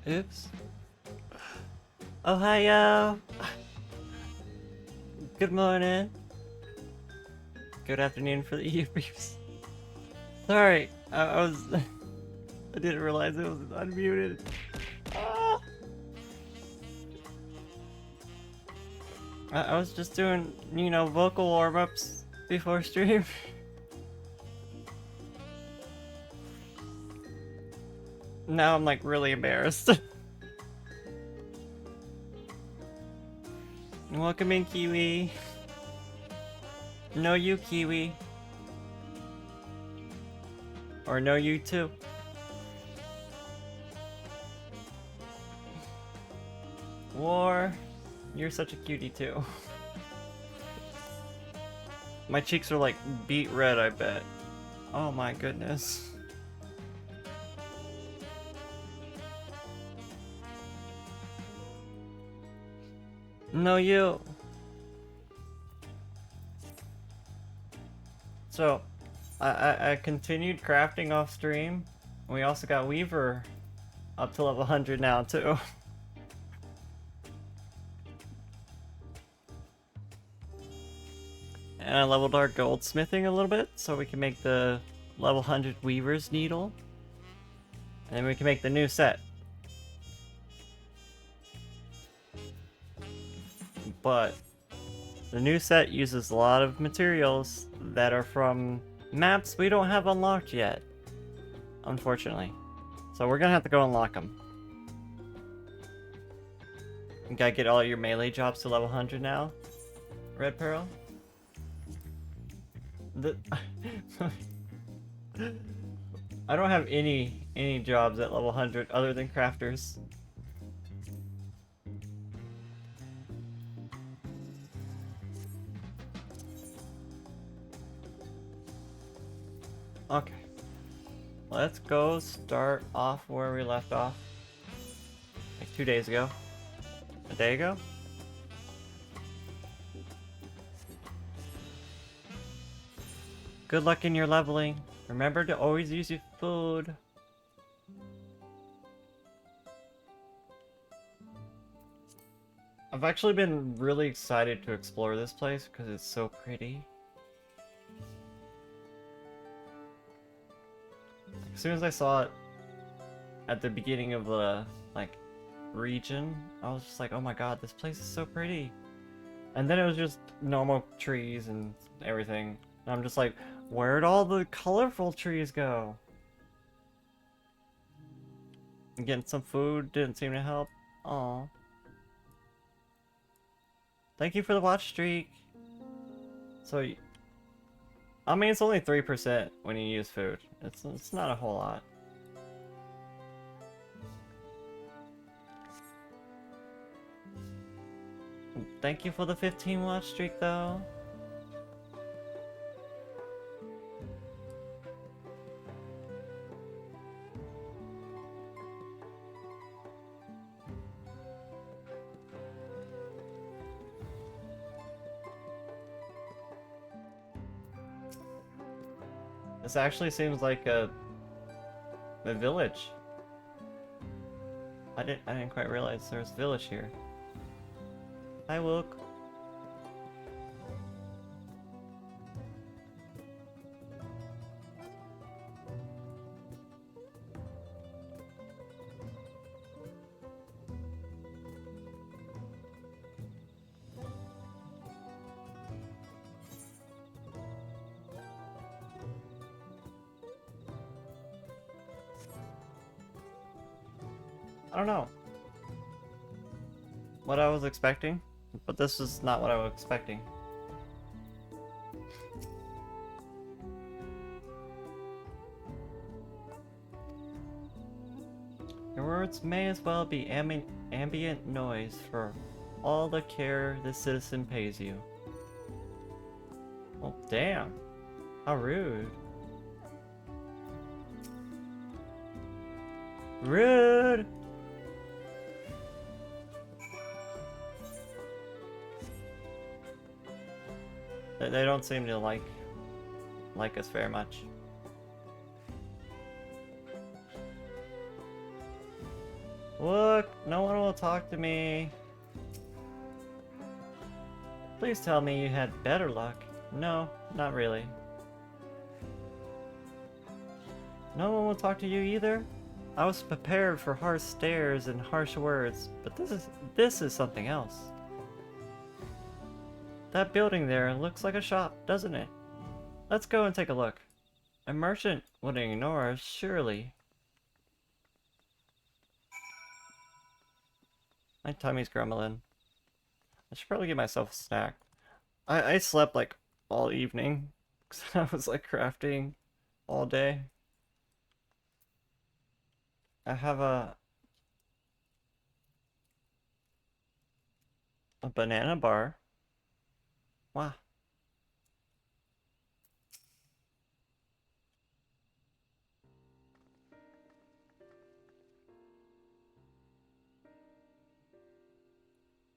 Oops. Ohio! Good morning. Good afternoon for the earbeeps. Sorry, I was... I didn't realize it was unmuted. Ah! I was just doing, you know, vocal warm-ups before stream. Now I'm like really embarrassed. Welcome in, Kiwi. No, you, Kiwi. Or no, you too. War, you're such a cutie too. My cheeks are like beet red, I bet. Oh my goodness. No, you. So, I continued crafting off stream. We also got Weaver up to level 100 now too. And I leveled our goldsmithing a little bit so we can make the level 100 Weaver's Needle. And then we can make the new set. But the new set uses a lot of materials that are from maps we don't have unlocked yet, unfortunately. So we're gonna have to go unlock them. You gotta get all your melee jobs to level 100 now, Red Pearl. I don't have any jobs at level 100 other than crafters. Okay. Let's go start off where we left off. Like 2 days ago. A day ago? Good luck in your leveling. Remember to always use your food. I've actually been really excited to explore this place because it's so pretty. As soon as I saw it at the beginning of the, like, region, I was just like, oh my god, this place is so pretty. And then it was just normal trees and everything. And I'm just like, where'd all the colorful trees go? And getting some food didn't seem to help. Aw. Thank you for the watch streak. So, I mean, it's only 3% when you use food. It's not a whole lot. Thank you for the 15 watch streak, though. This actually seems like a village. I didn't quite realize there's a village here. Hi, Wook. I don't know what I was expecting, but this is not what I was expecting. Your words may as well be ambient noise for all the care the citizen pays you. Well, damn. How rude. Rude! They don't seem to like us very much. Look, no one will talk to me. Please tell me you had better luck. No, not really. No one will talk to you either? I was prepared for harsh stares and harsh words, but this is something else. That building there looks like a shop, doesn't it? Let's go and take a look. A merchant wouldn't ignore us, surely. My tummy's grumbling. I should probably get myself a snack. I slept like all evening because I was like crafting all day. I have a banana bar. Wow.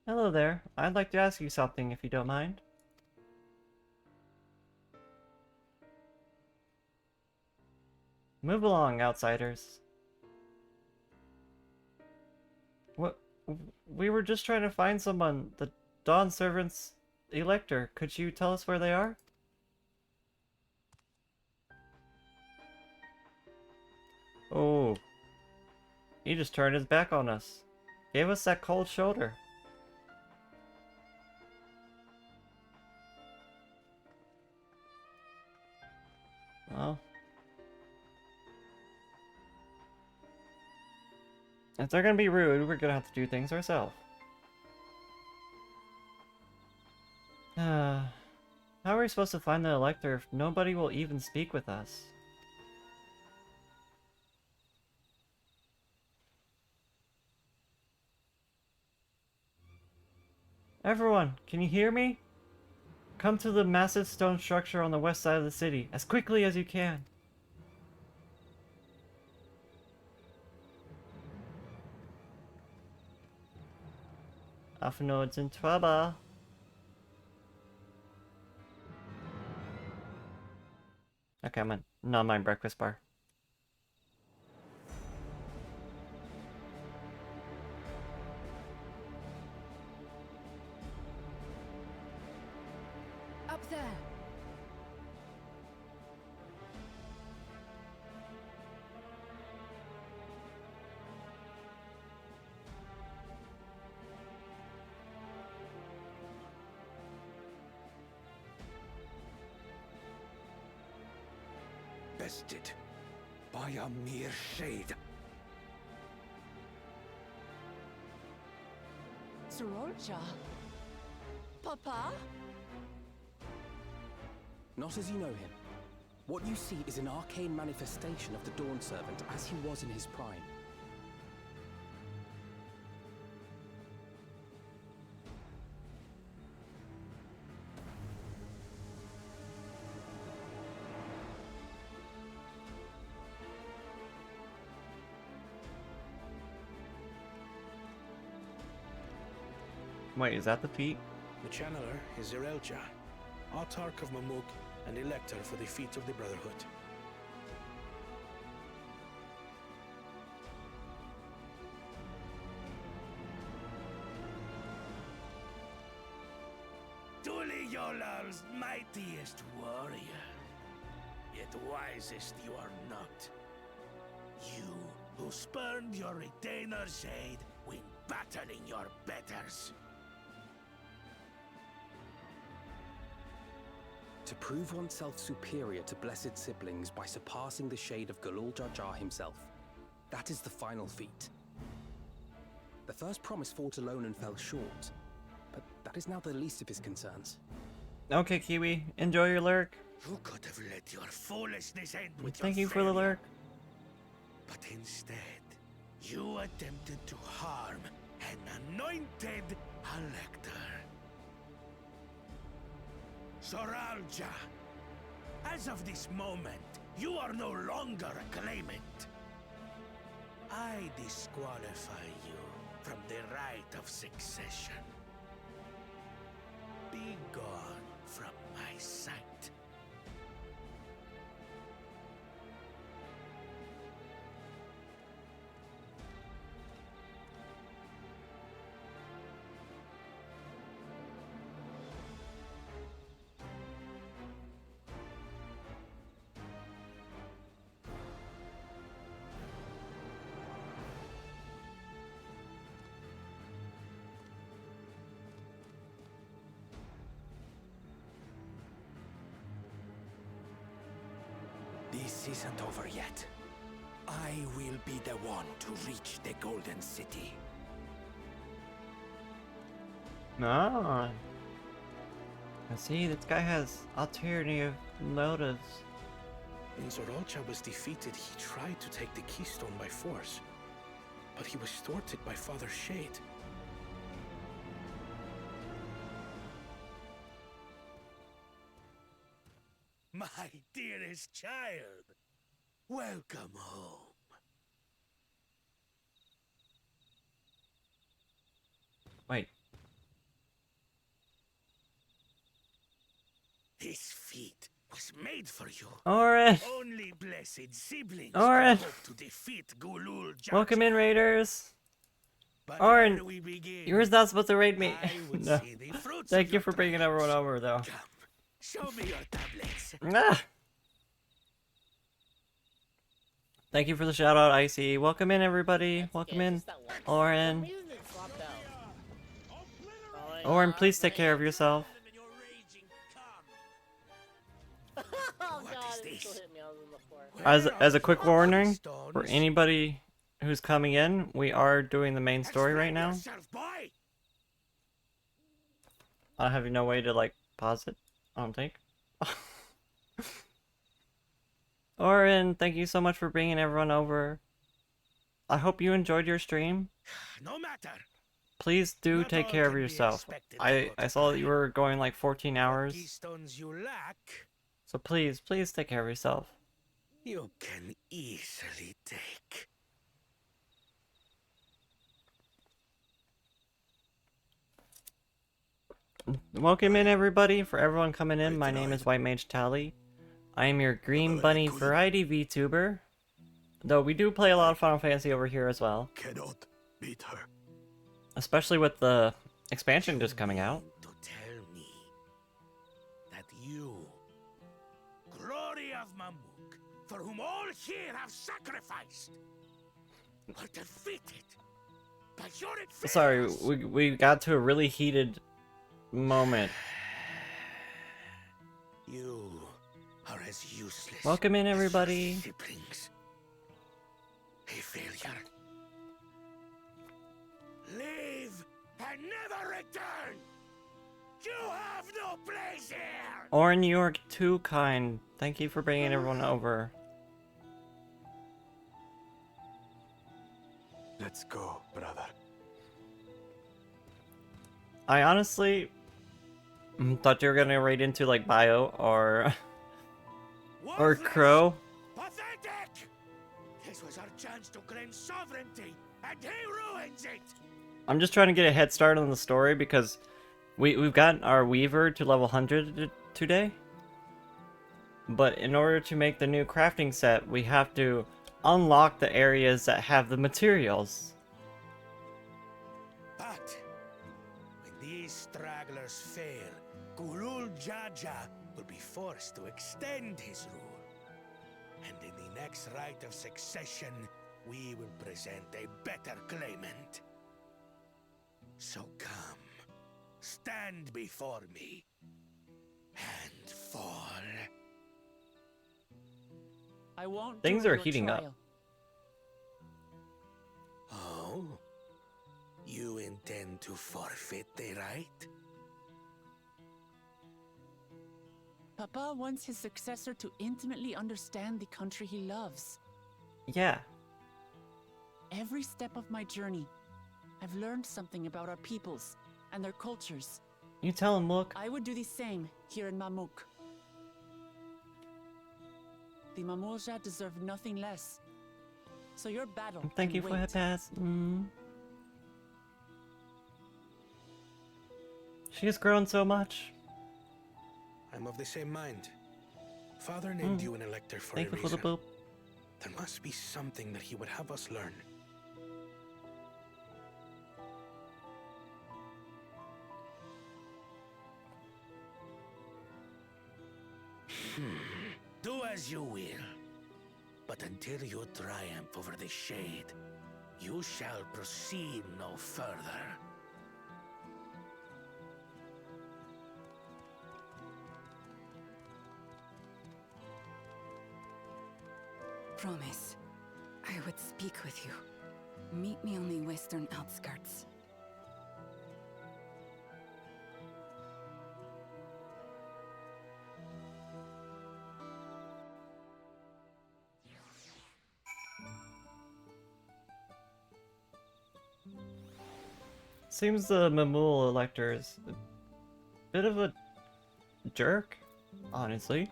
Hello there. I'd like to ask you something if you don't mind. Move along, outsiders. What? We were just trying to find someone. The Dawn Servant's Elector. Could you tell us where they are? Oh. He just turned his back on us. Gave us that cold shoulder. Well. If they're gonna be rude, we're gonna have to do things ourselves. How are we supposed to find the Elector if nobody will even speak with us? Everyone, can you hear me? Come to the massive stone structure on the west side of the city, as quickly as you can. Alphanoid's in trouble. Okay, I'm not my breakfast bar. Up there. Bested by a mere shade. Eorzea. Papa? Not as you know him. What you see is an arcane manifestation of the Dawn Servant as he was in his prime. Wait, is that the feat? The channeler is Eorzea, Autarch of Mamuk and Elector for the feet of the Brotherhood. Talioohlal's mightiest warrior, yet wisest you are not. You who spurned your retainer's aid when battling your betters. To prove oneself superior to blessed siblings by surpassing the shade of Galul Jar Jar himself. That is the final feat. The first promise fought alone and fell short, but that is now the least of his concerns. Okay, Kiwi, enjoy your lurk. You could have let your foolishness end with Thank your you for the failure. lurk. But instead, you attempted to harm an anointed Elector. Eorzea, as of this moment, you are no longer a claimant. I disqualify you from the right of succession. Be gone from my sight. This isn't over yet. I will be the one to reach the Golden City. No. I see, this guy has alterity of motives. When Zorolcha was defeated, he tried to take the keystone by force. But he was thwarted by Father Shade. My dearest child, welcome home. Wait. This feat was made for you. Orin! Only blessed siblings Orin. can hope to defeat Gulul Jar Welcome in, Jar. Raiders! But Orin, ere we begin, you were not supposed to raid me. I would No. see the fruits Thank of you your for bringing everyone triumphs. over, though. Come, show me your tablets. Ah! Thank you for the shout out, Icy. Welcome in, everybody. Welcome in, Orin. Orin, please take care of yourself. Oh god, What is it still this? hit me. I was on the floor. As a quick warning, Stones. for anybody who's coming in, we are doing the main story right now. Explain yourself, boy. I have no way to, like, pause it, I don't think. Orin, thank you so much for bringing everyone over. I hope you enjoyed your stream. No matter. Please do Not take all care of can be yourself. expected to I go to saw that you plan. were going like 14 What hours, keystones you lack, so please take care of yourself. you can easily take. Welcome in, everybody. For everyone coming in, my name is White Mage Tali. I am your Green Bunny variety VTuber. Though we do play a lot of Final Fantasy over here as well. Cannot beat her. Especially with the expansion just coming out. To tell me that you, glory of Mamuk, for whom all here have sacrificed, were defeated by your advances. Sorry, we got to a really heated moment. You are as useless. Welcome in, as your everybody. siblings. A failure. Leave and never return. You have no place here. Orin, you are too kind. Thank you for bringing everyone over. Let's go, brother. I honestly thought you were gonna raid into like Bio or Worthless, Crow. Pathetic. This was our chance to claim sovereignty, and he ruins it. I'm just trying to get a head start on the story because we've gotten our Weaver to level 100 today. But in order to make the new crafting set, we have to unlock the areas that have the materials. But when these stragglers fail, Gulul Jaja will be forced to extend his rule. And in the next rite of succession, we will present a better claimant. So come, stand before me, and fall. I won't. Things do are your heating up. trial. Oh? You intend to forfeit the right? Papa wants his successor to intimately understand the country he loves. Yeah. Every step of my journey, I've learned something about our peoples and their cultures. You tell him, look. I would do the same here in Mamuk. The Mamorja deserve nothing less. So your battle. Thank can you for wait. the pass. She has grown so much. I'm of the same mind. Father named you an elector for Thank a you for the reason. boop. There must be something that he would have us learn. Do as you will. But until you triumph over the shade, you shall proceed no further. promise. I would speak with you. Meet me on the western outskirts. Seems the Mamul elector is a bit of a jerk, honestly.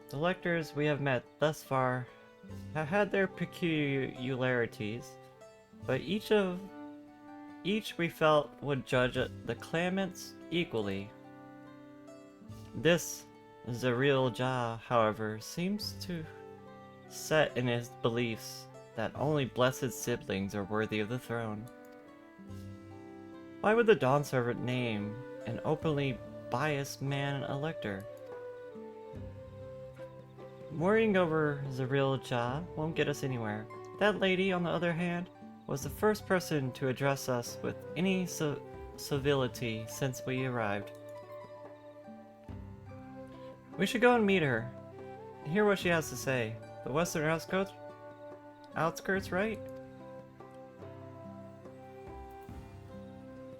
The electors we have met thus far have had their peculiarities, but each we felt would judge the claimants equally. This Eorzea, however, seems to set in his beliefs that only blessed siblings are worthy of the throne. Why would the Dawn Servant name an openly biased man elector? Worrying over Eorzea won't get us anywhere. That lady, on the other hand, was the first person to address us with any civility since we arrived. We should go and meet her, and hear what she has to say. The western outskirts, right?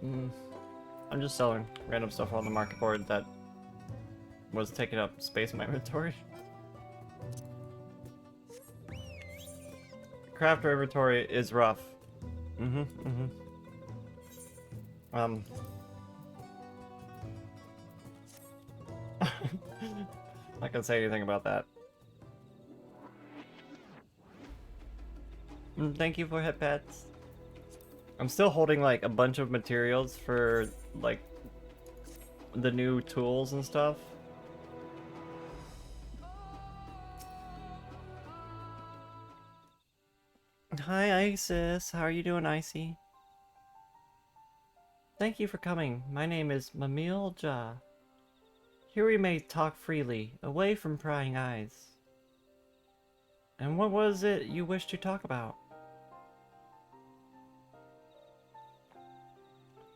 I'm just selling random stuff on the market board that was taking up space in my inventory. Crafter inventory is rough. Not gonna say anything about that. Thank you for hit pets. I'm still holding like a bunch of materials for like the new tools and stuff. Hi Isis, how are you doing, Icy? Thank you for coming. My name is Eorzea. Here we may talk freely, away from prying eyes. And what was it you wish to talk about?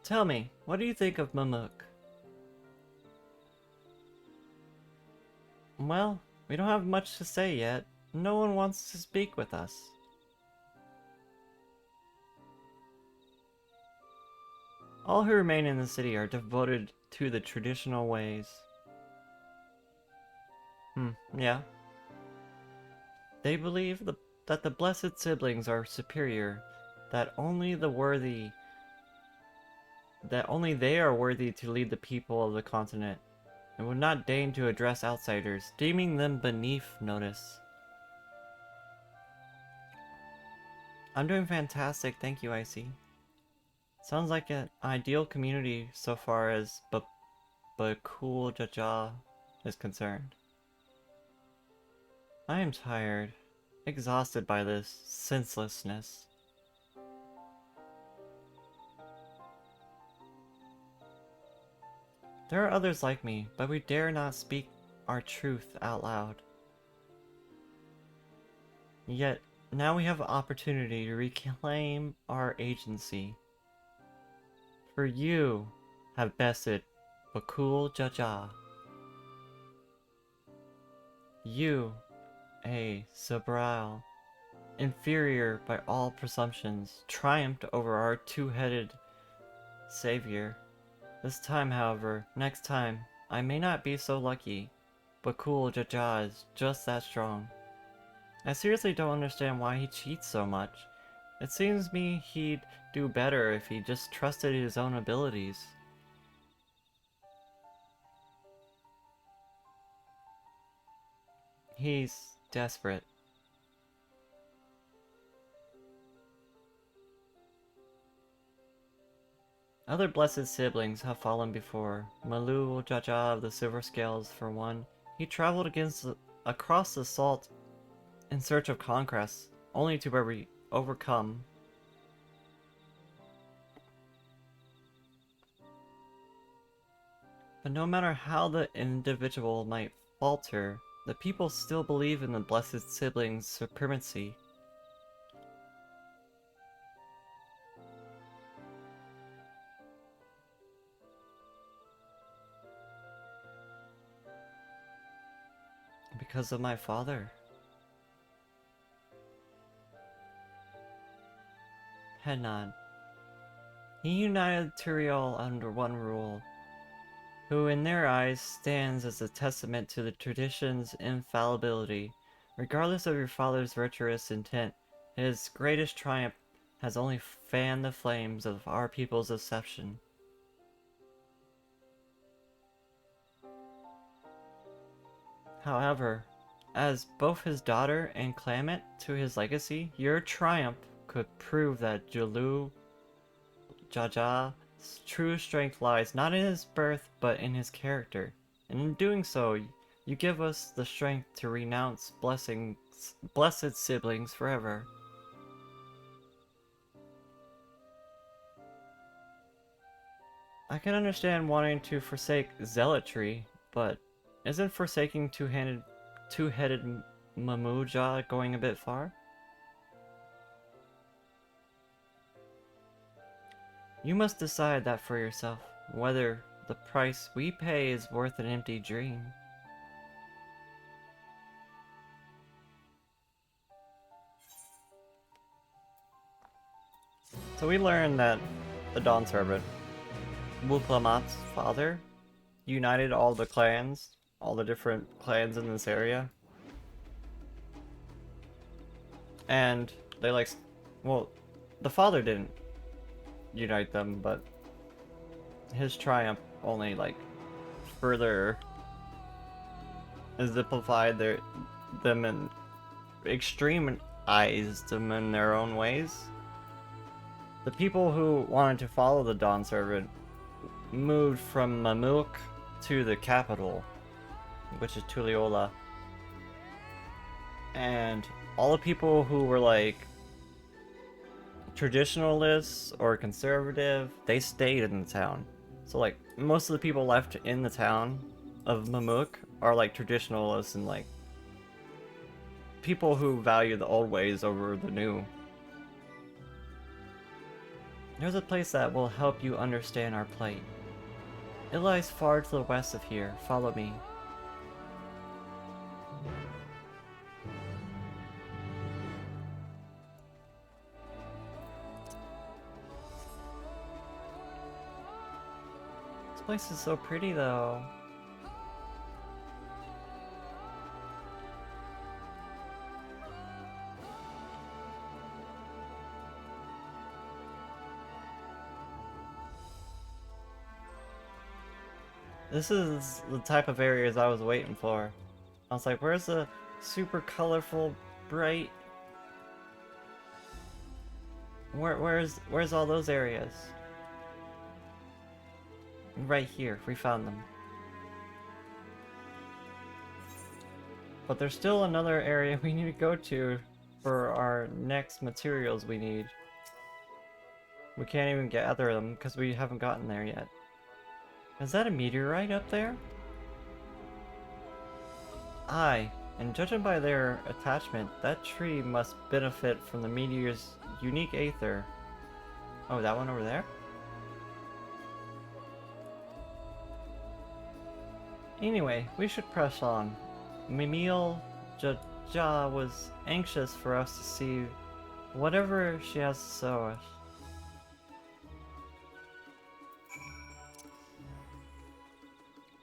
Tell me, what do you think of Mamuk? Well, we don't have much to say yet. No one wants to speak with us. All who remain in the city are devoted to the traditional ways. Yeah. They believe that the blessed siblings are superior, that only they are worthy to lead the people of the continent, and would not deign to address outsiders, deeming them beneath notice. I'm doing fantastic, thank you, Icy. Sounds like an ideal community so far as Eorzea is concerned. I am tired, exhausted by this senselessness. There are others like me, but we dare not speak our truth out loud. Yet, now we have an opportunity to reclaim our agency. For you have bested Eorzea. You, a Sabral, inferior by all presumptions, triumphed over our two-headed savior. This time, however, next time, I may not be so lucky, but Eorzea is just that strong. I seriously don't understand why he cheats so much. It seems me he'd do better if he just trusted his own abilities. He's desperate. Other blessed siblings have fallen before. Eorzea of the Silver Scales, for one. He traveled across the salt in search of conquest, only to be overcome. But no matter how the individual might falter, the people still believe in the blessed siblings' supremacy. because of my father. Head nod. He united Talioohlal under one rule, who in their eyes stands as a testament to the tradition's infallibility. Regardless of your father's virtuous intent, his greatest triumph has only fanned the flames of our people's deception. However, as both his daughter and claimant to his legacy, your triumph could prove that Jaja's true strength lies not in his birth, but in his character. And in doing so, you give us the strength to renounce blessed siblings forever. I can understand wanting to forsake zealotry, but isn't forsaking two-headed Mamuja going a bit far? You must decide that for yourself, whether the price we pay is worth an empty dream. So we learned that the Dawn Servant, Wuplamat's father, united all the clans, all the different clans in this area. And they well, the father didn't unite them, but his triumph only further exemplified them and extremized them in their own ways. The people who wanted to follow the Dawn Servant moved from Mamuk to the capital, which is Talioohlal. And all the people who were traditionalists or conservative, they stayed in the town. So most of the people left in the town of Mamuk are traditionalists and people who value the old ways over the new. There's a place that will help you understand our plight. It lies far to the west of here. Follow me. This place is so pretty though. This is the type of areas I was waiting for. I was like, where's the super colorful, bright... Where's all those areas? Right here, we found them. But there's still another area we need to go to for our next materials we need. We can't even gather them because we haven't gotten there yet. Is that a meteorite up there? Aye, and judging by their attachment, that tree must benefit from the meteor's unique aether. Oh, that one over there? Anyway, we should press on. Mimil Jaja was anxious for us to see whatever she has to show us.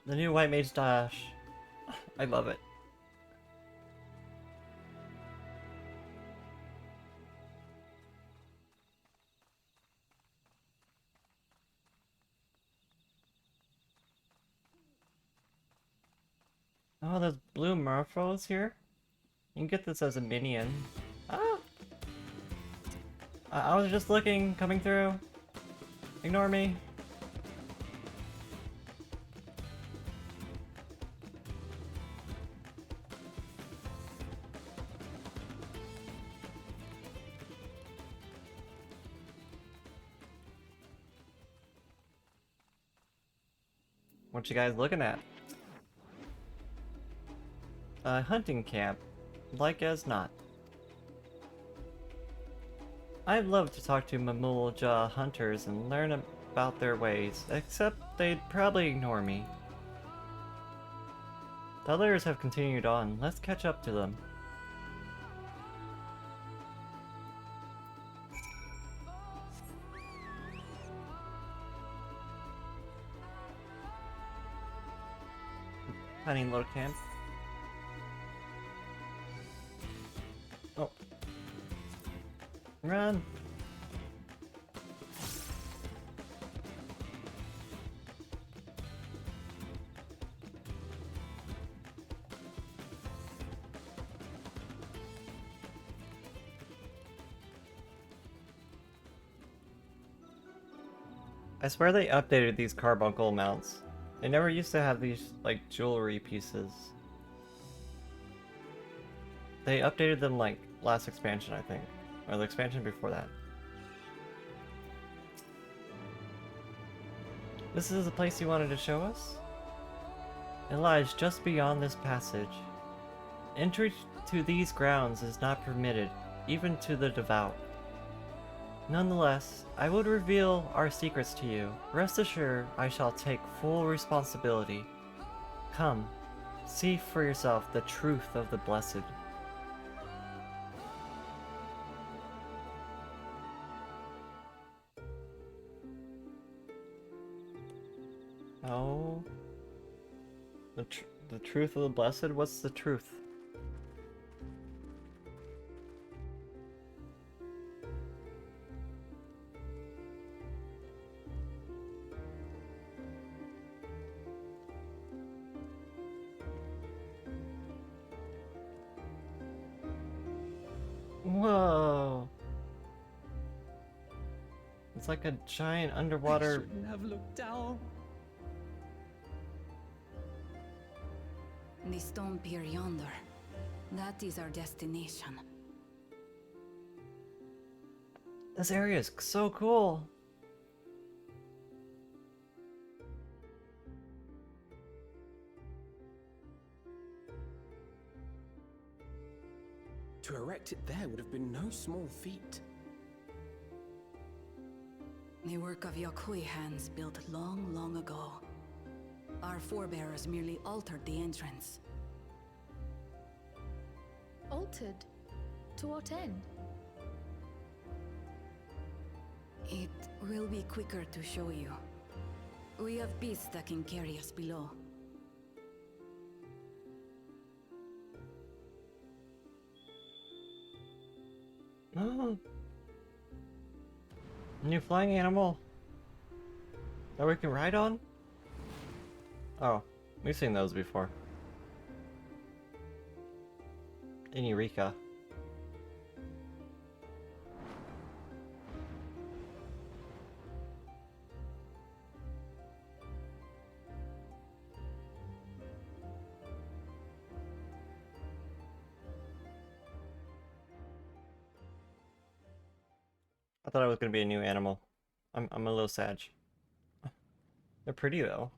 The new White Mage Dash. I love it. Oh, there's blue Murphos here? You can get this as a minion. Ah! I was just looking, coming through. Ignore me. What you guys looking at? A hunting camp, like as not. I'd love to talk to Mamulja hunters and learn about their ways, except they'd probably ignore me. The others have continued on. Let's catch up to them. Tiny little camp. Oh. Run! I swear they updated these carbuncle mounts. They never used to have these, like, jewelry pieces. They updated them, like, last expansion, I think. Or the expansion before that. This is the place you wanted to show us? It lies just beyond this passage. Entry to these grounds is not permitted, even to the devout. Nonetheless, I would reveal our secrets to you. Rest assured, I shall take full responsibility. Come, see for yourself the truth of the blessed. Oh, the truth of the blessed? What's the truth? Whoa! It's like a giant I underwater. shouldn't have looked down. The stone pier yonder. That is our destination. This area is so cool. To erect it there would have been no small feat. The work of Yokui hands built long, long ago. Our forebears merely altered the entrance. Altered? To what end? It will be quicker to show you. We have beasts that can carry us below. Oh. New flying animal that we can ride on? Oh, we've seen those before. In Eureka. I thought it was gonna be a new animal. I'm a little sad. They're pretty though.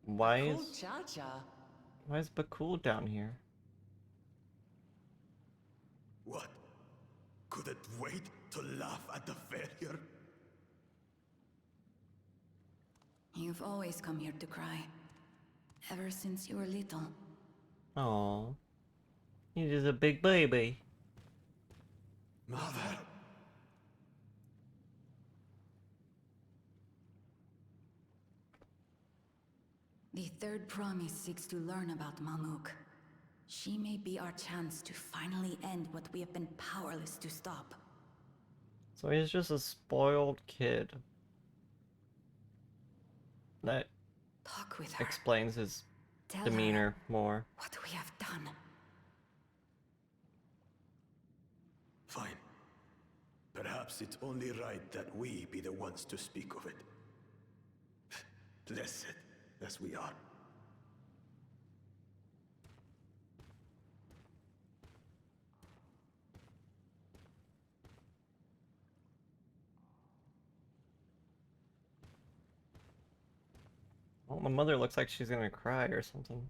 Why Cool is cha-cha. Bakul down here? What? Could it wait to laugh at the failure? You've always come here to cry. Ever since you were little. Oh, he's just a big baby. Mother! The third promise seeks to learn about Mamuk. She may be our chance to finally end what we have been powerless to stop. So he's just a spoiled kid. That Talk with her. explains his Tell her demeanor more. what we have done. Fine. Perhaps it's only right that we be the ones to speak of it. Blessed as we are. Oh, my mother looks like she's gonna cry or something.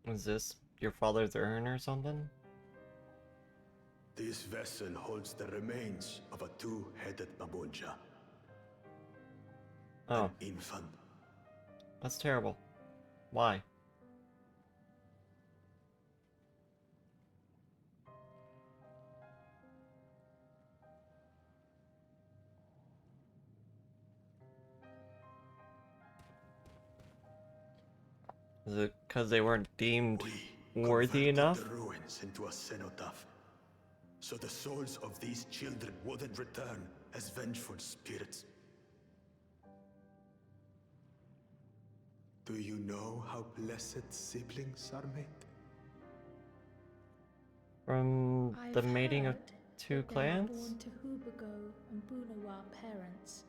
Is this your father's urn or something? This vessel holds the remains of a two-headed Mabunja. Oh, An infant. that's terrible. Why? Is it because they weren't deemed worthy Converted enough? the ruins into a cenotaph, so the souls of these children wouldn't return as vengeful spirits. Do you know how blessed siblings are made? From the I've mating of heard two that they are clans? born to Hubago and Bunawa parents.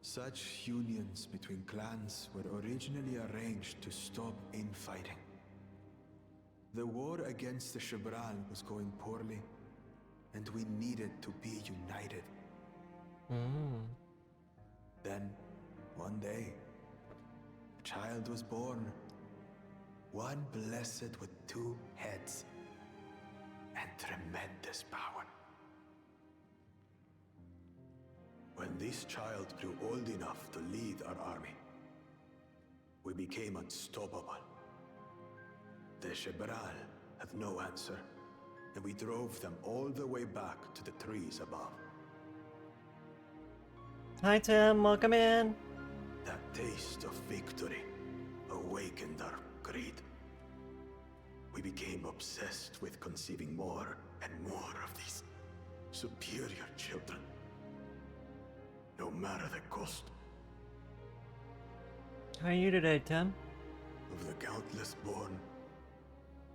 Such unions between clans were originally arranged to stop infighting. The war against the Shibral was going poorly, and we needed to be united. Then, one day, a child was born. One blessed with two heads and tremendous power. When this child grew old enough to lead our army, we became unstoppable. The Shibral had no answer, and we drove them all the way back to the trees above. Hi Tim, welcome in. That taste of victory awakened our greed. We became obsessed with conceiving more and more of these superior children, no matter the cost. How are you today, Tim? Of the countless born,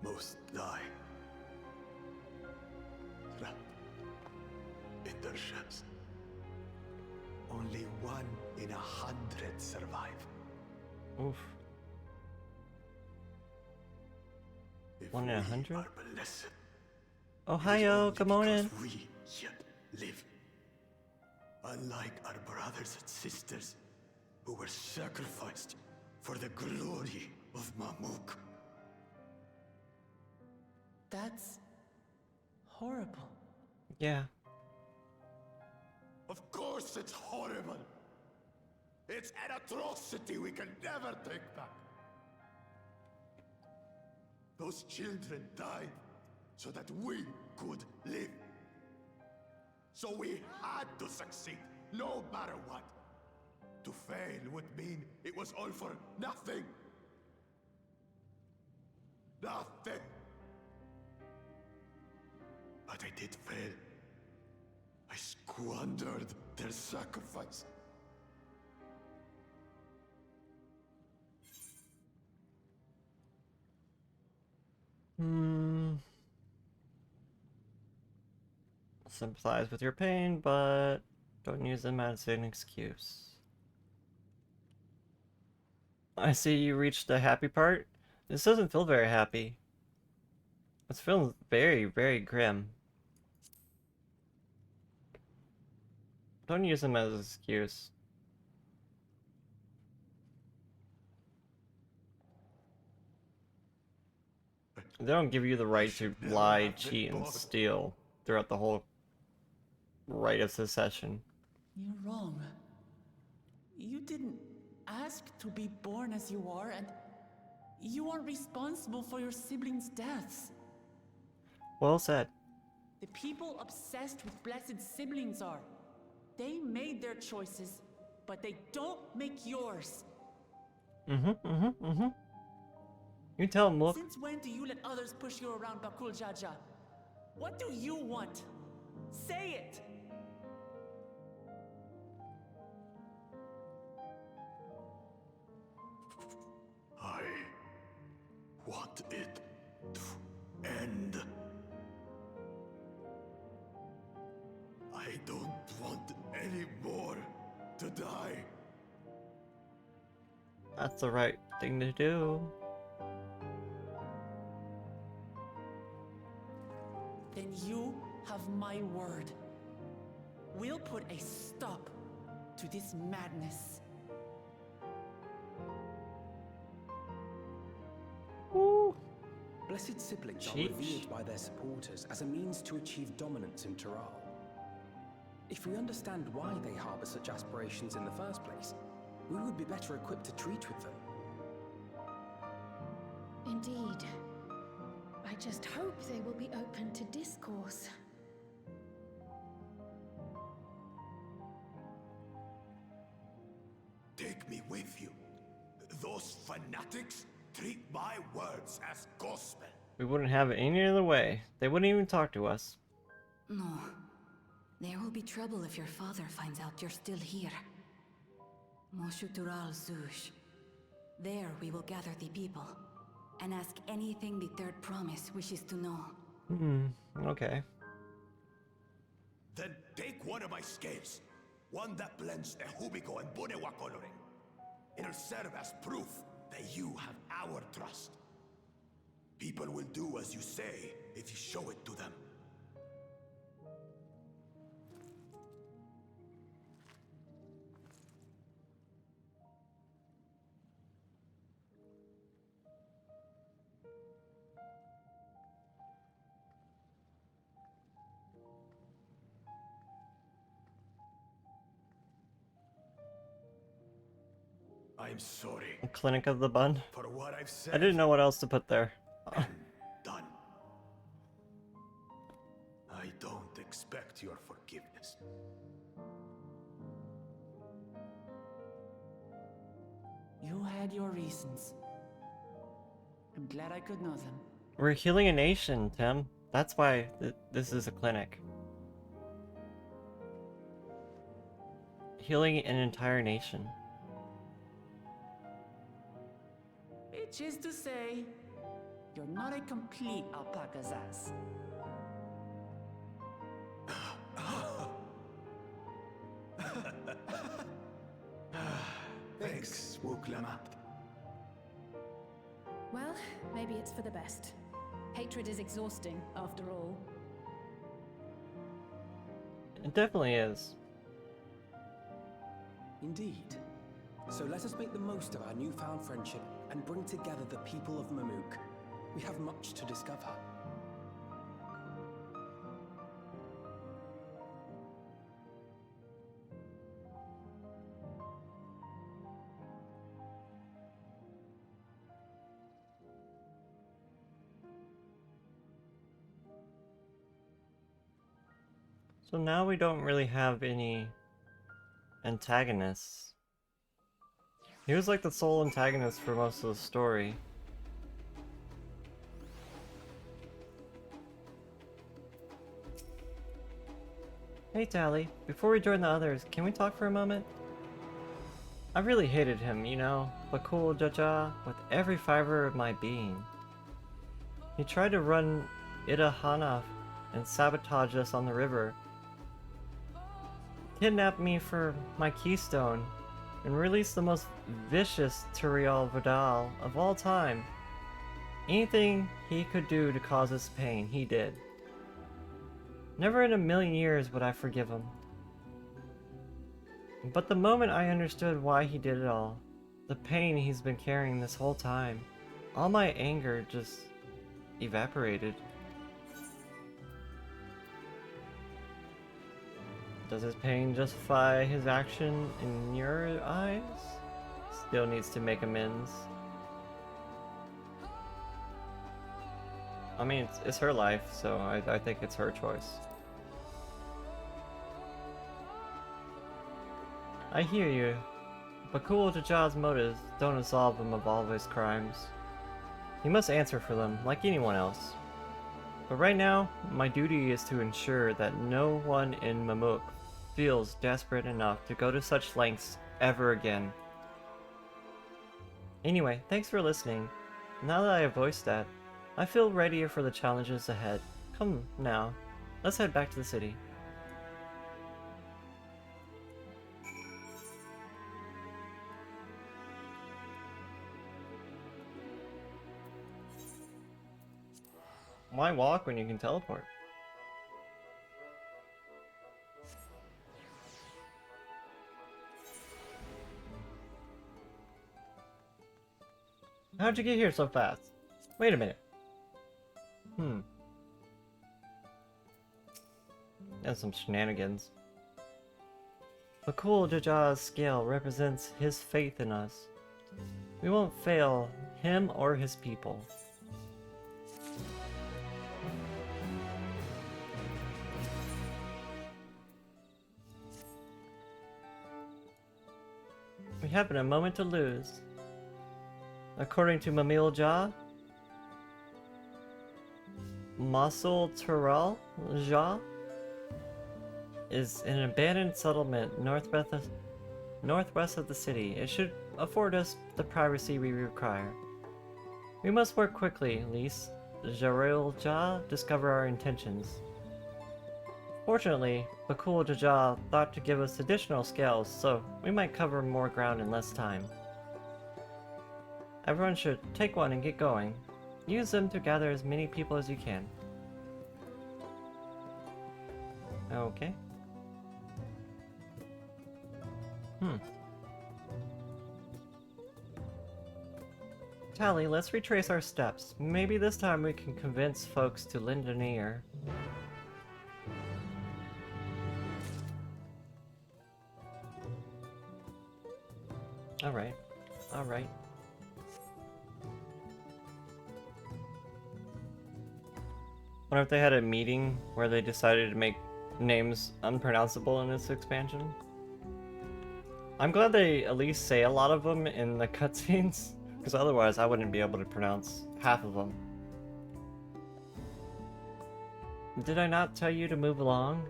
most die, trapped in their shells. Only 1 in 100 survive. Oof. If 1 in we 100? are blessed, Oh, it is hiyo, only come on because in. we yet live. Unlike our brothers and sisters, who were sacrificed for the glory of Mamuk. That's horrible. Yeah. Of course it's horrible. It's an atrocity we can never take back. Those children died so that we could live. So we had to succeed, no matter what. To fail would mean it was all for nothing. Nothing. But I did fail. I squandered their sacrifice. Sympathize with your pain, but don't use them as an excuse. I see you reached the happy part. This doesn't feel very happy. It's feeling very, very grim. Don't use them as an excuse. They don't give you the right to never lie, have been cheat, and born. steal throughout the whole rite of secession. You're wrong. You didn't ask to be born as you are, and you aren't responsible for your siblings' deaths. Well said. The people obsessed with blessed siblings are. They made their choices, but they don't make yours. You tell him, look. Since when do you let others push you around Bakul Jaja? What do you want? Say it! I want it to end. I don't want any more to die. That's the right thing to do. Then you have my word. We'll put a stop to this madness. Woo. Blessed siblings are Sheesh. revered by their supporters as a means to achieve dominance in Talioohlal. If we understand why they harbor such aspirations in the first place, we would be better equipped to treat with them. Indeed. I just hope they will be open to discourse. Take me with you. Those fanatics treat my words as gospel. We wouldn't have it any other way. They wouldn't even talk to us. No. There will be trouble if your father finds out you're still here. Moshutural Zush. There we will gather the people and ask anything the Third Promise wishes to know. Okay. Then take one of my scales. One that blends the Hubiko and Bunewa coloring. It'll serve as proof that you have our trust. People will do as you say if you show it to them. I'm sorry Clinic of the Bun. for what I've said. I didn't know what else to put there. And done. I don't expect your forgiveness. You had your reasons. I'm glad I could know them. We're healing a nation, Tim. That's why this is a clinic. Healing an entire nation. Which is to say, you're not a complete alpaca's ass. Thanks, Wuklamat. Well, maybe it's for the best. Hatred is exhausting, after all. It definitely is. Indeed. So let us make the most of our newfound friendship and bring together the people of Mamuk. We have much to discover. So now we don't really have any antagonists. He was like the sole antagonist for most of the story. Hey Tali, before we join the others, can we talk for a moment? I really hated him, you know, Bakul Jaja, with every fiber of my being. He tried to run Ida Hanaf and sabotage us on the river. Kidnapped me for my keystone and released the most vicious Talioohlal Vidal of all time. Anything he could do to cause us pain, he did. Never in a million years would I forgive him. But the moment I understood why he did it all, the pain he's been carrying this whole time, all my anger just evaporated. Does his pain justify his action in your eyes? Still needs to make amends. I mean, it's her life, so I think it's her choice. I hear you, but Bakul Jaja's motives don't absolve him of all of his crimes. He must answer for them, like anyone else. But right now, my duty is to ensure that no one in Mamuk feels desperate enough to go to such lengths ever again. Anyway, thanks for listening. Now that I have voiced that, I feel readier for the challenges ahead. Come now, let's head back to the city. Why walk when you can teleport? How'd you get here so fast? Wait a minute. That's some shenanigans. Bakul Jaja's scale represents his faith in us. We won't fail him or his people. We haven't a moment to lose. According to Mamil Jah, Mosul Tural Jah is an abandoned settlement northwest of the city. It should afford us the privacy we require. We must work quickly, lest Jaril Jah discover our intentions. Fortunately, Bakul Jaja thought to give us additional scales, so we might cover more ground in less time. Everyone should take one and get going. Use them to gather as many people as you can. Okay. Tali, let's retrace our steps. Maybe this time we can convince folks to lend an ear. Alright. Alright. Wonder if they had a meeting where they decided to make names unpronounceable in this expansion. I'm glad they at least say a lot of them in the cutscenes, because otherwise I wouldn't be able to pronounce half of them. Did I not tell you to move along?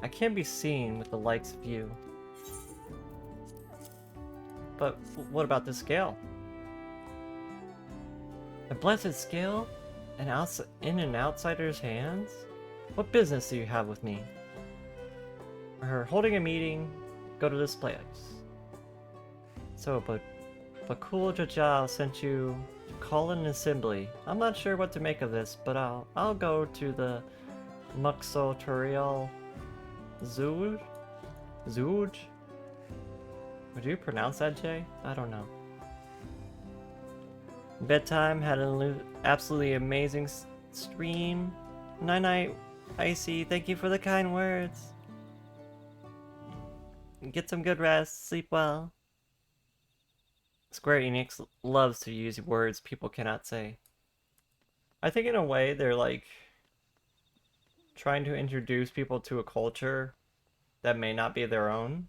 I can't be seen with the likes of you. But what about the scale? A blessed scale? In an outsider's hands? What business do you have with me? We're holding a meeting. Go to this place. So, but Bakul Jaja sent you to call an assembly. I'm not sure what to make of this, but I'll go to the Muxo Turiel Zuj? Would you pronounce that, Jay? I don't know. Bedtime had an absolutely amazing stream. Night night, Icy. Thank you for the kind words. Get some good rest. Sleep well. Square Enix loves to use words people cannot say. I think in a way they're like trying to introduce people to a culture that may not be their own.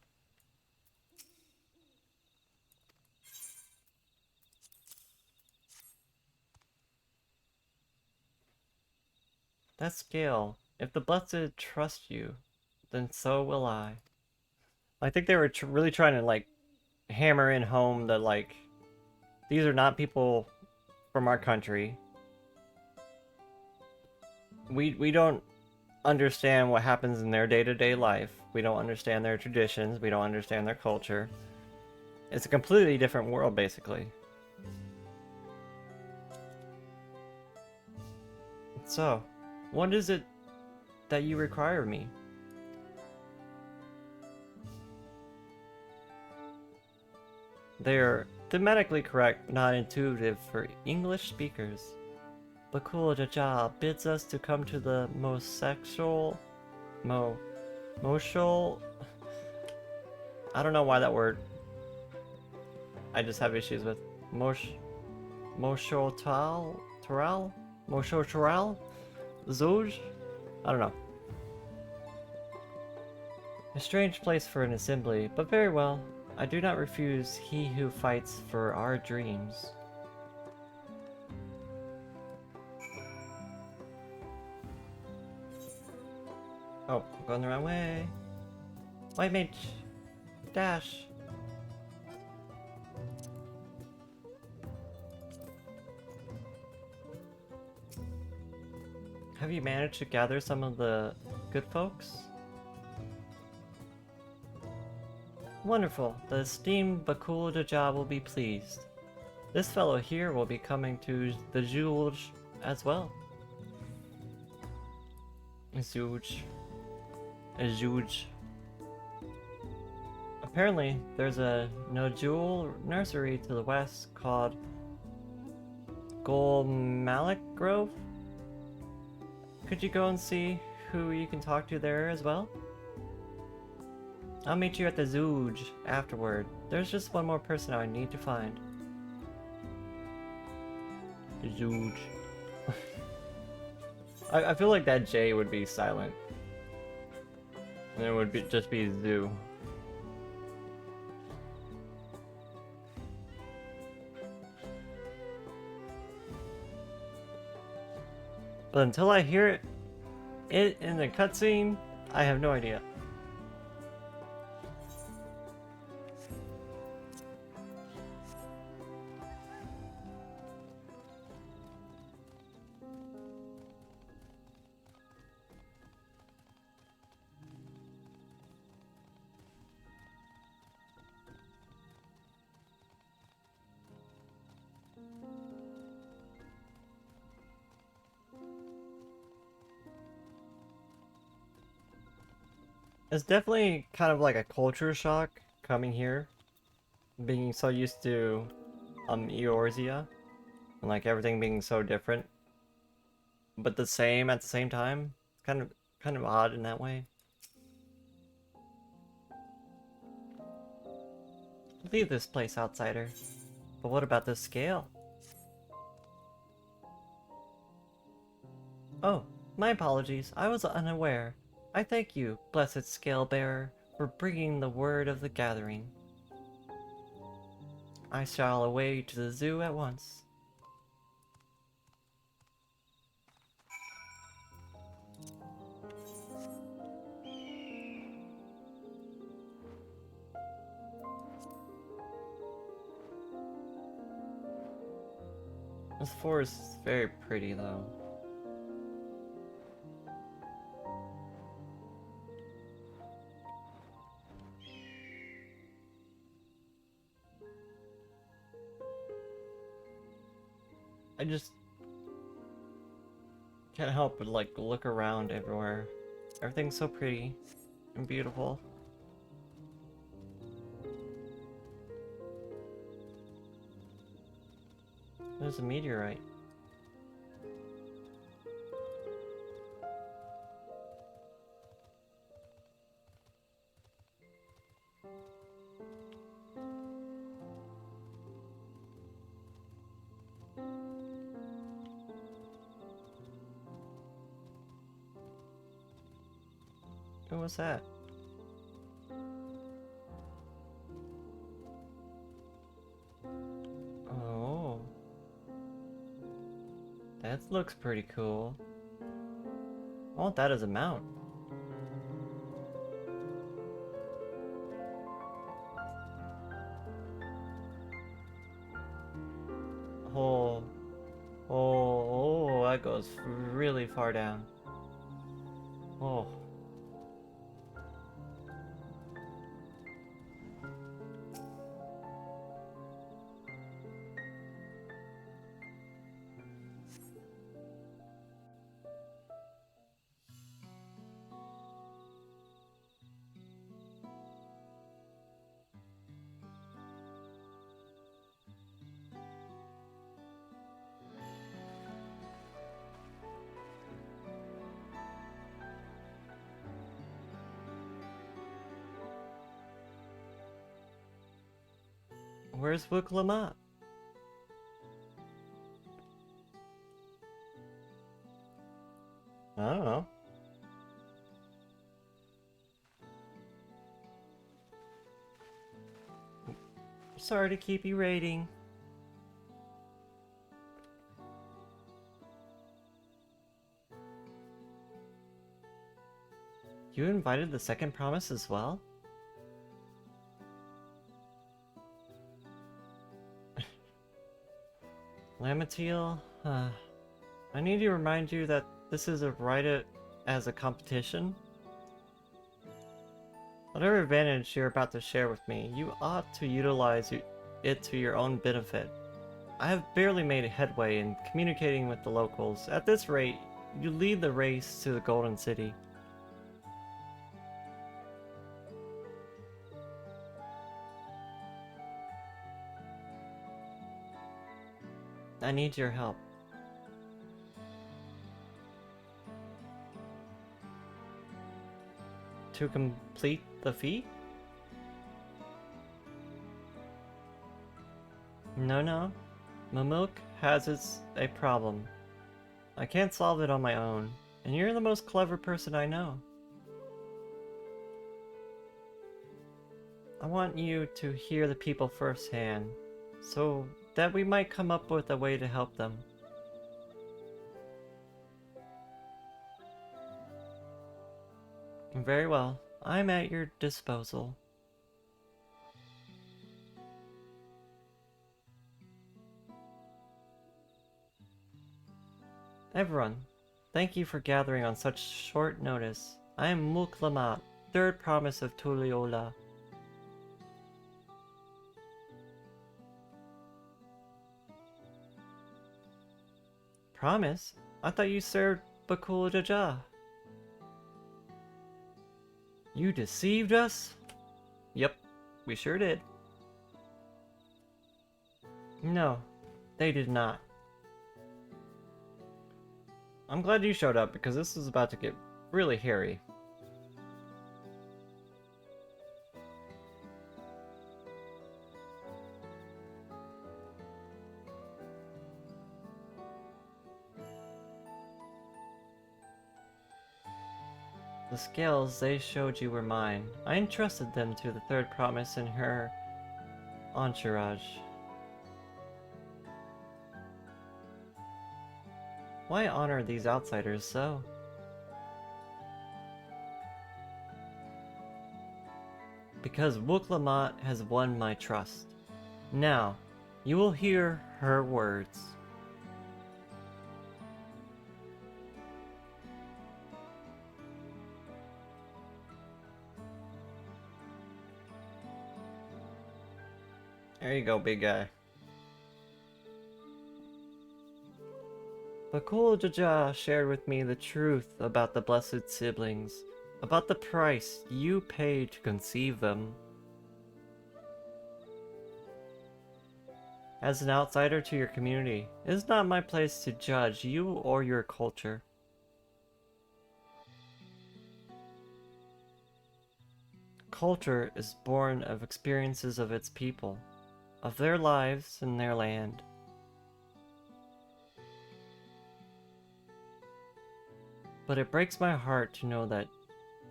That scale, if the blessed trust you, then so will I. I think they were really trying to like hammer in home that like these are not people from our country. We don't understand what happens in their day-to-day life. We don't understand their traditions. We don't understand their culture. It's a completely different world, basically. So, what is it that you require of me? They're thematically correct, not intuitive for English speakers. Bakul Jaja bids us to come to the Moshul. I don't know why that word. I just have issues with Moshul Tural? Zuj? I don't know. A strange place for an assembly, but very well. I do not refuse he who fights for our dreams. Oh, I'm going the wrong way. White Mage! Dash! Have you managed to gather some of the good folks? Wonderful. The esteemed Bakul Jaja will be pleased. This fellow here will be coming to the Juj as well. Zuj. Apparently, there's a Nojul nursery to the west called Gold Malik Grove? Could you go and see who you can talk to there as well? I'll meet you at the Zooge afterward. There's just one more person I need to find. Zooge. I feel like that J would be silent. And it would just be Zoo. But until I hear it in the cutscene, I have no idea. It's definitely kind of like a culture shock coming here, being so used to Eorzea and like everything being so different, but the same at the same time. It's kind of odd in that way. Leave this place, outsider. But what about the scale? Oh, my apologies. I was unaware. I thank you, blessed scale-bearer, for bringing the word of the gathering. I shall away to the zoo at once. This forest is very pretty, though. I just can't help but like look around everywhere. Everything's so pretty and beautiful. There's a meteorite. What was that? Oh. That looks pretty cool. I want that as a mount. Oh. Oh, that goes really far down. Oh. Where's Wuklama? I don't know. Sorry to keep you waiting. You invited the second promise as well? Lamatiel, I need to remind you that this is as a competition. Whatever advantage you're about to share with me, you ought to utilize it to your own benefit. I have barely made headway in communicating with the locals. At this rate, you lead the race to the Golden City. I need your help. To complete the feat? No. Mamuk has a problem. I can't solve it on my own, and you're the most clever person I know. I want you to hear the people firsthand, so that we might come up with a way to help them. Very well. I'm at your disposal. Everyone, thank you for gathering on such short notice. I am Muklamat, third promise of Talioohlal. Promise? I thought you served Bakul Jaja. You deceived us? Yep, we sure did. No, they did not. I'm glad you showed up because this is about to get really hairy. The scales they showed you were mine. I entrusted them to the third promise and her entourage. Why honor these outsiders so? Because Wuklamat has won my trust. Now, you will hear her words. There you go, big guy. Bakul Jaja shared with me the truth about the blessed siblings, about the price you paid to conceive them. As an outsider to your community, it is not my place to judge you or your culture. Culture is born of experiences of its people, of their lives and their land. But it breaks my heart to know that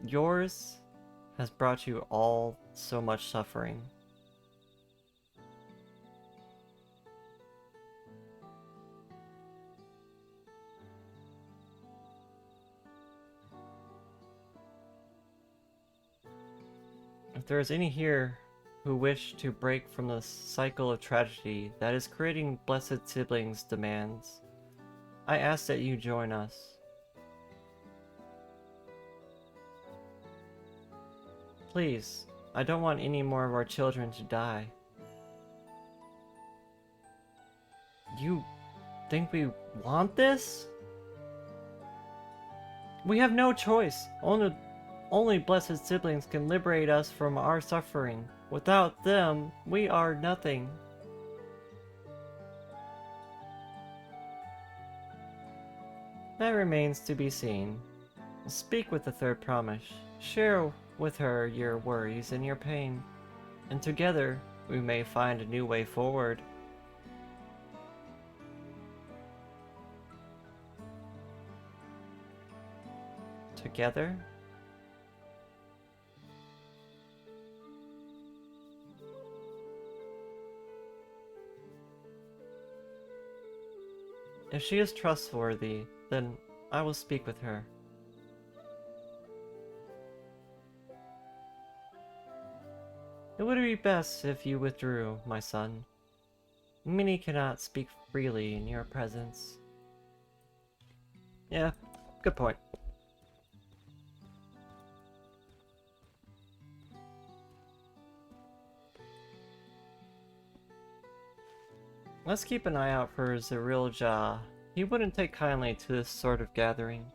yours has brought you all so much suffering. If there is any here who wish to break from the cycle of tragedy that is creating blessed siblings' demands, I ask that you join us. Please, I don't want any more of our children to die. You think we want this? We have no choice. Only blessed siblings can liberate us from our suffering. Without them, we are nothing. That remains to be seen. Speak with the third promise. Share with her your worries and your pain, and together we may find a new way forward. Together? If she is trustworthy, then I will speak with her. It would be best if you withdrew, my son. Many cannot speak freely in your presence. Yeah, good point. Let's keep an eye out for Eorzea. He wouldn't take kindly to this sort of gathering.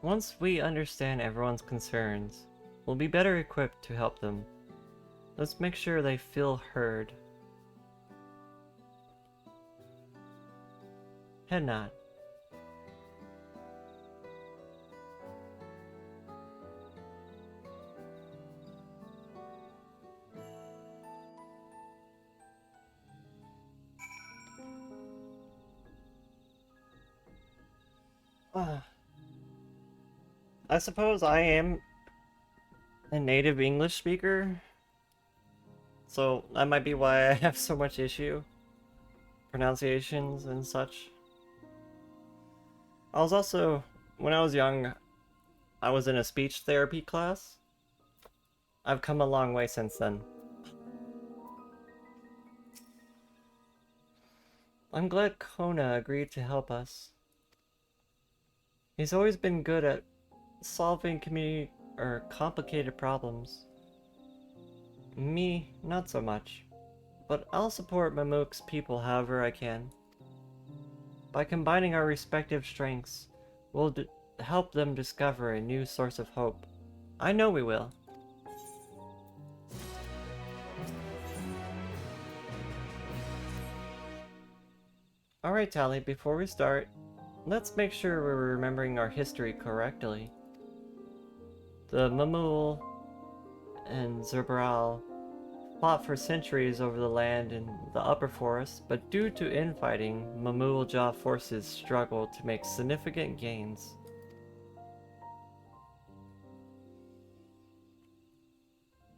Once we understand everyone's concerns, we'll be better equipped to help them. Let's make sure they feel heard. Head nod. I suppose I am a native English speaker, so that might be why I have so much issue. Pronunciations and such. I was also, when I was young, I was in a speech therapy class. I've come a long way since then. I'm glad Kona agreed to help us. He's always been good at solving community or complicated problems. Me, not so much. But I'll support Mamook's people however I can. By combining our respective strengths, we'll help them discover a new source of hope. I know we will. Alright, Tali, before we start, let's make sure we're remembering our history correctly. The Mamool and Zerbral fought for centuries over the land in the upper forest, but due to infighting, Mamool-Ja forces struggled to make significant gains.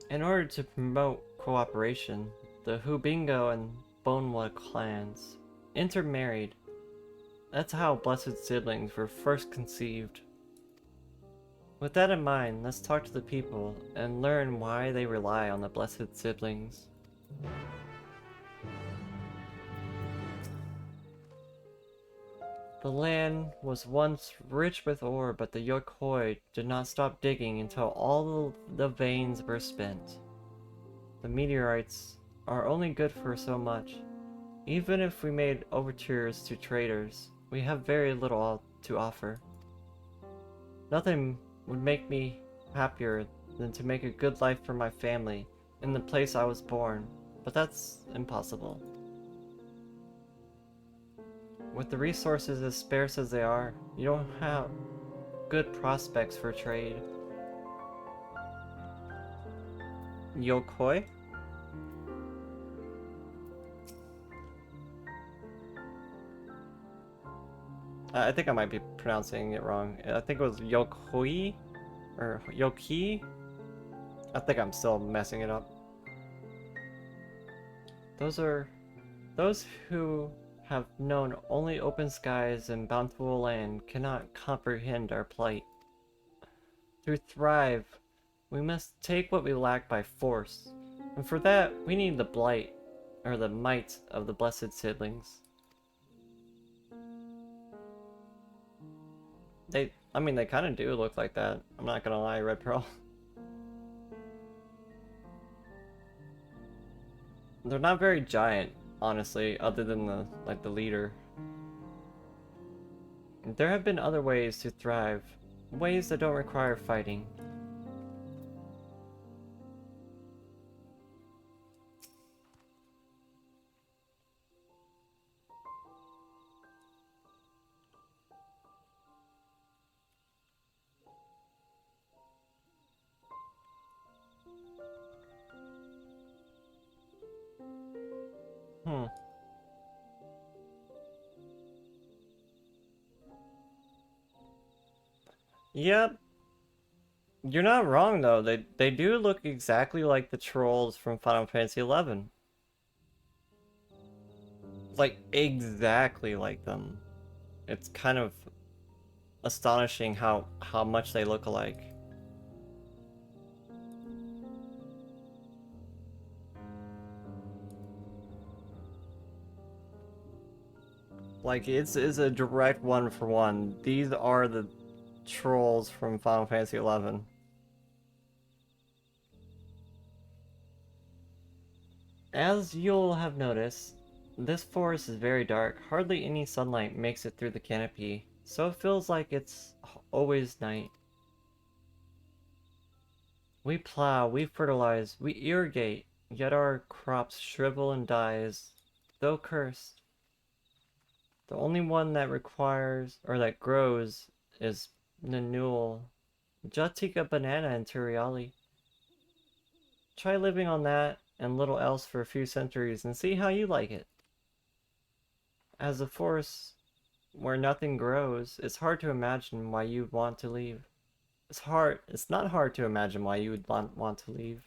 In order to promote cooperation, the Hubingo and Bonewood clans intermarried. That's how Blessed Siblings were first conceived. With that in mind, let's talk to the people and learn why they rely on the Blessed Siblings. The land was once rich with ore, but the Yokoi did not stop digging until all the veins were spent. The meteorites are only good for so much. Even if we made overtures to traders, we have very little to offer. Nothing would make me happier than to make a good life for my family in the place I was born, but that's impossible. With the resources as sparse as they are, you don't have good prospects for trade. Yokoi? I think I might be pronouncing it wrong. I think it was Yokoi? Or Yoki? I think I'm still messing it up. Those who have known only open skies and bountiful land cannot comprehend our plight. To thrive, we must take what we lack by force. And for that, we need the blight, or the might of the Blessed Siblings. They kind of do look like that. I'm not gonna lie, Red Pearl. They're not very giant, honestly, other than the leader. There have been other ways to thrive, ways that don't require fighting. Yep. You're not wrong though. They do look exactly like the trolls from Final Fantasy XI. Like exactly like them. It's kind of astonishing how much they look alike. Like it's a direct one for one. These are the trolls from Final Fantasy XI. As you'll have noticed, this forest is very dark. Hardly any sunlight makes it through the canopy, so it feels like it's always night. We plow, we fertilize, we irrigate, yet our crops shrivel and die as though cursed. The only one that requires, or that grows, is Nanul. Jatika banana in Talioohlal. Try living on that and little else for a few centuries and see how you like it. As a forest where nothing grows, it's hard to imagine why you'd want to leave. It's not hard to imagine why you would want to leave.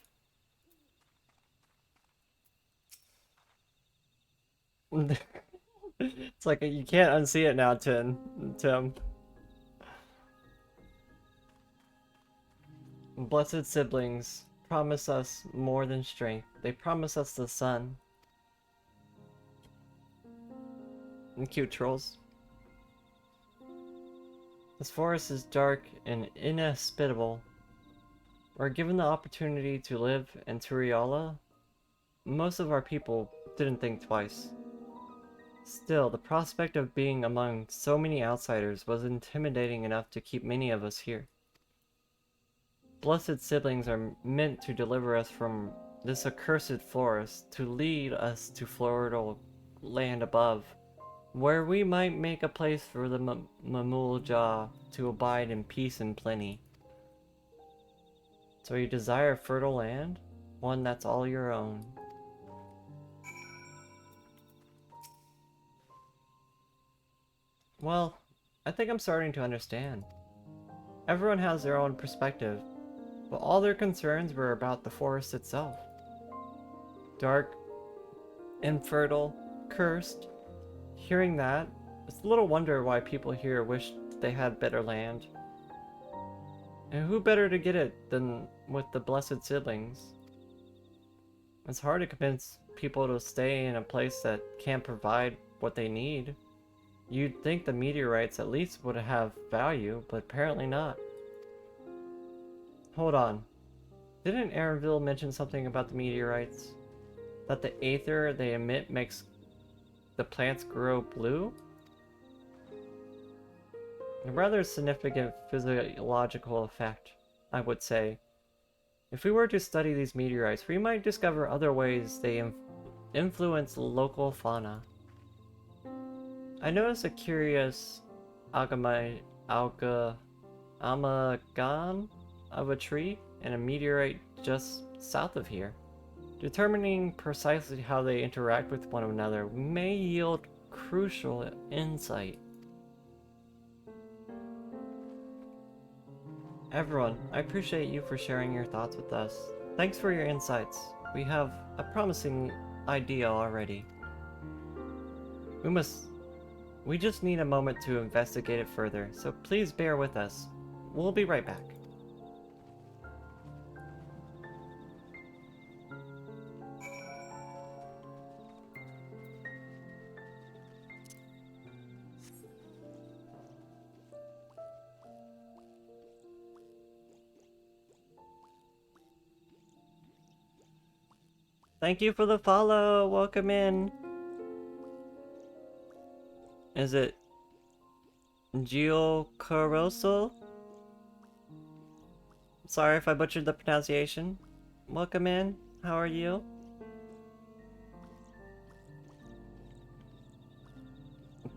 It's like you can't unsee it now, Tim. Blessed siblings promise us more than strength. They promise us the sun. And cute trolls. This forest is dark and inhospitable. We're given the opportunity to live in Talioohlal. Most of our people didn't think twice. Still, the prospect of being among so many outsiders was intimidating enough to keep many of us here. Blessed siblings are meant to deliver us from this accursed forest, to lead us to fertile land above, where we might make a place for the Mamulja to abide in peace and plenty. So you desire fertile land? One that's all your own. Well, I think I'm starting to understand. Everyone has their own perspective, but all their concerns were about the forest itself. Dark, infertile, cursed. Hearing that, it's a little wonder why people here wish they had better land. And who better to get it than with the blessed siblings? It's hard to convince people to stay in a place that can't provide what they need. You'd think the meteorites at least would have value, but apparently not. Hold on. Didn't Aaronville mention something about the meteorites? That the aether they emit makes the plants grow blue? A rather significant physiological effect, I would say. If we were to study these meteorites, we might discover other ways they influence local fauna. I noticed a curious amalgam of a tree and a meteorite just south of here. Determining precisely how they interact with one another may yield crucial insight. Everyone, I appreciate you for sharing your thoughts with us. Thanks for your insights. We have a promising idea already. We just need a moment to investigate it further, so please bear with us. We'll be right back. Thank you for the follow. Welcome in. Is it Gio Caroso? Sorry if I butchered the pronunciation. Welcome in. How are you?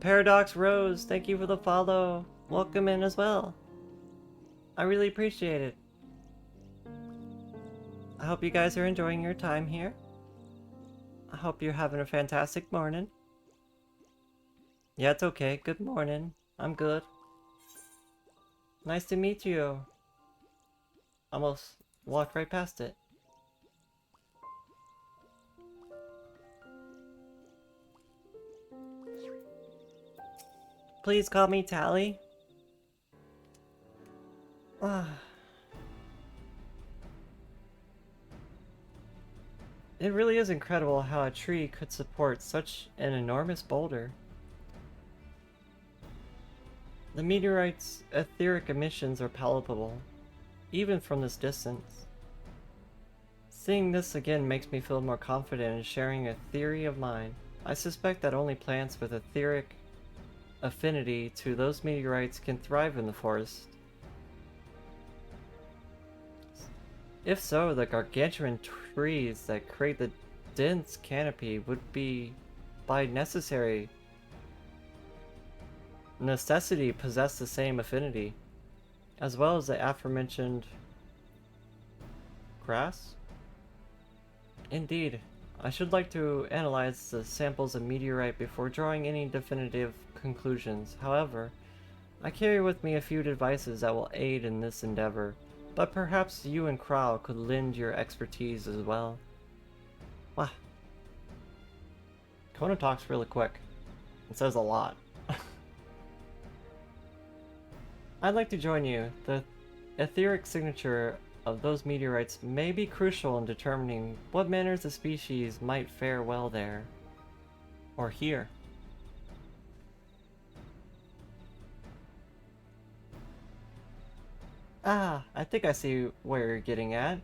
Paradox Rose, thank you for the follow. Welcome in as well. I really appreciate it. I hope you guys are enjoying your time here. I hope you're having a fantastic morning. Yeah, it's okay. Good morning. I'm good. Nice to meet you. Almost walked right past it. Please call me Tali. It really is incredible how a tree could support such an enormous boulder. The meteorite's etheric emissions are palpable, even from this distance. Seeing this again makes me feel more confident in sharing a theory of mine. I suspect that only plants with etheric affinity to those meteorites can thrive in the forest. If so, the gargantuan trees that create the dense canopy would be, by necessity, possess the same affinity, as well as the aforementioned grass? Indeed, I should like to analyze the samples of meteorite before drawing any definitive conclusions. However, I carry with me a few devices that will aid in this endeavor, but perhaps you and Krau could lend your expertise as well. Wow. Kona talks really quick. It says a lot. I'd like to join you. The etheric signature of those meteorites may be crucial in determining what manners of species might fare well there. Or here. Ah, I think I see where you're getting at.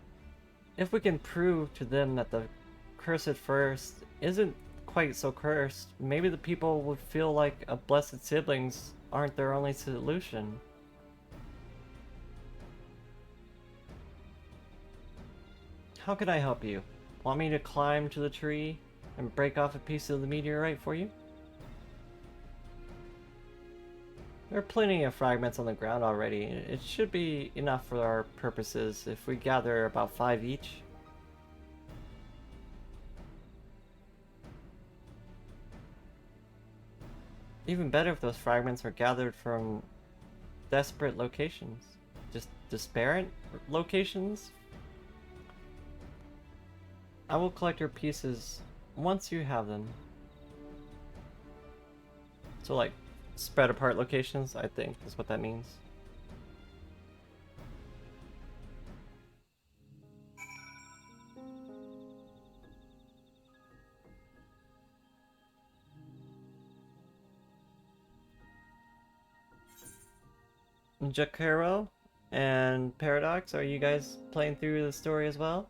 If we can prove to them that the cursed first isn't quite so cursed, maybe the people would feel like a blessed siblings aren't their only solution. How can I help you? Want me to climb to the tree and break off a piece of the meteorite for you? There are plenty of fragments on the ground already. It should be enough for our purposes if we gather about 5 each. Even better if those fragments are gathered from desperate locations. Just disparate locations? I will collect your pieces once you have them. So like, spread apart locations, I think, is what that means. Jakiro and Paradox, are you guys playing through the story as well?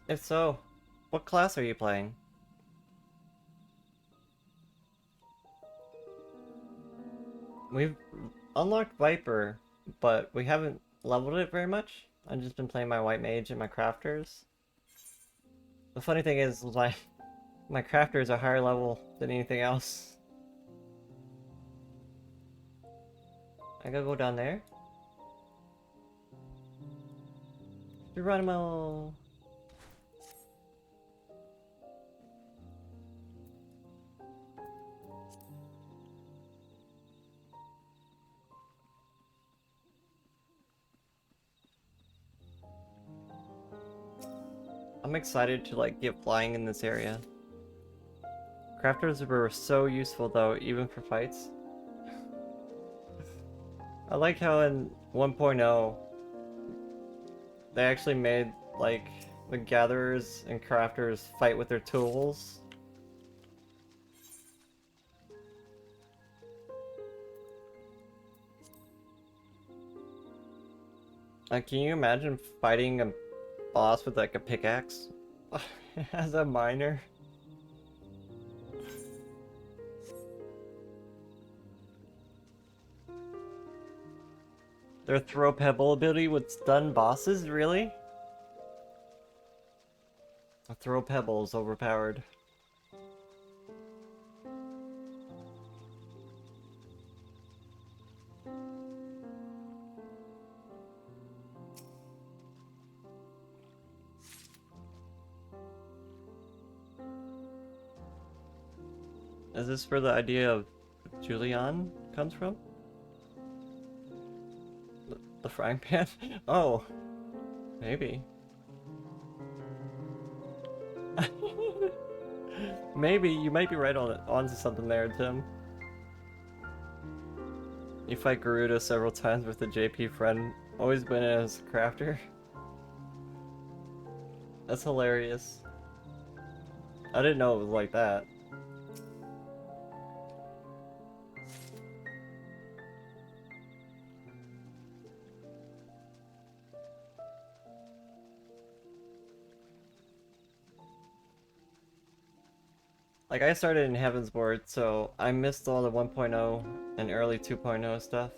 If so, what class are you playing? We've unlocked Viper, but we haven't leveled it very much. I've just been playing my White Mage and my Crafters. The funny thing is, my Crafters are higher level than anything else. I gotta go down there? Geronimo! I'm excited to like get flying in this area. Crafters were so useful though, even for fights. I like how in 1.0 they actually made like the gatherers and crafters fight with their tools. Like, can you imagine fighting a boss with like a pickaxe as a miner? Their throw pebble ability would stun bosses? Really? A throw pebble is overpowered. Is this where the idea of Julian comes from? The frying pan? Oh, maybe. Maybe, you might be right onto something there, Tim. You fight Garuda several times with the JP friend, always been as a crafter. That's hilarious. I didn't know it was like that. Like, I started in Heavensward, so I missed all the 1.0 and early 2.0 stuff.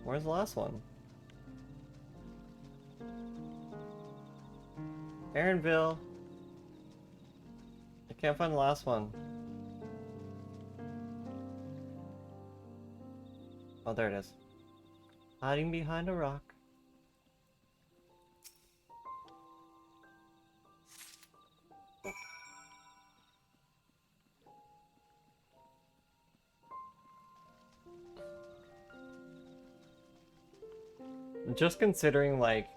Where's the last one? Aaronville. I can't find the last one. Oh, there it is. Hiding behind a rock. Just considering, like,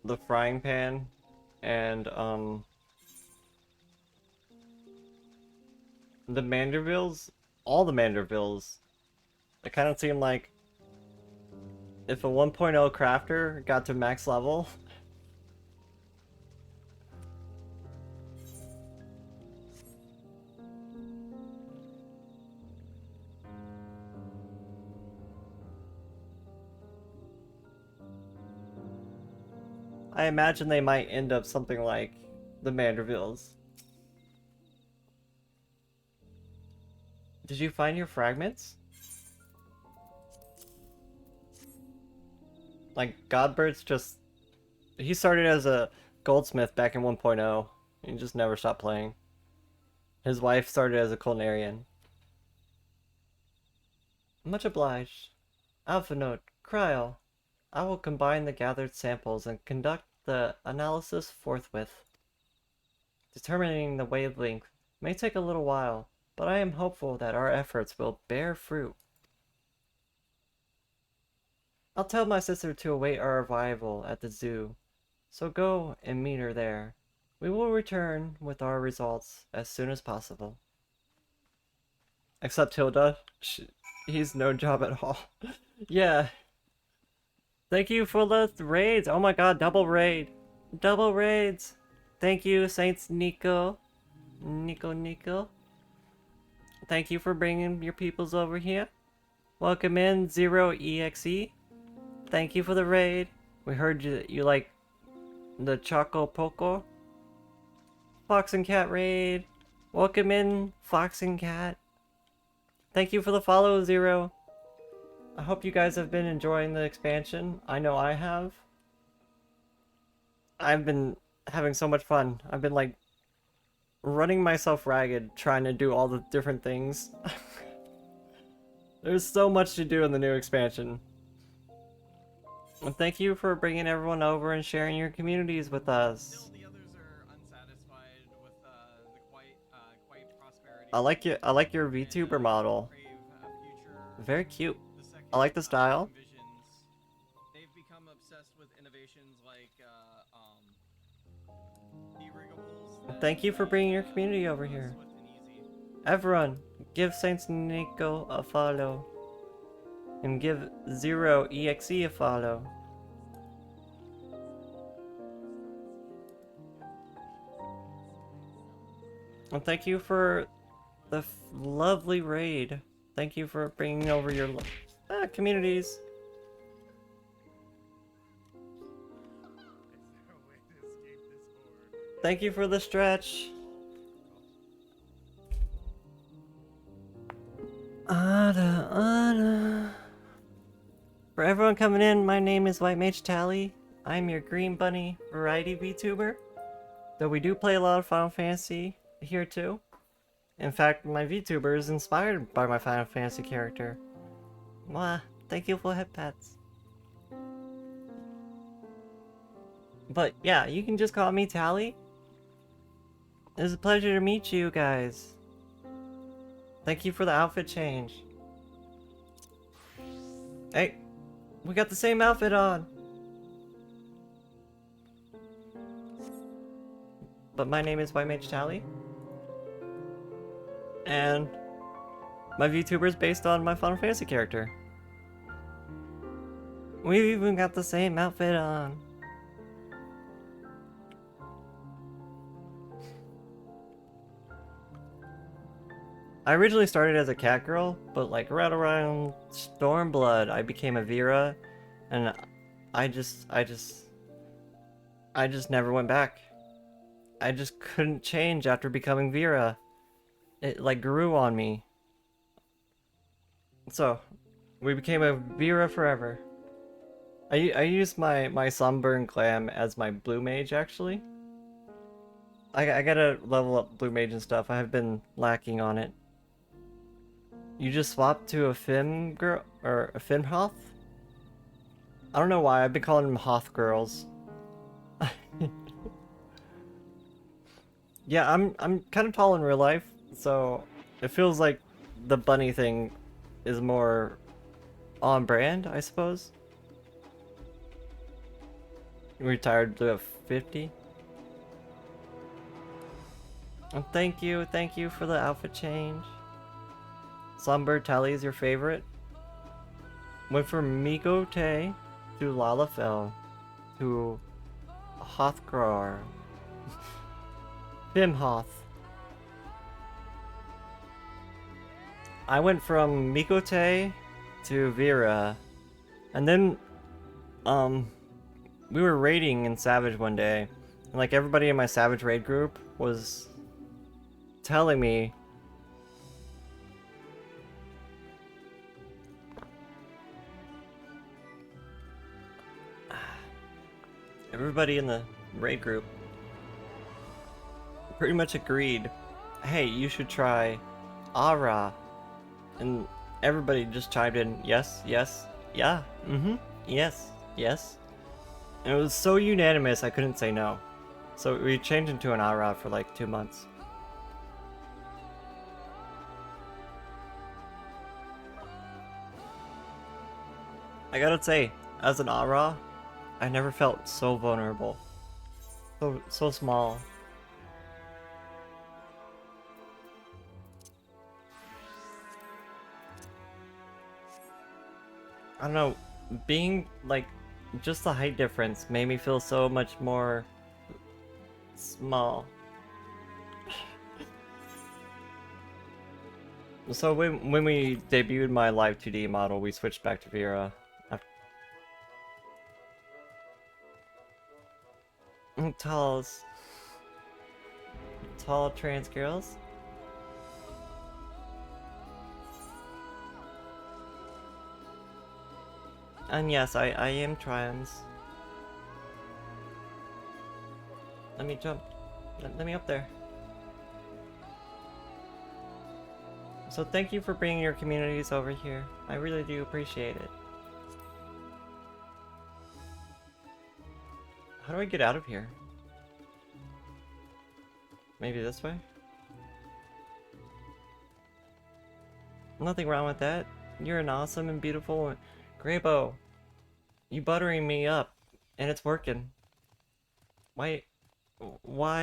the frying pan and, the Mandervilles, all the Mandervilles, it kind of seemed like if a 1.0 crafter got to max level, I imagine they might end up something like the Mandervilles. Did you find your fragments? Like, Godbird's just... He started as a goldsmith back in 1.0. He just never stopped playing. His wife started as a culinarian. Much obliged. Alpha note, Cryo. I will combine the gathered samples and conduct the analysis forthwith. Determining the wavelength may take a little while, but I am hopeful that our efforts will bear fruit. I'll tell my sister to await our arrival at the zoo, so go and meet her there. We will return with our results as soon as possible. Except Hilda, he's no job at all. Yeah. Thank you for the raids. Oh my god, double raid. Double raids. Thank you, Saints Nico. Nico. Thank you for bringing your peoples over here. Welcome in, Zero EXE. Thank you for the raid. We heard you like the Choco Poco. Fox and Cat raid. Welcome in, Fox and Cat. Thank you for the follow, Zero. I hope you guys have been enjoying the expansion. I know I have. I've been having so much fun. I've been like running myself ragged trying to do all the different things. There's so much to do in the new expansion. And thank you for bringing everyone over and sharing your communities with us. Still, the others are unsatisfied with the quiet prosperity. I like your VTuber model. Crave a future. Very cute. The second, I like the style. envisions. They've become obsessed with innovations like deriggables that, Thank you for bringing your community over here. swift and easy. Everyone, give Saints Nico a follow. And give Zero EXE a follow. And thank you for the lovely raid. Thank you for bringing over your communities. Thank you for the stretch. For everyone coming in, my name is White Mage Tali. I'm your Green Bunny variety VTuber. Though we do play a lot of Final Fantasy here too. In fact, my VTuber is inspired by my Final Fantasy character. Mwah, thank you for head pats. But yeah, you can just call me Tali. It was a pleasure to meet you guys. Thank you for the outfit change. Hey, we got the same outfit on. But my name is White Mage Tali. And my VTuber is based on my Final Fantasy character. We've even got the same outfit on. I originally started as a cat girl, but like right around Stormblood, I became a Vera, and I just never went back. I just couldn't change after becoming Vera. It like grew on me. So, we became a Vera forever. I used my Sunburn Clam as my Blue Mage, actually. I gotta level up Blue Mage and stuff. I have been lacking on it. You just swapped to a Fem girl, or a Fem Hoth? I don't know why, I've been calling them Hoth girls. Yeah, I'm kind of tall in real life, so it feels like the bunny thing is more on brand, I suppose. Retired to 50. And thank you for the outfit change. Sunbird Tali is your favorite. Went from Migote to Lalafell to Hothgrar. Bimhoth. I went from Migote to Vera, and then we were raiding in Savage one day, and like everybody in my Savage raid group was telling me everybody in the raid group pretty much agreed, hey, you should try Ara, and everybody just chimed in, yes, yes, yeah, yes, yes, and it was so unanimous I couldn't say no. So we changed into an Ara for like 2 months. I gotta say, as an Ara, I never felt so vulnerable. So small. I don't know, being like, just the height difference made me feel so much more small. So when we debuted my live 2D model, we switched back to Vera. Tall trans girls. And yes, I am trans. Let me jump. Let me up there. So thank you for bringing your communities over here. I really do appreciate it. How do I get out of here? Maybe this way? Nothing wrong with that. You're an awesome and beautiful Graybo. You buttering me up, and it's working. Why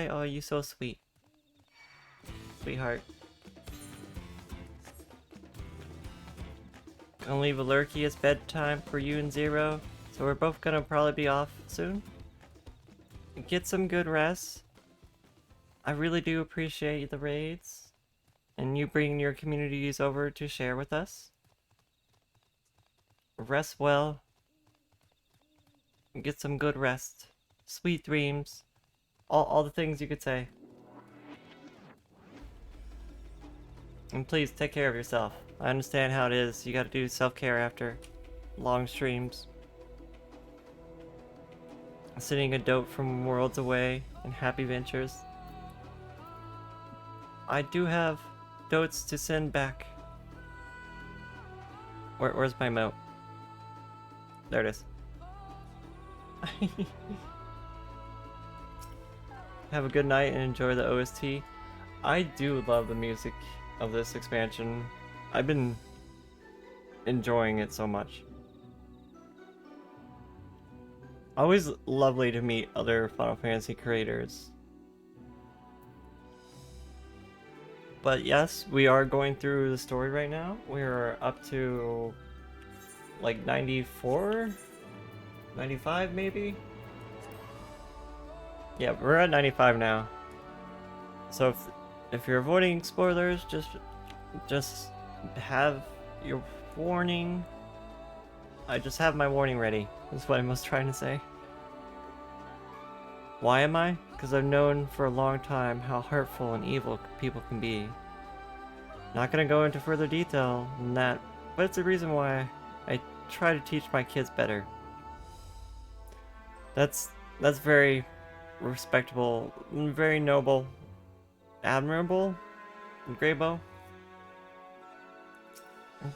are you so sweet? Sweetheart. Gonna leave a lurky as bedtime for you and Zero, so we're both gonna probably be off soon. Get some good rest. I really do appreciate the raids, and you bringing your communities over to share with us. Rest well. Get some good rest. Sweet dreams. All the things you could say. And please take care of yourself. I understand how it is. You gotta do self-care after long streams. Sending a dope from worlds away and happy ventures. I do have dotes to send back. Where's my moat? There it is. Have a good night and enjoy the OST. I do love the music of this expansion. I've been enjoying it so much. Always lovely to meet other Final Fantasy creators. But yes, we are going through the story right now. We're up to like 94? 95 maybe? Yeah, we're at 95 now. So if you're avoiding spoilers, just just have your warning. I just have my warning ready, is what I was trying to say. Why am I? Because I've known for a long time how hurtful and evil people can be. Not gonna go into further detail than that, but it's a reason why I try to teach my kids better. That's very respectable, very noble, admirable, Greybow.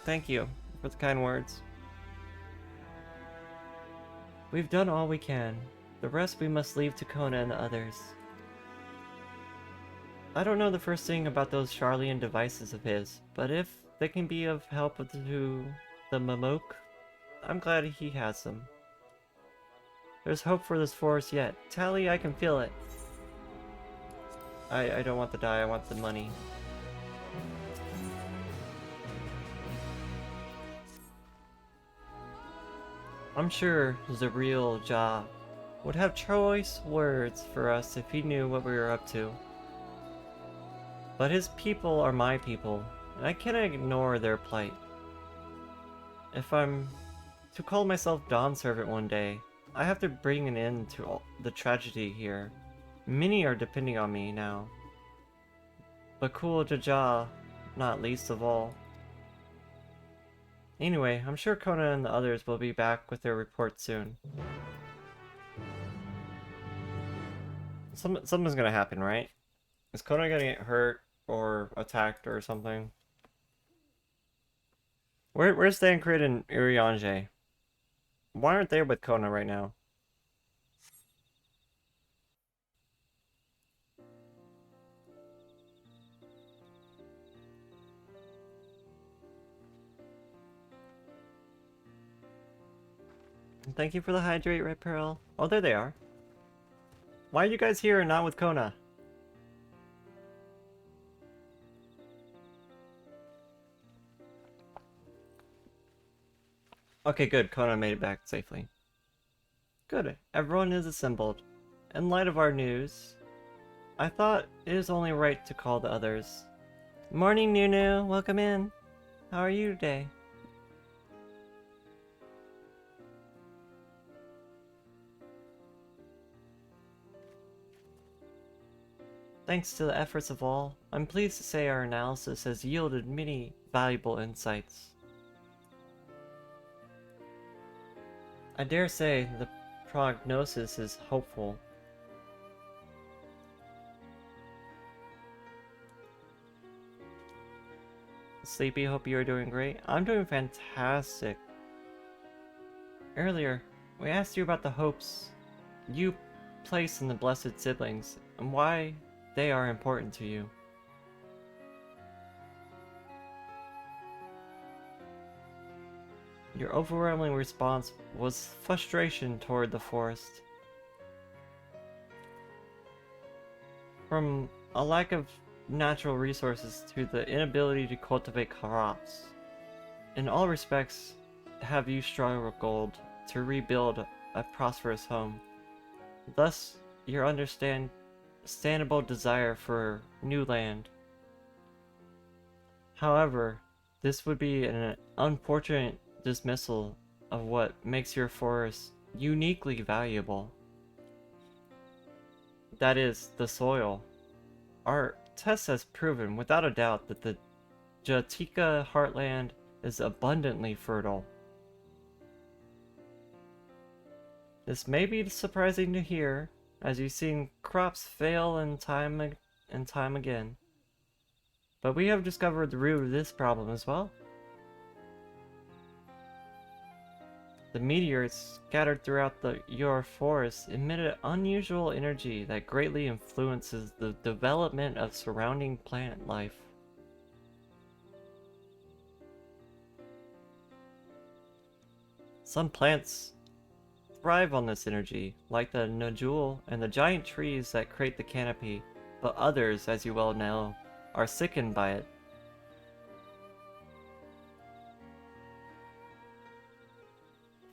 Thank you for the kind words. We've done all we can. The rest we must leave to Kona and the others. I don't know the first thing about those Charlian devices of his, but if they can be of help to the Mamuk, I'm glad he has them. There's hope for this forest yet. Tali, I can feel it. I don't want to die, I want the money. I'm sure the real Ja would have choice words for us if he knew what we were up to. But his people are my people, and I cannot ignore their plight. If I'm to call myself Dawn Servant one day, I have to bring an end to all the tragedy here. Many are depending on me now. But cool Jaja, not least of all. Anyway, I'm sure Kona and the others will be back with their report soon. Something's gonna happen, right? Is Kona gonna get hurt or attacked or something? Where's Thancred and Eorzea? Why aren't they with Kona right now? Thank you for the hydrate, Red Pearl. Oh, there they are. Why are you guys here and not with Kona? Okay, good. Kona made it back safely. Good. Everyone is assembled. In light of our news, I thought it is only right to call the others. Morning, Nunu. Welcome in. How are you today? Thanks to the efforts of all, I'm pleased to say our analysis has yielded many valuable insights. I dare say the prognosis is hopeful. Sleepy, hope you are doing great. I'm doing fantastic. Earlier, we asked you about the hopes you place in the blessed siblings and why they are important to you. Your overwhelming response was frustration toward the forest. From a lack of natural resources to the inability to cultivate crops. In all respects, have you struggled to rebuild a prosperous home. Thus, your understandable desire for new land. However, this would be an unfortunate dismissal of what makes your forest uniquely valuable. That is, the soil. Our test has proven without a doubt that the Jatika heartland is abundantly fertile. This may be surprising to hear, as you've seen crops fail in time and time again. But we have discovered the root of this problem as well. The meteors scattered throughout your forest emitted unusual energy that greatly influences the development of surrounding plant life. Some plants thrive on this energy, like the nodule and the giant trees that create the canopy, but others, as you well know, are sickened by it.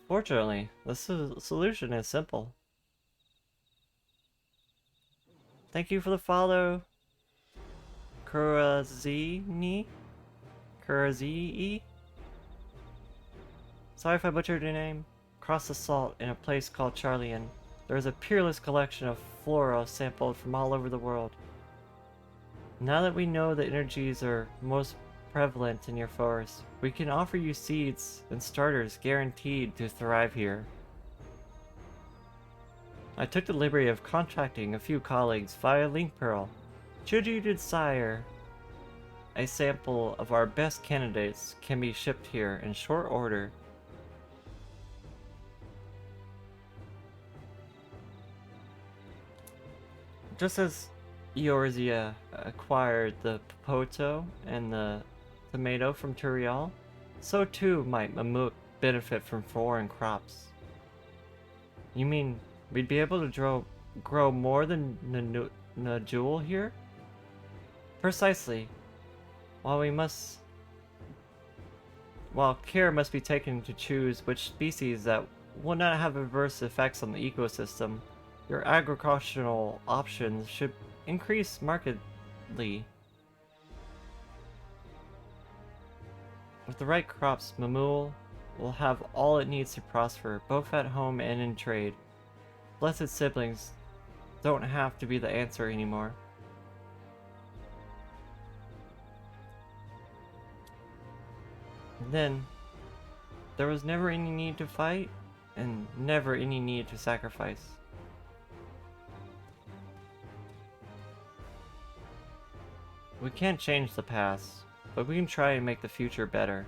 Fortunately, the solution is simple. Thank you for the follow, Kurazini. Eorzea? Sorry if I butchered your name. Across the salt, in a place called Charlian, there is a peerless collection of flora sampled from all over the world. Now that we know the energies are most prevalent in your forest, we can offer you seeds and starters guaranteed to thrive here. I took the liberty of contacting a few colleagues via Link Pearl. Should you desire, a sample of our best candidates can be shipped here in short order. Just as Eorzea acquired the popoto and the tomato from Talioohlal, so too might Mamook benefit from foreign crops. You mean we'd be able to grow more than Najul here? Precisely. While care must be taken to choose which species that will not have adverse effects on the ecosystem, your agricultural options should increase markedly. With the right crops, Mamul will have all it needs to prosper, both at home and in trade. Blessed siblings don't have to be the answer anymore. Then, there was never any need to fight, and never any need to sacrifice. We can't change the past, but we can try and make the future better.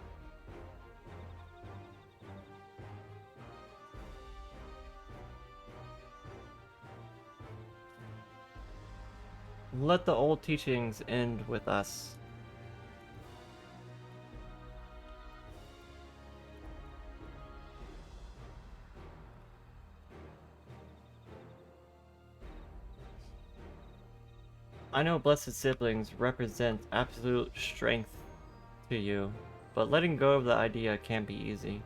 Let the old teachings end with us. I know blessed siblings represent absolute strength to you, but letting go of the idea can't be easy.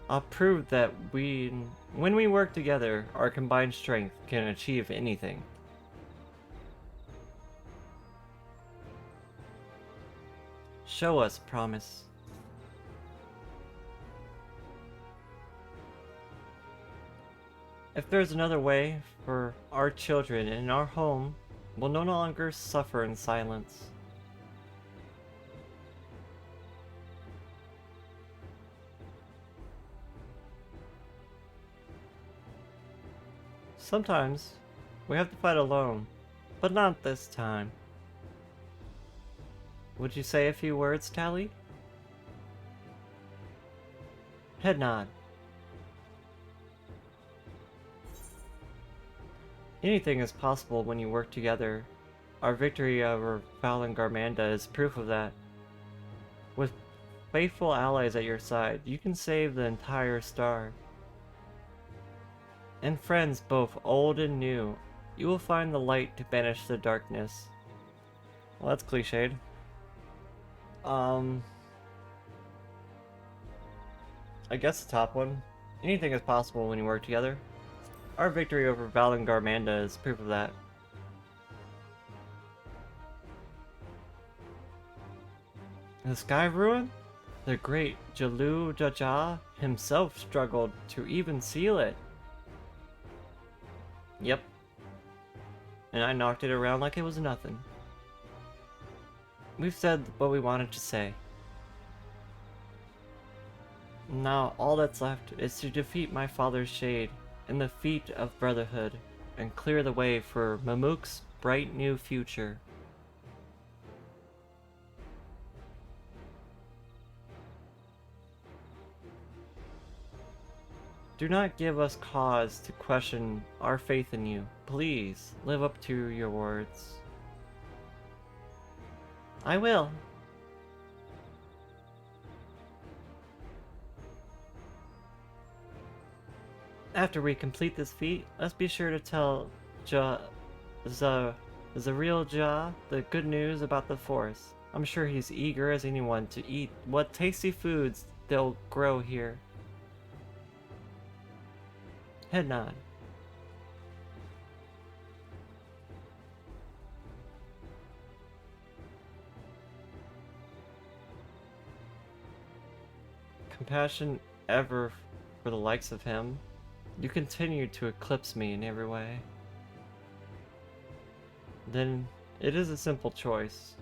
I'll prove that when we work together, our combined strength can achieve anything. Show us, promise. If there's another way for our children in our home, we'll no longer suffer in silence. Sometimes we have to fight alone, but not this time. Would you say a few words, Tali? Head nod. Anything is possible when you work together. Our victory over Valen Garmanda is proof of that. With faithful allies at your side, you can save the entire star. And friends both old and new, you will find the light to banish the darkness. Well, that's cliched. I guess the top one. Anything is possible when you work together. Our victory over Valen Garmanda is proof of that. The Sky Ruin? The great Jalu Jaja himself struggled to even seal it. Yep. And I knocked it around like it was nothing. We've said what we wanted to say. Now all that's left is to defeat my father's shade in the feet of brotherhood and clear the way for Mamook's bright new future. Do not give us cause to question our faith in you. Please, live up to your words. I will. After we complete this feat, let's be sure to tell the real Ja the good news about the forest. I'm sure he's eager as anyone to eat what tasty foods they'll grow here. Head nod. compassion ever for the likes of him. You continue to eclipse me in every way. Then it is a simple choice.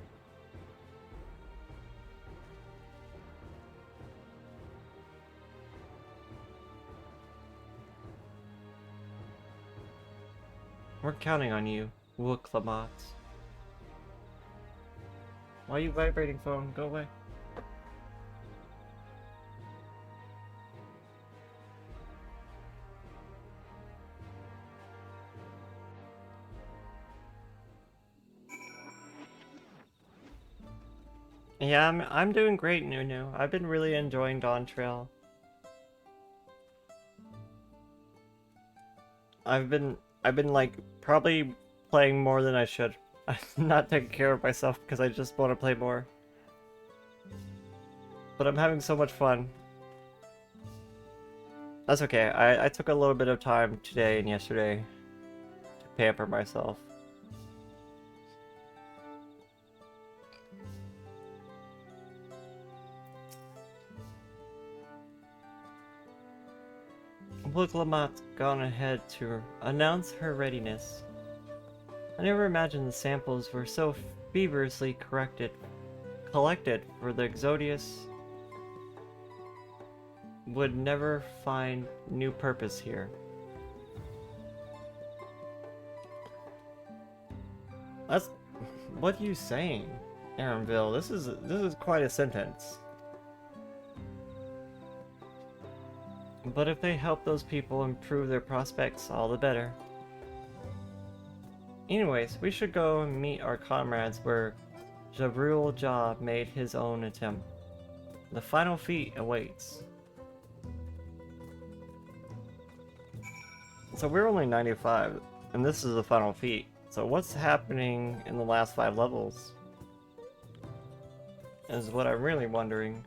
We're counting on you, Wooklamat. Why are you vibrating, phone? Go away. Yeah, I'm doing great, Nunu. I've been really enjoying Dawn Trail. I've been like probably playing more than I should. I'm not taking care of myself because I just want to play more. But I'm having so much fun. That's okay. I took a little bit of time today and yesterday to pamper myself. Wooklamat's gone ahead to announce her readiness. I never imagined the samples were so feverishly collected for the Exodius would never find new purpose here. That's what are you saying, Aaronville? This is quite a sentence. But if they help those people improve their prospects, all the better. Anyways, we should go and meet our comrades where Eorzea made his own attempt. The final feat awaits. So we're only 95, and this is the final feat. So what's happening in the last 5 levels? Is what I'm really wondering.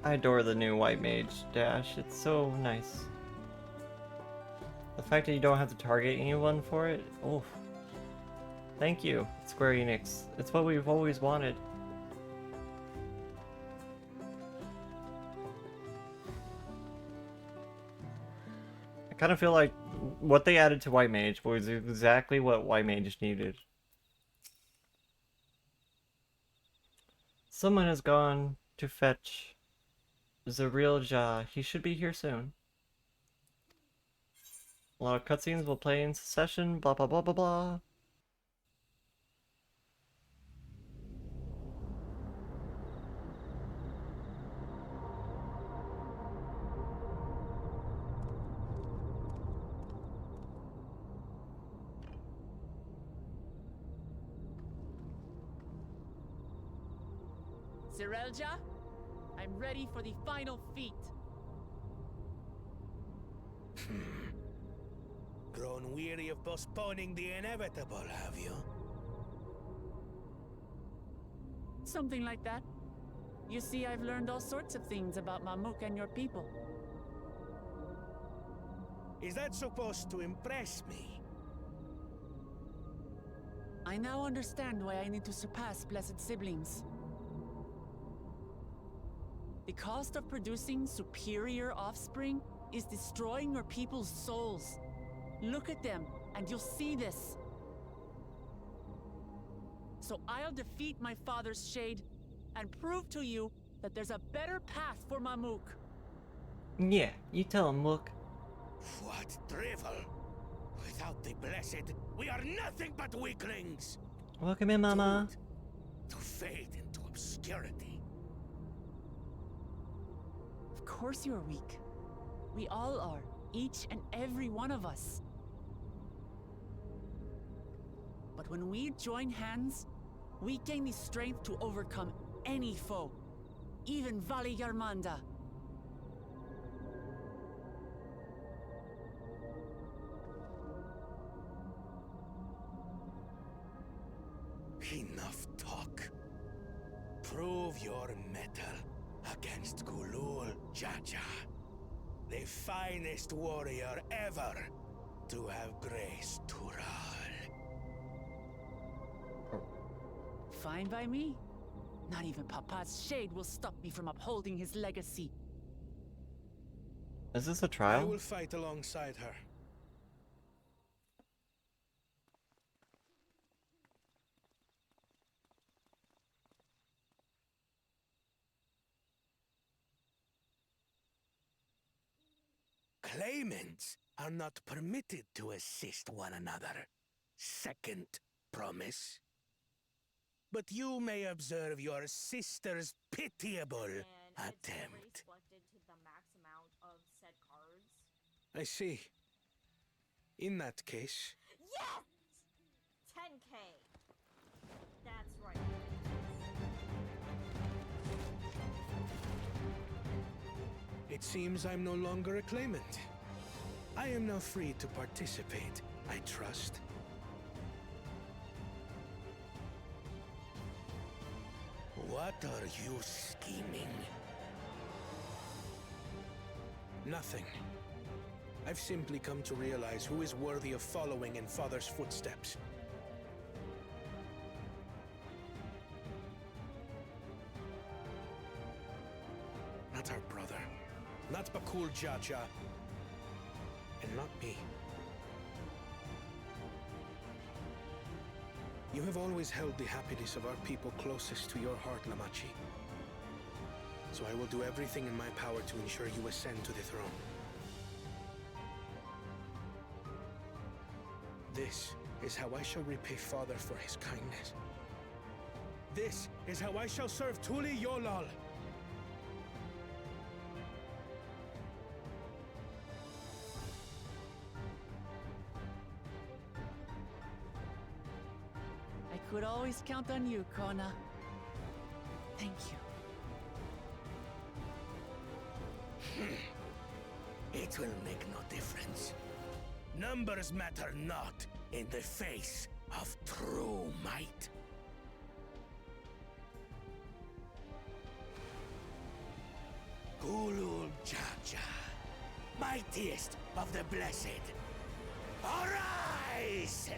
I adore the new White Mage dash. It's so nice. The fact that you don't have to target anyone for it. Oh, thank you, Square Enix. It's what we've always wanted. I kind of feel like what they added to White Mage was exactly what White Mage needed. Someone has gone to fetch Eorzea. He should be here soon. A lot of cutscenes will play in succession, blah blah blah blah blah. Eorzea, I'm ready for the final feat. Grown weary of postponing the inevitable, have you? Something like that. You see, I've learned all sorts of things about Mamook and your people. Is that supposed to impress me? I now understand why I need to surpass Blessed Siblings. The cost of producing superior offspring is destroying your people's souls. Look at them, and you'll see this. So I'll defeat my father's shade, and prove to you that there's a better path for Mamook. Yeah, you tell him, look. What drivel! Without the blessed, we are nothing but weaklings! Welcome in, Mama. Doomed to fade into obscurity. Of course you're weak. We all are, each and every one of us. But when we join hands, we gain the strength to overcome any foe, even Vali Yarmanda. Enough talk. Prove your mettle against Gulul Jaja, the finest warrior ever to have graced Tural. Fine by me. Not even Papa's shade will stop me from upholding his legacy. Is this a I trial? will fight alongside her. Claimants are not permitted to assist one another. Second promise. But you may observe your sister's pitiable attempt. To the max amount of said cards. I see. In that case, Yes! 10K. That's right. it seems I'm no longer a claimant. I am now free to participate, I trust. What are you scheming? Nothing. I've simply come to realize who is worthy of following in Father's footsteps. Not our brother. Not Bakul Jaja. And not me. You have always held the happiness of our people closest to your heart, Lamachi. So I will do everything in my power to ensure you ascend to the throne. This is how I shall repay Father for his kindness. This is how I shall serve Talioohlal. I could always count on you, Kona. Thank you. It will make no difference. Numbers matter not in the face of true might. Gulul Jaja, mightiest of the blessed, arise!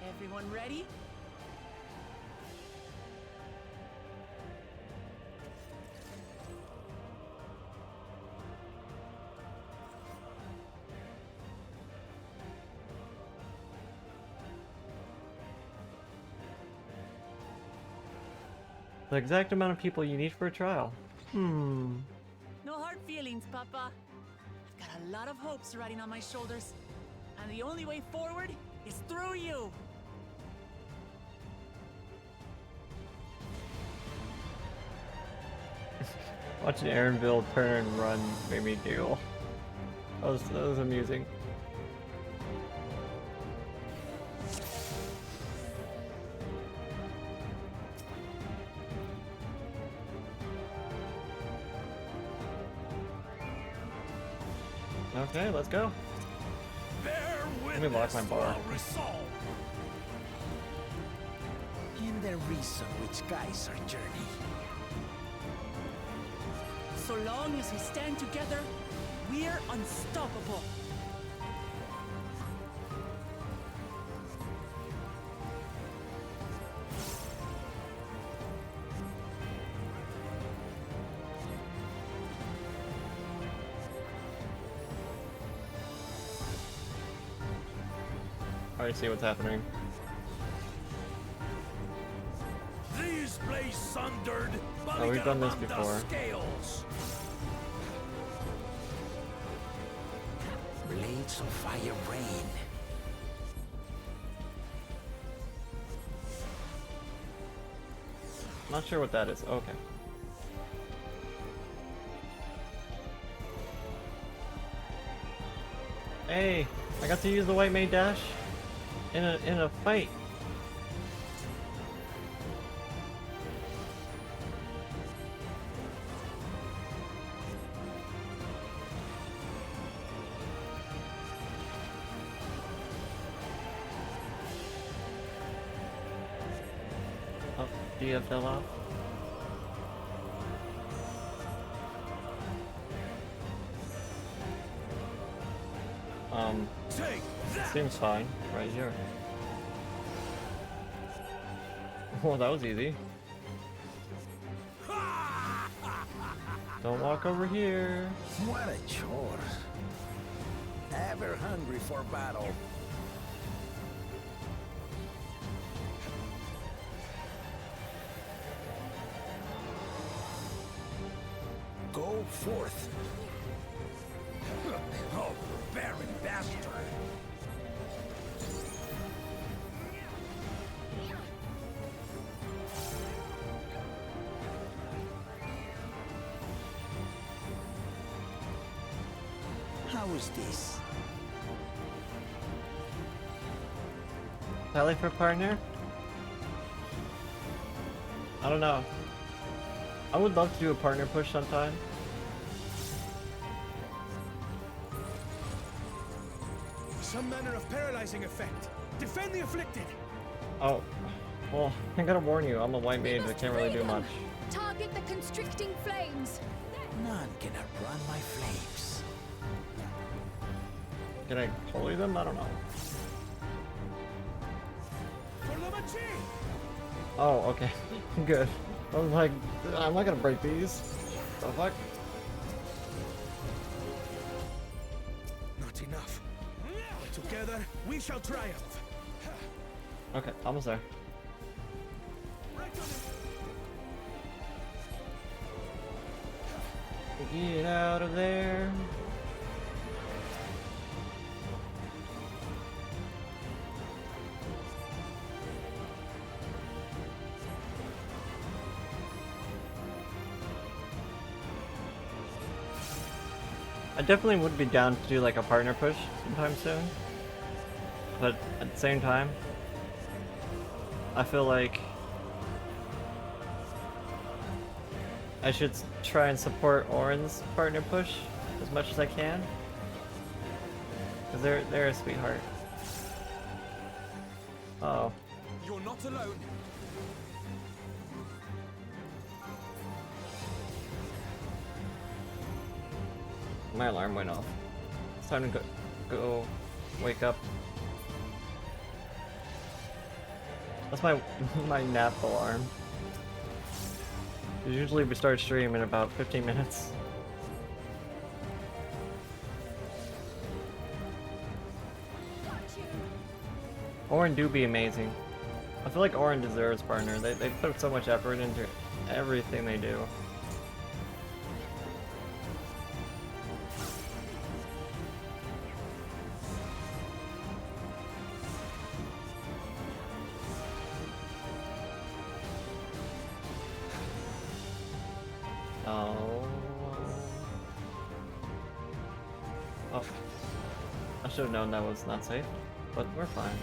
Everyone ready? The exact amount of people you need for a trial. No hard feelings, Papa. I've got a lot of hopes riding on my shoulders, and the only way forward is through you. Watching Aaronville turn and run made me giggle. That was amusing. Okay, let's go. Let me lock my bar. In the reason which guides our journey. So long as we stand together, we're unstoppable. I see what's happening. These blades sundered, Oh, we've done this before. scales. bolts of fire rain. Not sure what that is. Okay. Hey, I got to use the white mage dash in a fight. Oh, DF fell off. Seems fine, right here. Oh, that was easy. Don't walk over here. What a chore. Ever hungry for battle. Go forth. Oh, barren bastard. How is this? Tali for partner? I don't know. I would love to do a partner push sometime. Some manner of paralyzing effect. Defend the afflicted. Oh, well, I gotta warn you, I'm a white mage, I can't really do much. Target the constricting flames. None can outrun my flames. Can I holy them? I don't know. Oh, okay. Good. I was like, I'm not gonna break these. The fuck? Not enough. Together, we shall triumph. Okay, almost there. Get out of there. I definitely would be down to do like a partner push sometime soon. But at the same time, I feel like I should try and support Orin's partner push as much as I can. Because they're a sweetheart. Uh oh. You're not alone. My alarm went off. It's time to go wake up. That's my my nap alarm. Usually we start stream in about 15 minutes. Orin do be amazing. I feel like Orin deserves partner. They put so much effort into everything they do. Oh, I should have known that was not safe, but we're fine.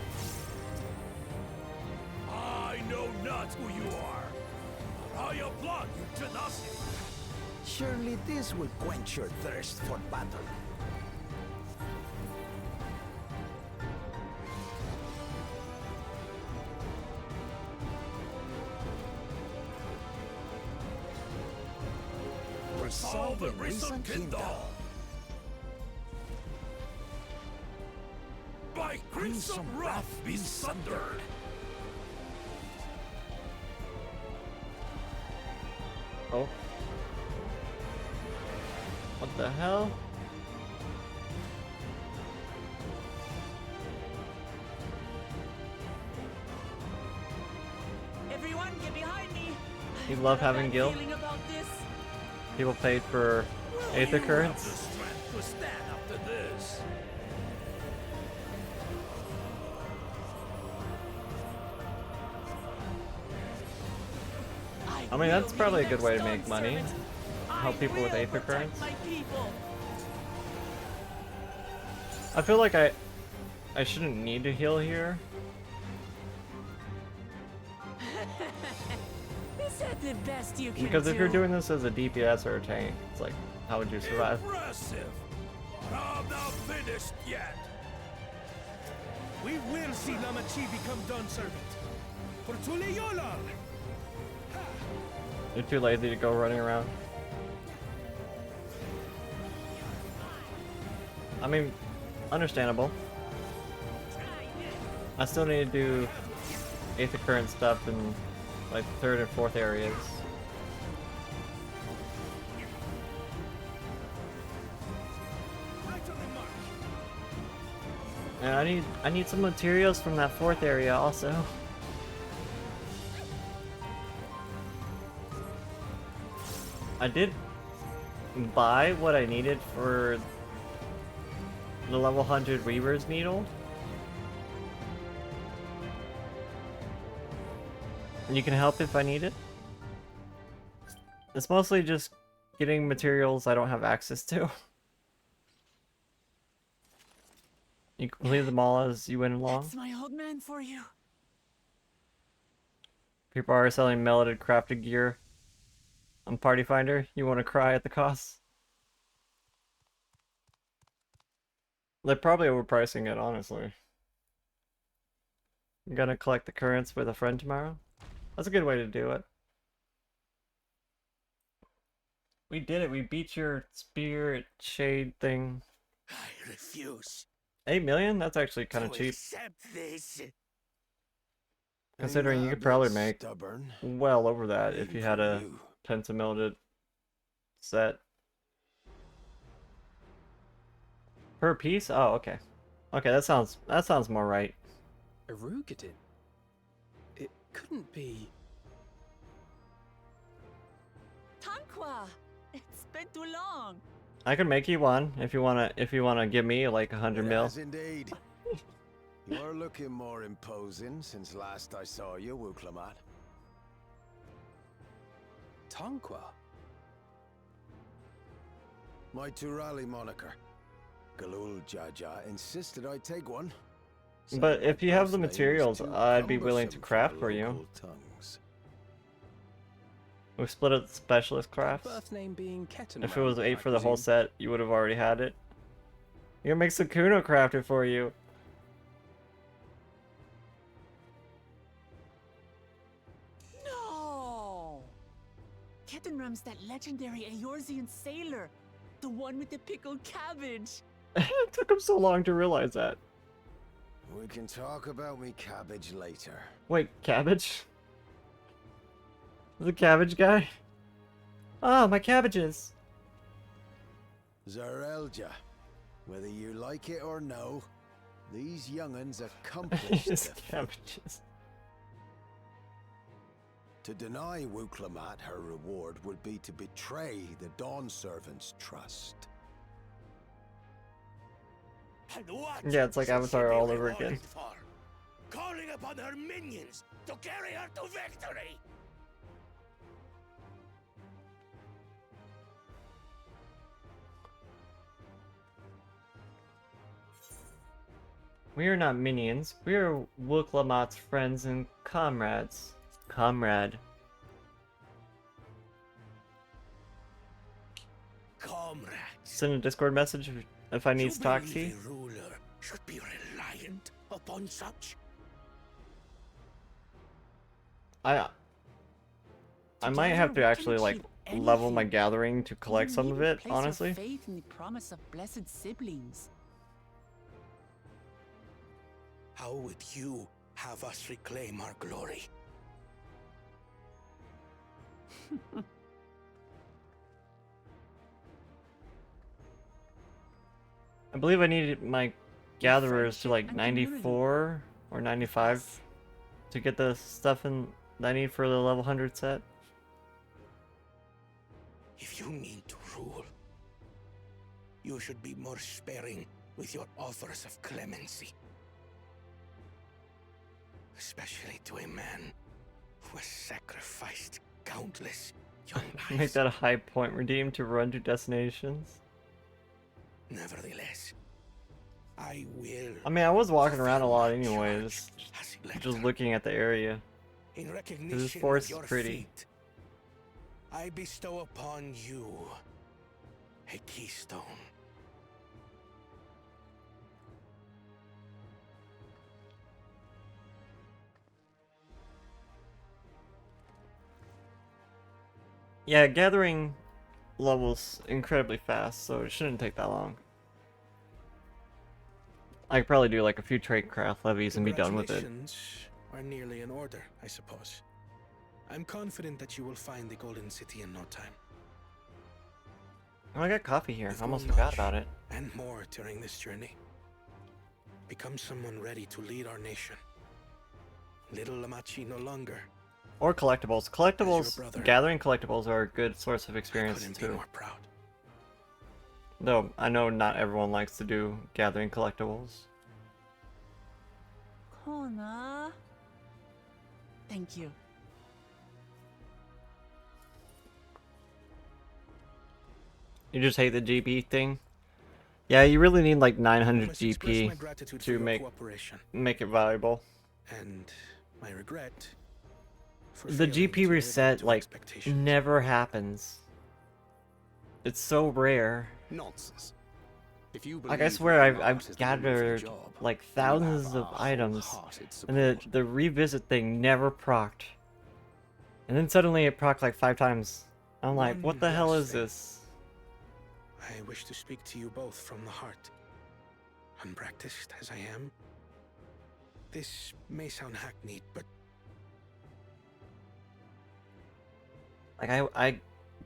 I know not who you are. I applaud your tenacity. Surely this will quench your thirst for battle. Resolve the recent kindle. By crimson wrath be sundered. Oh. What the hell? Everyone, get behind me. You love having Gil? Feeling about this. People paid for Aether currents? To stand up to this. I mean, that's probably a good way to make money. Help people with Aether Currents. I feel like I shouldn't need to heal here. Is that the best you can Because if do? you're doing this as a DPS or a tank, it's like, how would you survive? Impressive! But I'm not finished yet. We will see Namachi become Dawn Servant. For Talioohlal! You're too lazy to go running around. I mean, understandable. I still need to do Aether Current stuff in like third and fourth areas. And I need some materials from that fourth area also. I did buy what I needed for the level 100 Reaver's Needle. And you can help if I need it. It's mostly just getting materials I don't have access to. You complete them all as you went along. That's my old man for you. People are selling melted crafted gear on Party Finder. You want to cry at the cost? They're probably overpricing it, honestly. I'm gonna collect the currents with a friend tomorrow. That's a good way to do it. We did it. We beat your spirit shade thing. I refuse. 8 million? That's actually kind of to cheap. accept this. Considering you Ain't could that a probably bit make stubborn? well over that if Even you had for a you. pentamelted set. Per piece? Oh, okay. Okay, that sounds more right. Erugadin? It couldn't be... Tanqua! It's been too long. I can make you one if you wanna give me like 100 It mil. has indeed. You're looking more imposing since last I saw you, Wuklamat. Tanqua? My Turali moniker. Galul Jaja insisted I take one. But Said if my you have the first name was materials, too I'd be willing to cumbersome craft the for you. local tongues. We split up the specialist crafts. Birth name being Ketan. If it was 8 for the whole set, you would have already had it. You can make Sukuno craft it for you. No! Ketenram's that legendary Eorzean sailor. The one with the pickled cabbage. It took him so long to realize that. We can talk about me cabbage later. Wait, cabbage? The cabbage guy? Ah, my cabbages! Zarelja, whether you like it or no, these young'uns accomplished His the feat. cabbages. To deny Wuklamat her reward would be to betray the Dawn Servant's trust. And what Yeah, it's like should she Avatar be all over rewarded again. For? Calling upon her minions to carry her to victory. We are not minions. We are Wuklamat's friends and comrades. Comrade. Comrades. Send a Discord message if I need You stock believe tea. a ruler should be reliant upon such? I might have to Together we actually can like achieve level my anything. gathering to collect You some need of to it, place your honestly. faith in the promise of blessed siblings. How would you have us reclaim our glory? I believe I needed my gatherers to friendship like and community. 94 or 95 to get the stuff in that I need for the level 100 set. If you mean to rule, you should be more sparing with your offers of clemency. Especially to a man who has sacrificed countless young Make lives. that a high point redeem to run to destinations. Nevertheless, I will. I mean, I was walking around a lot fulfill my anyways, charge as elector. just looking at the area. In recognition forest of is your pretty. feat, I bestow upon you a keystone. Yeah, gathering levels incredibly fast, so it shouldn't take that long. I could probably do like a few tradecraft levies and be done with it. Congratulations are nearly in order, I suppose. I'm confident that you will find the Golden City in no time. Oh, I got coffee here. With I almost more forgot knowledge about it. and more during this journey. Become someone ready to lead our nation. Little Lamachi no longer. Or collectibles. Collectibles, brother, gathering collectibles are a good source of I experience couldn't be too. more proud. Though, I know not everyone likes to do gathering collectibles. Kona. Thank you. You just hate the GP thing? Yeah, you really need like I 900 must express my GP gratitude for to your make cooperation it valuable. and my regret for The failing to GP live up reset to like expectations. never happens. It's so rare. Nonsense. If you Like I believe swear that I've art is the woman for the gathered job, like then you have thousands of our items, wholehearted and the support. revisit thing never procced. And then suddenly it procced like 5 times. I'm like, what the One hell last is thing. this? I wish to speak to you both from the heart. Unpracticed as I am, this may sound hackneyed, but Like I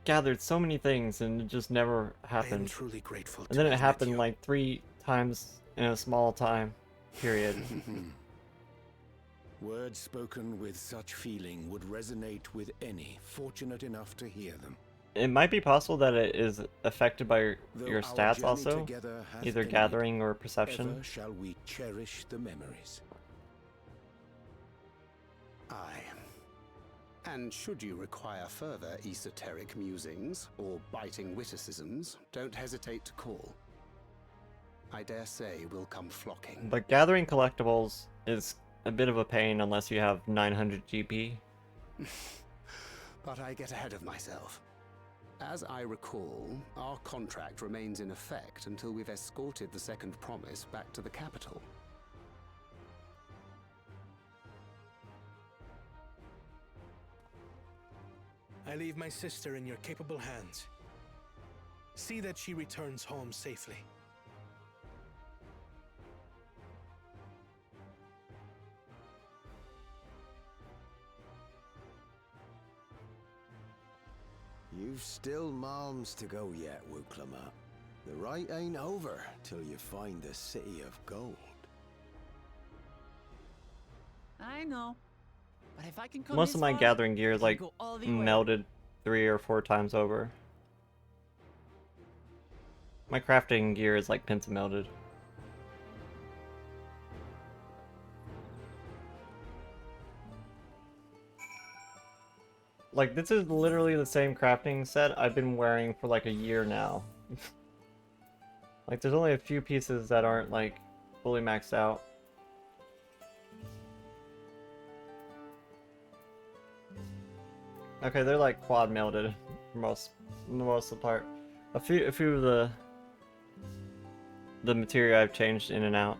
gathered so many things and it just never I am happened. truly grateful And to then it have met happened you. like 3 times in a small time period. Words spoken with such feeling would resonate with any fortunate enough to hear them. It might be possible that it is affected by Though your our stats journey also, together hath either ended, gathering or perception. Ever shall we cherish the memories. Aye. And should you require further esoteric musings or biting witticisms, don't hesitate to call. I dare say we'll come flocking. But gathering collectibles is a bit of a pain unless you have 900 GP. But I get ahead of myself. As I recall, our contract remains in effect until we've escorted the second promise back to the capital. I leave my sister in your capable hands. See that she returns home safely. You've still malms to go yet, Wuklama. The rite ain't over till you find the city of gold. I know. But if I can come Most this of my far, gathering gear I is can like go all the way. melted 3 or 4 times over. My crafting gear is like pentamelted. Like, this is literally the same crafting set I've been wearing for like a year now. Like, there's only a few pieces that aren't like fully maxed out. Okay, they're like quad melted for most of the part. A few of the material I've changed in and out.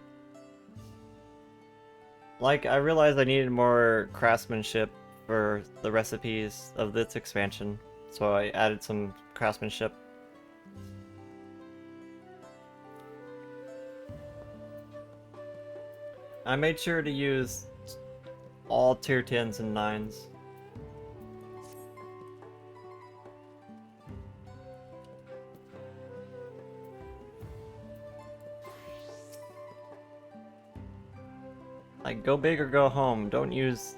Like, I realized I needed more craftsmanship for the recipes of this expansion, so I added some craftsmanship. I made sure to use all tier 10s and 9s. Like, go big or go home. Don't use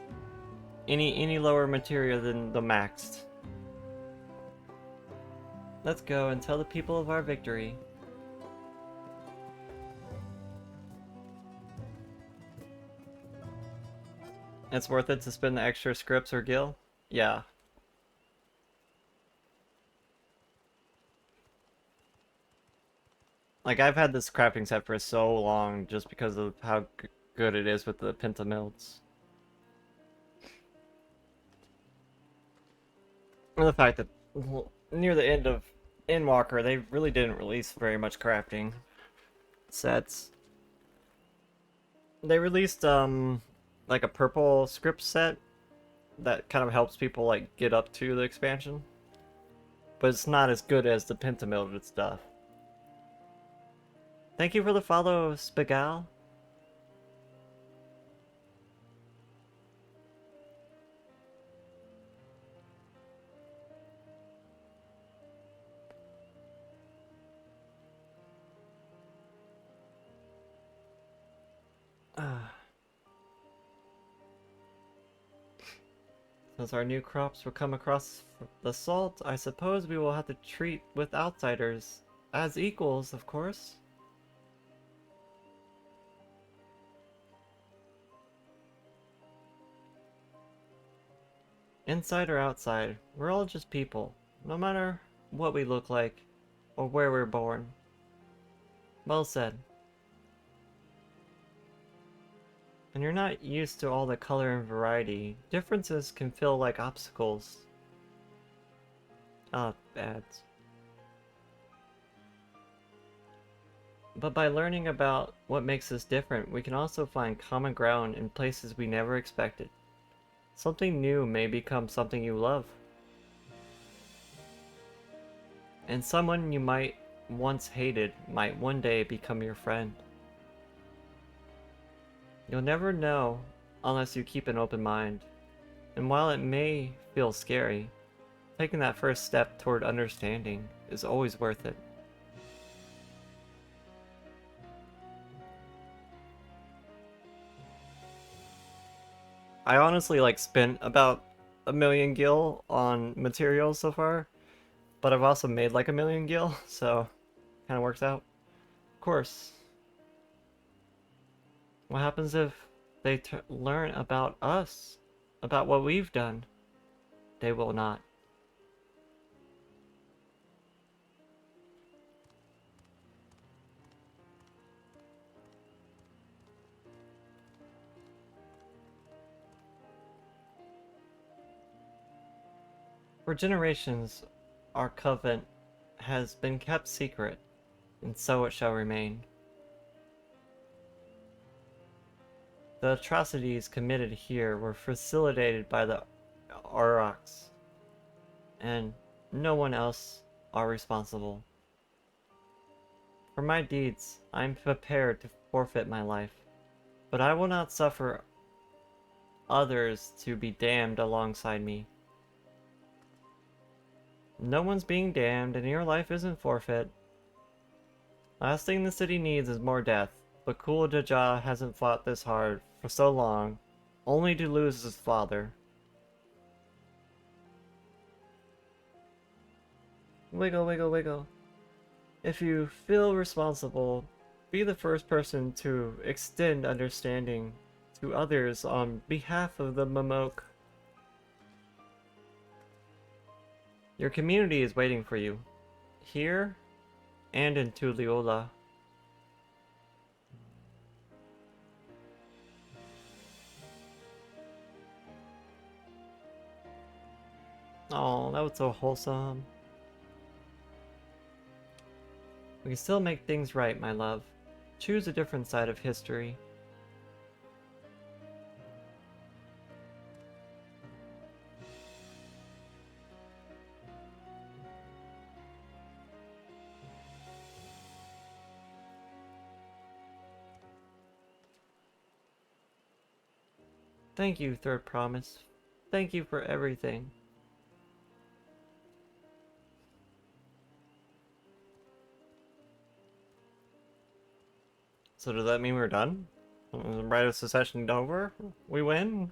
any lower material than the maxed. Let's go and tell the people of our victory. It's worth it to spend the extra scripts or gil? Yeah. Like, I've had this crafting set for so long just because of how good it is with the pentamilts. And the fact that near the end of Endwalker, they really didn't release very much crafting sets. They released, like a purple script set that kind of helps people, like, get up to the expansion. But it's not as good as the pentamilted stuff. Thank you for the follow, Spigal. Since our new crops will come across the salt, I suppose we will have to treat with outsiders as equals, of course. Inside or outside, we're all just people, no matter what we look like or where we're born. Well said. When you're not used to all the color and variety, differences can feel like obstacles. Ah, ads. But by learning about what makes us different, we can also find common ground in places we never expected. Something new may become something you love. And someone you might once hated might one day become your friend. You'll never know unless you keep an open mind. And while it may feel scary, taking that first step toward understanding is always worth it. I honestly spent about 1,000,000 gil on materials so far, but I've also made like 1,000,000 gil, so kind of works out. Of course. What happens if they learn about us, about what we've done? They will not. For generations, our covenant has been kept secret, and so it shall remain. The atrocities committed here were facilitated by the Aurochs, and no one else are responsible. For my deeds, I am prepared to forfeit my life, but I will not suffer others to be damned alongside me. No one's being damned, and your life isn't forfeit. Last thing the city needs is more death, but Kul Jaja hasn't fought this hard for so long, only to lose his father. Wiggle, wiggle, wiggle. If you feel responsible, be the first person to extend understanding to others on behalf of the Mamok. Your community is waiting for you, here and in Talioohlal. Oh, that was so wholesome. We can still make things right, my love. Choose a different side of history. Thank you, Third Promise. Thank you for everything. So does that mean we're done? Rite of Secession over? We win?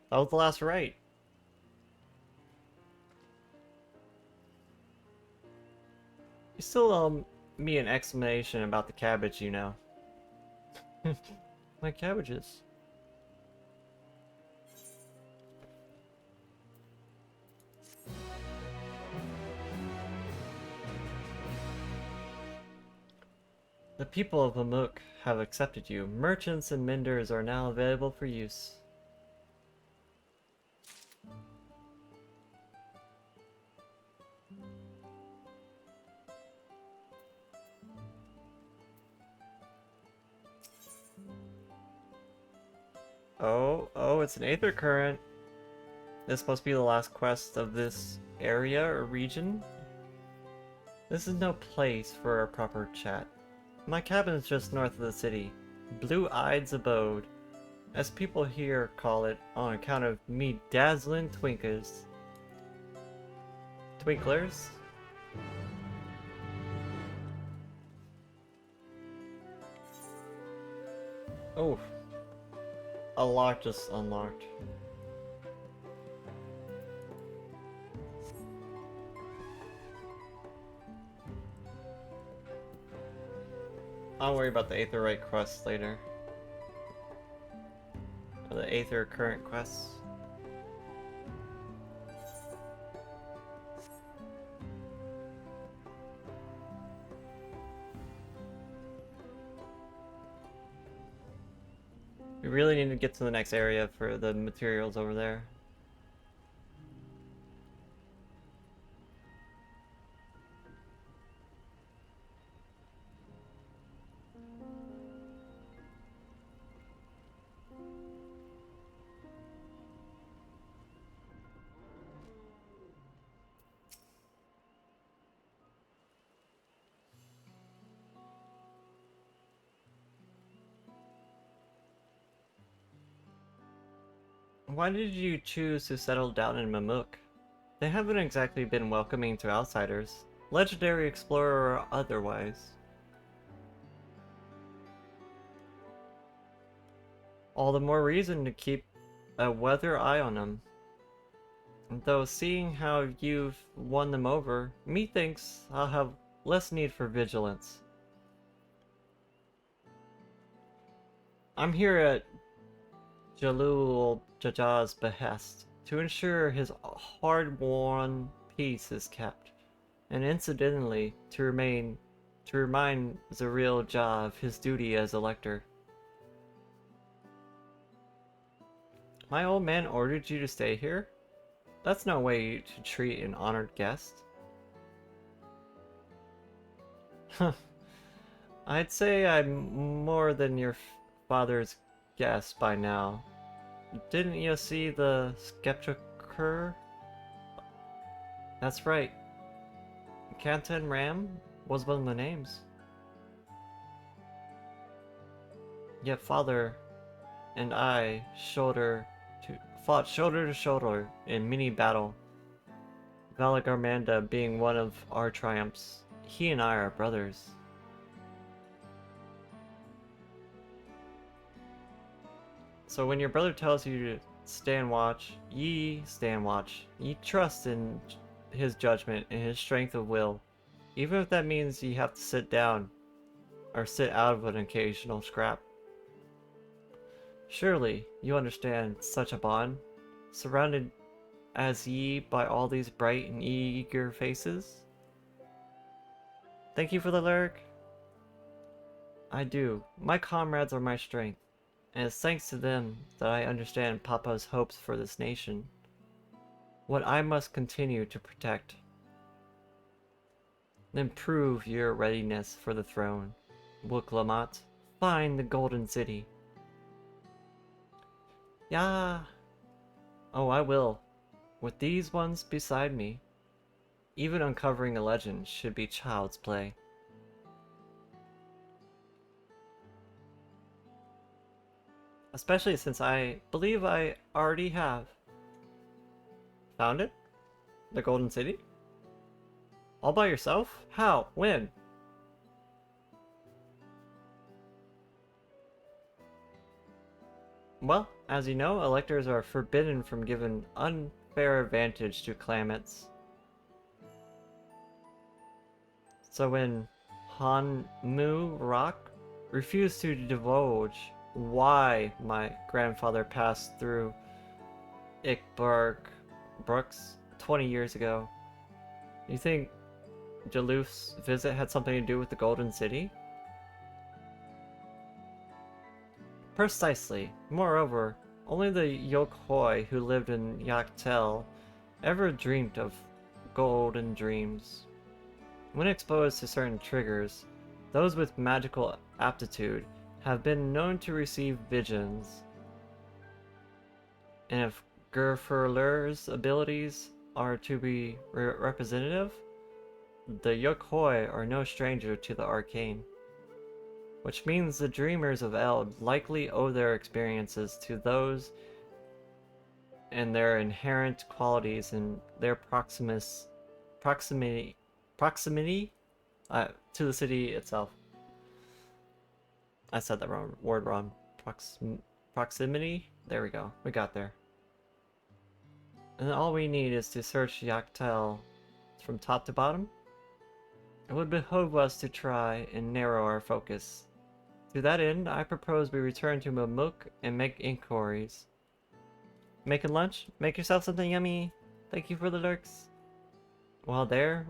That was the last rite. You still owe me an explanation about the cabbage, you know. My cabbages. The people of Mamuk have accepted you. Merchants and menders are now available for use. Oh, it's an Aether Current. This is supposed to be the last quest of this area or region. This is no place for a proper chat. My cabin is just north of the city. Blue-Eye's Abode, as people here call it on account of me dazzling twinklers. Twinklers? Oh. A lock just unlocked. I'll worry about the Aetherite quest later. Or the Aether Current quests. We really need to get to the next area for the materials over there. Why did you choose to settle down in Mamuk? They haven't exactly been welcoming to outsiders, legendary explorer or otherwise. All the more reason to keep a weather eye on them. Though seeing how you've won them over, methinks I'll have less need for vigilance. I'm here at Talioohl's behest to ensure his hard-won peace is kept, and incidentally to remind Eorzea of his duty as elector. My old man ordered you to stay here? That's no way to treat an honored guest. I'd say I'm more than your father's guest by now. Didn't you see the Skeptiker? That's right. Canton Ram was one of the names. Yet father and I fought shoulder to shoulder in mini battle. Valagarmanda being one of our triumphs. He and I are brothers. So when your brother tells you to stand watch, ye stand watch. Ye trust in his judgment and his strength of will, even if that means you have to sit down or sit out of an occasional scrap. Surely you understand such a bond, surrounded as ye by all these bright and eager faces? Thank you for the lyric. I do. My comrades are my strength. And it's thanks to them that I understand Papa's hopes for this nation. What I must continue to protect. Then prove your readiness for the throne. Wooklamat, find the Golden City. Yeah. Oh, I will. With these ones beside me. Even uncovering a legend should be child's play. Especially since I believe I already have. Found it? The Golden City? All by yourself? How? When? Well, as you know, electors are forbidden from giving unfair advantage to claimants. So when Hanmu Rock refused to divulge why my grandfather passed through Ickbark Brooks 20 years ago, you think Jalouf's visit had something to do with the Golden City? Precisely. Moreover, only the Yokhoi who lived in Yaktel ever dreamed of golden dreams. When exposed to certain triggers, those with magical aptitude have been known to receive visions. And if Gerfurler's abilities are to be representative, the Yokhoi are no stranger to the arcane. Which means the dreamers of Eld likely owe their experiences to those and their inherent qualities and their proximity to the city itself. I said that word wrong. Proximity? There we go. We got there. And all we need is to search Yaktel from top to bottom. It would behoove us to try and narrow our focus. To that end, I propose we return to Mamuk and make inquiries. Making lunch? Make yourself something yummy. Thank you for the lurks. While there,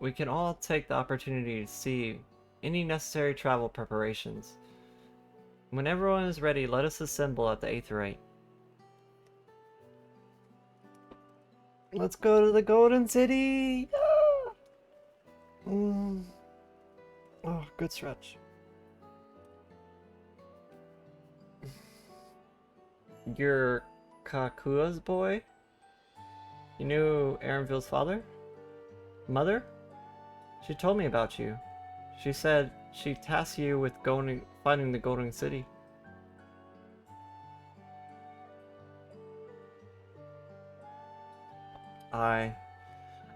we can all take the opportunity to see any necessary travel preparations. When everyone is ready, let us assemble at the Aetheryte. Let's go to the Golden City! Ah! Oh, good stretch. You're Kakua's boy? You knew Erenville's father? Mother? She told me about you. She said she tasked you with finding the Golden City.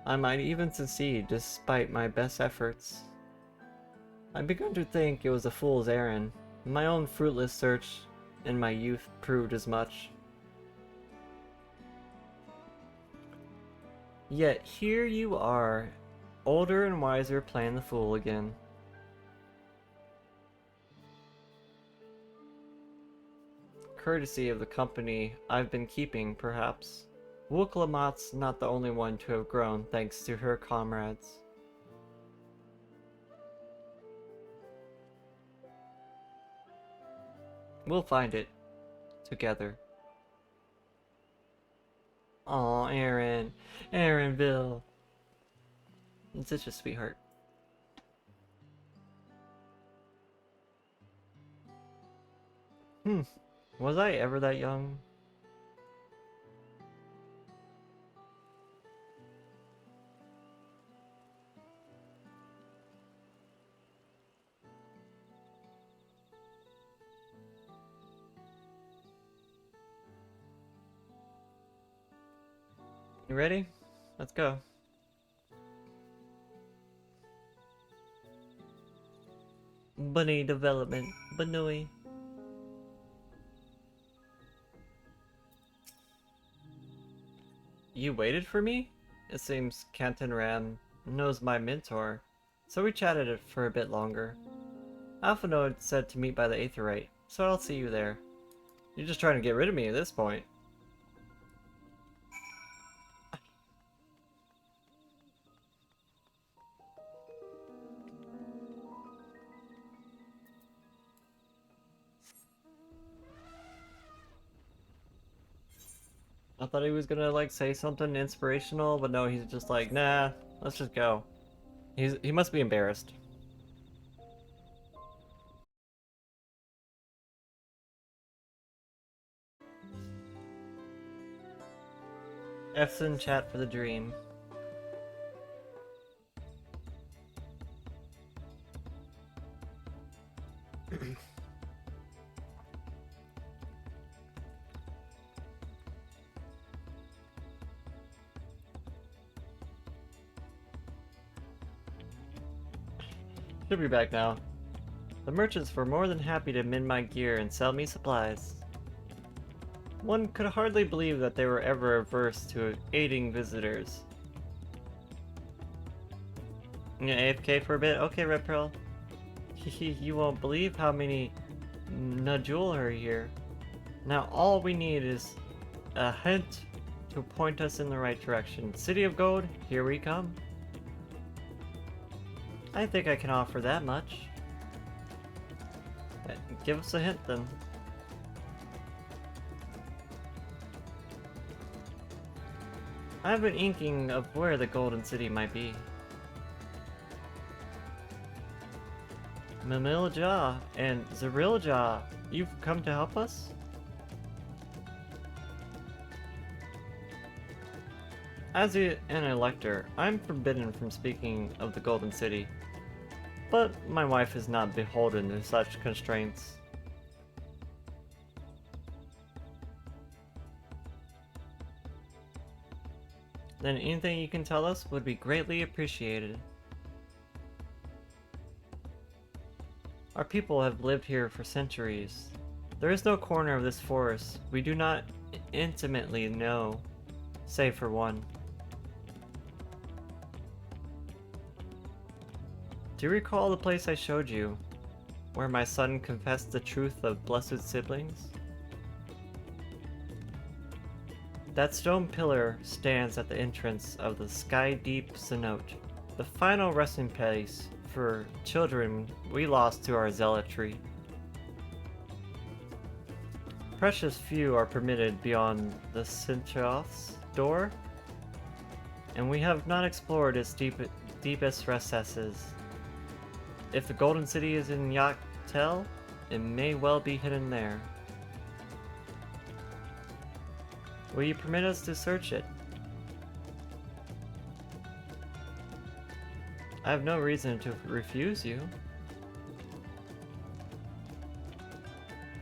I might even succeed despite my best efforts. I've begun to think it was a fool's errand. My own fruitless search in my youth proved as much. Yet here you are, older and wiser, playing the fool again. Courtesy of the company I've been keeping, perhaps. Wooklamat's not the only one to have grown thanks to her comrades. We'll find it. Together. Aw, Aaron. Erenville. You're such a sweetheart. Was I ever that young? You ready? Let's go. Bunny development. Banui. You waited for me? It seems Canton Ram knows my mentor, so we chatted it for a bit longer. Alphanode said to meet by the Aetheryte, so I'll see you there. You're just trying to get rid of me at this point. I thought he was gonna like say something inspirational, but no, he's just like, nah, let's just go. He must be embarrassed. F's in chat for the dream. Should be back now. The merchants were more than happy to mend my gear and sell me supplies. One could hardly believe that they were ever averse to aiding visitors. You know, AFK for a bit? Okay, Red Pearl. You won't believe how many Najul are here. Now all we need is a hint to point us in the right direction. City of Gold, here we come. I think I can offer that much. Give us a hint then. I have an inkling of where the Golden City might be. Mamilja and Zerilja, you've come to help us? As an elector, I'm forbidden from speaking of the Golden City, but my wife is not beholden to such constraints. Then anything you can tell us would be greatly appreciated. Our people have lived here for centuries. There is no corner of this forest we do not intimately know, save for one. Do you recall the place I showed you, where my son confessed the truth of blessed siblings? That stone pillar stands at the entrance of the Sky Deep Cenote, the final resting place for children we lost to our zealotry. Precious few are permitted beyond the Sintroth's door, and we have not explored its deepest recesses. If the Golden City is in Yaktel, it may well be hidden there. Will you permit us to search it? I have no reason to refuse you.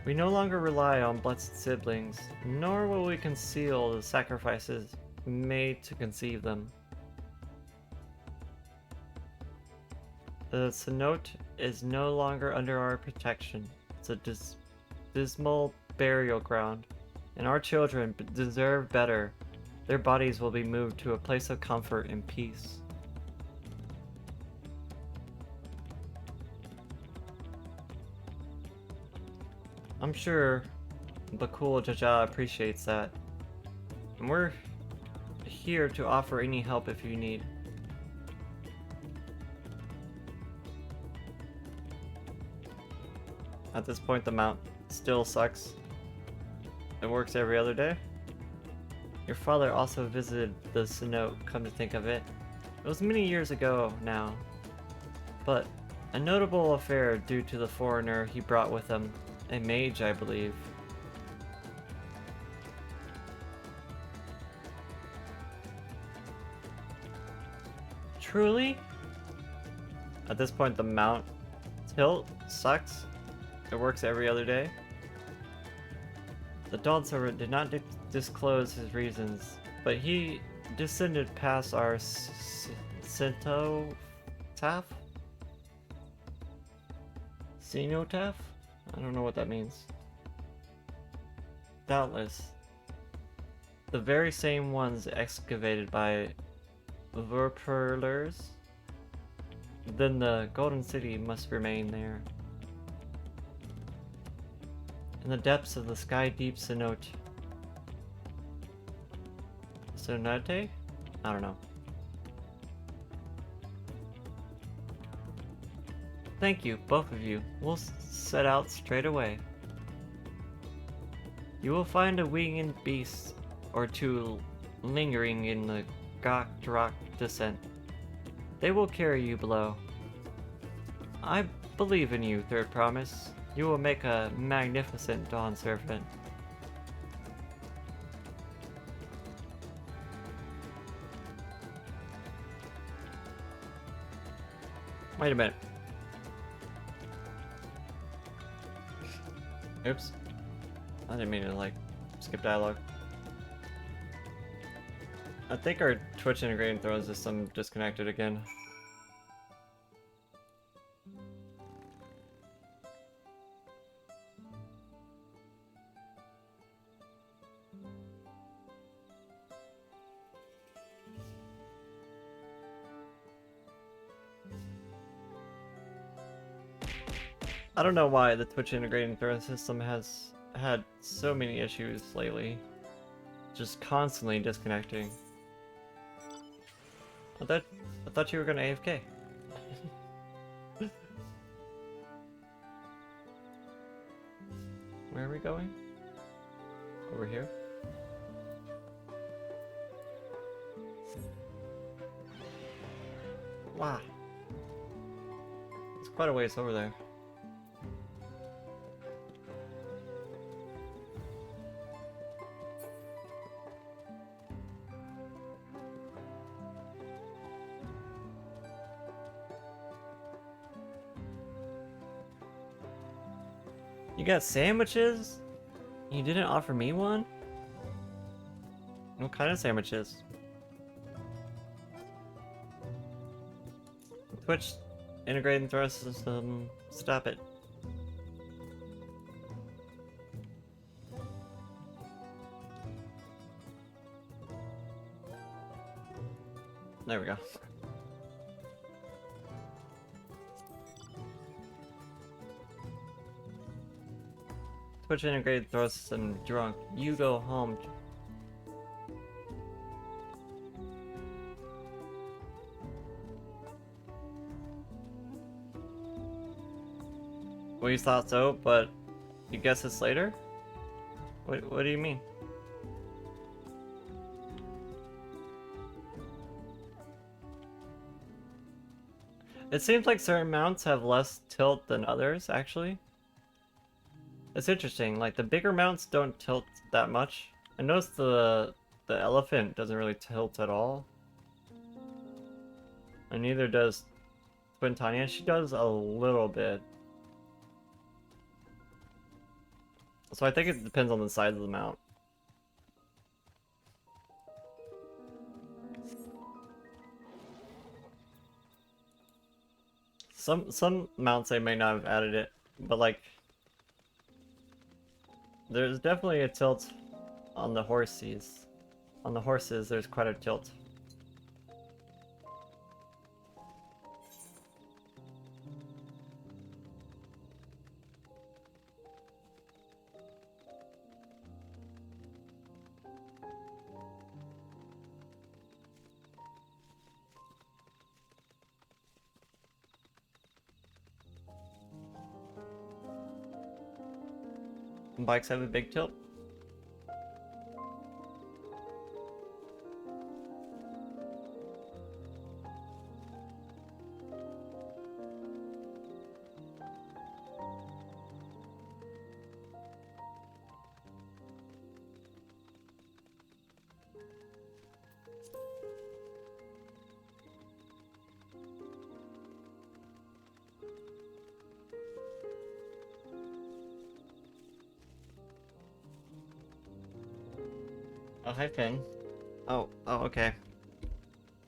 We no longer rely on blessed siblings, nor will we conceal the sacrifices made to conceive them. The cenote is no longer under our protection. It's a dismal burial ground, and our children deserve better. Their bodies will be moved to a place of comfort and peace. I'm sure Bakul Jaja appreciates that, and we're here to offer any help if you need. At this point, the mount still sucks. It works every other day. Your father also visited the cenote, come to think of it. It was many years ago now, but a notable affair due to the foreigner he brought with him, a mage, I believe. Truly? At this point, the mount tilt sucks. It works every other day. The Dawn Servant did not disclose his reasons, but he descended past our Cenotaph? Cenotaph? I don't know what that means. Doubtless. The very same ones excavated by Verperlers. Then the Golden City must remain there. In the depths of the Sky Deep Cenote. Cenote? I don't know. Thank you, both of you. We'll set out straight away. You will find a winged beast or two lingering in the Gokdrak descent. They will carry you below. I believe in you, Third Promise. You will make a magnificent Dawn Servant. Wait a minute. Oops. I didn't mean to, like, skip dialogue. I think our Twitch integrating throws system disconnected again. I don't know why the Twitch integrating throw system has had so many issues lately. Just constantly disconnecting. I thought you were gonna AFK. are we going? Over here? Wow. It's quite a ways over there. You got sandwiches? You didn't offer me one? What kind of sandwiches? Twitch integrating throw system. Stop it. There we go. Twitch integrated throw system drunk. You go home. Well, you thought so, but you guess it's later? What do you mean? It seems like certain mounts have less tilt than others, actually. It's interesting, like the bigger mounts don't tilt that much. I noticed the elephant doesn't really tilt at all. And neither does Twin Tanya. She does a little bit. So I think it depends on the size of the mount. Some mounts they may not have added it, but like there's definitely a tilt on the horses. On the horses there's quite a tilt. Bikes have a big tilt. Oh, hi, Finn. Oh, okay.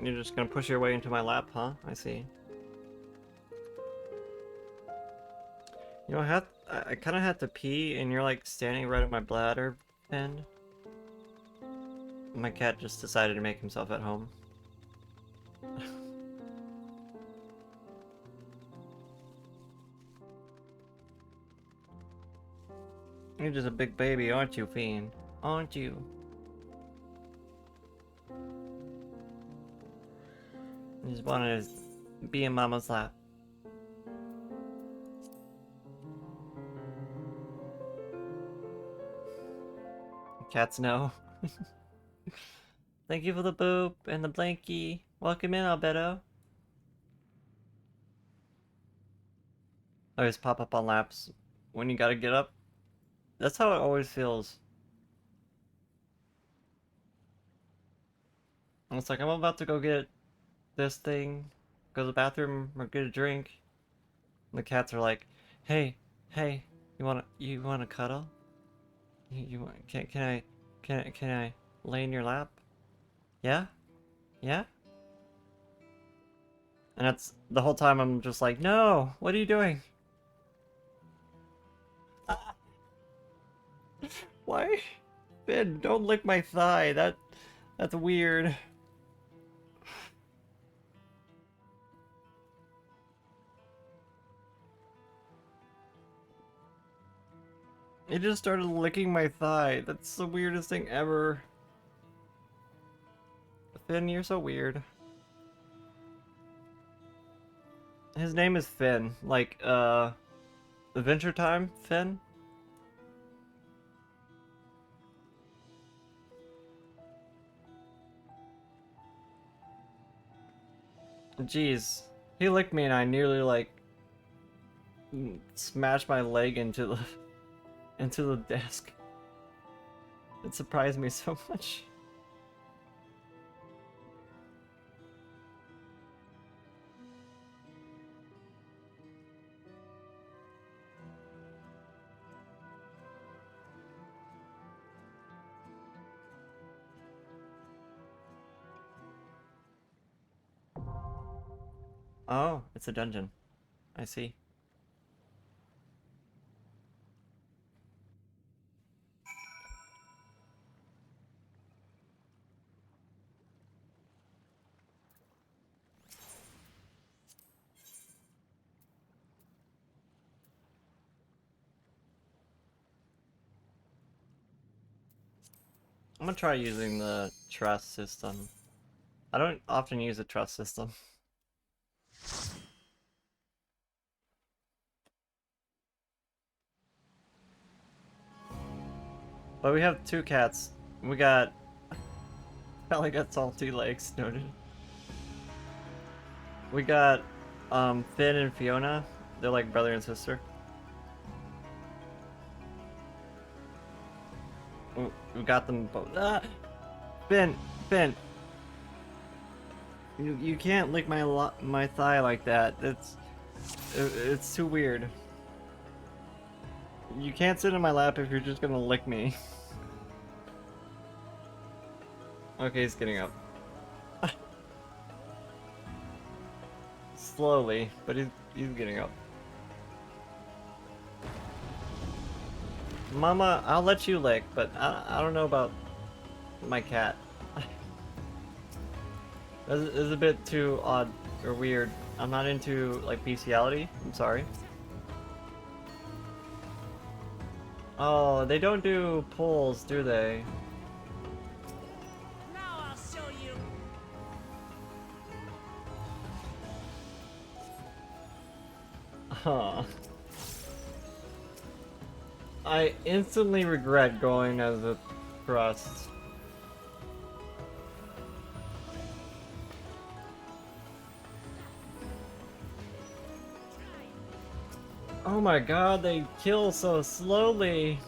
You're just gonna push your way into my lap, huh? I see. You know, I kind of had to pee, and you're like standing right at my bladder, Finn. My cat just decided to make himself at home. You're just a big baby, aren't you, Finn? Aren't you? You just wanted to be in Mama's lap. Cats know. Thank you for the boop and the blankie. Welcome in, Albedo. Always pop up on laps when you gotta get up. That's how it always feels. And it's like I'm about to go get this thing, go to the bathroom or get a drink. And the cats are like, "Hey, you wanna cuddle? Can I lay in your lap? Yeah? Yeah?" And that's the whole time I'm just like, "No, what are you doing?" Why? Ben, don't lick my thigh. That's weird. It just started licking my thigh. That's the weirdest thing ever. Finn, you're so weird. His name is Finn. Like, Adventure Time Finn? Jeez. He licked me and I nearly like smashed my leg into the desk. It surprised me so much. Oh, it's a dungeon. I see. I'm gonna try using the trust system. I don't often use a trust system. But we have 2 cats. We got... Tali got salty legs, noted. We got Finn and Fiona. They're like brother and sister. We got them both. Ah! Finn! Finn! You can't lick my thigh like that. It's too weird. You can't sit in my lap if you're just gonna lick me. Okay, he's getting up. Slowly, but he's getting up. Mama, I'll let you lick, but I don't know about my cat. This is a bit too odd or weird. I'm not into like bestiality. I'm sorry. Oh, they don't do pulls, do they? Now I'll show you. Huh. I instantly regret going as a trust. Oh my god, they kill so slowly.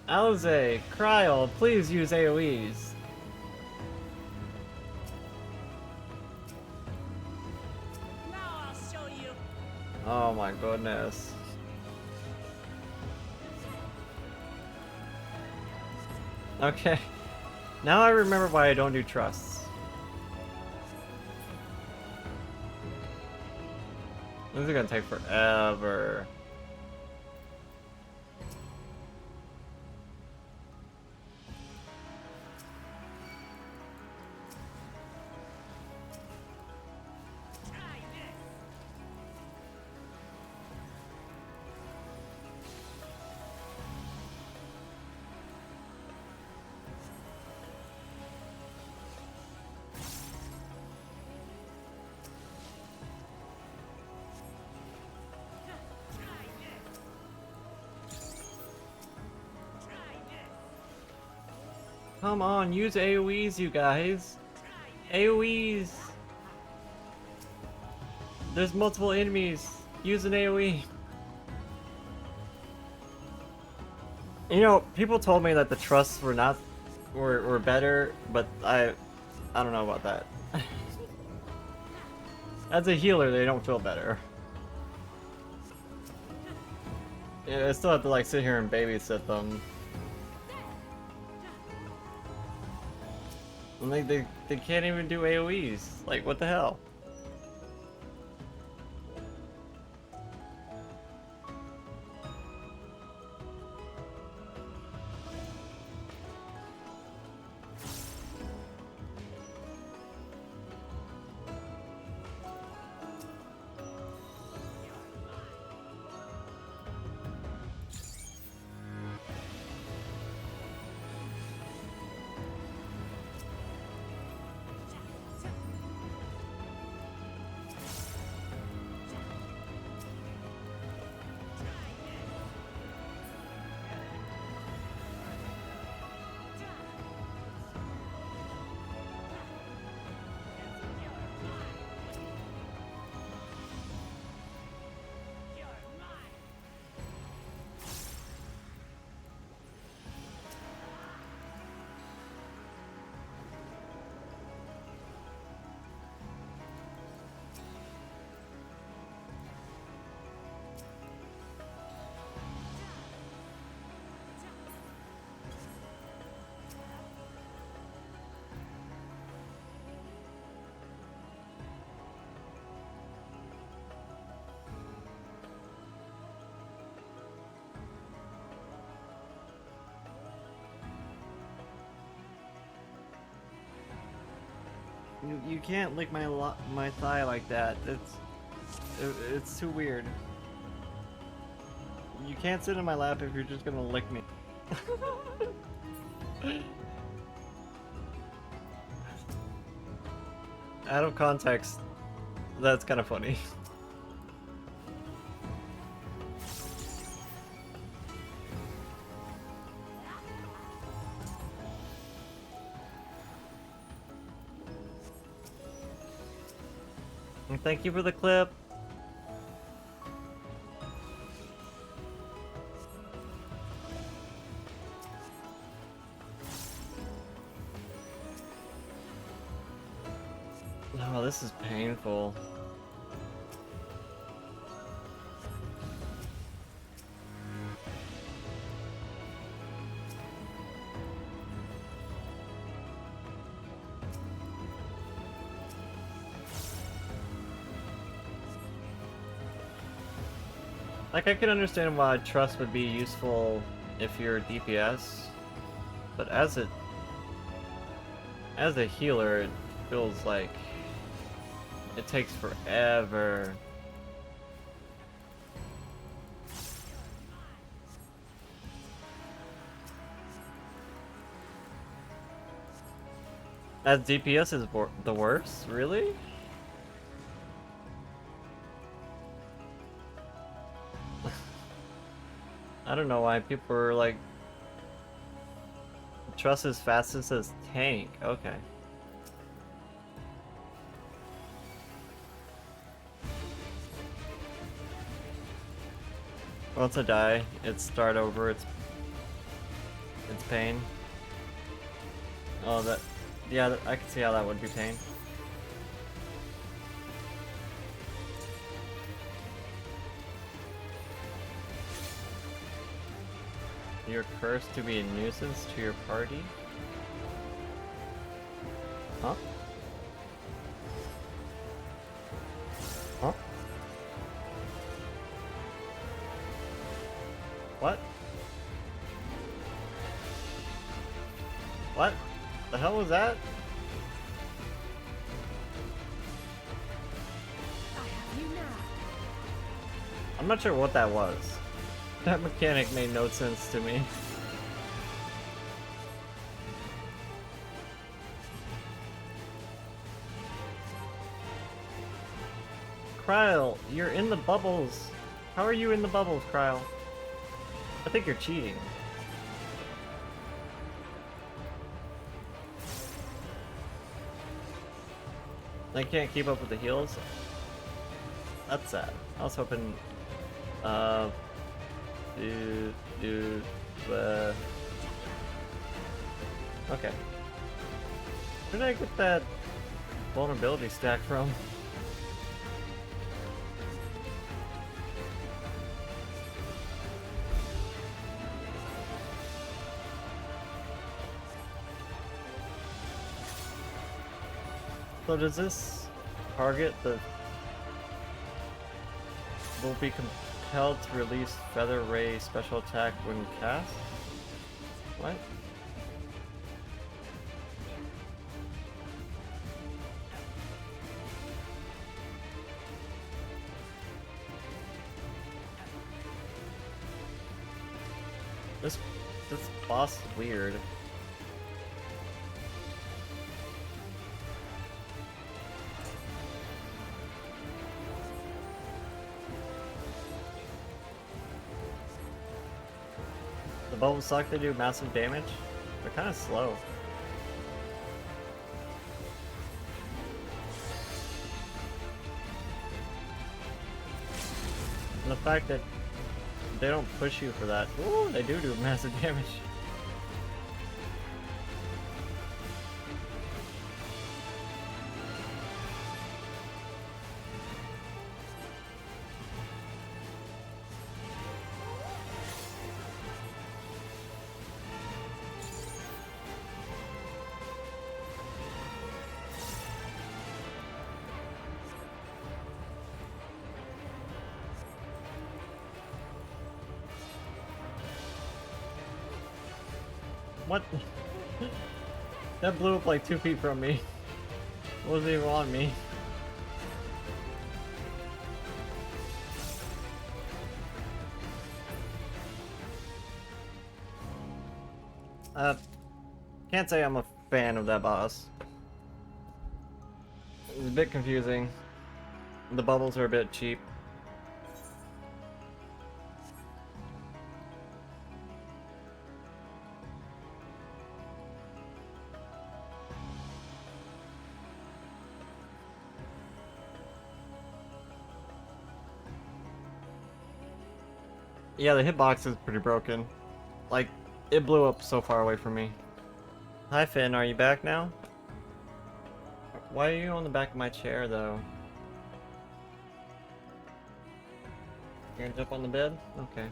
Eorzea, Cryo, please use AoEs. Now I'll show you. Oh my goodness. Okay. Now I remember why I don't do trusts. This is gonna take forever. Come on, use AoEs, you guys. AoEs. There's multiple enemies. Use an AoE. You know, people told me that the trusts were better, but I don't know about that. As a healer, they don't feel better. Yeah, I still have to like sit here and babysit them. And like they can't even do AoEs. Like, what the hell? You can't lick my thigh like that. It's too weird. You can't sit in my lap if you're just gonna lick me. Out of context, that's kind of funny. And thank you for the clip. Oh, this is painful. Like, I can understand why trust would be useful if you're DPS, but as a healer, it feels like it takes forever. As DPS is the worst? Really? I don't know why people are like, trust is fastest as tank. Okay. Once I die, it's start over. It's pain. Oh, that. Yeah, I can see how that would be pain. You're cursed to be a nuisance to your party? Huh? Huh? What? What? The hell was that? I'm not sure what that was. That mechanic made no sense to me. Kryle, you're in the bubbles. How are you in the bubbles, Kryle? I think you're cheating. I can't keep up with the heals. That's sad. I was hoping, okay. Where did I get that vulnerability stack from? So does this target the... will be compelled to release Feather Ray special attack when cast? What? This boss is weird. The bubbles suck, they do massive damage. They're kind of slow. And the fact that they don't push you for that. Ooh, they do massive damage. What? That blew up like 2 feet from me. Wasn't even on me. Can't say I'm a fan of that boss. It's a bit confusing. The bubbles are a bit cheap. Yeah, the hitbox is pretty broken. Like, it blew up so far away from me. Hi Finn, are you back now? Why are you on the back of my chair though? You're gonna jump on the bed? Okay.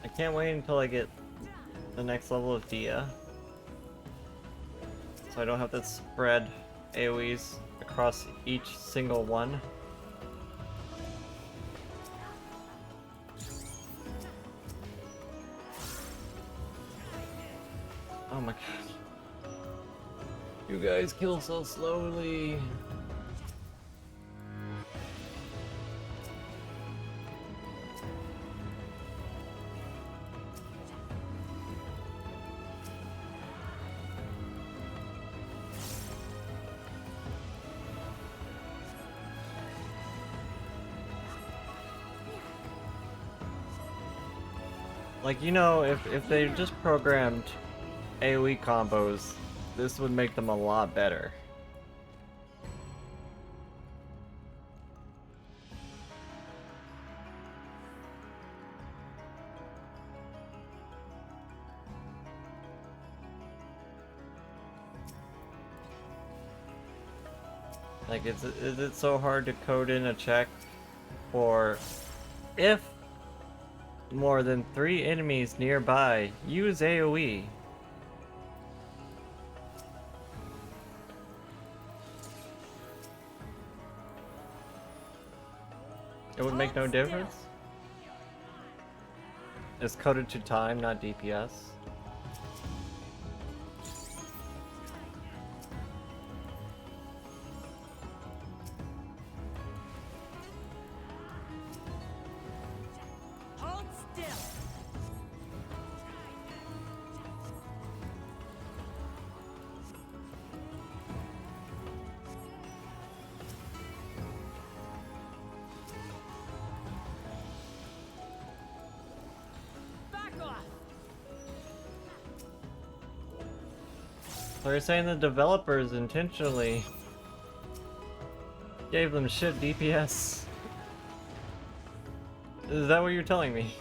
I can't wait until I get the next level of Dia, so I don't have to spread AoEs across each single one. Oh my god. You guys kill so slowly. Like, you know, if they just programmed AoE combos, this would make them a lot better. Like, is it so hard to code in a check for if more than 3 enemies nearby use AoE? It would make no difference? It's coded to time, not DPS. So you're saying the developers intentionally gave them shit DPS? Is that what you're telling me?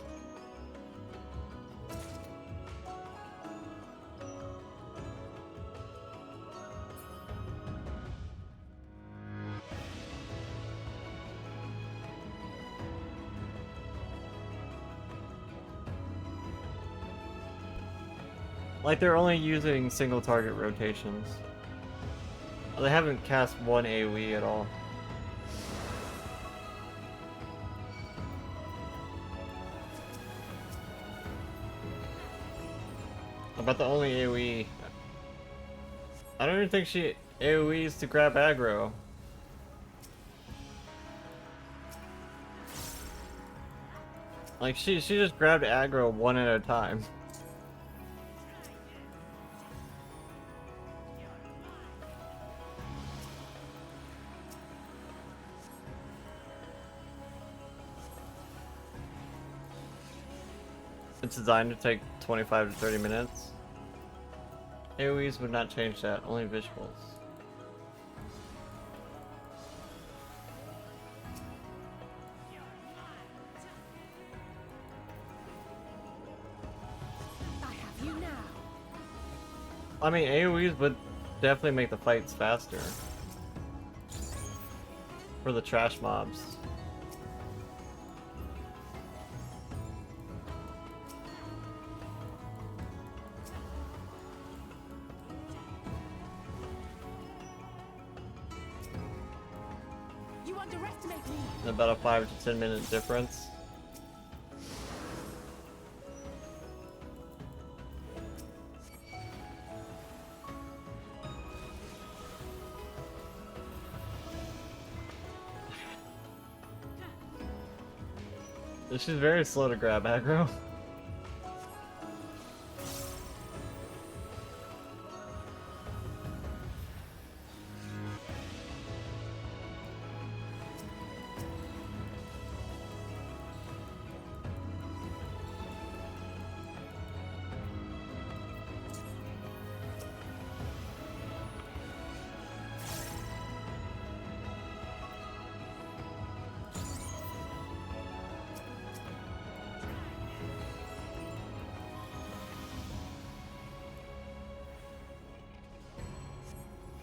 Like they're only using single target rotations. They haven't cast one AoE at all. About the only AoE. I don't even think she AoEs to grab aggro. Like she just grabbed aggro one at a time. It's designed to take 25 to 30 minutes. AoEs would not change that, only visuals. I have you now. I mean, AoEs would definitely make the fights faster. For the trash mobs. underestimate me. About a 5 to 10 minute difference. She's very slow to grab aggro.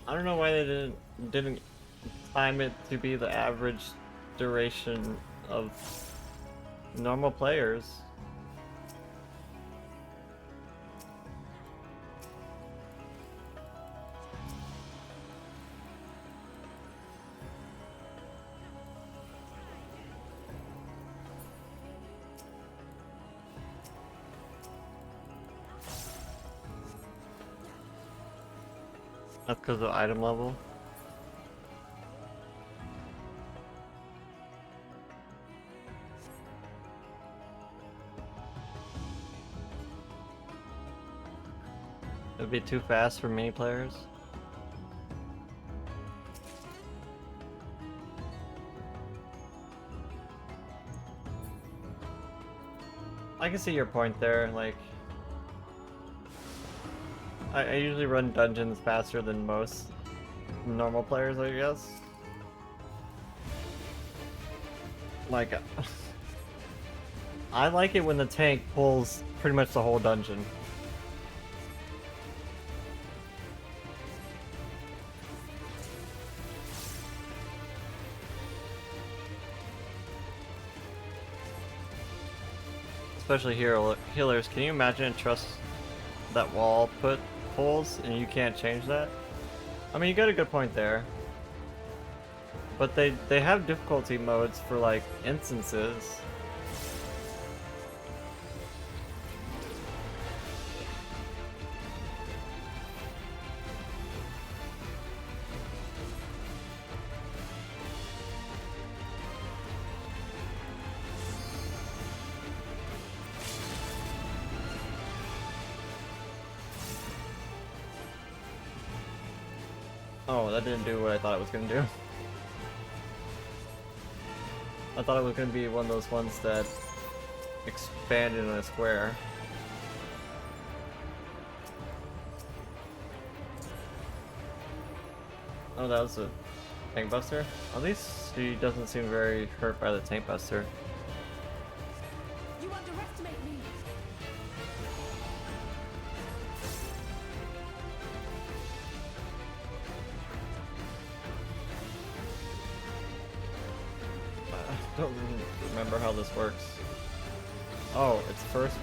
I don't know why they didn't time it to be the average duration of normal players. That's because of item level. It'd be too fast for many players. I can see your point there, like I usually run dungeons faster than most normal players, I guess. Like, I like it when the tank pulls pretty much the whole dungeon. Especially healers. Can you imagine and trust that wall pulls and you can't change that? I mean, you got a good point there. But they have difficulty modes for like instances. Oh, that didn't do what I thought it was gonna do. I thought it was gonna be one of those ones that expanded in a square. Oh, that was a tank buster? At least she doesn't seem very hurt by the tank buster. You underestimate me. I don't remember how this works. Oh, it's first?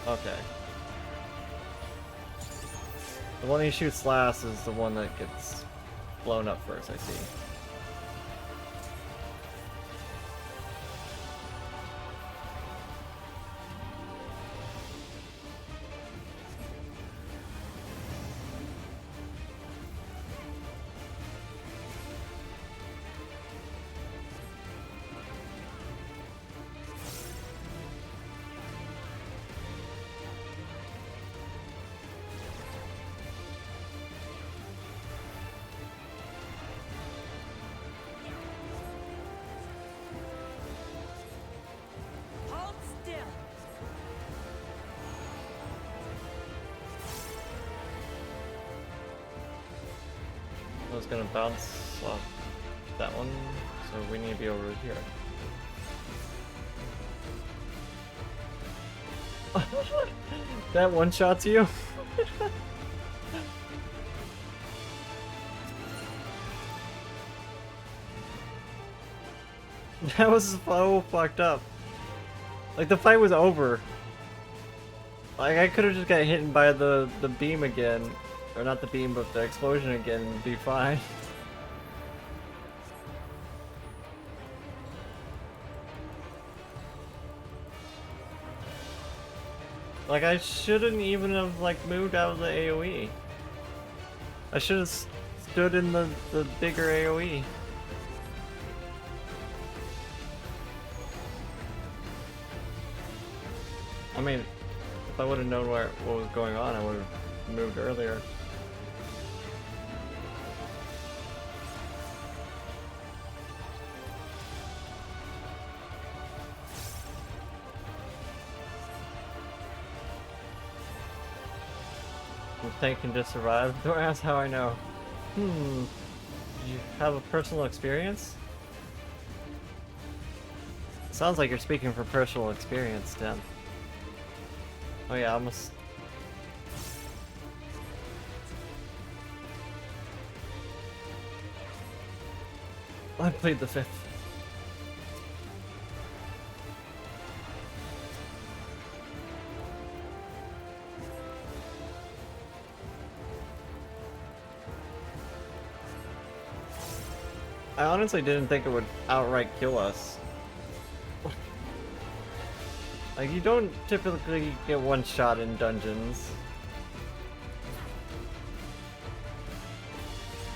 Okay. The one he shoots last is the one that gets blown up first, I see. Hold still. I was gonna bounce off that one, so we need to be over here. That one shot to you? That was so fucked up. Like, the fight was over. Like, I could have just got hit by the beam again. Or not the beam, but the explosion again and be fine. Like, I shouldn't even have, like, moved out of the AoE. I should have stood in the bigger AoE. I mean, if I would have known what was going on, I would have moved earlier. The tank can just survive. Don't ask how I know. Do you have a personal experience? Sounds like you're speaking from personal experience, Dan. Oh yeah, I almost... I played the 5th. I honestly didn't think it would outright kill us. Like, you don't typically get one shot in dungeons.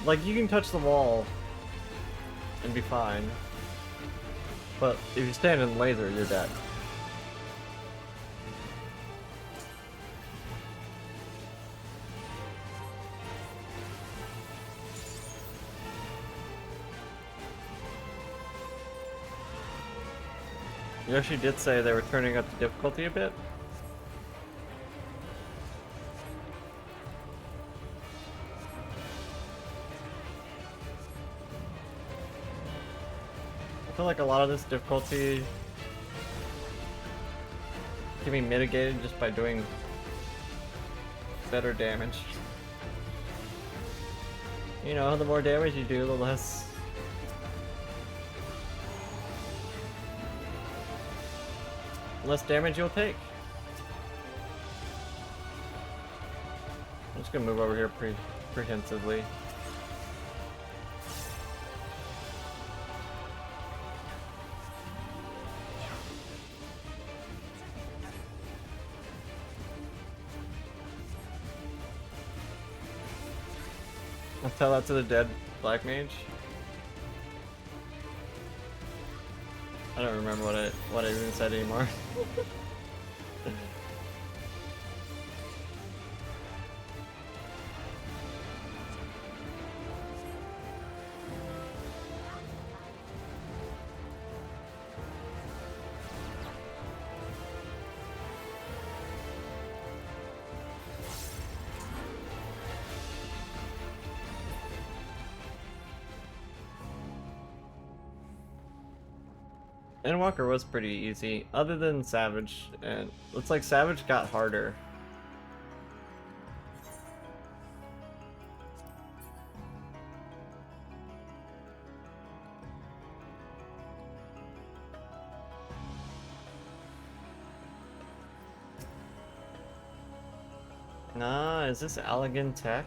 Like, you can touch the wall and be fine. But if you stand in laser, you're dead. Yoshi did say they were turning up the difficulty a bit. I feel like a lot of this difficulty can be mitigated just by doing better damage. You know, the more damage you do, the less damage you'll take. I'm just gonna move over here prehensively. I'll tell that to the dead Black Mage. I don't remember what I even said anymore. Endwalker was pretty easy, other than Savage, and looks like Savage got harder. Nah, is this Allegan tech?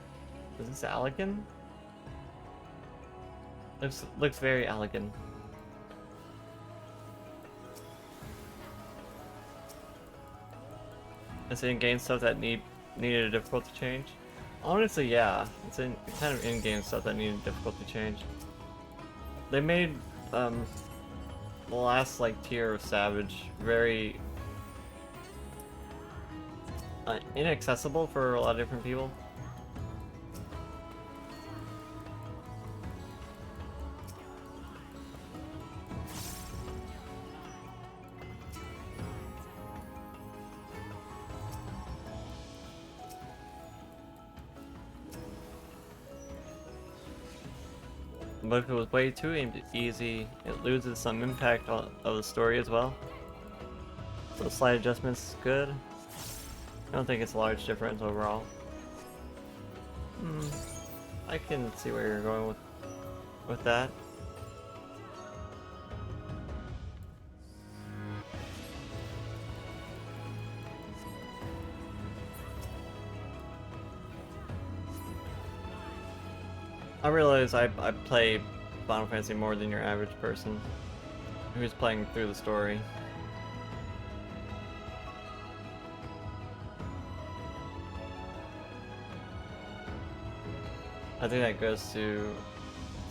Is this Allegan? Looks very Allegan. Is it in-game stuff that needed a difficulty change? Honestly, yeah. It's kind of in-game stuff that needed a difficulty change. They made the last tier of Savage very inaccessible for a lot of different people. But if it was way too easy, it loses some impact of the story as well. So slight adjustments is good. I don't think it's a large difference overall. I can see where you're going with that. I realize I play Final Fantasy more than your average person who's playing through the story. I think that goes to,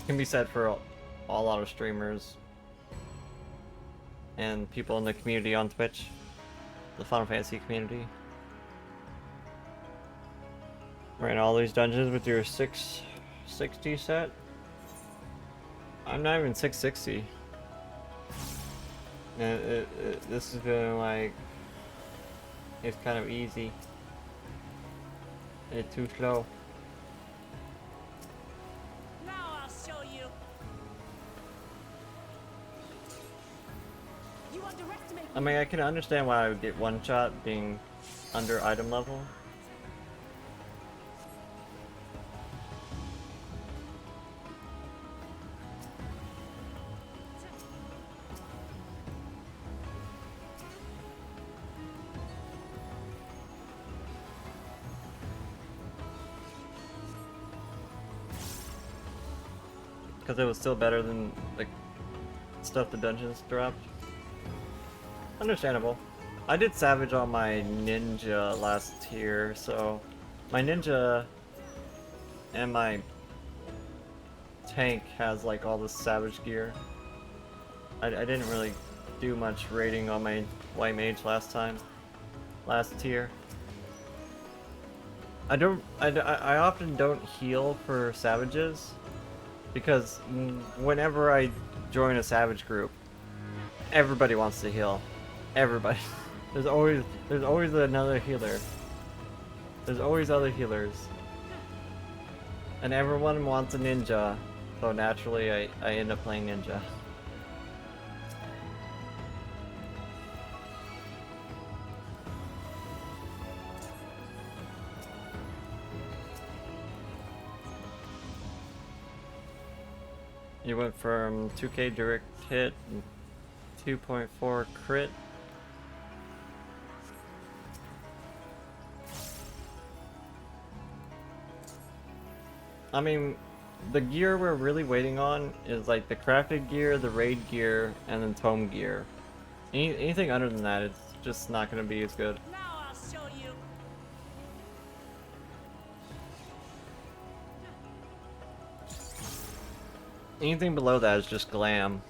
can be said for a lot of streamers and people in the community on Twitch, the Final Fantasy community. Ran all these dungeons with your 660 set. I'm not even 660. And this has been like, it's kind of easy. It's too slow. Now I'll show you. You underestimate. I mean, I can understand why I would get one shot being under item level. Because it was still better than the stuff the dungeons dropped. Understandable. I did Savage on my ninja last tier, so my ninja and my tank has like all the Savage gear. I didn't really do much raiding on my white mage last tier. I often don't heal for savages because whenever I join a savage group, everybody wants to heal. Everybody. There's always another healer. There's always other healers. And everyone wants a ninja, so naturally I end up playing ninja. You went from 2k direct hit and 2.4 crit. I mean, the gear we're really waiting on is like the crafted gear, the raid gear, and then tome gear. Anything other than that, it's just not going to be as good. Now I'll show you. Anything below that is just glam.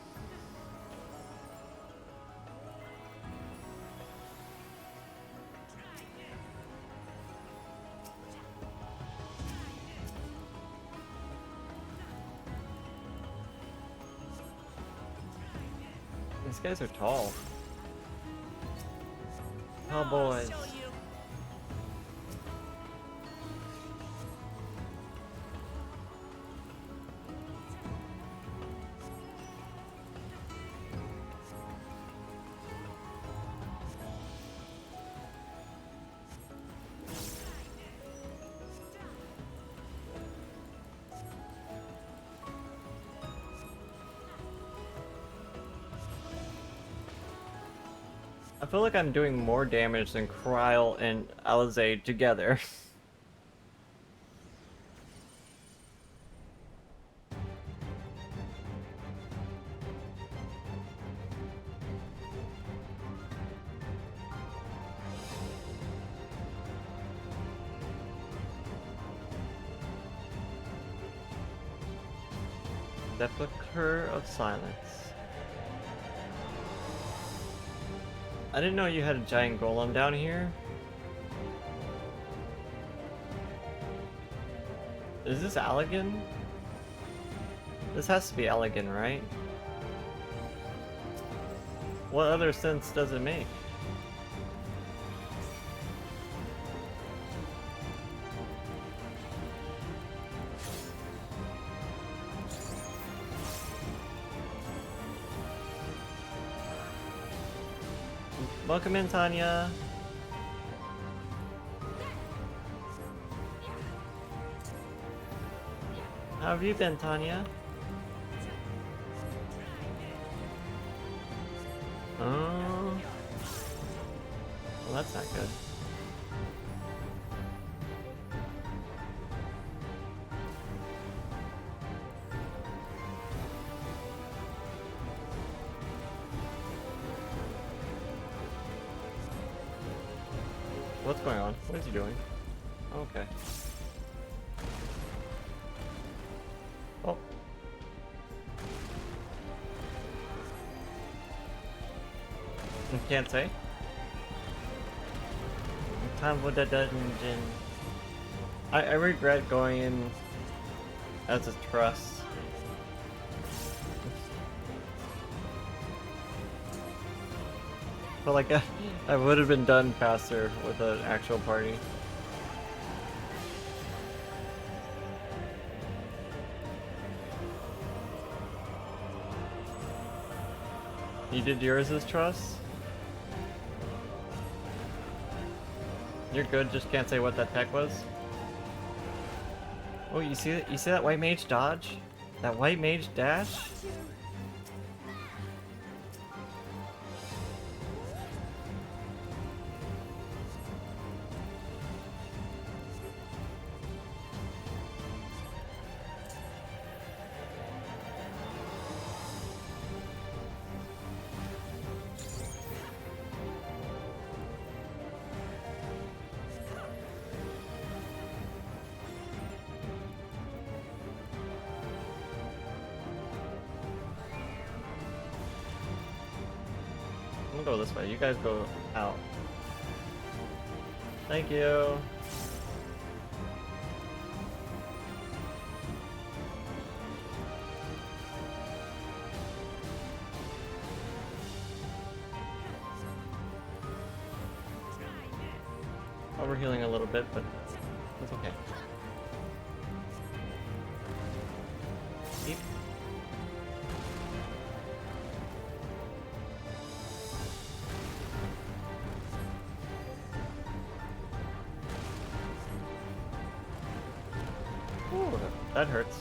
These guys are tall. Tall boys. I feel like I'm doing more damage than Kryl and Eorzea together. Sepulchre of Silence. I didn't know you had a giant golem down here. Is this Allegan? This has to be Allegan, right? What other sense does it make? Welcome in, Tanya. How have you been, Tanya? Oh. Well, that's not good. What's going on? What is he doing? Okay. can't say. Time for the dungeon. I regret going in as a trust. But like I would have been done faster with an actual party. You did yours as trust? You're good, just can't say what that tech was. Oh, you see that? You see that white mage dodge? That white mage dash? I'm gonna go this way. You guys go out. Thank you. Overhealing a little bit, but it's okay. Keep. Ooh, that hurts.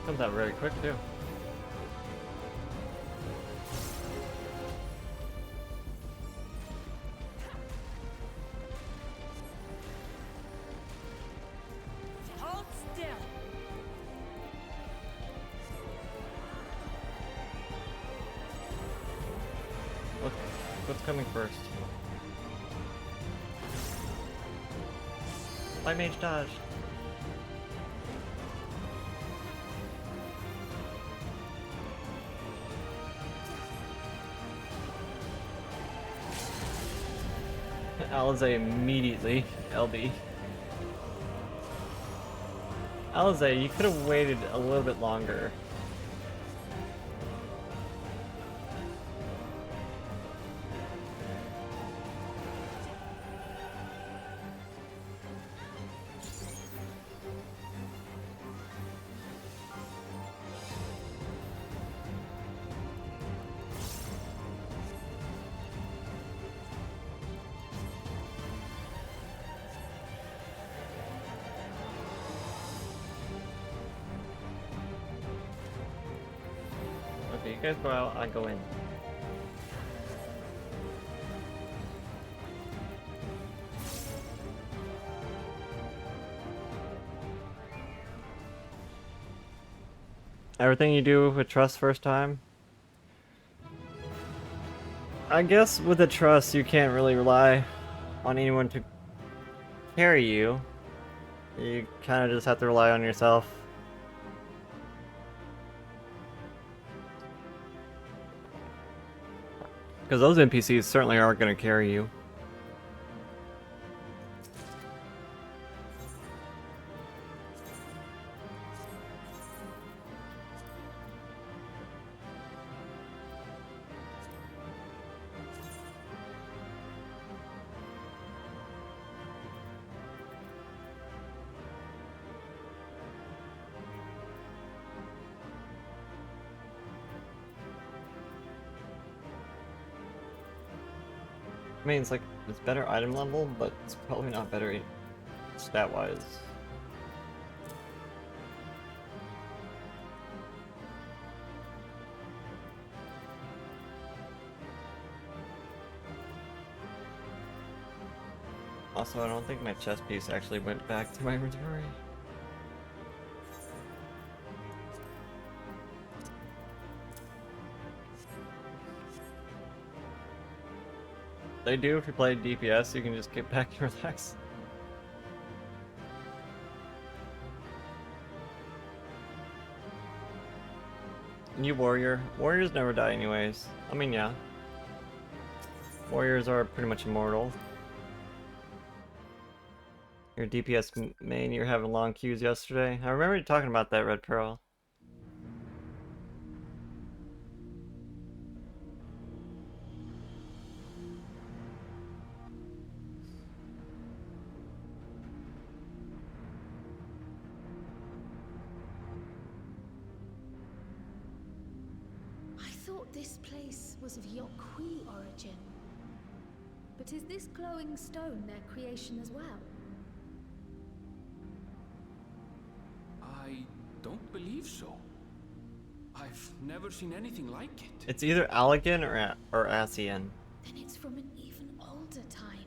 Comes out very quick too. Hold still. What's coming first? My mage dodged. Alizé immediately LB. Alizé, you could have waited a little bit longer. Okay, you guys go out, I go in. Everything you do with trust first time? I guess with the trust you can't really rely on anyone to carry you. You kind of just have to rely on yourself. Because those NPCs certainly aren't going to carry you. I mean, it's like, it's better item level, but it's probably not better stat-wise. Also, I don't think my chest piece actually went back to my inventory. They do if you play DPS, you can just get back and relax. New warrior. Warriors never die anyways. I mean, yeah. Warriors are pretty much immortal. Your DPS main, you're having long queues yesterday. I remember you talking about that, Red Pearl. I thought this place was of Yokwi origin. But is this glowing stone their creation as well? I don't believe so. I've never seen anything like it. It's either Allegan or Asian. Then it's from an even older time.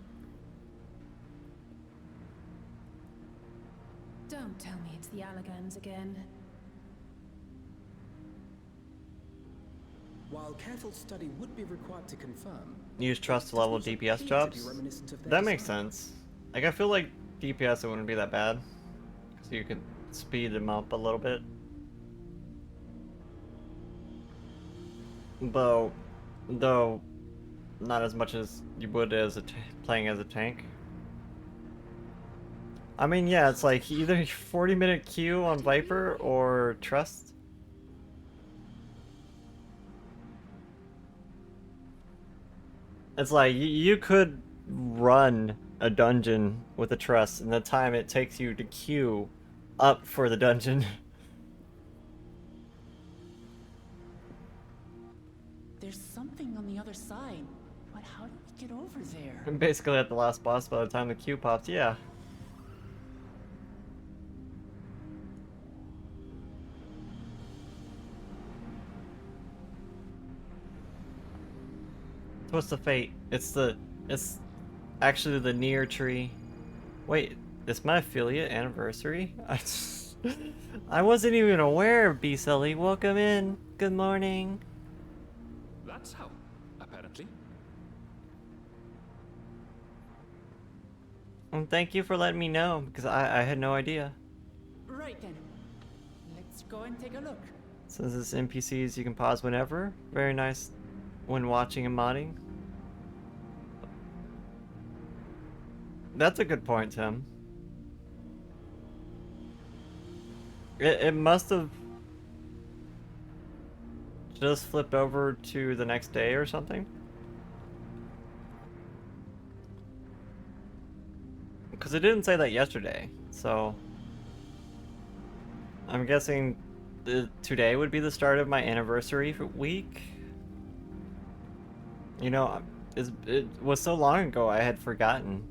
Don't tell me it's the Allegans again. While careful study would be required to confirm, Use trust level DPS jobs? That makes sense. Like, I feel like DPS it wouldn't be that bad. So you could speed them up a little bit. Though not as much as you would as playing as a tank. I mean, yeah, it's like either 40-minute queue on Viper or Trust. It's like you could run a dungeon with a Trust and the time it takes you to queue up for the dungeon. There's something on the other side, but how do we get over there? I'm basically at the last boss by the time the queue pops, yeah. So what's the fate? It's actually the near tree. Wait, it's my affiliate anniversary? I wasn't even aware of B-Sully. Welcome in. Good morning. That's how, apparently. And thank you for letting me know, because I had no idea. Right then. Let's go and take a look. Since it's NPCs, you can pause whenever. Very nice when watching and modding. That's a good point, Tim. It must have just flipped over to the next day or something. Because it didn't say that yesterday, so I'm guessing today would be the start of my anniversary week. You know, it was so long ago I had forgotten.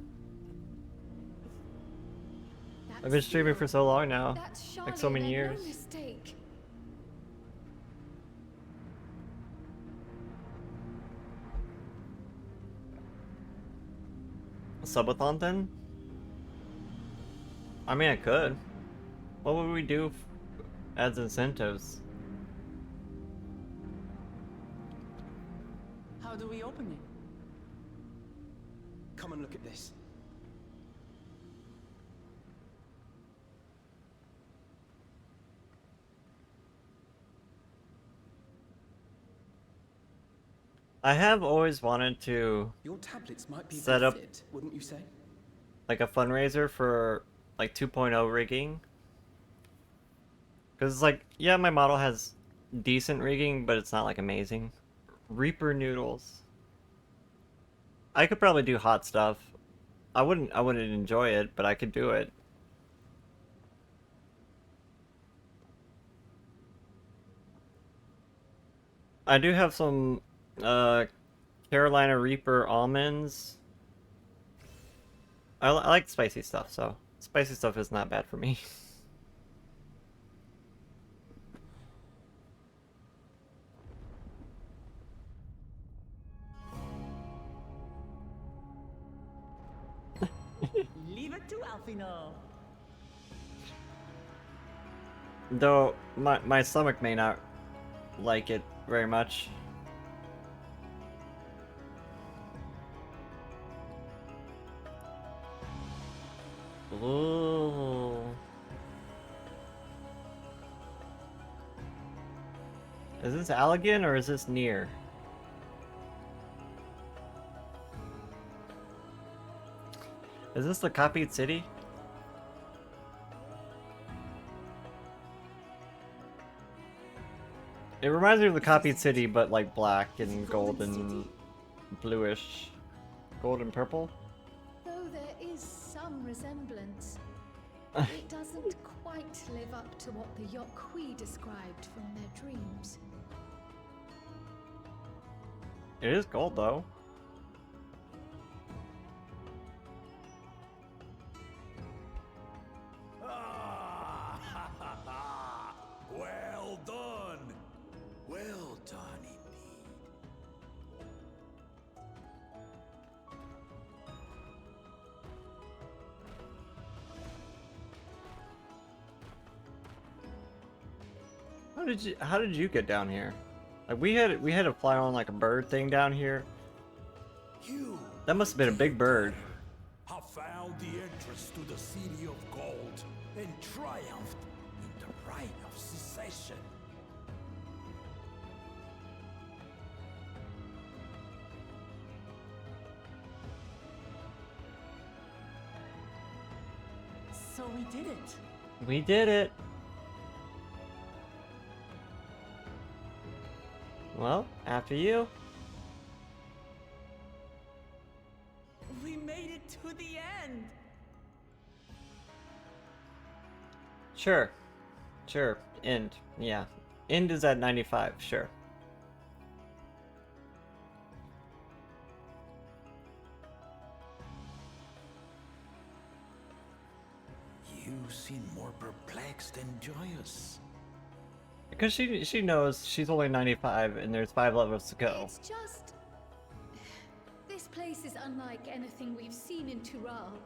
I've been streaming for so long now, like so many years. No mistake. Subathon then? I mean, I could. What would we do as incentives? How do we open it? come and look at this. I have always wanted to Your tablets might be set up fit, wouldn't you say? like a fundraiser for like 2.0 rigging. Because it's like, yeah, my model has decent rigging, but it's not like amazing. Reaper noodles. I could probably do hot stuff. I wouldn't enjoy it, but I could do it. I do have some Carolina Reaper almonds. I like spicy stuff, so spicy stuff is not bad for me. Leave it to Alfino. Though my stomach may not like it very much. Ooh. Is this Allegan or is this near? Is this the copied city? It reminds me of the copied city, but like black and gold and bluish. Gold and purple? Though there is some resemblance, it doesn't quite live up to what the Yokhui described from their dreams. It is gold though. Well done! Well done indeed. How did you get down here? Like we had to fly on like a bird thing down here. That must have been a big bird. Have found the entrance to the city of gold and triumphed in the right of secession. So we did it. We did it. Well, after you. We made it to the end. Sure. Sure. End. Yeah. End is at 95. Sure. You seem more perplexed than joyous. Because she knows she's only 95 and there's 5 levels to go. It's just... This place is unlike anything we've seen in Talioohlal.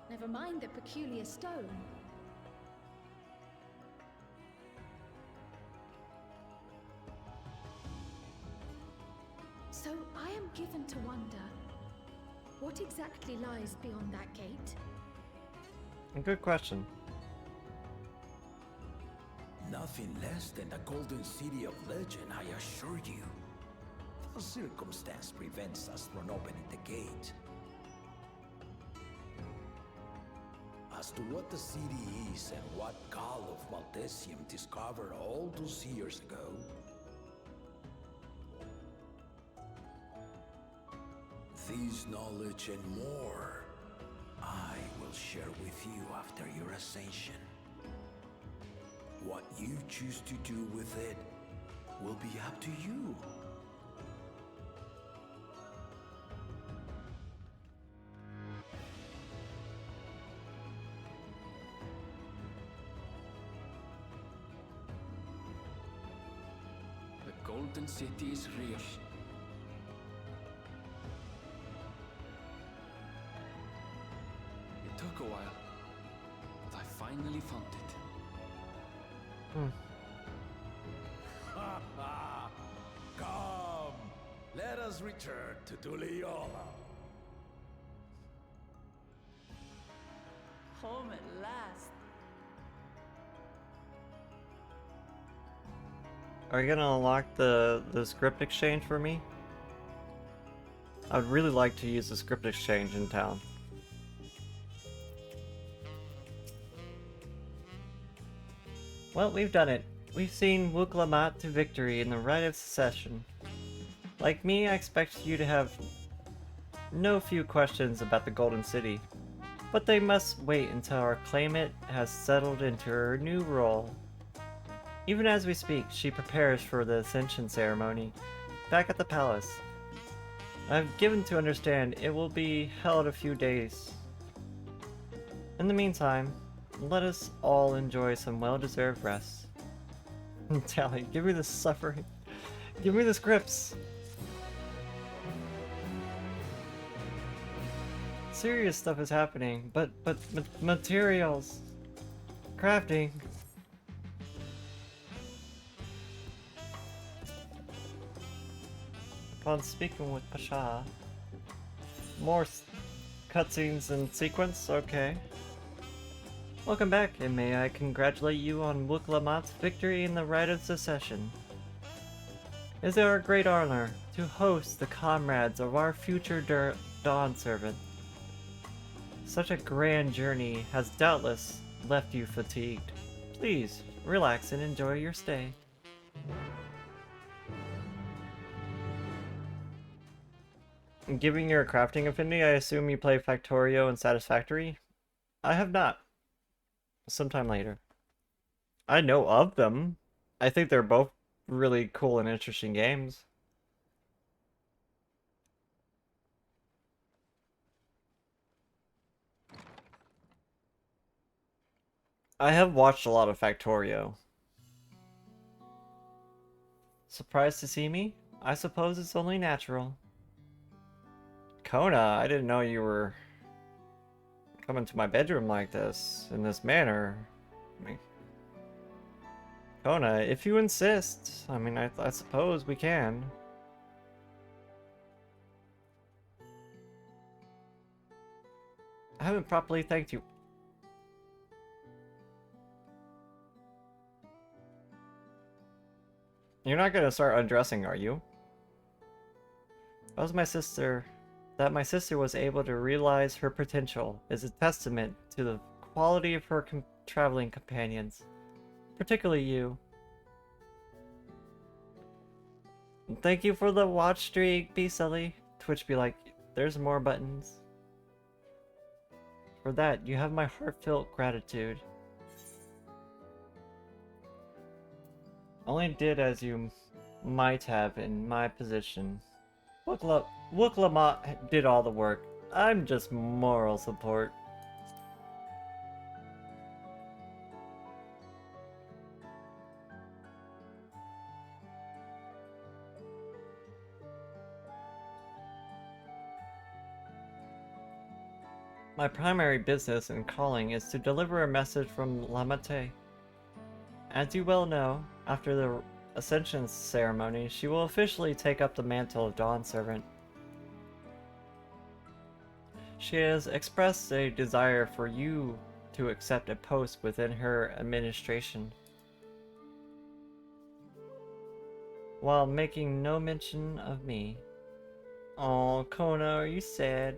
Never mind the peculiar stone. So I am given to wonder, what exactly lies beyond that gate? Good question. Nothing less than the golden city of legend, I assure you. The circumstance prevents us from opening the gate. As to what the city is and what Gall of Maltesium discovered all those years ago, this knowledge and more, I will share with you after your ascension. What you choose to do with it will be up to you. The Golden City is real. It took a while, but I finally found it. Come, let us return to Talioohlal. Home at last. Are you gonna unlock the script exchange for me? I would really like to use the script exchange in town. Well, we've done it. We've seen Wuklamat to victory in the Rite of Secession. Like me, I expect you to have no few questions about the Golden City, but they must wait until our claimant has settled into her new role. Even as we speak, she prepares for the Ascension ceremony back at the palace. I've given to understand it will be held a few days. In the meantime, let us all enjoy some well-deserved rest. Tali, give me the suffering. Give me the scripts. Serious stuff is happening, but materials, crafting. Upon speaking with Pasha, more cutscenes and sequence. Okay. Welcome back, and may I congratulate you on Wuklamat's victory in the Rite of Secession. It is our great honor to host the comrades of our future Dawn Servant. Such a grand journey has doubtless left you fatigued. Please, relax and enjoy your stay. Given your crafting affinity, I assume you play Factorio and Satisfactory? I have not. Sometime later. I know of them. I think they're both really cool and interesting games. I have watched a lot of Factorio. Surprised to see me? I suppose it's only natural. Kona, I didn't know you were coming to my bedroom like this, in this manner. I mean, Kona, if you insist, I mean, I suppose we can. I haven't properly thanked you. You're not gonna start undressing, are you? That my sister was able to realize her potential is a testament to the quality of her traveling companions, particularly you. Thank you for the watch streak, be silly. Twitch be like, there's more buttons. For that, you have my heartfelt gratitude. Only did as you might have in my position. Wooklamot did all the work. I'm just moral support. My primary business and calling is to deliver a message from Lamate. As you well know, after the Ascension ceremony, she will officially take up the mantle of Dawn Servant. She has expressed a desire for you to accept a post within her administration, while making no mention of me. Oh, Kona, are you sad?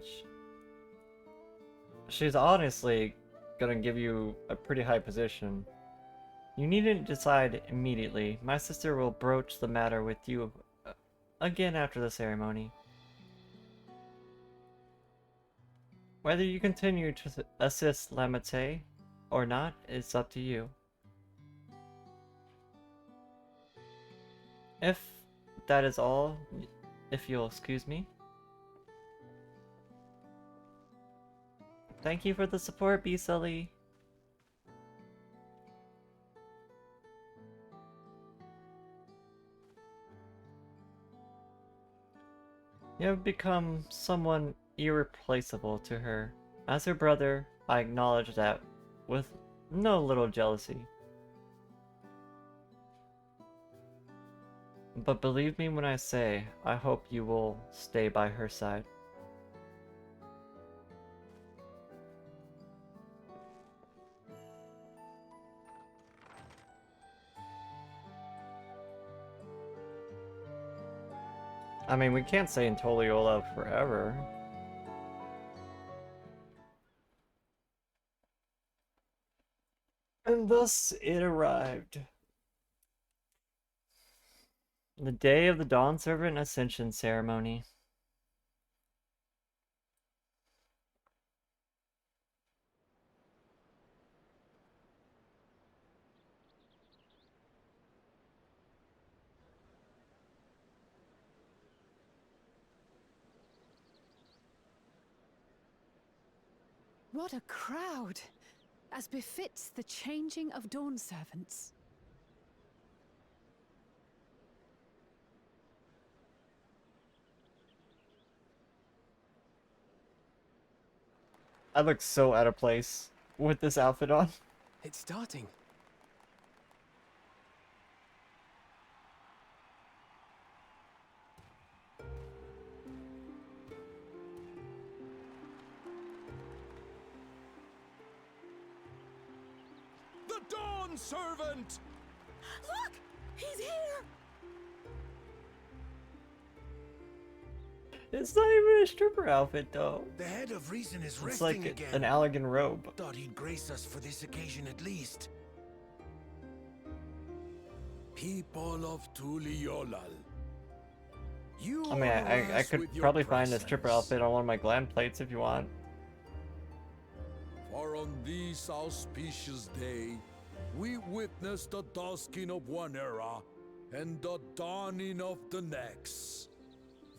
She's honestly gonna give you a pretty high position. You needn't decide immediately. My sister will broach the matter with you again after the ceremony. Whether you continue to assist Lamate or not, it's up to you. If that is all, if you'll excuse me. Thank you for the support, Be Silly. You have become someone irreplaceable to her. As her brother, I acknowledge that with no little jealousy. But believe me when I say, I hope you will stay by her side. I mean, we can't stay in Talioohlal forever. And thus it arrived. The day of the Dawn Servant Ascension ceremony. What a crowd! As befits the changing of Dawn Servants. I look so out of place with this outfit on. It's starting. The Dawn Servant! Look! He's here! It's not even a stripper outfit though. The head of reason is It's resting like again. an elegant robe. Thought he'd grace us for this occasion at least. People of Talioohlal. You I mean, I could probably find a stripper outfit on one of my glam plates if you want. For on this auspicious day, we witness the dusking of one era and the dawning of the next.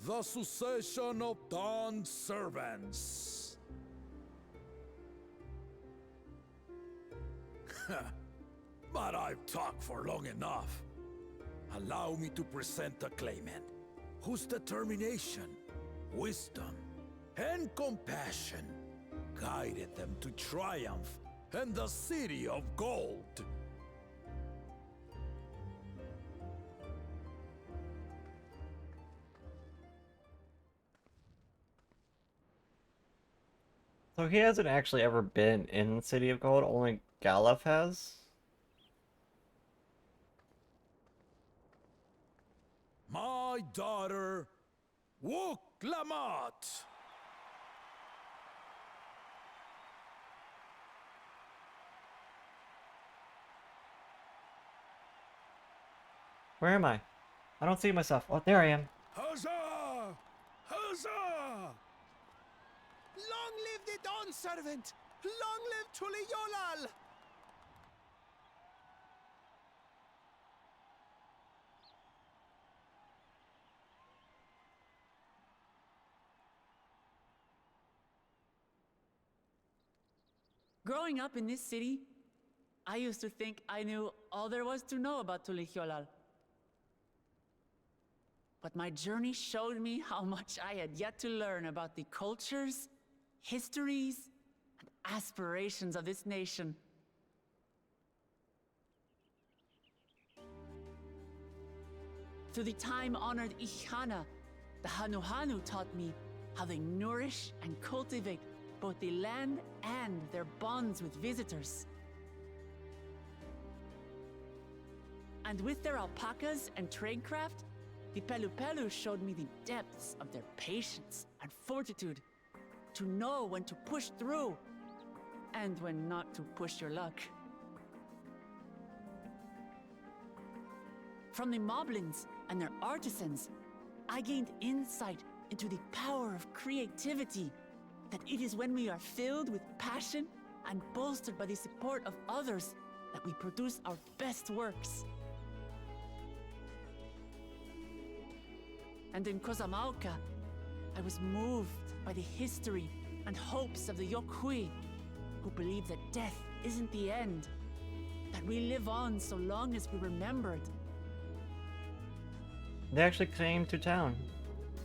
The succession of dawn's servants. But I've talked for long enough. Allow me to present the claimant, whose determination, wisdom, and compassion guided them to triumph and the city of gold. So he hasn't actually ever been in City of Gold, only Galef has? My daughter, Wook-Lamat. Where am I? I don't see myself. Oh, there I am. Huzzah! Huzzah! Long live the Dawn Servant! Long live Talioohlal! Growing up in this city, I used to think I knew all there was to know about Talioohlal. But my journey showed me how much I had yet to learn about the cultures, histories, and aspirations of this nation. Through the time-honored Ihana, the Hanuhanu taught me how they nourish and cultivate both the land and their bonds with visitors. And with their alpacas and tradecraft, the Pelupelu showed me the depths of their patience and fortitude, to know when to push through and when not to push your luck. From the moblins and their artisans, I gained insight into the power of creativity, that it is when we are filled with passion and bolstered by the support of others that we produce our best works. And in Kozamauka, I was moved by the history and hopes of the Yokhui, who believe that death isn't the end, that we live on so long as we're remembered. They actually came to town.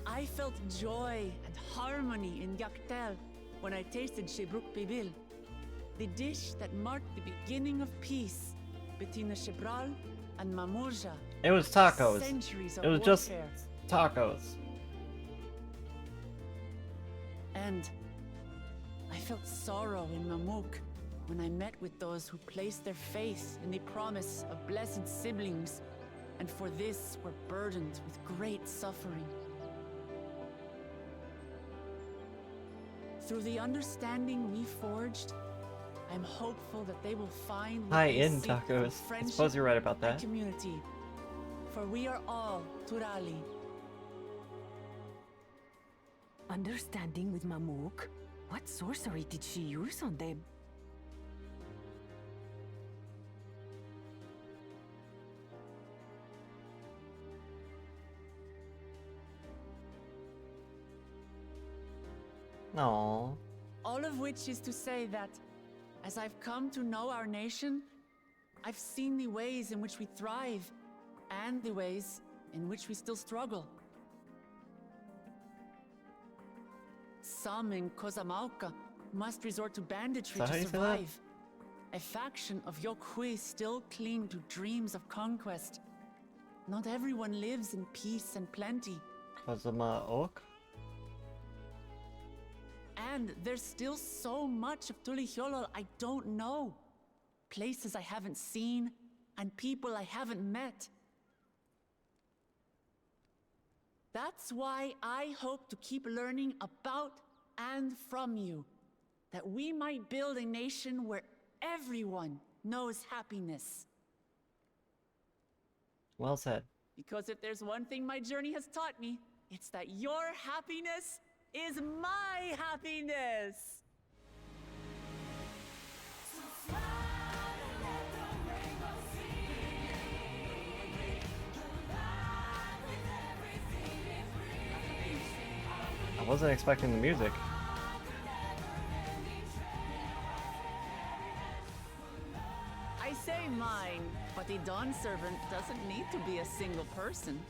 I felt joy and harmony in Yaktel when I tasted Shebruk Pibil, the dish that marked the beginning of peace between the Shebral and Mamurja. It was tacos. Centuries of It was just warfare. tacos. And I felt sorrow in Mamuk when I met with those who placed their faith in the promise of blessed siblings, and for this were burdened with great suffering. Through the understanding we forged, I'm hopeful that they will find what they High-end seek through tacos. I friendship suppose you're right about and that. community. For we are all Turali. Understanding with Mamuk? What sorcery did she use on them? Aww. All of which is to say that, as I've come to know our nation, I've seen the ways in which we thrive, and the ways in which we still struggle. Some in Kozamauka must resort to banditry Is that how to you say that? survive. A faction of Yokhui still cling to dreams of conquest. Not everyone lives in peace and plenty. Kazuma Oak? And there's still so much of Talioohlal I don't know. Places I haven't seen, and people I haven't met. That's why I hope to keep learning about and from you, that we might build a nation where everyone knows happiness. Well said. Because if there's one thing my journey has taught me, it's that your happiness is my happiness! I wasn't expecting the music. I say mine, but the Dawn Servant doesn't need to be a single person,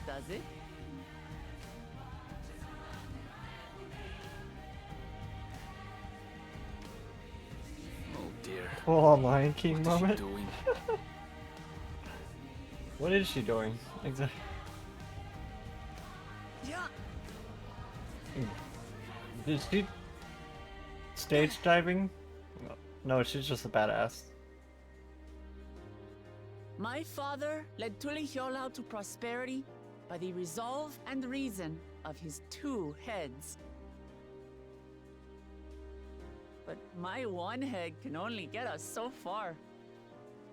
does it? Oh dear. Full Lion King What is she moment. doing? What is she doing? Exactly. Yeah. Did she stage diving? No, she's just a badass. My father led Talioohlal to prosperity by the resolve and reason of his 2 heads. But my one head can only get us so far.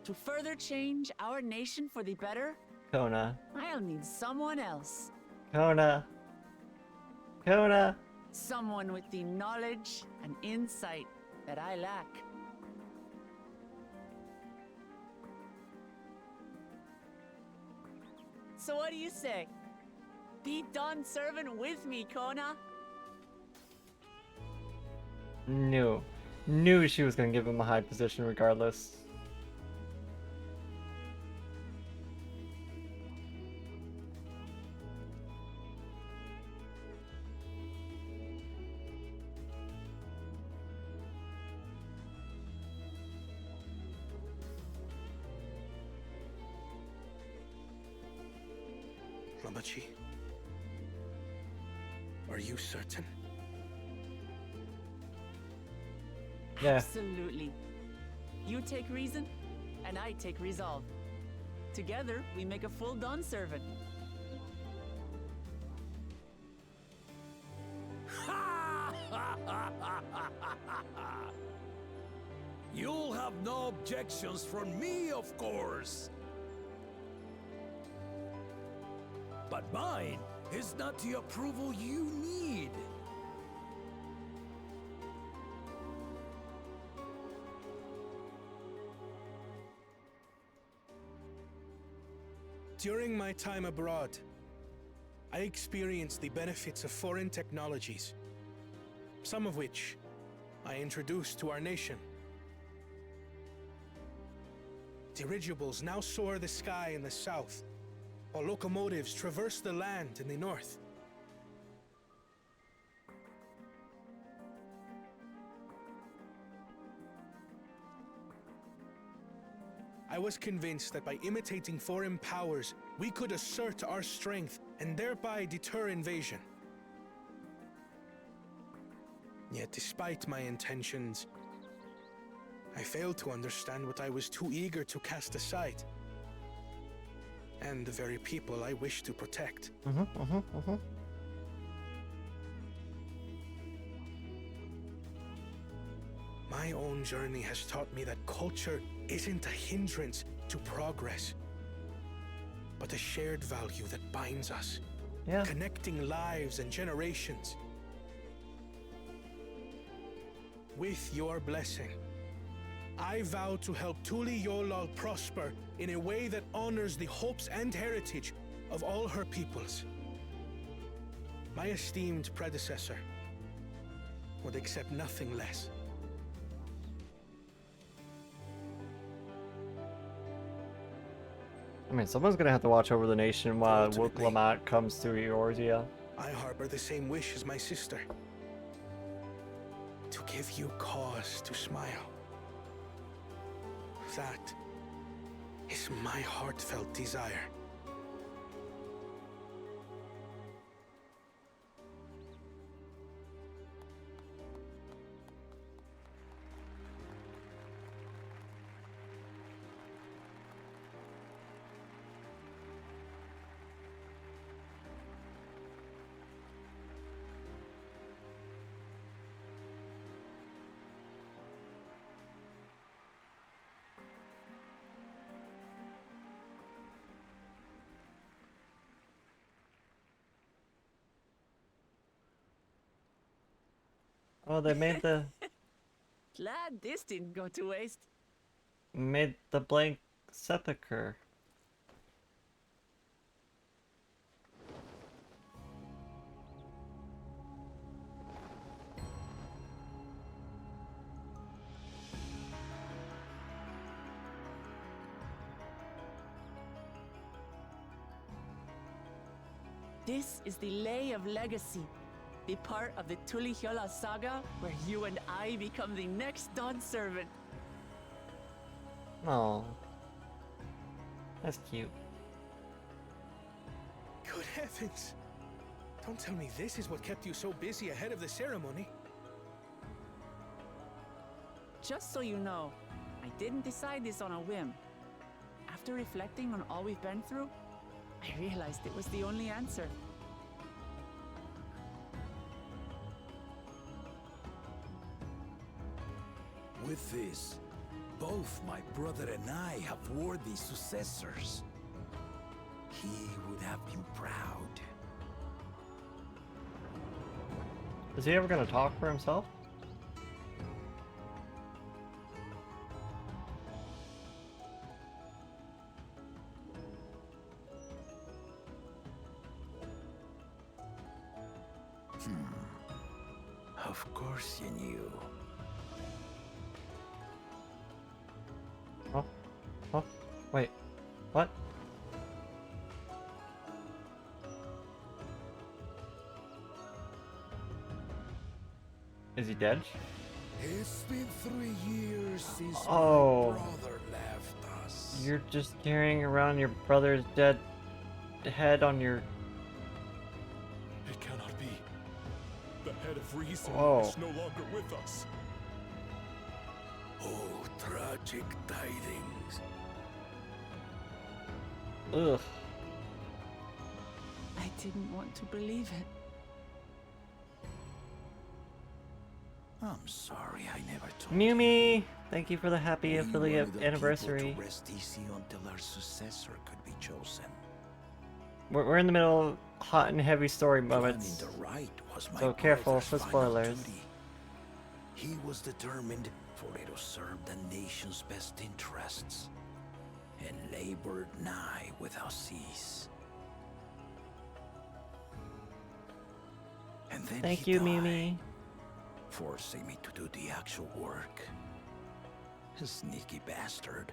To further change our nation for the better, Kona. I'll need someone else. Kona. Kona. Someone with the knowledge and insight that I lack. So what do you say? Be Dawn Servant with me, Kona? Knew she was gonna give him a high position regardless. Lamachi, are you certain? Yeah. Absolutely. You take reason, and I take resolve. Together, we make a full Dawn Servant. You'll have no objections from me, of course. But mine is not the approval you need. During my time abroad, I experienced the benefits of foreign technologies, some of which I introduced to our nation. Dirigibles now soar the sky in the south, while locomotives traverse the land in the north. I was convinced that by imitating foreign powers, we could assert our strength and thereby deter invasion. Yet despite my intentions, I failed to understand what I was too eager to cast aside, and the very people I wish to protect. My own journey has taught me that culture isn't a hindrance to progress, but a shared value that binds us, connecting lives and generations. With your blessing, I vow to help Talioohlal prosper in a way that honors the hopes and heritage of all her peoples. My esteemed predecessor would accept nothing less. I mean, someone's gonna have to watch over the nation while Wuk-Lamat comes to Eorzea. I harbor the same wish as my sister. To give you cause to smile. That is my heartfelt desire. Oh, they made the Glad this didn't go to waste. blank sepulcher. This is the Lay of Legacy, the part of the Talioohlal saga where you and I become the next Dawn Servant. Oh, that's cute. Good heavens! Don't tell me this is what kept you so busy ahead of the ceremony. Just so you know, I didn't decide this on a whim. After reflecting on all we've been through, I realized it was the only answer. With this, both my brother and I have worthy successors. He would have been proud. Is he ever gonna talk for himself? Of course you knew. Oh, oh, wait, what? Is he dead? It's been 3 years since Oh. my brother left us. You're just carrying around your brother's dead head on your... It cannot be. The head of reason Whoa. is no longer with us. Oh, tragic tidings. Ugh. I didn't want to believe it. I'm sorry I never told Mimi, thank you for the happy We affiliate wanted the anniversary. people to rest easy until our successor could be chosen. We're in the middle of hot and heavy story moments, Planning the right was my so careful brother's for final spoilers. duty. He was determined for it to serve the nation's best interests, and labored nigh without cease. And then Thank he you, died, Mimi. forcing me to do the actual work. A sneaky bastard.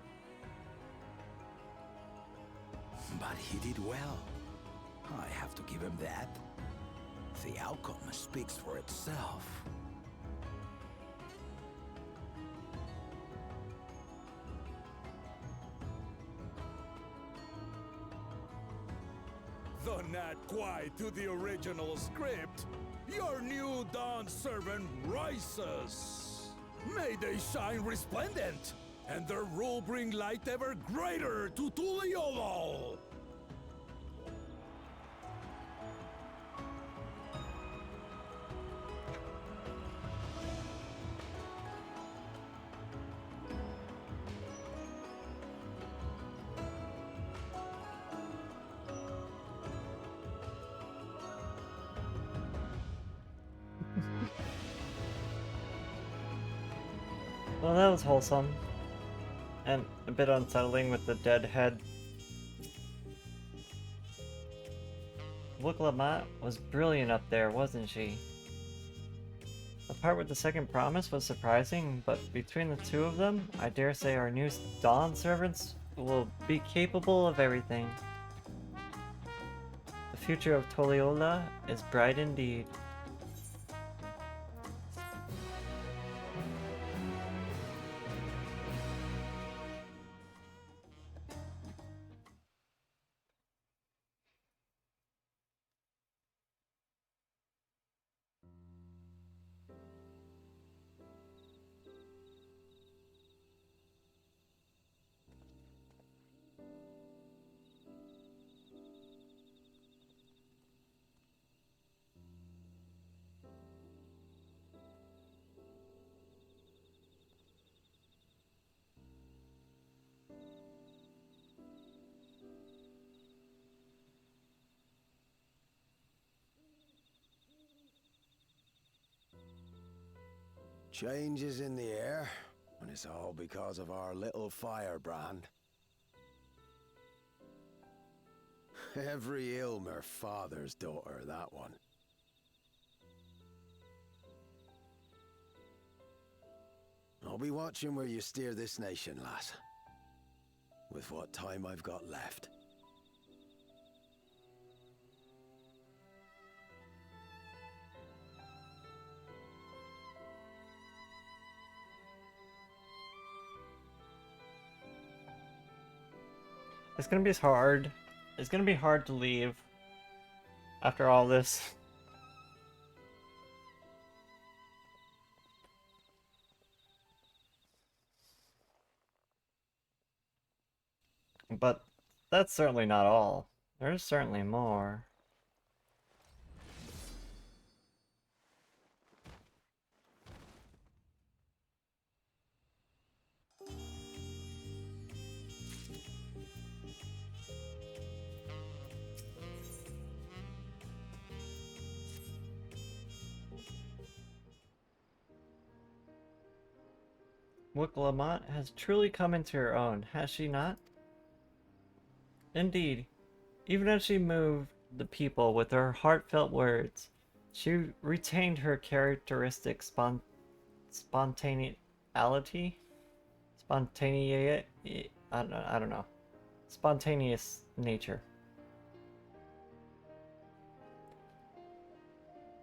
But he did well. I have to give him that. The outcome speaks for itself. Though not quite to the original script, your new Dawn Servant rises. May they shine resplendent, and their rule bring light ever greater to Talioohlal. Well, that was wholesome. And a bit unsettling with the dead head. Wooklamat was brilliant up there, wasn't she? The part with the second promise was surprising, but between the two of them, I dare say our new Dawn servants will be capable of everything. The future of Talioohlal is bright indeed. Change is in the air, and it's all because of our little firebrand. Every Ilmer father's daughter, that one. I'll be watching where you steer this nation, lass. With what time I've got left. It's gonna be hard. It's gonna be hard to leave after all this. But that's certainly not all. There's certainly more. Lamont has truly come into her own, has she not? Indeed, even as she moved the people with her heartfelt words, she retained her characteristic spontaneity? Spontaneity? I don't know. Spontaneous nature.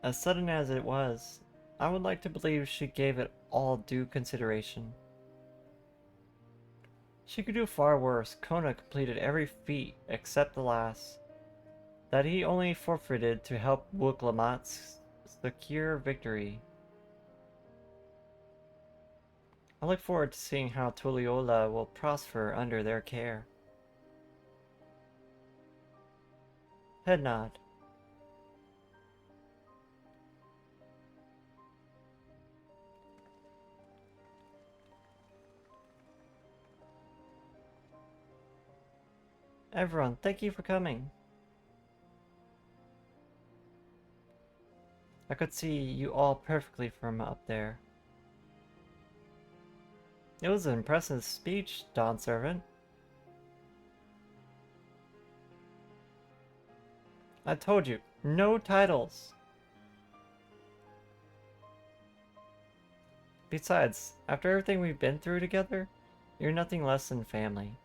As sudden as it was, I would like to believe she gave it all due consideration. She could do far worse. Kona completed every feat except the last, that he only forfeited to help Lamont secure victory. I look forward to seeing how Talioohlal will prosper under their care. Head nod. Everyone, thank you for coming. I could see you all perfectly from up there. It was an impressive speech, Dawn Servant. I told you, no titles. Besides, after everything we've been through together, you're nothing less than family.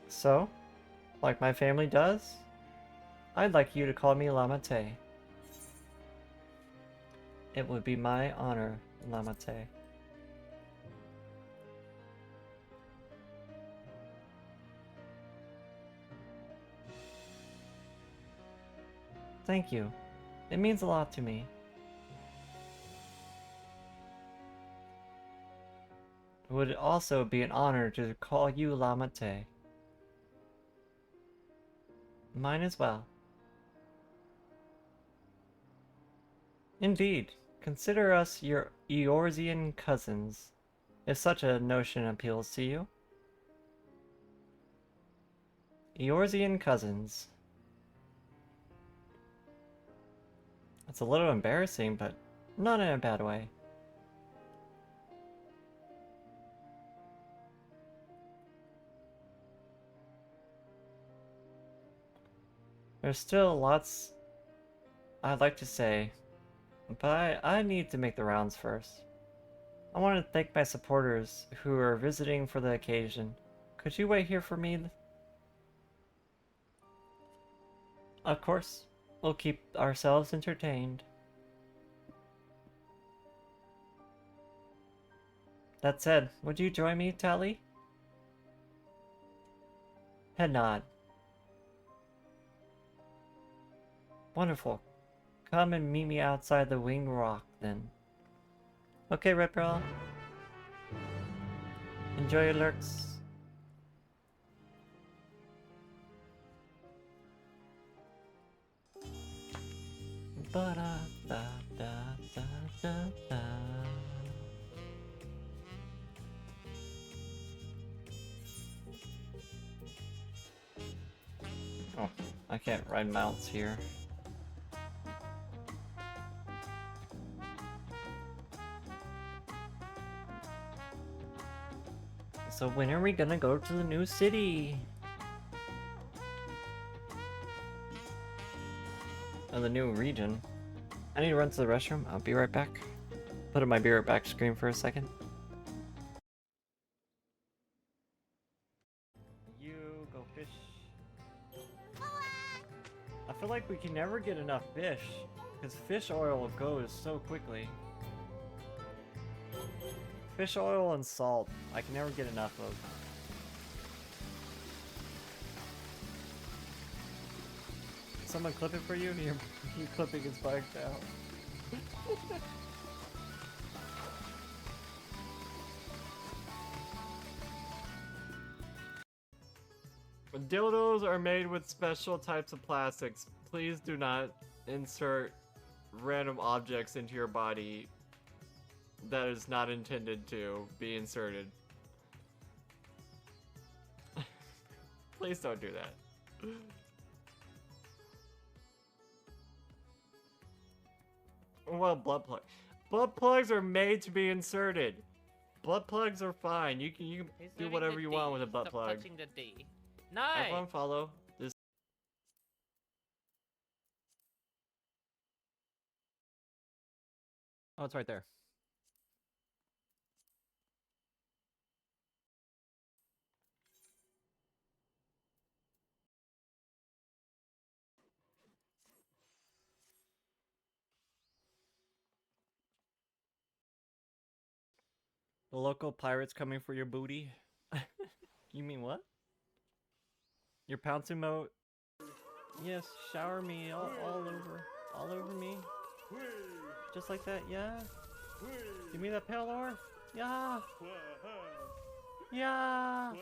So, like my family does, I'd like you to call me Lamate. It would be my honor, Lamate. Thank you. It means a lot to me. It would also be an honor to call you Lamate. Mine as well. Indeed, consider us your Eorzean cousins, if such a notion appeals to you. Eorzean cousins. It's a little embarrassing, but not in a bad way. There's still lots I'd like to say, but I need to make the rounds first. I want to thank my supporters who are visiting for the occasion. Could you wait here for me? Of course, we'll keep ourselves entertained. That said, would you join me, Tali? Head nod. Wonderful. Come and meet me outside the Winged Rock, then. Okay, Red Bra. Enjoy your lurks. Ba-da-da-da-da-da-da. Oh, I can't ride mounts here. So when are we gonna go to the new city? Oh, the new region. I need to run to the restroom. I'll be right back. Put on my be right back screen for a second. You go fish. I feel like we can never get enough fish, because fish oil goes so quickly. Fish oil and salt, I can never get enough of. Someone clip it for you? Your clipping is spiked out. Dildos are made with special types of plastics. Please do not insert random objects into your body that is not intended to be inserted. Please don't do that. Well, blood plug. Blood plugs are made to be inserted. Blood plugs are fine. You can do whatever you want with a butt plug. Touching the D. No. Everyone follow this. Oh, it's right there. The local pirates coming for your booty. You mean what? Your pounce emote? Yes, shower me all over me. Just like that, yeah. Give me that pale ore. Yeah. Yeah.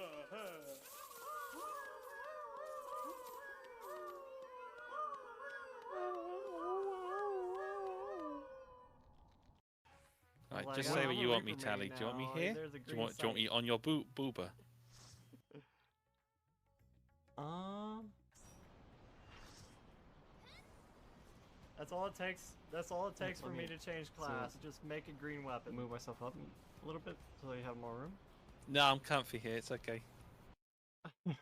Right, Like, just I'm say a what you want me, Reaper Tali. main Do you want me now. here? There's a Do you green want me site. on your booba? That's all it takes. That's all it takes for me to change class. Just make a green weapon. Move myself up a little bit so you have more room. No, I'm comfy here. It's okay.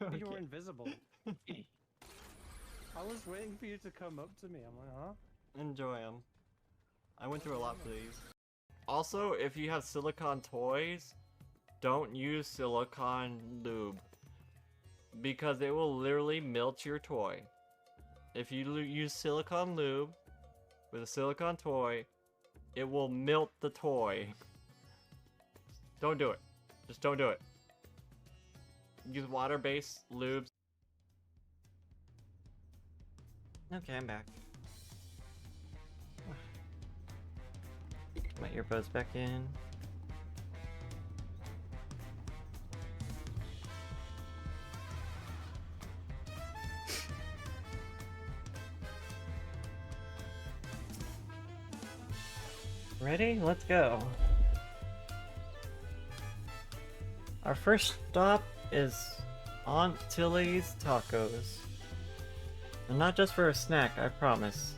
Okay. You were invisible. I was waiting for you to come up to me. I'm like, huh? Enjoy them. I went through a lot for these. Also, if you have silicone toys, don't use silicone lube, because it will literally melt your toy. If you use silicone lube with a silicone toy, it will melt the toy. Don't do it. Just don't do it. Use water-based lubes. Okay, I'm back. Put my earbuds back in. Ready? Let's go. Our first stop is Aunt Tilly's Tacos. And not just for a snack, I promise.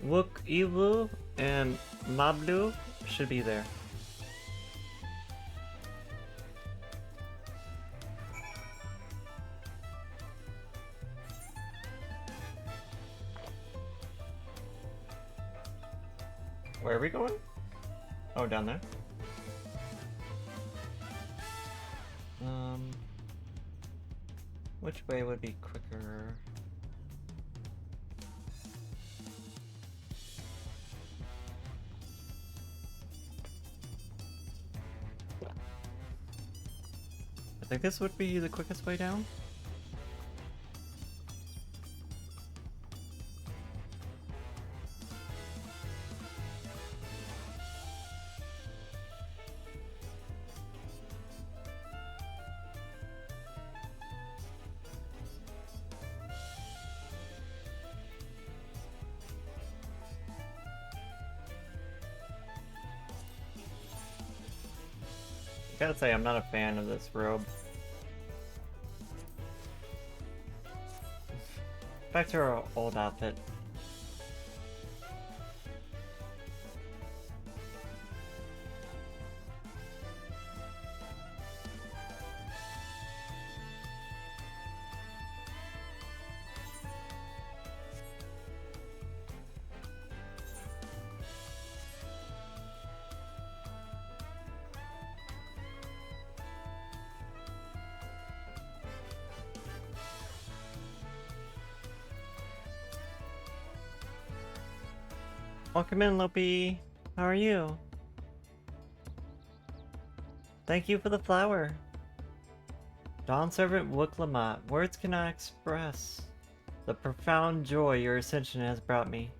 Wook Ilu and Mablu should be there. Where are we going? Oh, down there. Which way would be quicker? I think this would be the quickest way down. Gotta say, I'm not a fan of this robe. Back to our old outfit. Welcome in, Lopi. How are you? Thank you for the flower. Dawn Servant Wooklamat, words cannot express the profound joy your ascension has brought me.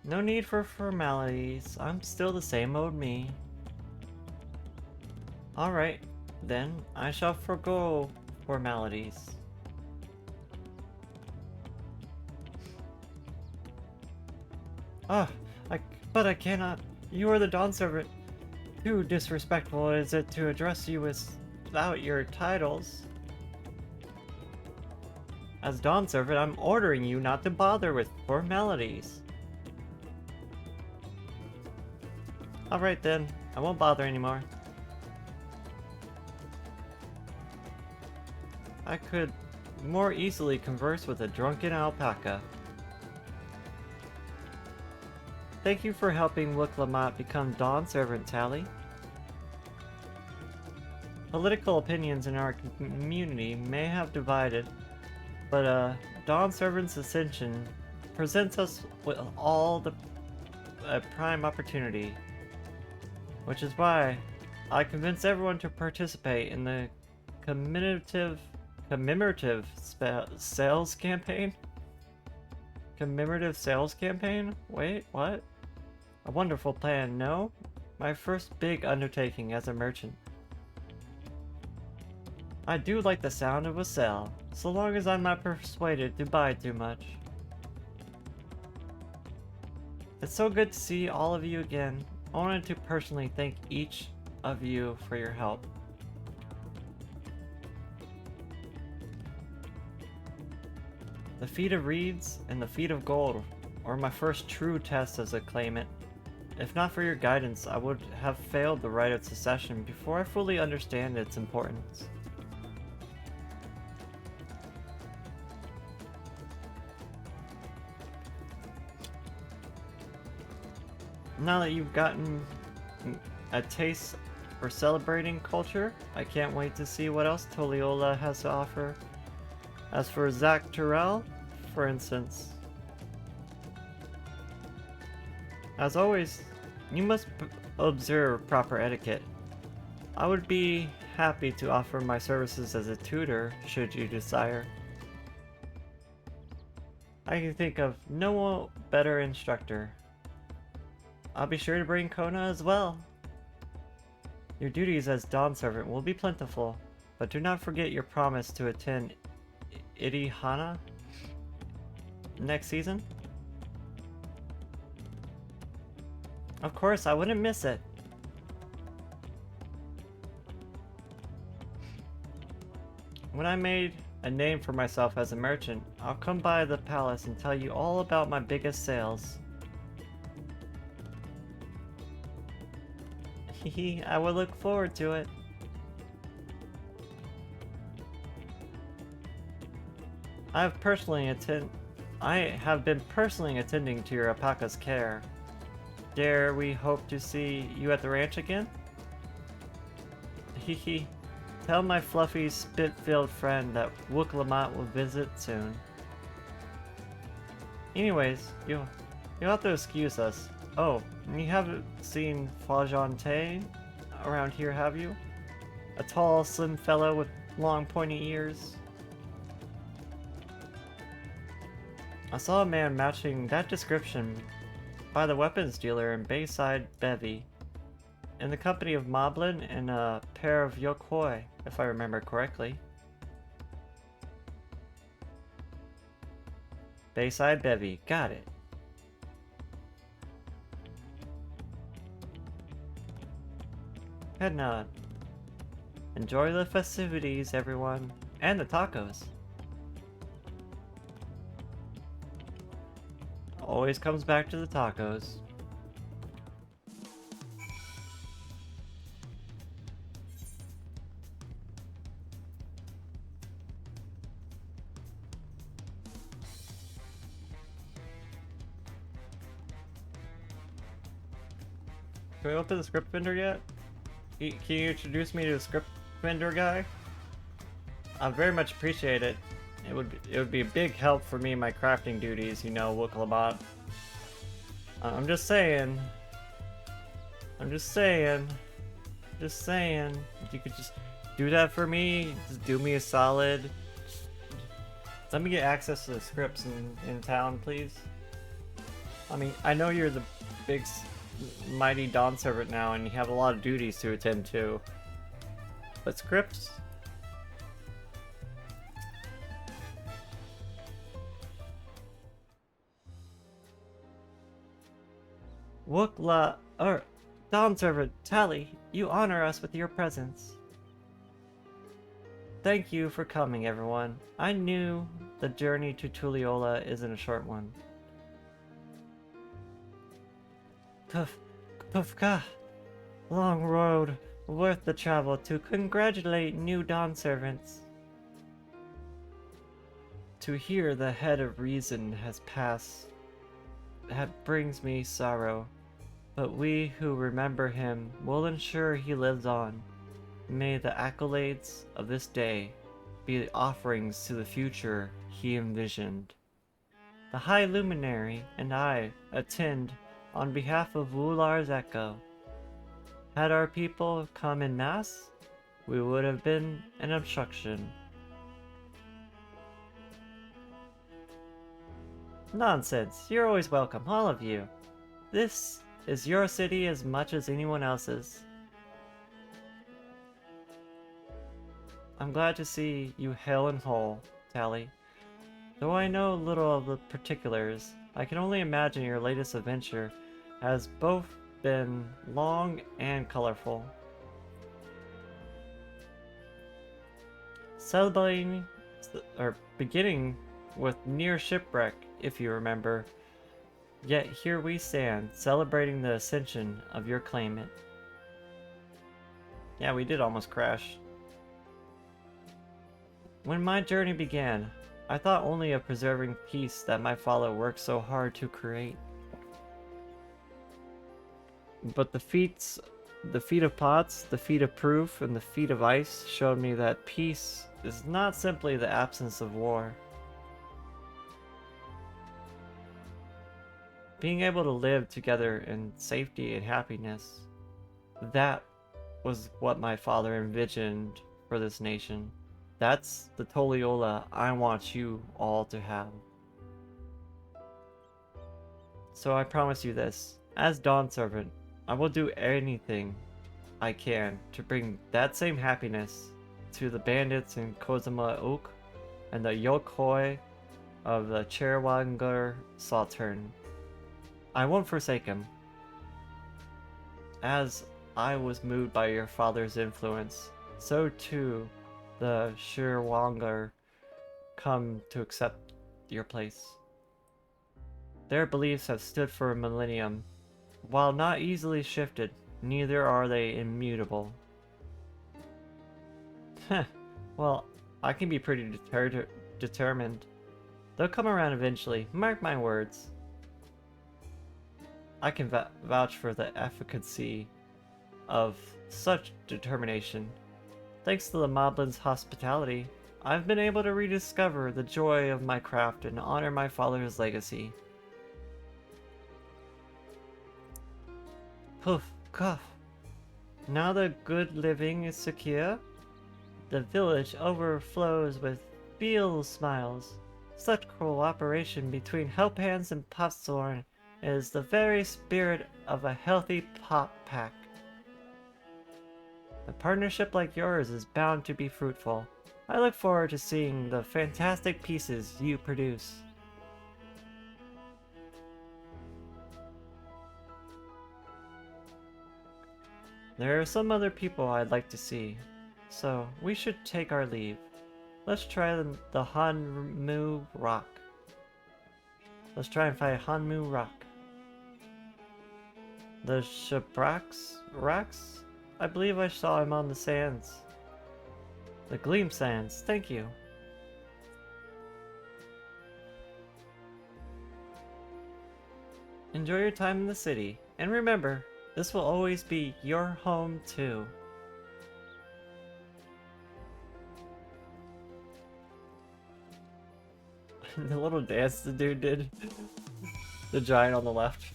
No need for formalities, I'm still the same old me. Alright, then I shall forgo formalities. Ah, but I cannot. You are the Dawn Servant. Too disrespectful is it to address you without your titles. As Dawn Servant, I'm ordering you not to bother with formalities. Alright then, I won't bother anymore. I could more easily converse with a drunken alpaca. Thank you for helping Wooklamat become Dawn Servant, Tali. Political opinions in our community may have divided, but Dawn Servant's ascension presents us with all the prime opportunity, which is why I convince everyone to participate in the commemorative sales campaign? Commemorative sales campaign? Wait, what? A wonderful plan, no? My first big undertaking as a merchant. I do like the sound of a sale, so long as I'm not persuaded to buy too much. It's so good to see all of you again. I wanted to personally thank each of you for your help. The feat of reeds and the feat of gold were my first true test as a claimant. If not for your guidance, I would have failed the rite of succession before I fully understand its importance. Now that you've gotten a taste for celebrating culture, I can't wait to see what else Talioohlal has to offer. As for Zach Terrell, for instance. As always, you must observe proper etiquette. I would be happy to offer my services as a tutor, should you desire. I can think of no better instructor. I'll be sure to bring Kona as well. Your duties as Dawn Servant will be plentiful, but do not forget your promise to attend Irihana next season. Of course, I wouldn't miss it. When I made a name for myself as a merchant, I'll come by the palace and tell you all about my biggest sales. Hehe, I will look forward to it. I have been personally attending to your alpaca's care. Dare we hope to see you at the ranch again? Hehe. Tell my fluffy, spit-filled friend that Wooklamat will visit soon. Anyways, you'll have to excuse us. Oh, you haven't seen Flajante around here, have you? A tall, slim fellow with long, pointy ears. I saw a man matching that description by the weapons dealer in Bayside Bevy, in the company of Moblin and a pair of Yokoi, if I remember correctly. Bayside Bevy, got it. Head nod. Enjoy the festivities, everyone, and the tacos. Always comes back to the tacos. Can we open the script vendor yet? Can you introduce me to the script vendor guy? I very much appreciate it. It would be a big help for me in my crafting duties, you know, Wooklamat. I'm just saying. I'm just saying. Just saying. If you could just do that for me, just do me a solid. Let me get access to the scripts in town, please. I mean, I know you're the big, mighty Dawn Servant now, and you have a lot of duties to attend to. But scripts? Wookla, Dawn Servant, Tali, you honor us with your presence. Thank you for coming, everyone. I knew the journey to Talioohlal isn't a short one. Pufka, long road worth the travel to congratulate new Dawn Servants. To hear the head of reason has passed, that brings me sorrow. But we who remember him will ensure he lives on. May the accolades of this day be offerings to the future he envisioned. The High Luminary and I attend on behalf of Wular's Echo. Had our people come en masse, we would have been an obstruction. Nonsense, you're always welcome, all of you. This is your city as much as anyone else's. I'm glad to see you hale and whole, Tali. Though I know little of the particulars, I can only imagine your latest adventure has both been long and colorful. Celebrating, or beginning with near shipwreck, if you remember. Yet here we stand, celebrating the ascension of your claimant. Yeah, we did almost crash. When my journey began, I thought only of preserving peace that my father worked so hard to create. But the feet of pots, the feet of proof, and the feet of ice showed me that peace is not simply the absence of war. Being able to live together in safety and happiness, that was what my father envisioned for this nation. That's the Talioohlal I want you all to have. So I promise you this, as Dawn Servant, I will do anything I can to bring that same happiness to the bandits in Kozama Oak and the Yokoi of the Cherwanger Sautern. I won't forsake him. As I was moved by your father's influence, so too the Cherwanger come to accept your place. Their beliefs have stood for a millennium. While not easily shifted, neither are they immutable. Heh, well, I can be pretty determined. They'll come around eventually, mark my words. I can vouch for the efficacy of such determination. Thanks to the Moblin's hospitality, I've been able to rediscover the joy of my craft and honor my father's legacy. Poof, cough. Now that good living is secure, the village overflows with Beal smiles. Such cooperation between Helphands and Popthorn is the very spirit of a healthy pop pack. A partnership like yours is bound to be fruitful. I look forward to seeing the fantastic pieces you produce. There are some other people I'd like to see, so we should take our leave. Let's try the Hanmu Rock. Let's try and find Hanmu Rock. The Racks? I believe I saw him on the sands. The Gleam Sands, thank you. Enjoy your time in the city, and remember, this will always be your home too. The little dance the dude did. The giant on the left.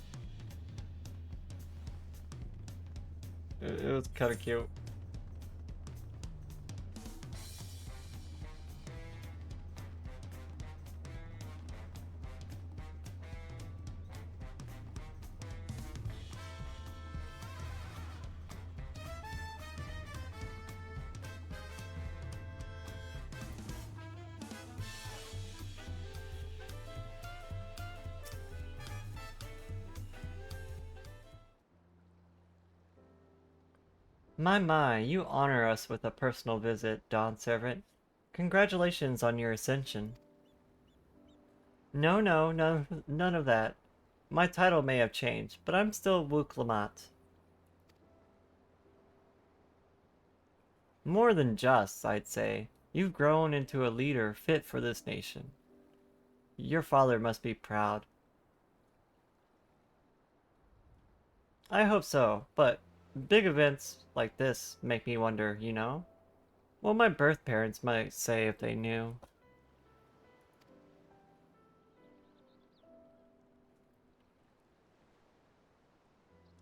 It was kind of cute. My, you honor us with a personal visit, Dawn Servant. Congratulations on your ascension. No, none of that. My title may have changed, but I'm still Wooklamat. More than just, I'd say. You've grown into a leader fit for this nation. Your father must be proud. I hope so, but big events like this make me wonder, you know? What my birth parents might say if they knew.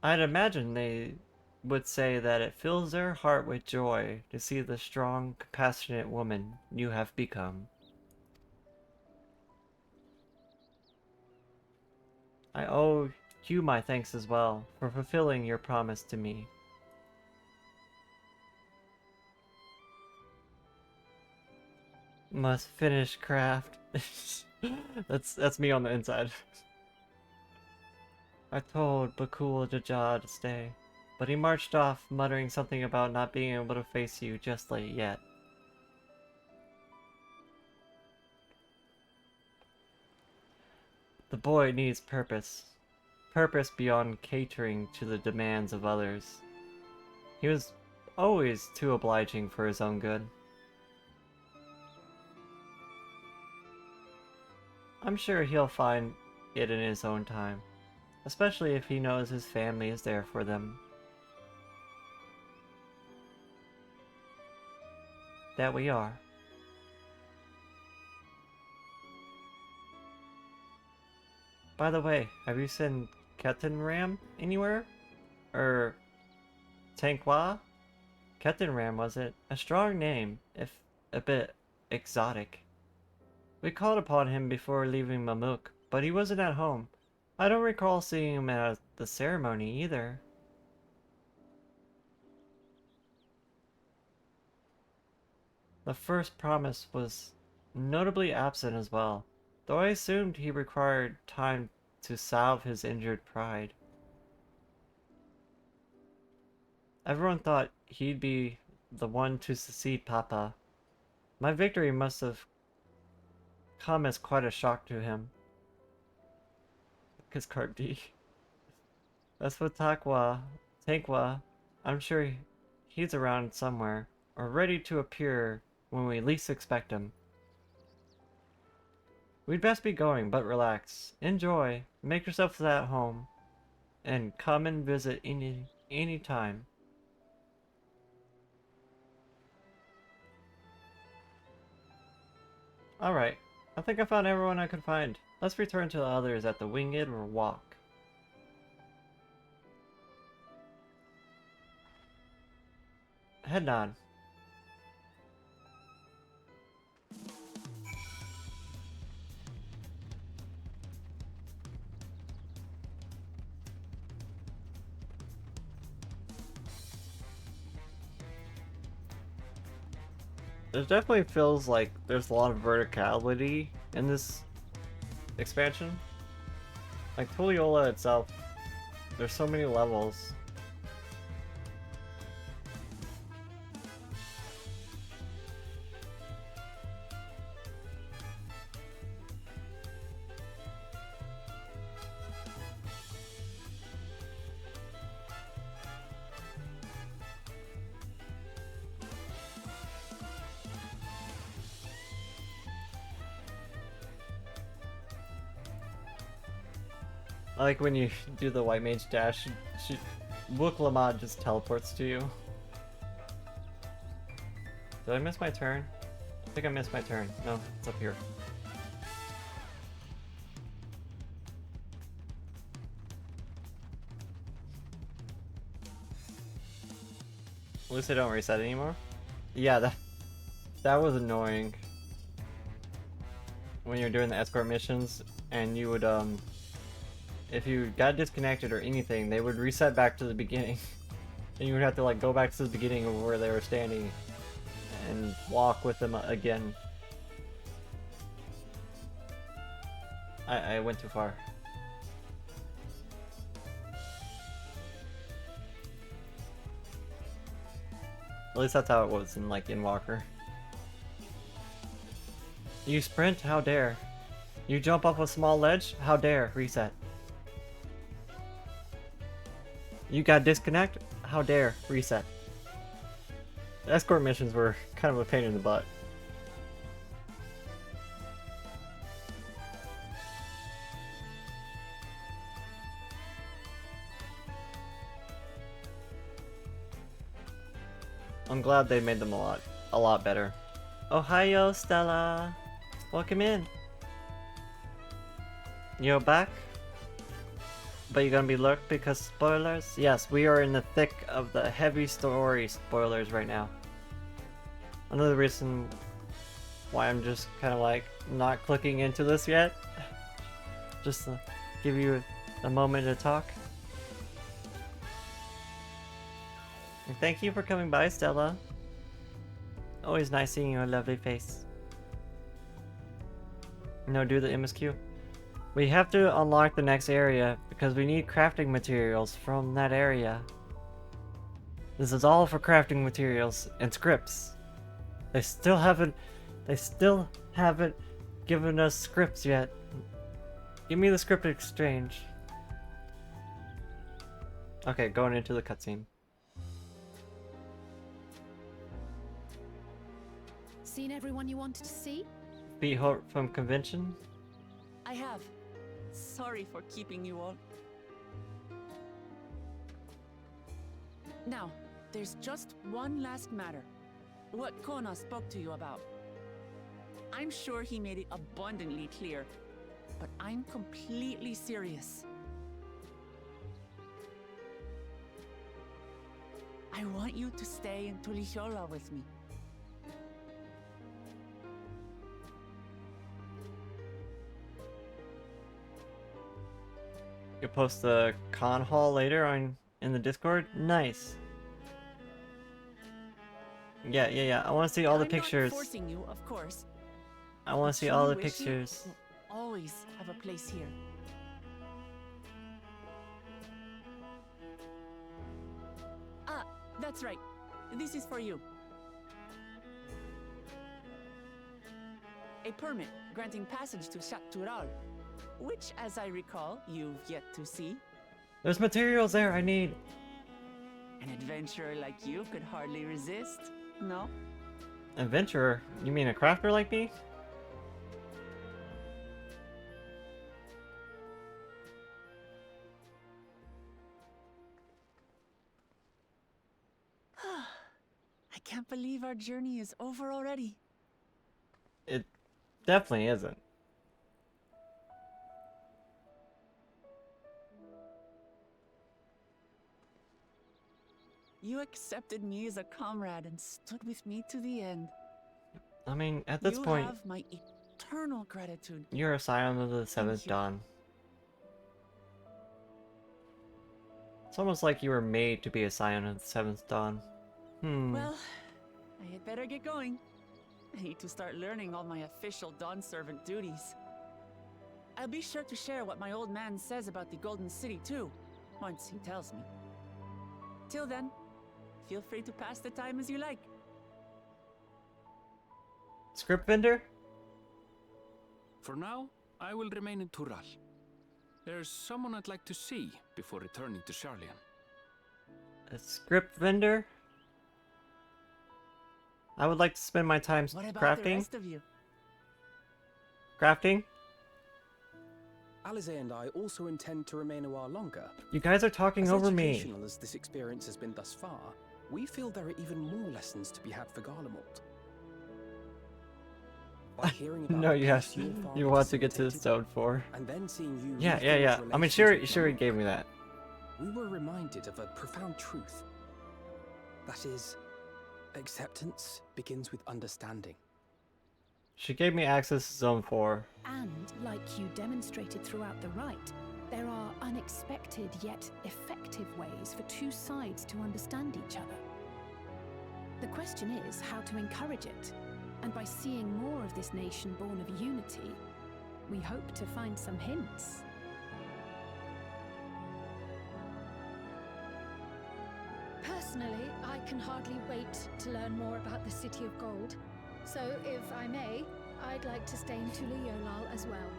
I'd imagine they would say that it fills their heart with joy to see the strong, compassionate woman you have become. I owe you my thanks as well for fulfilling your promise to me. Must finish craft. That's me on the inside. I told Bakul Jaja to stay, but he marched off muttering something about not being able to face you just yet. The boy needs purpose. Purpose beyond catering to the demands of others. He was always too obliging for his own good. I'm sure he'll find it in his own time, especially if he knows his family is there for them. That we are. By the way, have you seen Ram anywhere? Tankwa? Ram, was it? A strong name, if a bit exotic. We called upon him before leaving Mamuk, but he wasn't at home. I don't recall seeing him at the ceremony either. The first promise was notably absent as well, though I assumed he required time to salve his injured pride. Everyone thought he'd be the one to succeed Papa. My victory must have come as quite a shock to him. Because Carp D. That's what Tankwa. I'm sure he's around somewhere, or ready to appear when we least expect him. We'd best be going, but relax. Enjoy. Make yourself at home. And come and visit any time. Alright. I think I found everyone I could find. Let's return to the others at the Winged Walk. Head nod. It definitely feels like there's a lot of verticality in this expansion. Like Talioohlal itself, there's so many levels. I like when you do the white mage dash, Wooklamat just teleports to you. Did I miss my turn? I think I missed my turn. No, it's up here. At least they don't reset anymore. Yeah, that was annoying. When you're doing the escort missions, and you would if you got disconnected or anything, they would reset back to the beginning, and you would have to like go back to the beginning of where they were standing, and walk with them again. I went too far. At least that's how it was in like in Walker. You sprint? How dare. You jump off a small ledge? How dare. Reset. You got disconnect? How dare. Reset. The escort missions were kind of a pain in the butt. I'm glad they made them a lot better. Ohio, Stella! Welcome in! You're back? But you're gonna be lurked because spoilers? Yes, we are in the thick of the heavy story spoilers right now. Another reason why I'm just kind of like not clicking into this yet. Just to give you a moment to talk. And thank you for coming by, Stella. Always nice seeing your lovely face. No, do the MSQ. We have to unlock the next area because we need crafting materials from that area. This is all for crafting materials and scripts. They still haven't given us scripts yet. Give me the script exchange. Okay, going into the cutscene. Seen everyone you wanted to see? Beat Hope from convention? I have. Sorry for keeping you all. Now, there's just one last matter. What Kona spoke to you about. I'm sure he made it abundantly clear, but I'm completely serious. I want you to stay in Talioohlal with me. You'll post the con hall later in the Discord? Nice. Yeah. I want to see all the pictures. I'm not forcing you, of course. I want to see all the pictures. You'll always have a place here. Ah, that's right. This is for you. A permit granting passage to Talioohlal, which, as I recall, you've yet to see. There's materials there I need. An adventurer like you could hardly resist, no? Adventurer? You mean a crafter like me? I can't believe our journey is over already. It definitely isn't. You accepted me as a comrade and stood with me to the end. I mean, at this point, you have my eternal gratitude. You're a scion of the Seventh Dawn. It's almost like you were made to be a scion of the Seventh Dawn. Well, I had better get going. I need to start learning all my official Dawn servant duties. I'll be sure to share what my old man says about the Golden City too, once he tells me. Till then, feel free to pass the time as you like. Script vendor? For now, I will remain in Tural. There's someone I'd like to see before returning to Sharlayan. A script vendor? I would like to spend my time What about crafting. the rest of you? Crafting? Eorzea and I also intend to remain a while longer. You guys are talking over me. As educational as this experience has been thus far, we feel there are even more lessons to be had for Garlemald. By hearing about No, the yes. peace your father You want to get to facilitated, Zone 4. and then seeing you Yeah. reforge I mean, relations sure with he Garlemald, gave me that. we were reminded of a profound truth. That is, acceptance begins with understanding. She gave me access to Zone 4. And, like you demonstrated throughout the rite, there are unexpected yet effective ways for two sides to understand each other. The question is how to encourage it, and by seeing more of this nation born of unity, we hope to find some hints. Personally, I can hardly wait to learn more about the City of Gold. So, if I may, I'd like to stay in Talioohlal as well.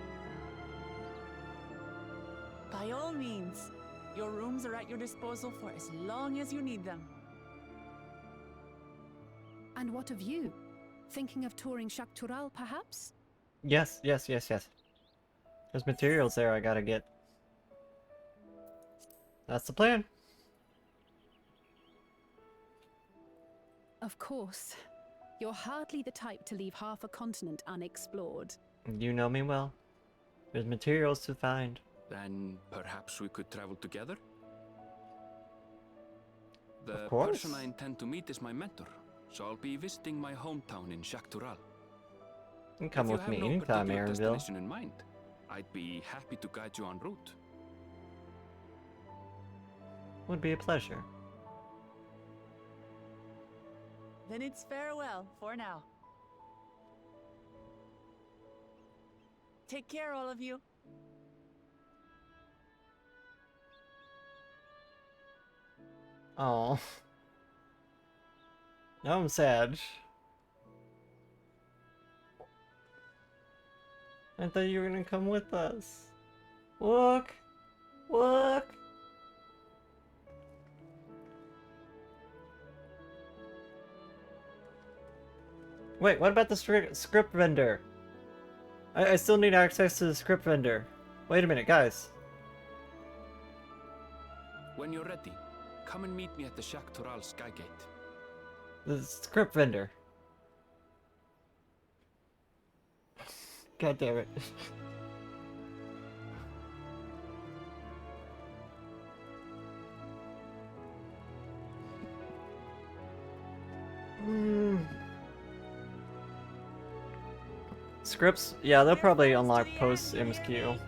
By all means, your rooms are at your disposal for as long as you need them. And what of you? Thinking of touring Shaktural, perhaps? Yes. There's materials there I gotta get. That's the plan. Of course. You're hardly the type to leave half a continent unexplored. You know me well. There's materials to find. Then perhaps we could travel together? The Of course. person I intend to meet is my mentor, so I'll be visiting my hometown in Shaktural. You can come with me anytime, Aaronville. Destination in mind, I'd be happy to guide you en route. Would be a pleasure. Then it's farewell for now. Take care, all of you. Oh. Now I'm sad. I thought you were gonna come with us. Look! Look! Wait, what about the script vendor? I still need access to the script vendor. Wait a minute, guys. When you're ready, come and meet me at the Shaktural Skygate. The script vendor. God damn it. Scripts, yeah, they'll probably unlock post MSQ.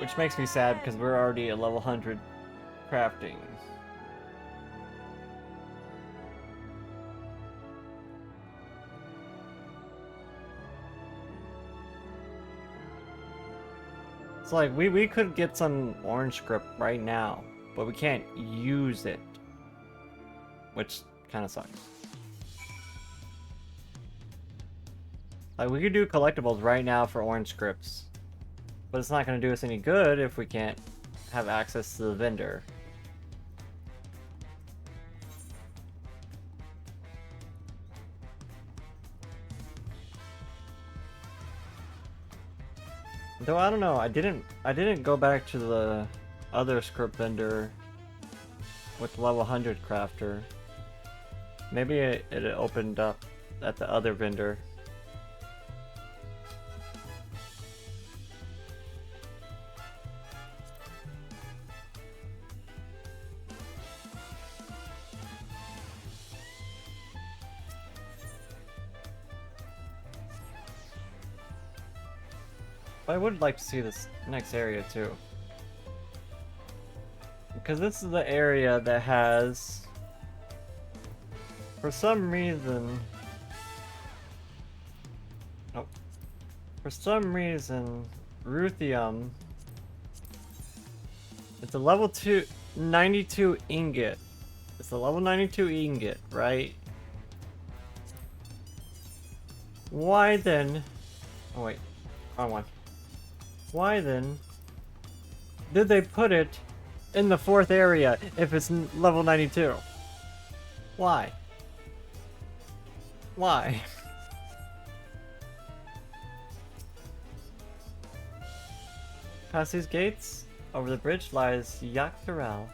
Which makes me sad because we're already at level 100 crafting. It's like, we could get some orange script right now, but we can't use it. Which kind of sucks. Like, we could do collectibles right now for orange scripts. But it's not going to do us any good if we can't have access to the vendor. Though I don't know, I didn't go back to the other script vendor with level 100 crafter. Maybe it opened up at the other vendor. I would like to see this next area too. Because this is the area that has, for some reason, Ruthium, it's a level 92 ingot. It's a level 92 ingot, right? Why then, oh wait, wrong one. Why then did they put it in the 4th area if it's level 92? Why? Why? Past these gates, over the bridge lies Shaktural.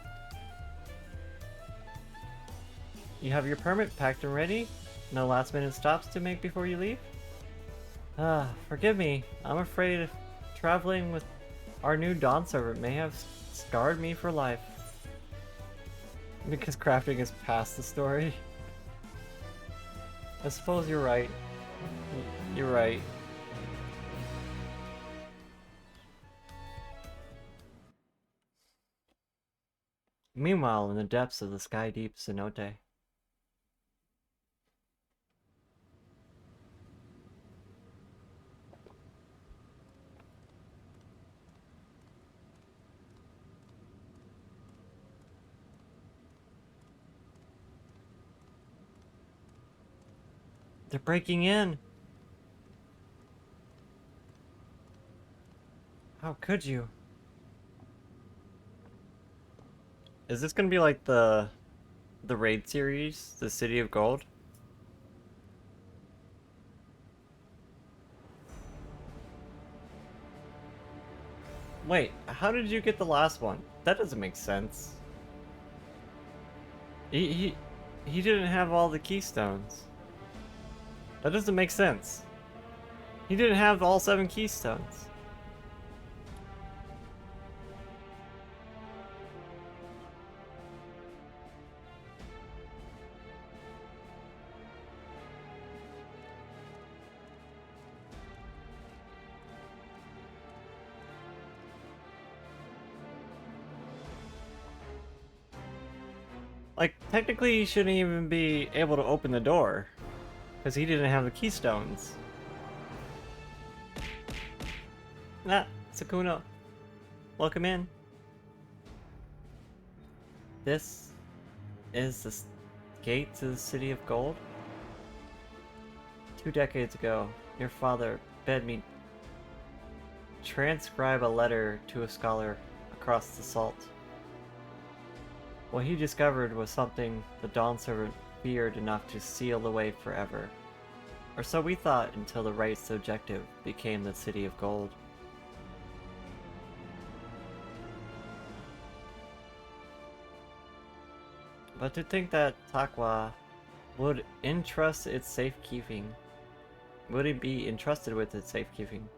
You have your permit packed and ready? No last minute stops to make before you leave? Forgive me. I'm afraid traveling with our new Dawn servant may have scarred me for life. Because crafting is past the story. I suppose you're right. You're right. Meanwhile, in the depths of the sky deep cenote. They're breaking in! How could you? Is this gonna be like the raid series, the City of Gold? Wait, how did you get the last one? That doesn't make sense. He didn't have all the keystones. That doesn't make sense. He didn't have all 7 keystones. Like, technically he shouldn't even be able to open the door, because he didn't have the keystones. Ah, Sukuna. Welcome in. This is the gate to the City of Gold? 2 decades ago, your father bade me transcribe a letter to a scholar across the salt. What he discovered was something the Dawn Servant feared enough to seal away forever. Or so we thought until the right's objective became the City of Gold. But to think that Takwa would entrust its safekeeping, would it be entrusted with its safekeeping?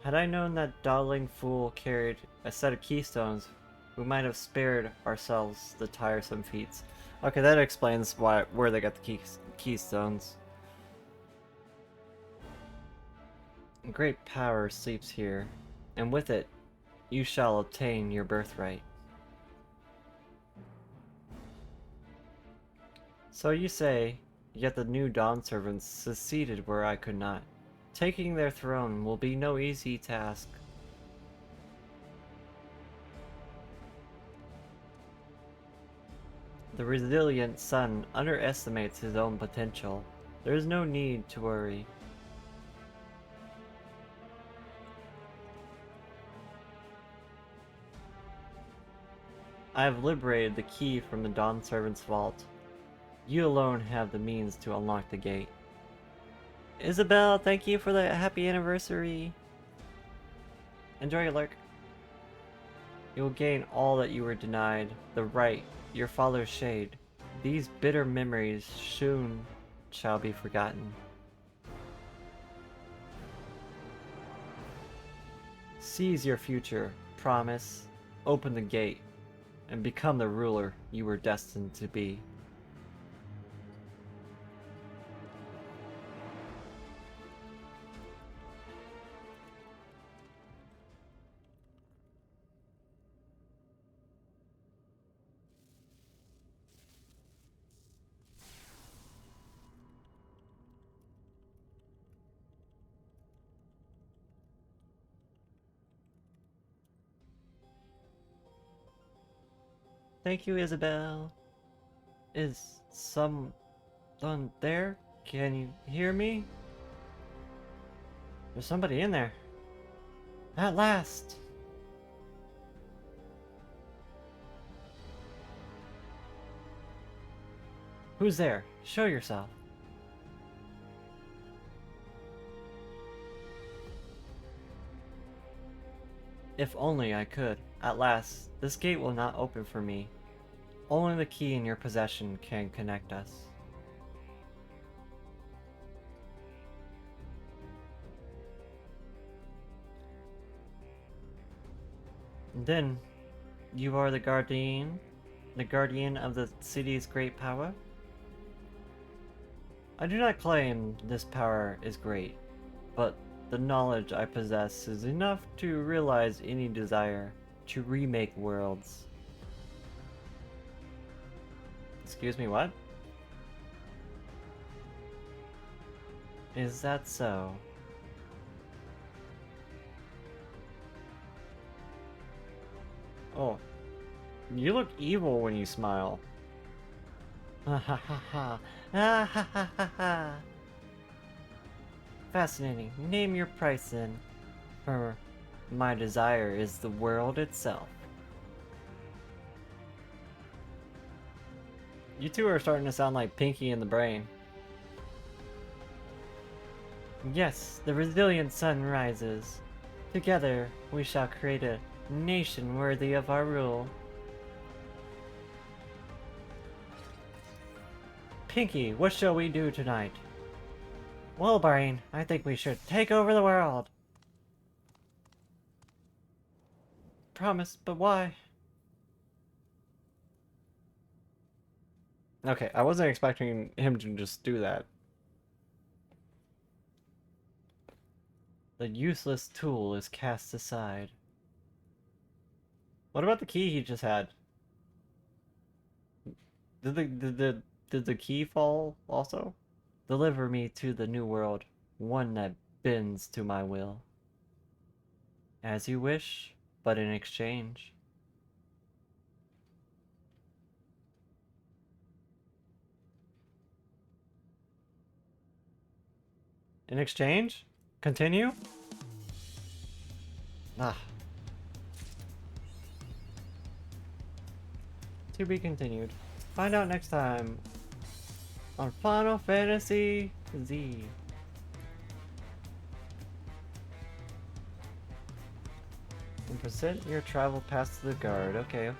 Had I known that dawdling fool carried a set of keystones, we might have spared ourselves the tiresome feats. Okay, that explains where they got the keystones. Great power sleeps here, and with it, you shall obtain your birthright. So you say, yet the new Dawn Servants succeeded where I could not. Taking their throne will be no easy task. The resilient sun underestimates his own potential. There is no need to worry. I have liberated the key from the Dawn Servant's vault. You alone have the means to unlock the gate. Isabel, thank you for the happy anniversary. Enjoy your lurk. You will gain all that you were denied. The right, your father's shade. These bitter memories soon shall be forgotten. Seize your future, promise, open the gate, and become the ruler you were destined to be. Thank you, Isabel. Is someone there? Can you hear me? There's somebody in there. At last! Who's there? Show yourself. If only I could. At last, this gate will not open for me. Only the key in your possession can connect us. And then, you are the guardian? the guardian of the city's great power? I do not claim this power is great, but the knowledge I possess is enough to realize any desire to remake worlds. Excuse me, what? Is that so? Oh, you look evil when you smile. Ha ha ha ha. Ah ha ha ha ha. Fascinating. Name your price then. For my desire is the world itself. You two are starting to sound like Pinky in the Brain. Yes, the resilient sun rises. Together, we shall create a nation worthy of our rule. Pinky, what shall we do tonight? Well, Brain, I think we should take over the world. Promise, but why? Okay, I wasn't expecting him to just do that. The useless tool is cast aside. What about the key he just had? Did the key fall also? Deliver me to the new world, one that bends to my will. As you wish, but in exchange. In exchange? Continue? Ah. To be continued. Find out next time on Final Fantasy Z. And present your travel pass to the guard. Okay.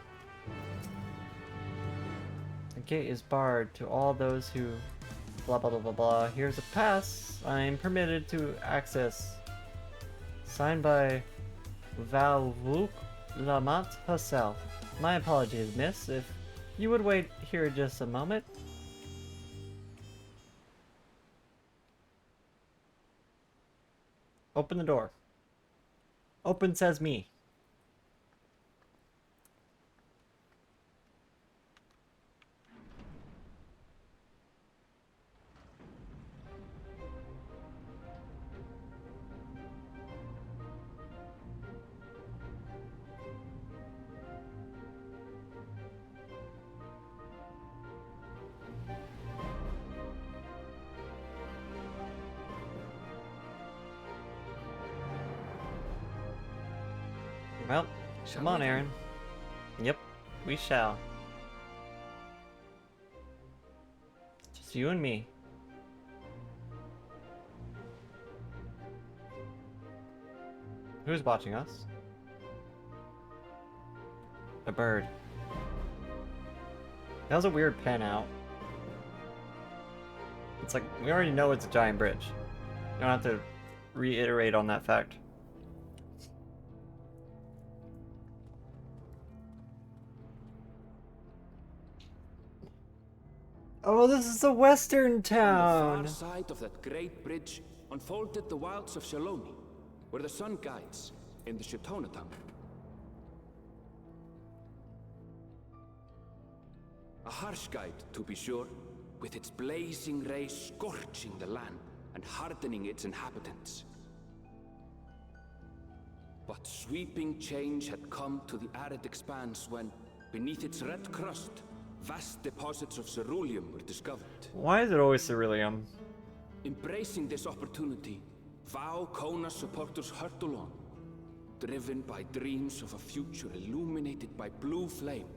The gate is barred to all those who blah blah blah blah blah. Here's a pass I'm permitted to access. Signed by Valvouk Lamont herself. My apologies, miss, if you would wait here just a moment. Open the door. Open says me. Well, come on, Aaron. Yep, we shall. Just you and me. Who's watching us? A bird. That was a weird pen out. It's like, we already know it's a giant bridge. You don't have to reiterate on that fact. Oh, this is the western town! On the far side of that great bridge unfolded the wilds of Shaloni, where the sun guides in the Shitonatam. A harsh guide, to be sure, with its blazing rays scorching the land and hardening its inhabitants. But sweeping change had come to the arid expanse when, beneath its red crust, vast deposits of ceruleum were discovered. Why is it always ceruleum? Embracing this opportunity, Vau Kona supporters hurtle on, driven by dreams of a future illuminated by blue flame.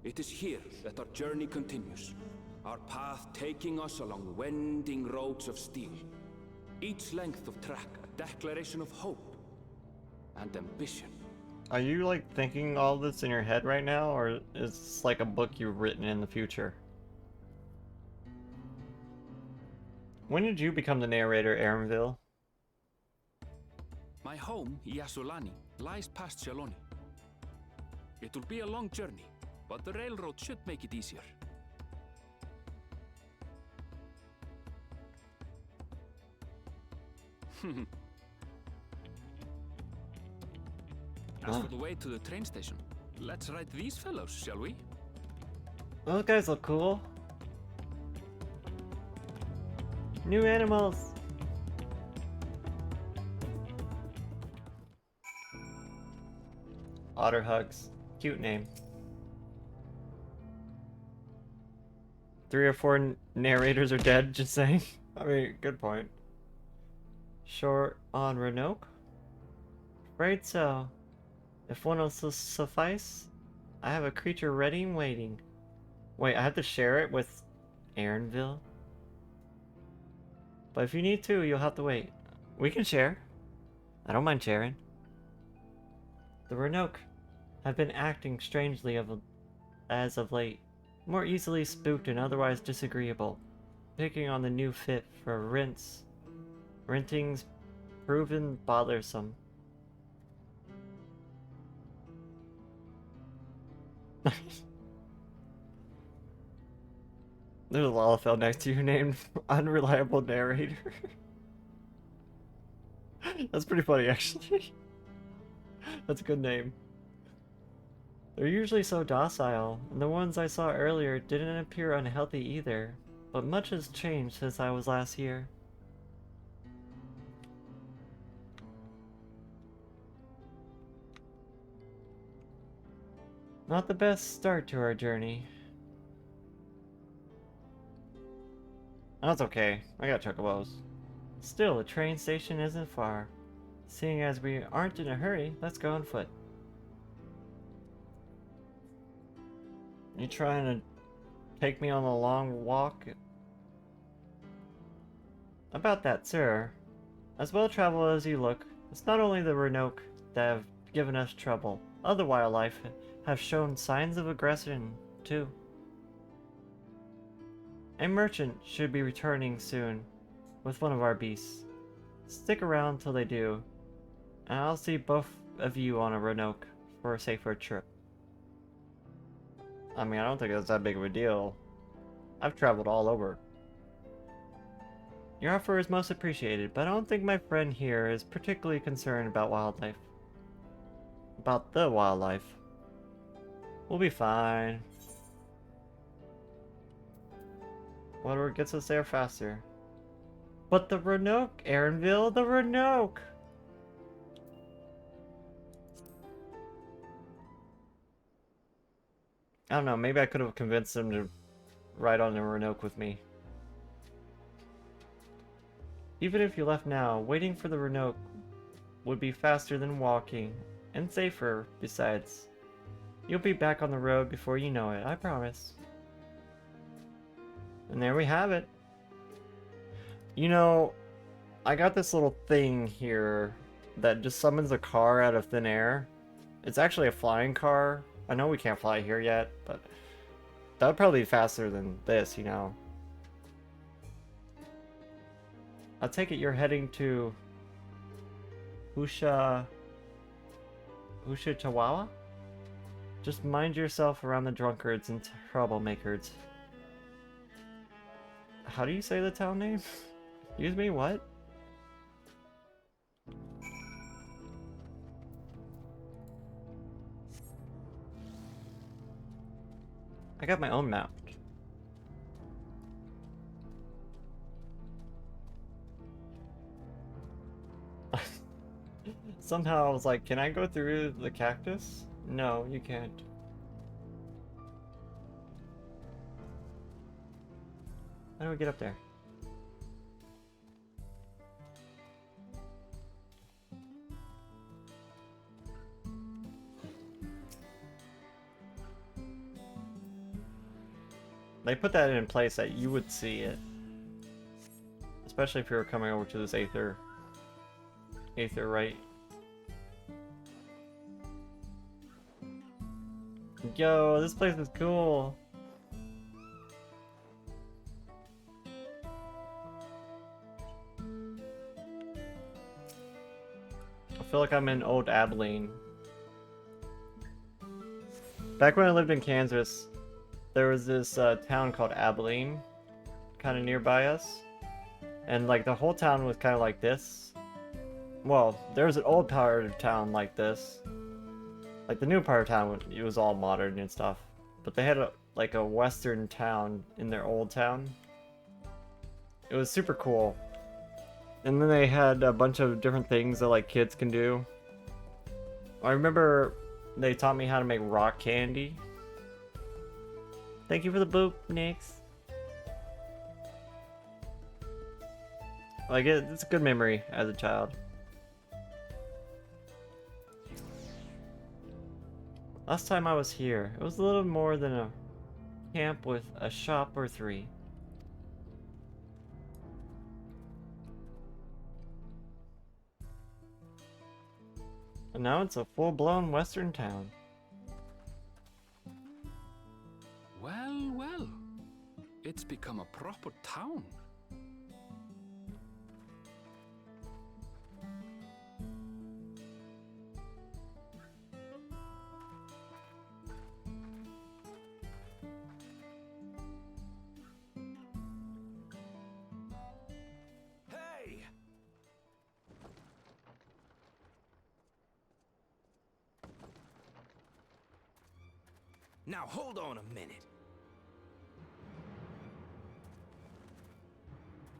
It is here that our journey continues, our path taking us along winding roads of steel. Each length of track a declaration of hope and ambition. Are you like thinking all this in your head right now, or is this like a book you've written in the future? When did you become the narrator, Aaronville? My home, Yasulani, lies past Shaloni. It will be a long journey, but the railroad should make it easier. As for the way to the train station, let's ride these fellows, shall we? Those guys look cool. New animals. Otter Hugs. Cute name. 3 or 4 narrators are dead, just saying. I mean, good point. Short on Renoke? Afraid so. If one will suffice, I have a creature ready and waiting. Wait, I have to share it with Aaronville? But if you need to, you'll have to wait. We can share. I don't mind sharing. The Renoke have been acting strangely as of late. More easily spooked and otherwise disagreeable. Picking on the new fit for renting's proven bothersome. There's a Lalafell next to you named Unreliable Narrator. That's pretty funny, actually. That's a good name. They're usually so docile, and the ones I saw earlier didn't appear unhealthy either, but much has changed since I was last here. Not the best start to our journey. That's okay, I got chocobos. Still, the train station isn't far. Seeing as we aren't in a hurry, let's go on foot. You trying to take me on a long walk? About that, sir. As well traveled as you look, it's not only the Renoke that have given us trouble. Other wildlife have shown signs of aggression, too. A merchant should be returning soon with one of our beasts. Stick around till they do, and I'll see both of you on a Renoke for a safer trip. I mean, I don't think that's that big of a deal. I've traveled all over. Your offer is most appreciated, but I don't think my friend here is particularly concerned about wildlife. About the wildlife. We'll be fine. Whatever gets us there faster. But the Renoke, Aaronville, the Renoke! I don't know, maybe I could have convinced him to ride on the Renoke with me. Even if you left now, waiting for the Renoke would be faster than walking, and safer, besides. You'll be back on the road before you know it, I promise. And there we have it. You know, I got this little thing here that just summons a car out of thin air. It's actually a flying car. I know we can't fly here yet, but that would probably be faster than this, you know. I take it you're heading to Chihuahua? Just mind yourself around the drunkards and troublemakers. How do you say the town name? Excuse me, what? I got my own map. Somehow I was like, can I go through the cactus? No, you can't. How do we get up there? They put that in place that you would see it. Especially if you were coming over to this Aether right. Yo, this place is cool. I feel like I'm in old Abilene. Back when I lived in Kansas, there was this town called Abilene, kind of nearby us. And like the whole town was kind of like this. Well, there was an old part of town like this. Like the new part of town, it was all modern and stuff. But they had like a western town in their old town. It was super cool. And then they had a bunch of different things that like kids can do. I remember they taught me how to make rock candy. Thank you for the boop, Nix. Like it's a good memory as a child. Last time I was here, it was a little more than a camp with a shop or three. And now it's a full-blown western town. Well, well. It's become a proper town. Now hold on a minute.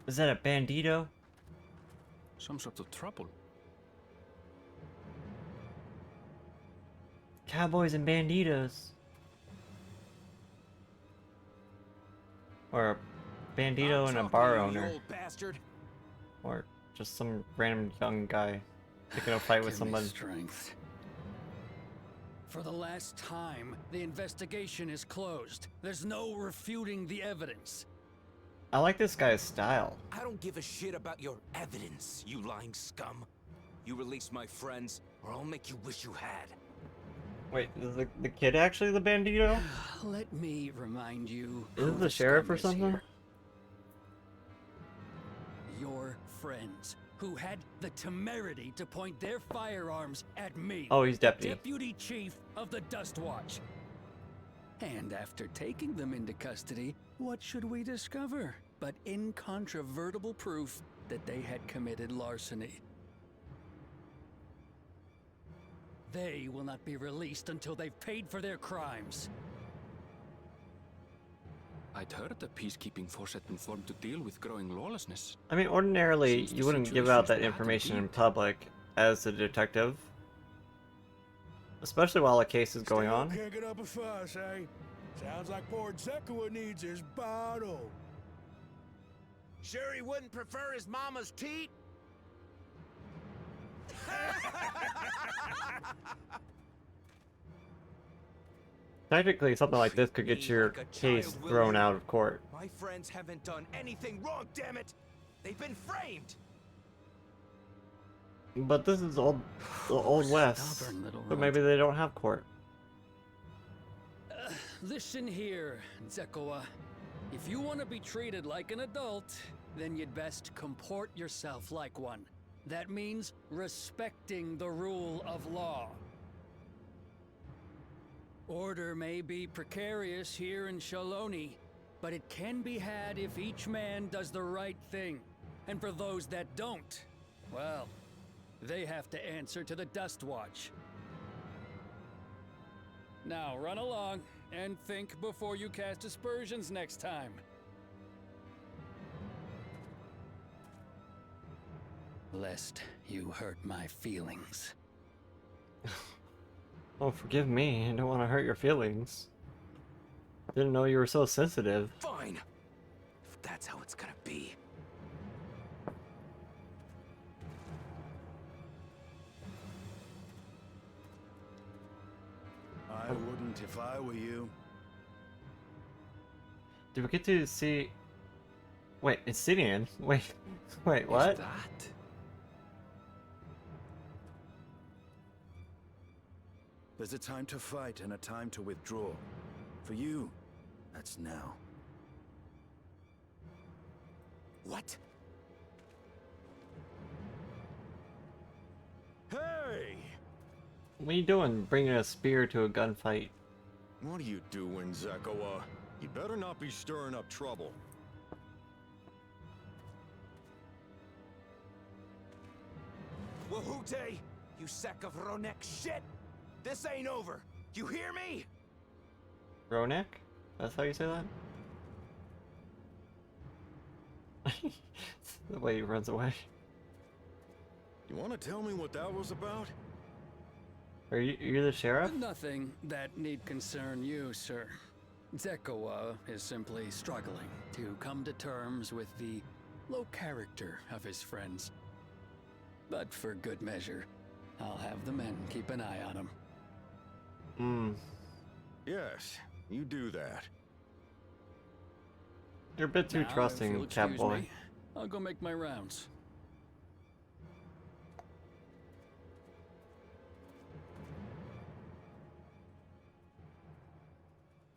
Is that a bandito? Some sort of trouble. Cowboys and banditos. Or a bandito and a bar owner. You old bastard. Or just some random young guy picking a fight with Give me someone. strength. For the last time, the investigation is closed. There's no refuting the evidence. I like this guy's style. I don't give a shit about your evidence, you lying scum. You release my friends, or I'll make you wish you had. Wait, is the kid actually the bandito? Let me remind you. Is who it the sheriff or scum is something? here. Your friends, who had the temerity to point their firearms at me. Oh, he's deputy. Deputy Chief of the Dust Watch. And after taking them into custody, what should we discover but incontrovertible proof that they had committed larceny? They will not be released until they've paid for their crimes. I'd heard the peacekeeping force had been formed to deal with growing lawlessness. I mean, ordinarily, Seems the you wouldn't give out that situation's bad information in indeed. public as a detective. Especially while a case is going on. Can't get up a fuss, eh? Sounds like poor Zekua needs his bottle. Sure he wouldn't prefer his mama's teat? Technically, something like this could get your case thrown out of court. My friends haven't done anything wrong, damn it! They've been framed! But this is the old West, Stubborn little so runt. maybe they don't have court. Listen here, Zekua. If you want to be treated like an adult, then you'd best comport yourself like one. That means respecting the rule of law. Order may be precarious here in Shaloni, but it can be had if each man does the right thing. And for those that don't, well, they have to answer to the Dust Watch. Now run along and think before you cast aspersions next time. Lest you hurt my feelings. Oh, forgive me. I don't want to hurt your feelings. Didn't know you were so sensitive. Fine. If that's how it's gonna be. I wouldn't if I were you. Did we get to see... Wait, it's Sidian. Wait, what? Is that? There's a time to fight and a time to withdraw. For you, that's now. What? Hey! What are you doing bringing a spear to a gunfight? What are you doing, Zekoa? You better not be stirring up trouble. Wahute, you sack of Ronek shit! This ain't over! You hear me? Ronek? That's how you say that? The way he runs away. You want to tell me what that was about? Are you're the sheriff? Nothing that need concern you, sir. Zekoa is simply struggling to come to terms with the low character of his friends. But for good measure, I'll have the men keep an eye on him. Yes, you do that. You're a bit too Now, if trusting, you'll cat excuse boy. me, I'll go make my rounds.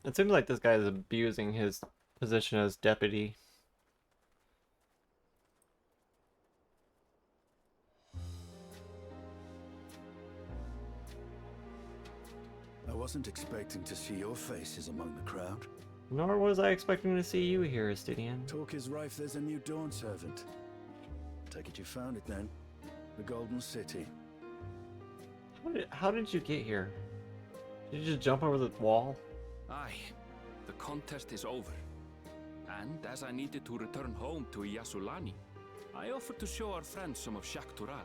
It seems like this guy is abusing his position as deputy. I wasn't expecting to see your faces among the crowd. Nor was I expecting to see you here, Estidian. Talk is rife, there's a new Dawn servant. Take it you found it then. The Golden City. How did you get here? Did you just jump over the wall? Aye, the contest is over. And as I needed to return home to Yasulani, I offered to show our friends some of Shaktural.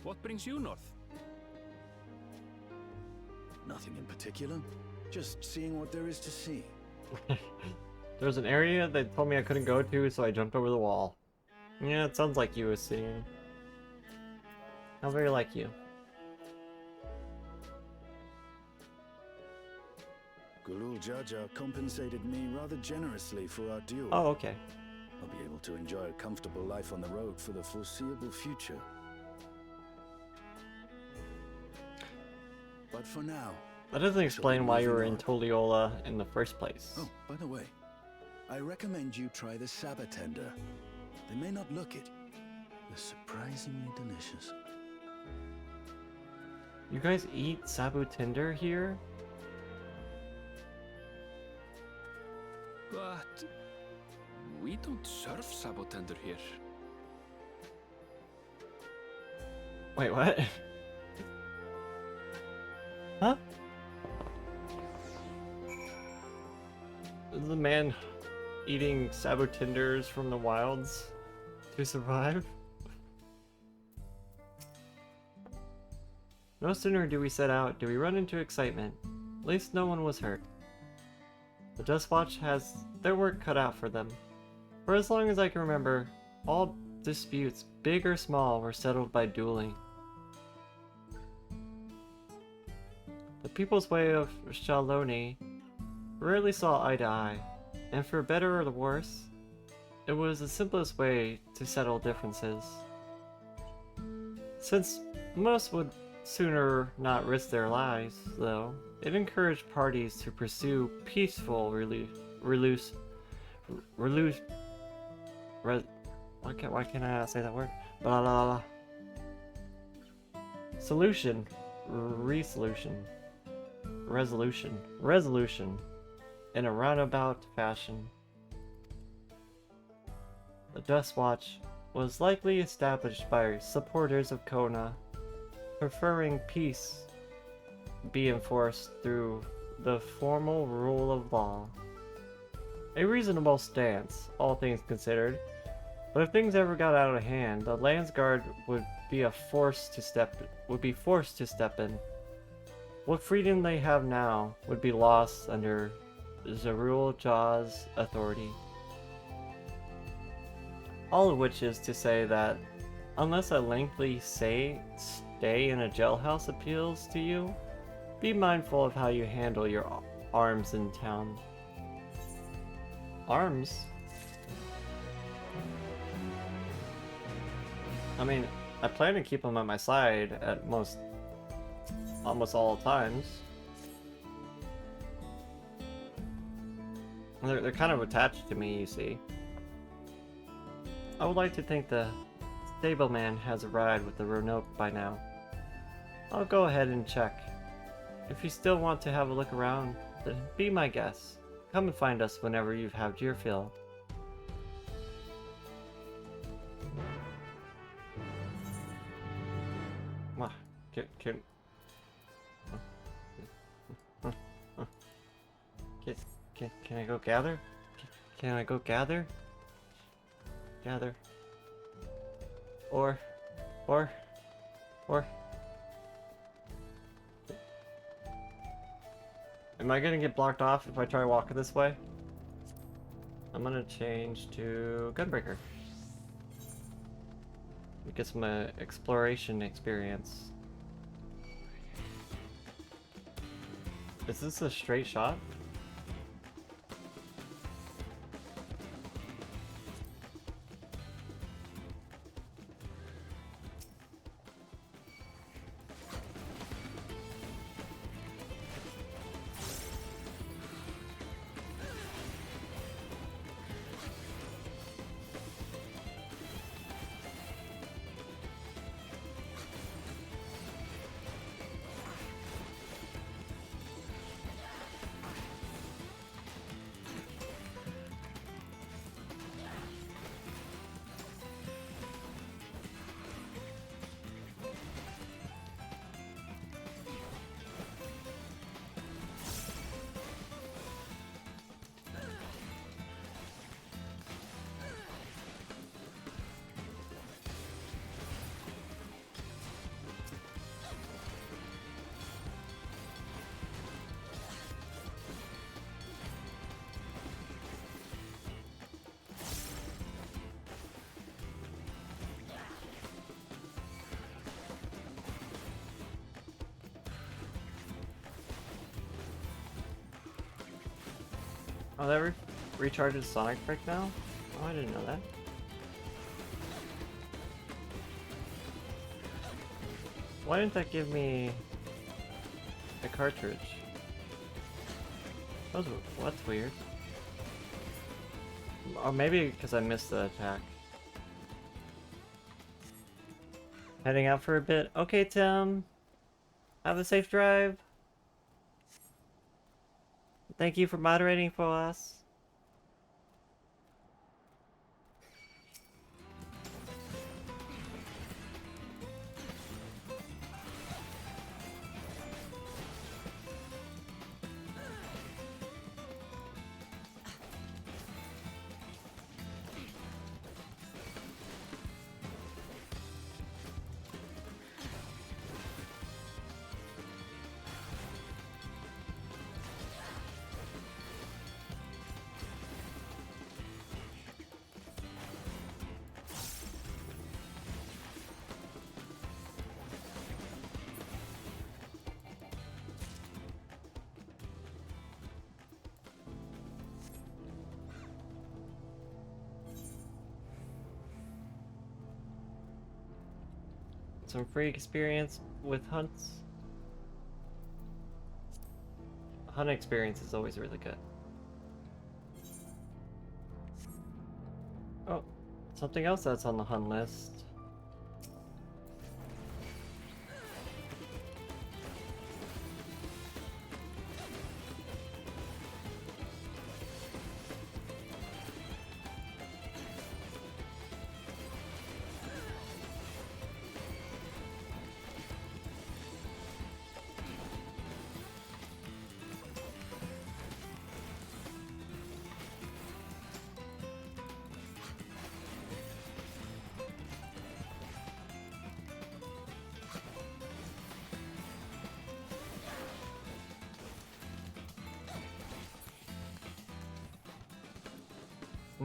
What brings you north? Nothing in particular. Just seeing what there is to see. There's an area they told me I couldn't go to, so I jumped over the wall. Yeah, it sounds like you, Estidian. How very like you. Gulul Jaja compensated me rather generously for our duel. Oh, okay. I'll be able to enjoy a comfortable life on the road for the foreseeable future. But for now... That doesn't explain why you were in Talioohlal in the first place. Oh, by the way, I recommend you try the Sabatender. They may not look it. They're surprisingly delicious. You guys eat Sabu Tinder here? But we don't serve Sabotender here. Wait, what? Huh? Is the man eating Sabu Tinders from the wilds to survive? No sooner do we set out, do we run into excitement. At least no one was hurt. The Dustwatch has their work cut out for them. For as long as I can remember, all disputes, big or small, were settled by dueling. The people's way of Shaloni rarely saw eye to eye, and for better or the worse, it was the simplest way to settle differences. Since most would sooner not risk their lives, though, it encouraged parties to pursue peaceful why can't I not say that word? Blah blah blah. Resolution, in a roundabout fashion. The Dustwatch was likely established by supporters of Kona, preferring peace be enforced through the formal rule of law. A reasonable stance, all things considered, but if things ever got out of hand, the Landsguard would be forced to step in. What freedom they have now would be lost under Zerul Jaw's authority. All of which is to say that, unless a lengthy stay in a jailhouse appeals to you, be mindful of how you handle your arms in town. Arms? I mean, I plan to keep them at my side at almost all times. They're kind of attached to me, you see. I would like to think the stableman has arrived with the Roanoke by now. I'll go ahead and check. If you still want to have a look around, then be my guest. Come and find us whenever you've had your fill. Can I go gather? Can I go gather? Gather. Or. Am I gonna get blocked off if I try walking this way? I'm gonna change to Gunbreaker. Get some exploration experience. Is this a straight shot? Oh, that recharges Sonic Break now? Oh, I didn't know that. Why didn't that give me a cartridge? That's weird. Or maybe because I missed the attack. Heading out for a bit. Okay, Tim. Have a safe drive. Thank you for moderating for us. Some free experience with hunts. Hunt experience is always really good. Oh, something else that's on the hunt list.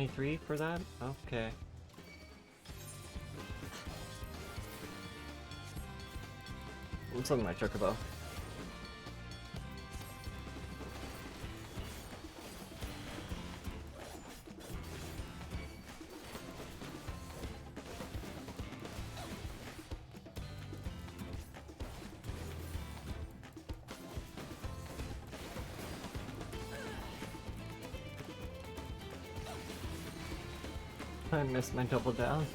$23 for that? Okay. What's on my chocobo? I missed my double down.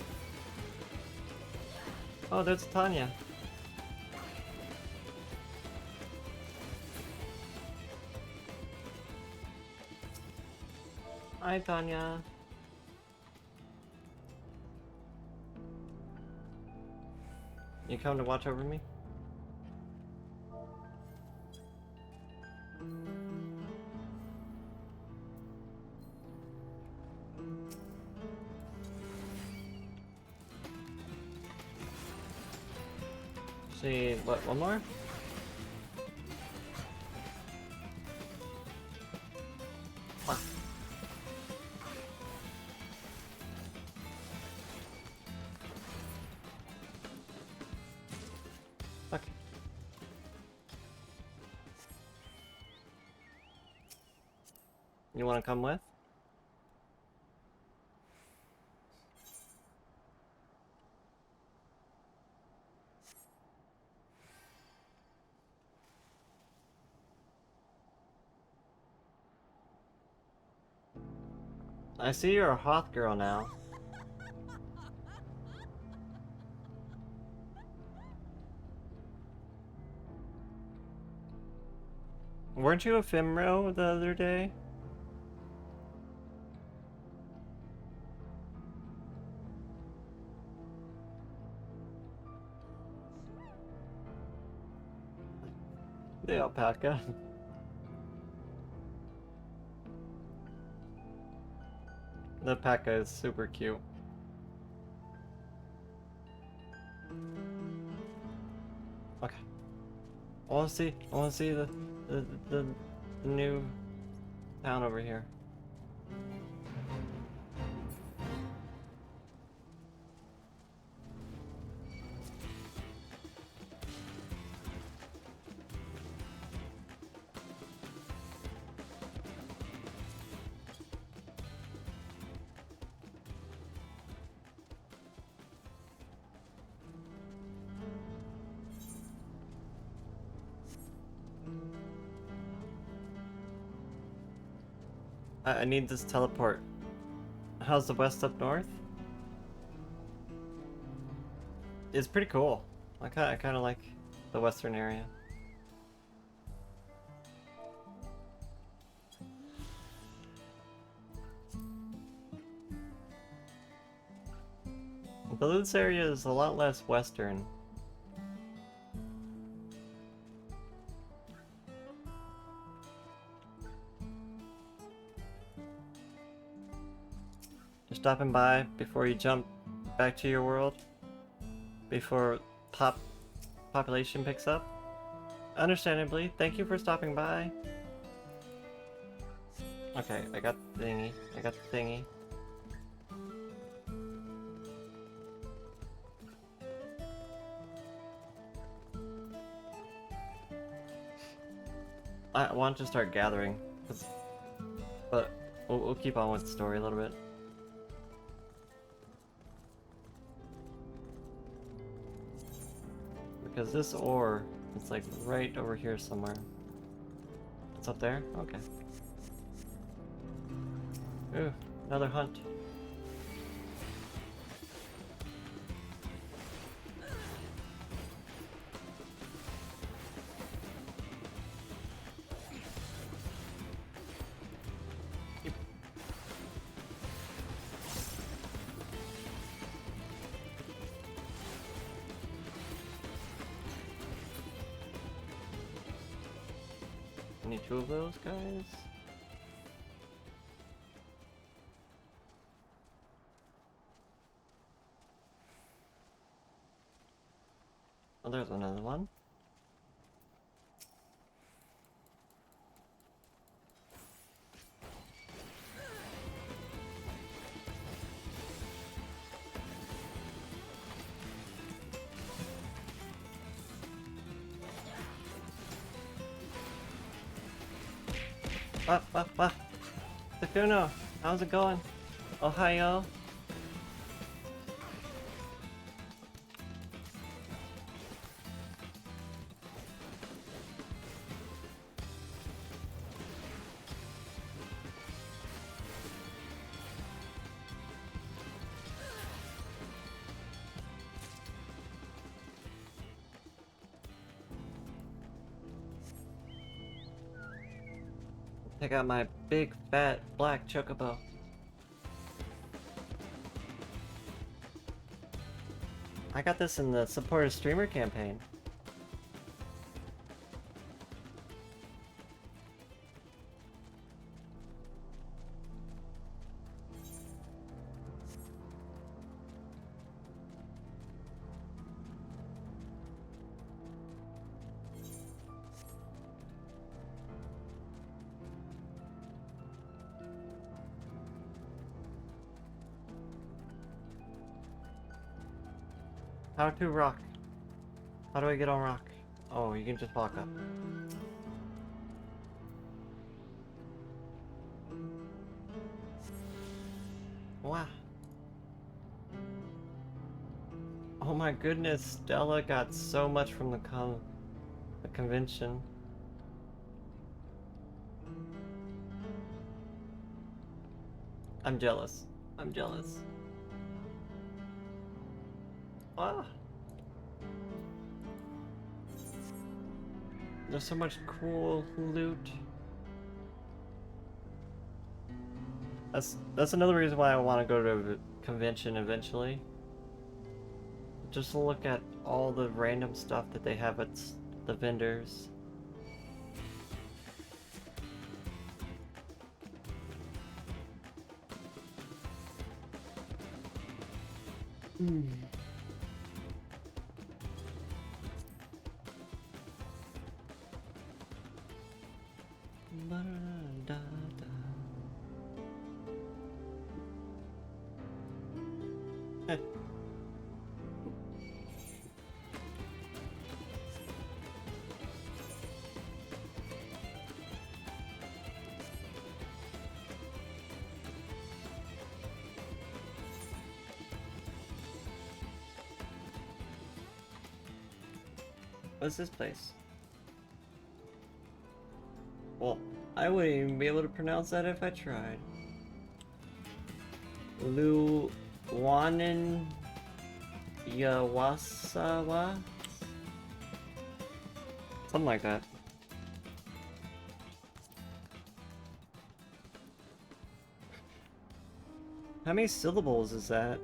Oh, there's Tanya. Hi, Tanya. You come to watch over me? See, what, one more? Fuck. Fuck. You wanna come with? I see you're a Hoth girl now. Weren't you a Fimro the other day? The alpaca. The alpaca is super cute. Okay. I wanna see the new town over here. I need this teleport. How's the west up north? It's pretty cool. I kind of like the western area. The Lutz area is a lot less western. You're stopping by before you jump back to your world? Before population picks up? Understandably, thank you for stopping by. Okay, I got the thingy. I got the thingy. I want to start gathering, but we'll keep on with the story a little bit. Because this ore, it's like right over here somewhere. It's up there? Okay. Ooh, another hunt. Any two of those guys? Oh, there's another one. What? Takuno, how's it going? Ohio? Check out my big fat black chocobo. I got this in the supporter streamer campaign. How to rock? How do I get on rock? Oh, you can just walk up. Wow. Oh my goodness, Stella got so much from the convention. I'm jealous. I'm jealous. Ah. There's so much cool loot. That's another reason why I want to go to a convention eventually. Just to look at all the random stuff that they have at the vendors. What's this place? Well, I wouldn't even be able to pronounce that if I tried. Luwanen Yawasawa? Something like that. How many syllables is that?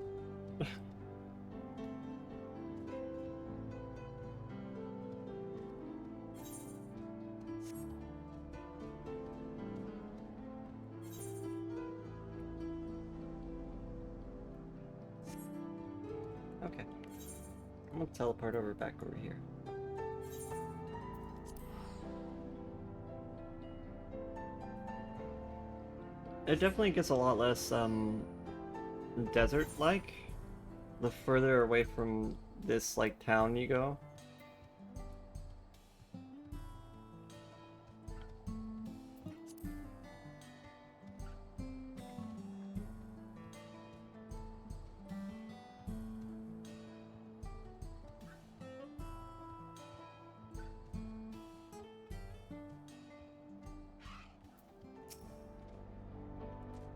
Okay. I'm gonna teleport back over here. It definitely gets a lot less desert-like the further away from this like town you go.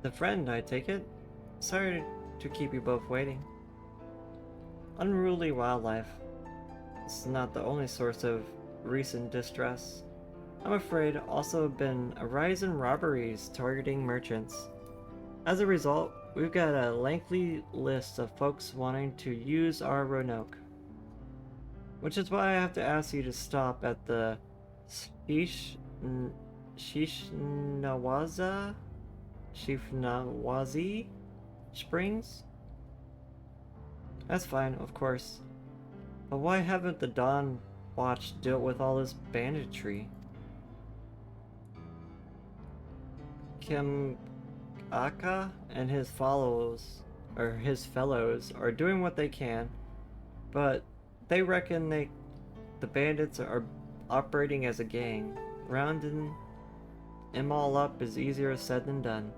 The friend, I take it? Sorry to keep you both waiting. Unruly wildlife. It's not the only source of recent distress. I'm afraid also have been a rise in robberies targeting merchants. As a result, we've got a lengthy list of folks wanting to use our Roanoke. Which is why I have to ask you to stop at the Shifnawazi Springs? That's fine, of course. But why haven't the Dawn Watch dealt with all this banditry? Kimaka and his fellows are doing what they can, but they reckon the bandits are operating as a gang. Rounding them all up is easier said than done.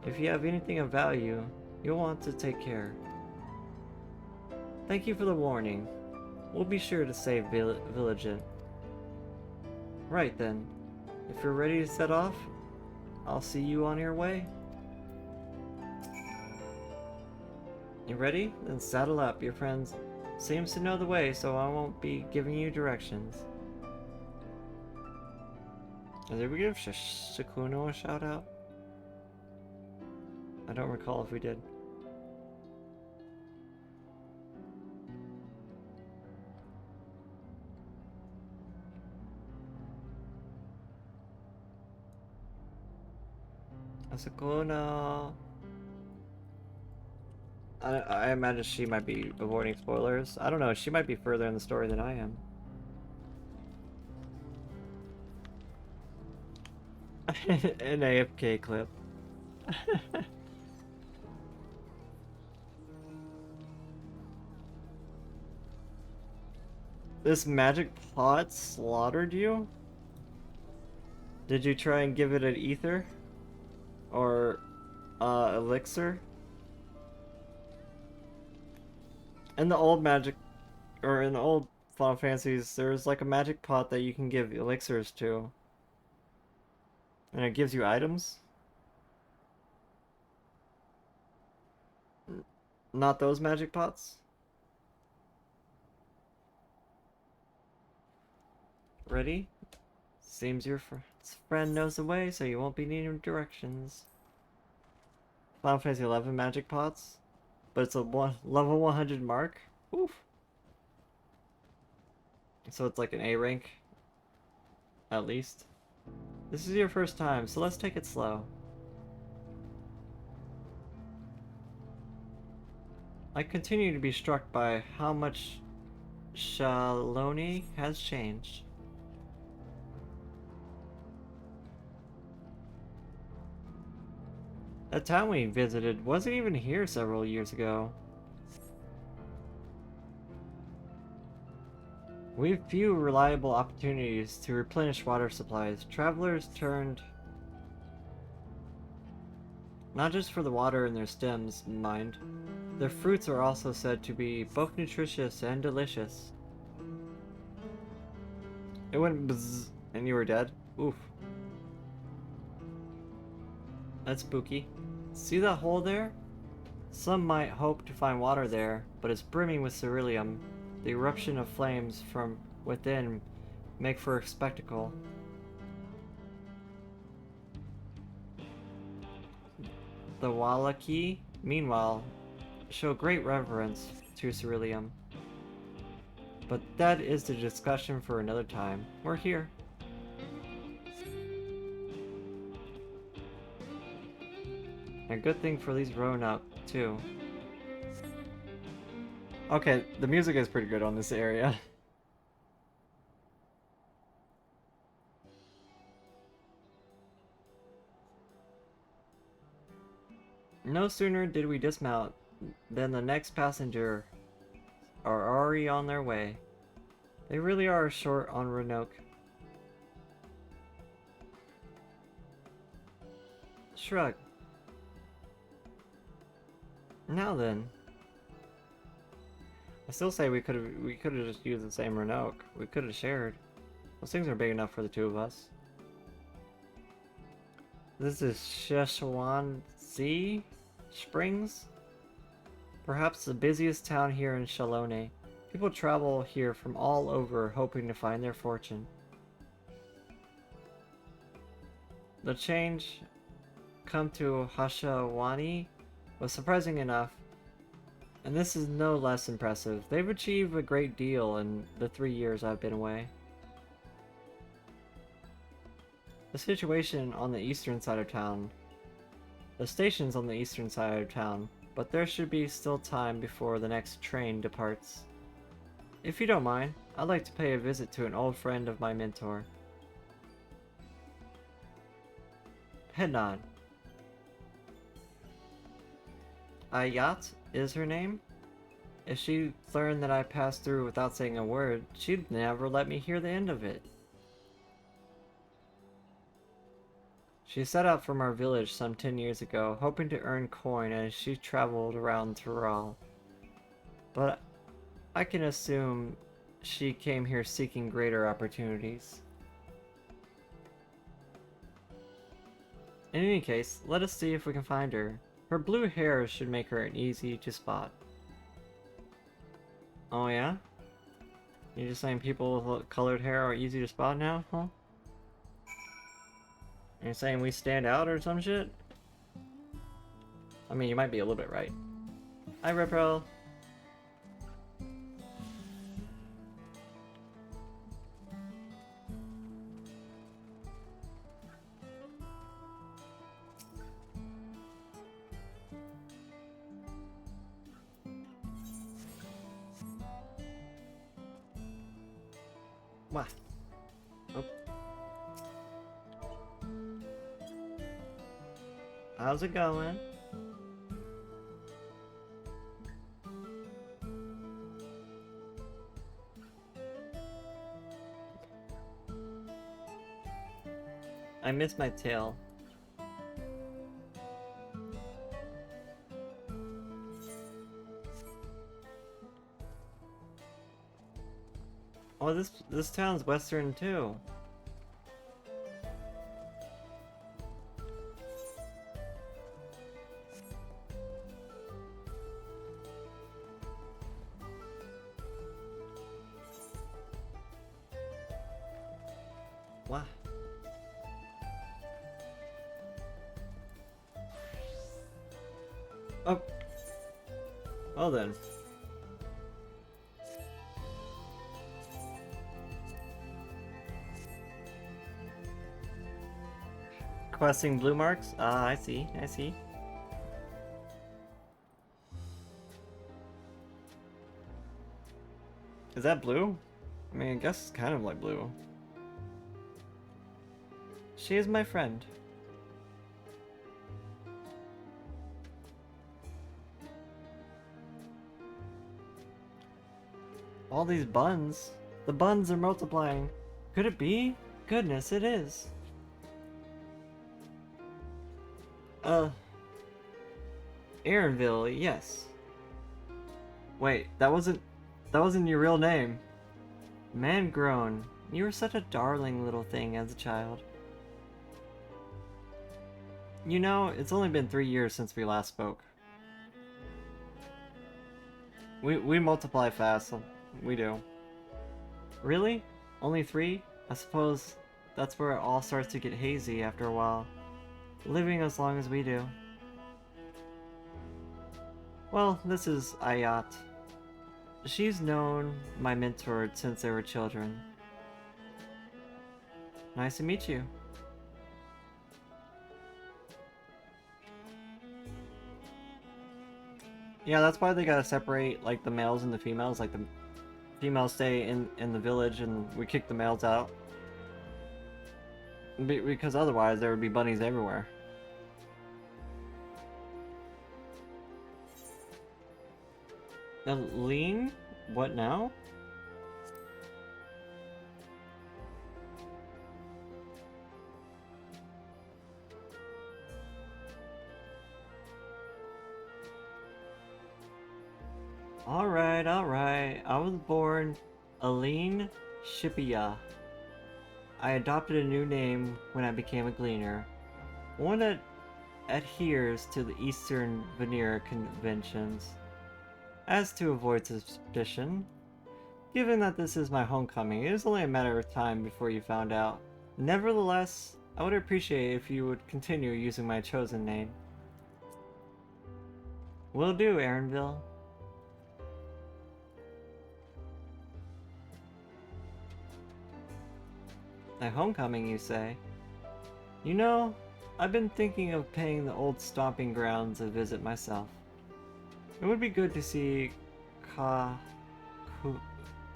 If you have anything of value, you'll want to take care. Thank you for the warning. We'll be sure to stay vigilant. Right then. If you're ready to set off, I'll see you on your way. You ready? Then saddle up. Your friend seems to know the way, so I won't be giving you directions. Did we give Shakuno a shout out? I don't recall if we did. Asakuna. I imagine she might be avoiding spoilers. I don't know, she might be further in the story than I am. An AFK clip. This magic pot slaughtered you? Did you try and give it an ether? Or elixir? In the old magic, or in the old Final Fantasies, there's like a magic pot that you can give elixirs to. And it gives you items? Not those magic pots? Ready? Seems your friend knows the way, so you won't be needing directions. Final Fantasy XI magic pots? But it's a level 100 mark? Oof. So it's like an A rank? At least. This is your first time, so let's take it slow. I continue to be struck by how much Shaloni has changed. That town we visited wasn't even here several years ago. We have few reliable opportunities to replenish water supplies. Travelers turned not just for the water in their stems in mind. Their fruits are also said to be both nutritious and delicious. It went bzzz and you were dead? Oof. That's spooky. See that hole there? Some might hope to find water there, but it's brimming with ceruleum. The eruption of flames from within make for a spectacle. The Wallaki, meanwhile, show great reverence to ceruleum. But that is the discussion for another time. We're here. A good thing for these grown up, too. Okay, the music is pretty good on this area. No sooner did we dismount than the next passenger are already on their way. They really are short on Roanoke. Shrug. Now then. I still say we could have just used the same Roanoke. We could have shared. Those things are big enough for the two of us. This is Sheshwanzi Springs? Perhaps the busiest town here in Shalone. People travel here from all over hoping to find their fortune. The change come to Hashawani was surprising enough, and this is no less impressive. They've achieved a great deal in the 3 years I've been away. The situation on the eastern side of town. The station's on the eastern side of town, but there should be still time before the next train departs. If you don't mind, I'd like to pay a visit to an old friend of my mentor. Head nod. Ayat is her name? If she learned that I passed through without saying a word, she'd never let me hear the end of it. She set out from our village some 10 years ago, hoping to earn coin as she traveled around Talioohlal. But I can assume she came here seeking greater opportunities. In any case, let us see if we can find her. Her blue hair should make her easy to spot. Oh yeah? You're just saying people with colored hair are easy to spot now, huh? You're saying we stand out or some shit? I mean, you might be a little bit right. Hi, Repro. What? Oh. How's it going? I missed my tail. Oh, this town's western too. What? Oh. Well then. Questing blue marks? Ah, I see, I see. Is that blue? I mean, I guess it's kind of like blue. She is my friend. All these buns. The buns are multiplying. Could it be? Goodness, it is. Aaronville, yes. Wait, that wasn't your real name. Mangrown, you were such a darling little thing as a child. You know, it's only been 3 years since we last spoke. We multiply fast, so we do. Really? Only 3? I suppose that's where it all starts to get hazy after a while. Living as long as we do. Well, this is Ayat. She's known my mentor since they were children. Nice to meet you. Yeah, that's why they gotta separate like the males and the females. Like the females stay in the village and we kick the males out. Because otherwise there would be bunnies everywhere. Now, lean? What now? Alright, alright. I was born Aline Shipia. I adopted a new name when I became a gleaner. One that adheres to the Eastern Veneer conventions. As to avoid suspicion, given that this is my homecoming, it is only a matter of time before you found out. Nevertheless, I would appreciate if you would continue using my chosen name. Will do, Aaronville. My homecoming, you say? You know, I've been thinking of paying the old stomping grounds a visit myself. It would be good to see Kahuha?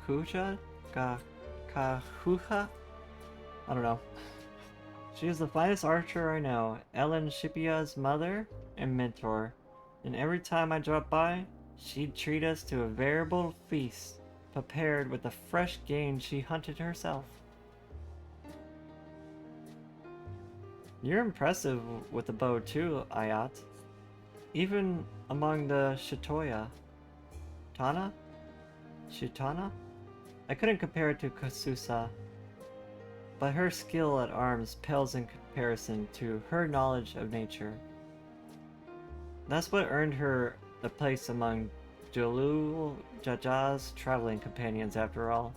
Kahuha? I don't know. She is the finest archer I know, Ellen Shipia's mother and mentor, and every time I dropped by, she'd treat us to a veritable feast, prepared with the fresh game she hunted herself. You're impressive with the bow too, Ayat. Even among the Shitoya. Tana? Shitana? I couldn't compare it to Kasusa, but her skill at arms pales in comparison to her knowledge of nature. That's what earned her the place among Jaja's traveling companions after all.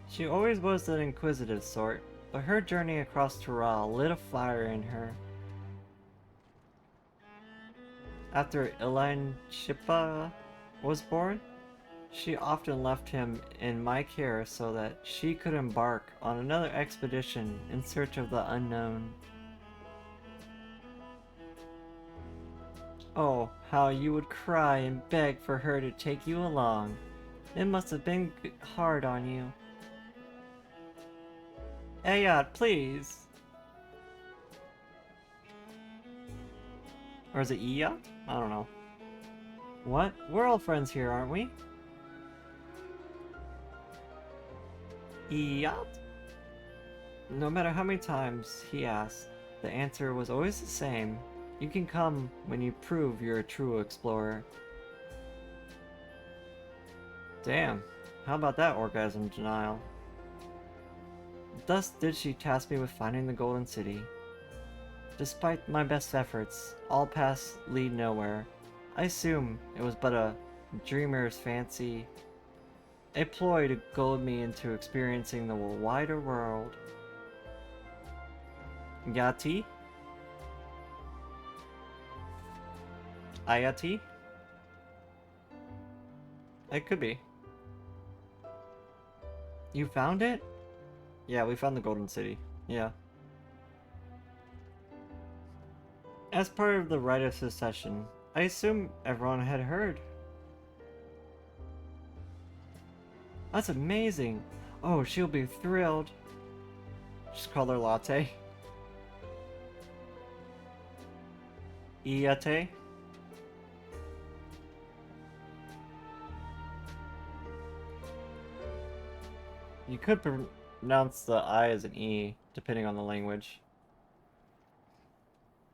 She always was an inquisitive sort, but her journey across Talioohlal lit a fire in her. After Elaine Shippa was born, she often left him in my care so that she could embark on another expedition in search of the unknown. Oh, how you would cry and beg for her to take you along. It must have been hard on you. Ayat, please. Or is it Iya? I don't know. What? We're all friends here, aren't we? Iyat? No matter how many times he asked, the answer was always the same. You can come when you prove you're a true explorer. Damn, how about that orgasm denial? Thus did she task me with finding the Golden City. Despite my best efforts, all paths lead nowhere. I assume it was but a dreamer's fancy, a ploy to goad me into experiencing the wider world. Yati? Ayati? It could be. You found it? Yeah, we found the Golden City. Yeah. As part of the rite of succession, I assume everyone had heard. That's amazing! Oh, she'll be thrilled. Just call her Latte. Iate? You could pronounce the I as an E, depending on the language.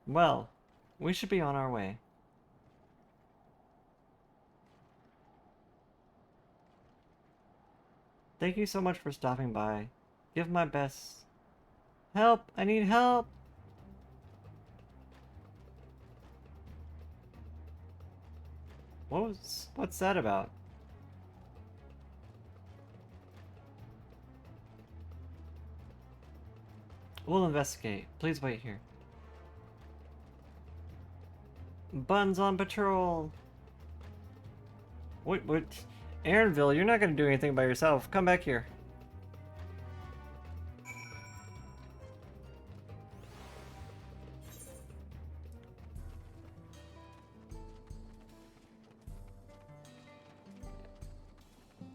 Well, we should be on our way. Thank you so much for stopping by. Give my best. Help! I need help! What's that about? We'll investigate. Please wait here. Buns on patrol! What? Aaronville, you're not gonna do anything by yourself. Come back here.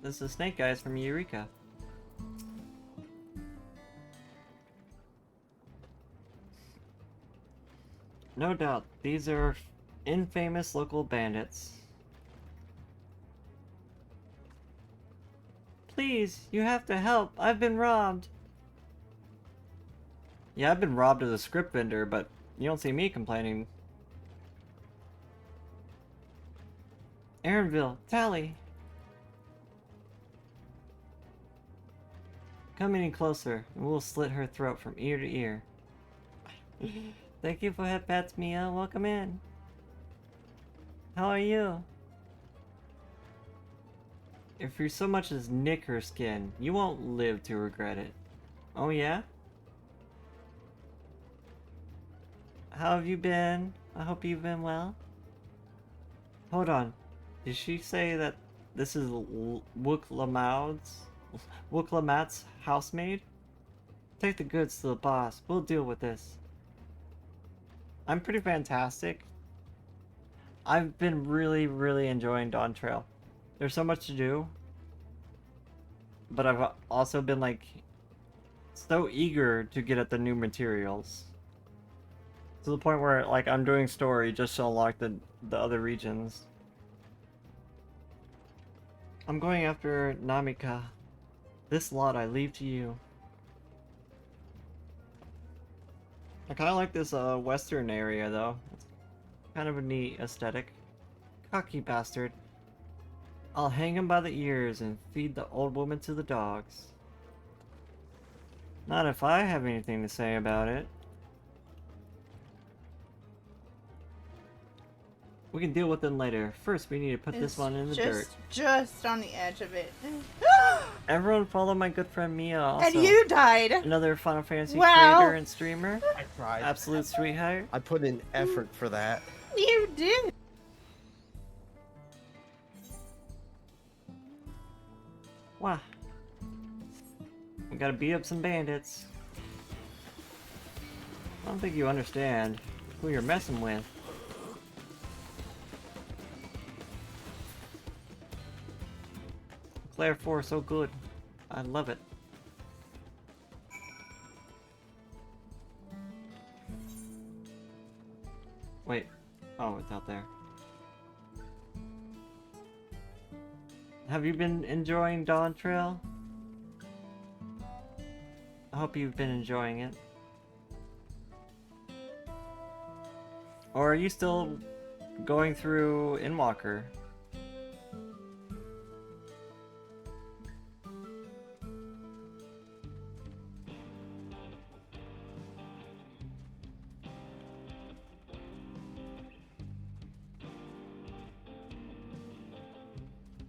This is Snake Eyes from Eureka. No doubt, these are infamous local bandits. Please, you have to help. I've been robbed. Yeah, I've been robbed as a script vendor, but you don't see me complaining. Aaronville, Tali. Come any closer, and we'll slit her throat from ear to ear. Thank you for head pats, Mia. Welcome in. How are you? If you so much as nick her skin, you won't live to regret it. Oh yeah? How have you been? I hope you've been well. Hold on. Did she say that this is Wooklamat's housemaid? Take the goods to the boss. We'll deal with this. I'm pretty fantastic. I've been really enjoying Dawn Trail. There's so much to do. But I've also been like so eager to get at the new materials. To the point where like I'm doing story just to unlock the other regions. I'm going after Namika. This lot I leave to you. I kind of like this western area though. It's kind of a neat aesthetic. Cocky bastard. I'll hang him by the ears and feed the old woman to the dogs. Not if I have anything to say about it. We can deal with them later. First, we need to put this one in the dirt. Just on the edge of it. Everyone follow my good friend Mia. Also, and you died. Another Final Fantasy creator and streamer. I tried. Absolute sweetheart. I put in effort for that. You did. Wow. We gotta beat up some bandits. I don't think you understand who you're messing with. Claire 4, so good. I love it. Wait. Oh, it's out there. Have you been enjoying Dawn Trail? I hope you've been enjoying it. Or are you still going through Endwalker?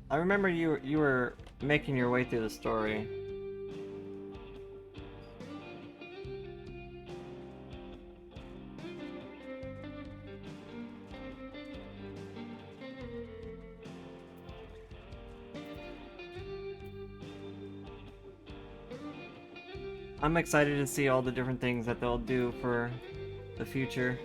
I remember you were making your way through the story. I'm excited to see all the different things that they'll do for the future.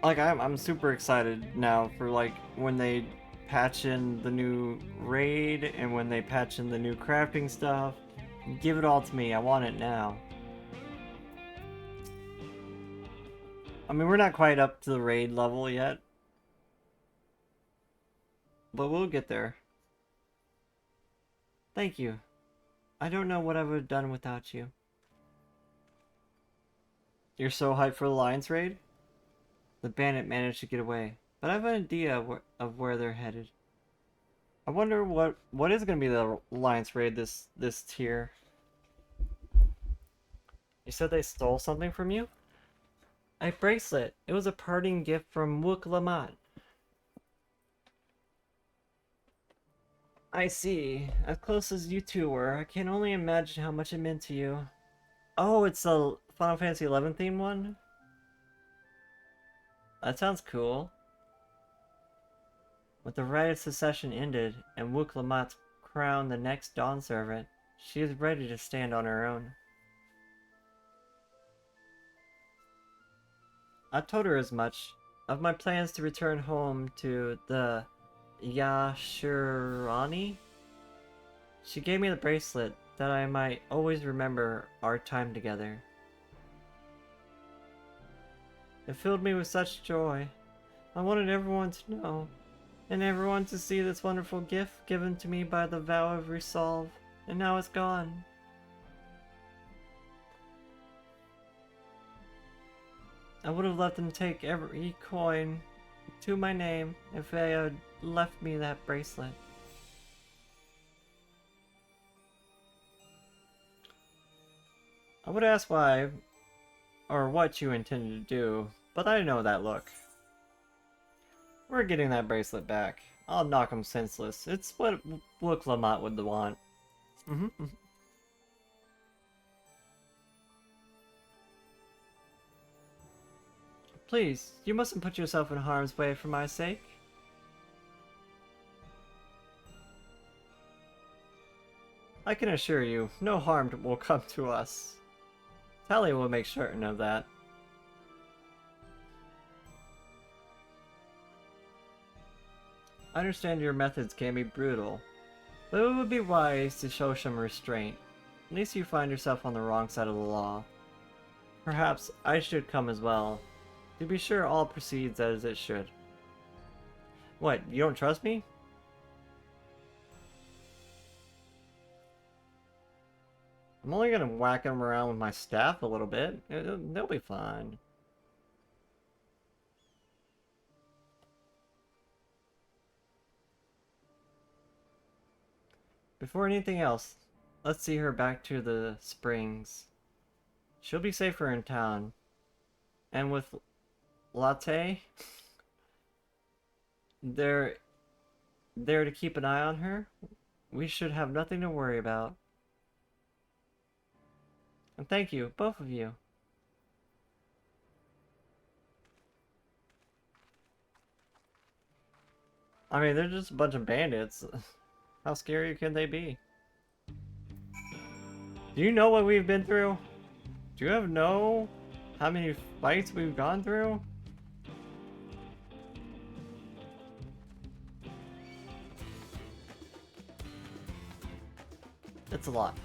Like, I'm super excited now for, like, when they patch in the new raid and when they patch in the new crafting stuff. Give it all to me. I want it now. I mean, we're not quite up to the raid level yet, but we'll get there. Thank you. I don't know what I would have done without you. You're so hyped for the Lions raid? The bandit managed to get away, but I have an idea of where they're headed. I wonder what is going to be the Alliance raid this tier. You said they stole something from you? A bracelet. It was a parting gift from Wook Lamont. I see. As close as you two were, I can only imagine how much it meant to you. Oh, it's the Final Fantasy XI themed one? That sounds cool. With the rite of secession ended, and Wook Lamont crowned the next Dawn Servant, she is ready to stand on her own. I told her as much, of my plans to return home to the Yashurani. She gave me the bracelet that I might always remember our time together. It filled me with such joy. I wanted everyone to know, and everyone to see this wonderful gift given to me by the vow of resolve, and now it's gone. I would have let them take every coin to my name if they had left me that bracelet. I would ask why, or what you intended to do, but I know that look. We're getting that bracelet back. I'll knock him senseless. It's what Wook Lamont would want. Please, you mustn't put yourself in harm's way for my sake. I can assure you, no harm will come to us. Tali will make certain of that. I understand your methods can be brutal, but it would be wise to show some restraint. At least you find yourself on the wrong side of the law. Perhaps I should come as well, to be sure all proceeds as it should. What, you don't trust me? I'm only gonna whack them around with my staff a little bit. They'll be fine. Before anything else, let's see her back to the springs. She'll be safer in town. And with Latte there to keep an eye on her, we should have nothing to worry about. And thank you, both of you. I mean, they're just a bunch of bandits. How scary can they be? Do you know what we've been through? Do you know how many fights we've gone through? It's a lot.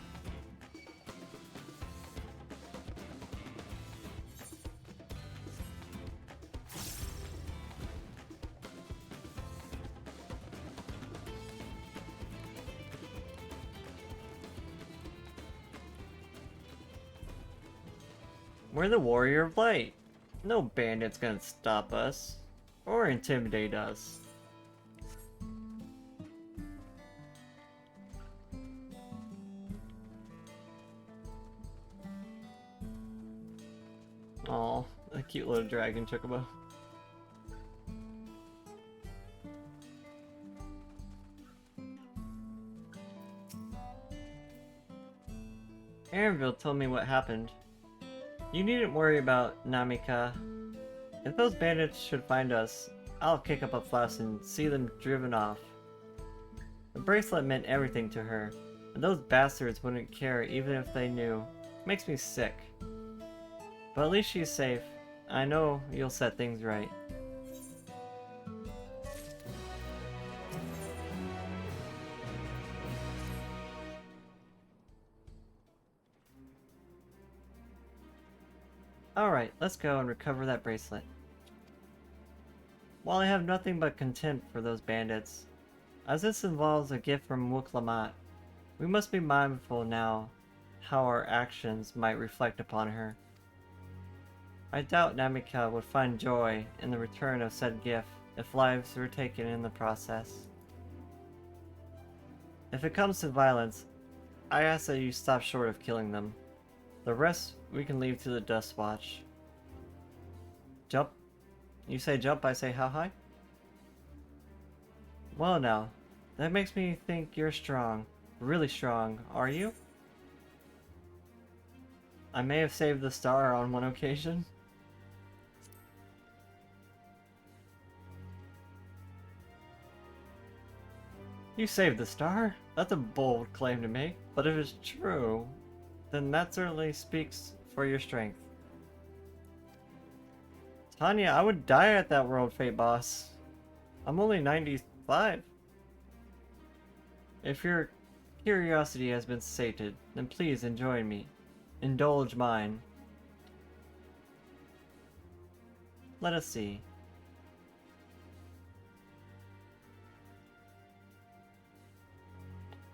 We're the Warrior of Light. No bandit's gonna stop us or intimidate us. Aw, a cute little dragon chocobo. Aaronville told me what happened. You needn't worry about Namika. If those bandits should find us, I'll kick up a fuss and see them driven off. The bracelet meant everything to her, and those bastards wouldn't care even if they knew. Makes me sick. But at least she's safe. I know you'll set things right. Alright, let's go and recover that bracelet. While I have nothing but contempt for those bandits, as this involves a gift from Wooklamat, we must be mindful now how our actions might reflect upon her. I doubt Namika would find joy in the return of said gift if lives were taken in the process. If it comes to violence, I ask that you stop short of killing them. The rest we can leave to the Dust Watch. Jump? You say jump, I say how high? Well now, that makes me think you're strong. Really strong, are you? I may have saved the star on one occasion. You saved the star? That's a bold claim to make, but if it's true, then that certainly speaks for your strength. Tanya, I would die at that World Fate boss. I'm only 95. If your curiosity has been sated, then please enjoy me. Indulge mine. Let us see.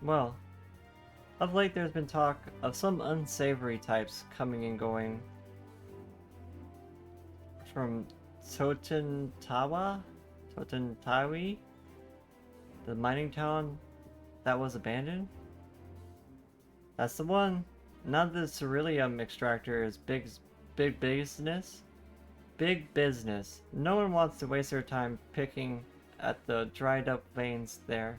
Well, of late there's been talk of some unsavory types coming and going from Totentawi, the mining town that was abandoned. That's the one. Now the ceruleum extractor is big business. Big business. No one wants to waste their time picking at the dried up veins there.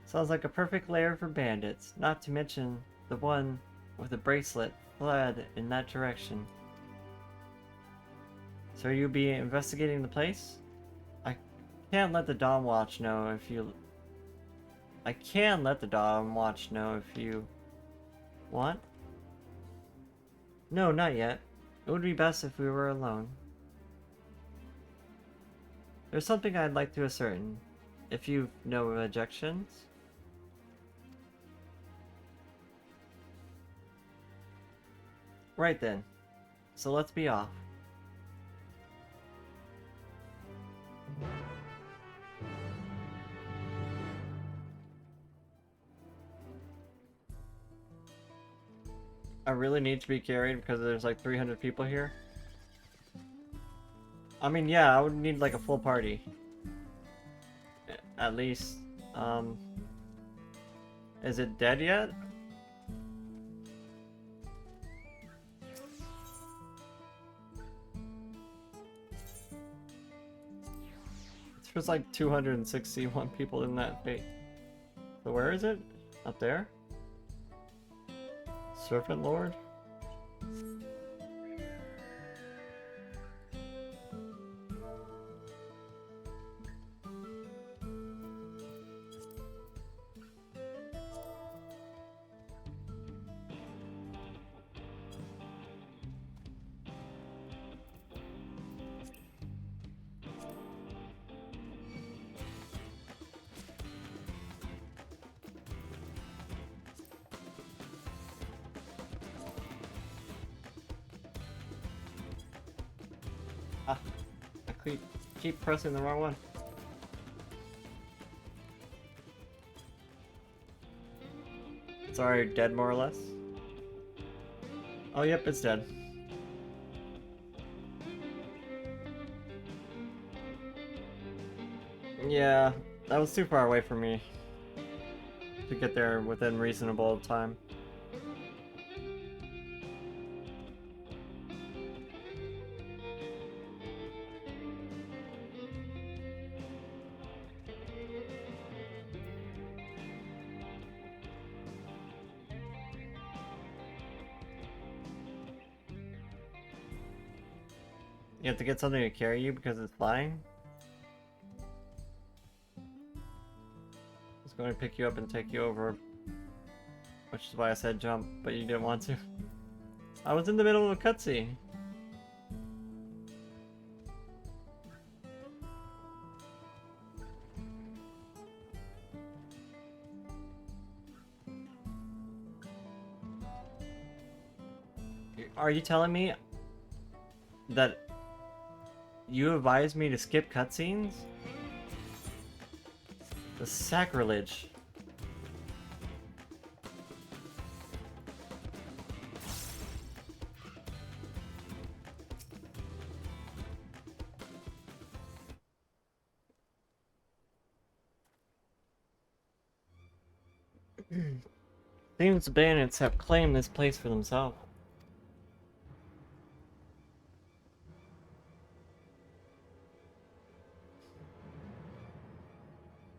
Sounds like a perfect lair for bandits, not to mention the one with the bracelet fled in that direction. So you'll be investigating the place? I can't let the Dawn Watch know if you... I can let the Dawn Watch know if you... want? No, not yet. It would be best if we were alone. There's something I'd like to ascertain, if you've no objections. Right then. So let's be off. I really need to be carried because there's like 300 people here. I mean, yeah, I would need like a full party. At least. Is it dead yet? There's like 261 people in that fate. So where is it? Up there? Serpent Lord? Ah, I keep pressing the wrong one. Sorry, dead more or less. Oh, yep, it's dead. Yeah, that was too far away from me to get there within reasonable time. You have to get something to carry you because it's flying? It's going to pick you up and take you over. Which is why I said jump, but you didn't want to. I was in the middle of a cutscene. Are you telling me that you advised me to skip cutscenes? The sacrilege. Seems the bandits have claimed this place for themselves.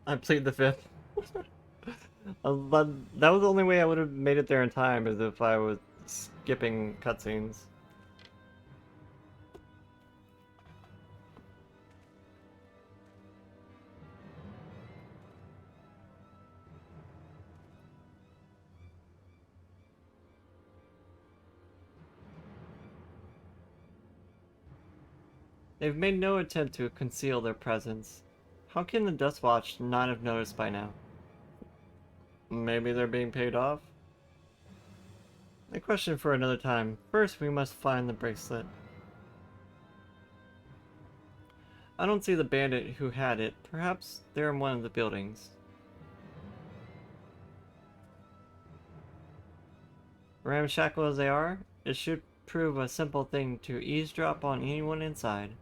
I plead the fifth. But that was the only way I would have made it there in time, is if I was skipping cutscenes. They've made no attempt to conceal their presence. How can the Dustwatch not have noticed by now? Maybe they're being paid off? A question for another time. First, we must find the bracelet. I don't see the bandit who had it. Perhaps they're in one of the buildings. Ramshackle as they are, it should prove a simple thing to eavesdrop on anyone inside.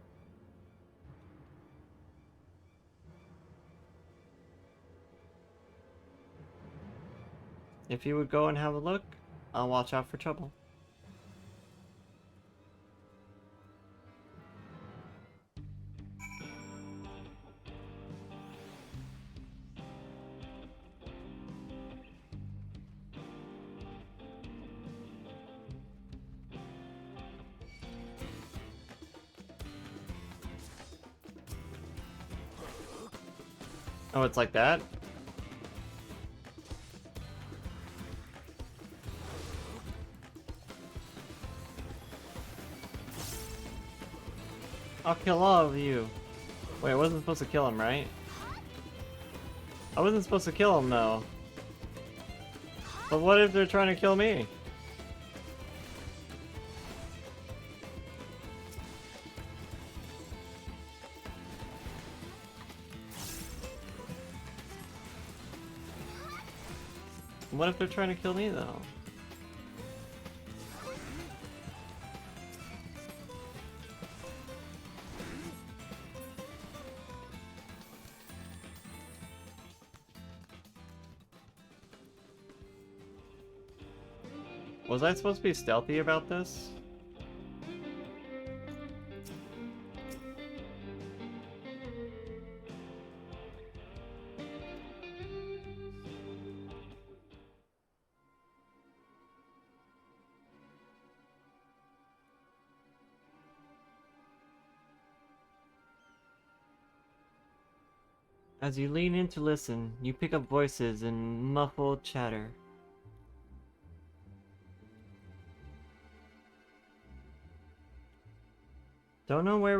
If you would go and have a look, I'll watch out for trouble. Oh, it's like that? I'll kill all of you. Wait, I wasn't supposed to kill him, right? I wasn't supposed to kill him, though. But what if they're trying to kill me? What if they're trying to kill me, though? Was I supposed to be stealthy about this? As you lean in to listen, you pick up voices and muffled chatter. Don't know where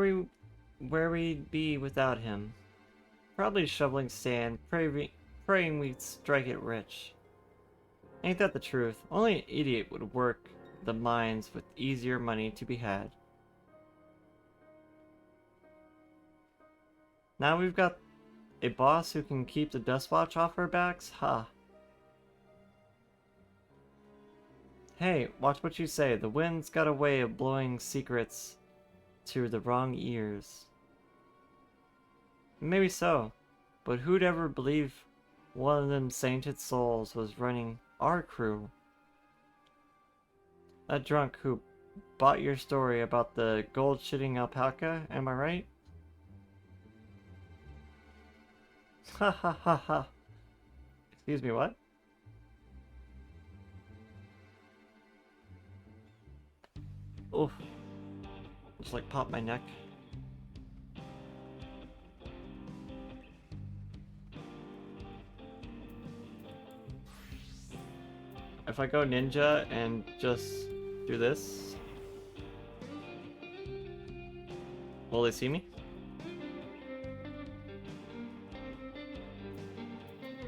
we'd be without him. Probably shoveling sand, praying we'd strike it rich. Ain't that the truth? Only an idiot would work the mines with easier money to be had. Now we've got a boss who can keep the Dustwatch off our backs? Ha. Huh. Hey, watch what you say. The wind's got a way of blowing secrets to the wrong ears. Maybe so, but who'd ever believe one of them sainted souls was running our crew? That drunk who bought your story about the gold-shitting alpaca, am I right? Ha ha ha ha. Excuse me, what? Oof. Just like pop my neck. If I go ninja and just do this, will they see me?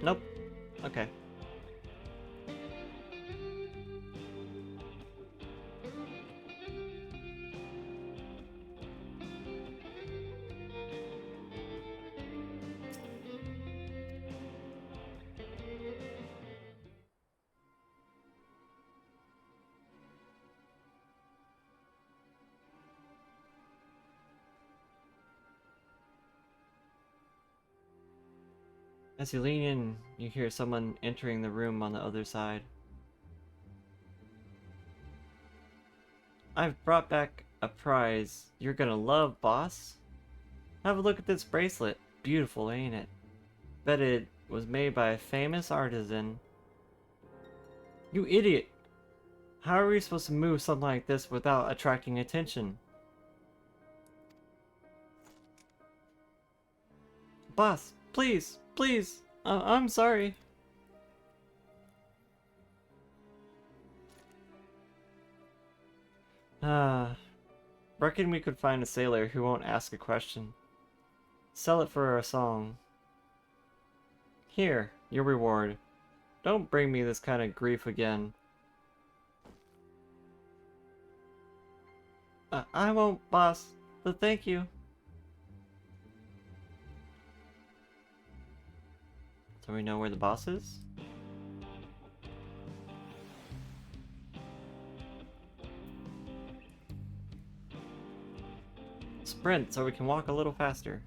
Nope. Okay. As you lean in, you hear someone entering the room on the other side. I've brought back a prize you're gonna love, boss. Have a look at this bracelet. Beautiful, ain't it? Bet it was made by a famous artisan. You idiot! How are we supposed to move something like this without attracting attention? Boss, please! Please! I'm sorry. Reckon we could find a sailor who won't ask a question. Sell it for a song. Here, your reward. Don't bring me this kind of grief again. I won't, boss, but thank you. So we know where the boss is? Sprint so we can walk a little faster.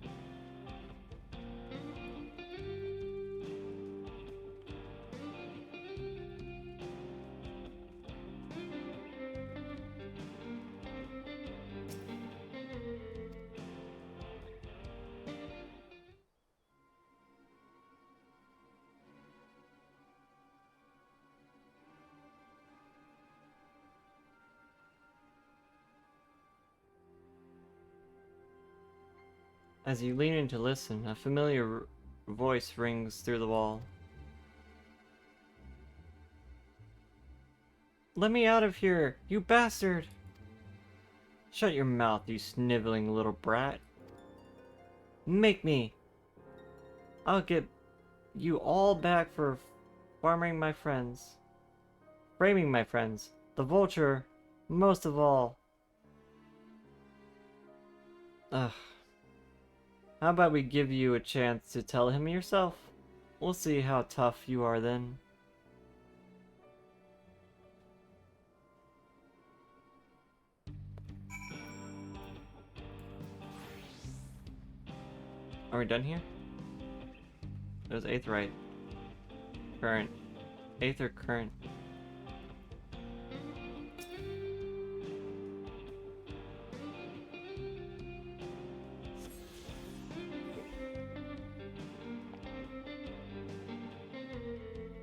As you lean in to listen, a familiar voice rings through the wall. Let me out of here, you bastard! Shut your mouth, you sniveling little brat. Make me! I'll get you all back for farming my friends. Framing my friends. The vulture, most of all. Ugh. How about we give you a chance to tell him yourself? We'll see how tough you are then. Are we done here? It was 8th right. Current. 8th or current?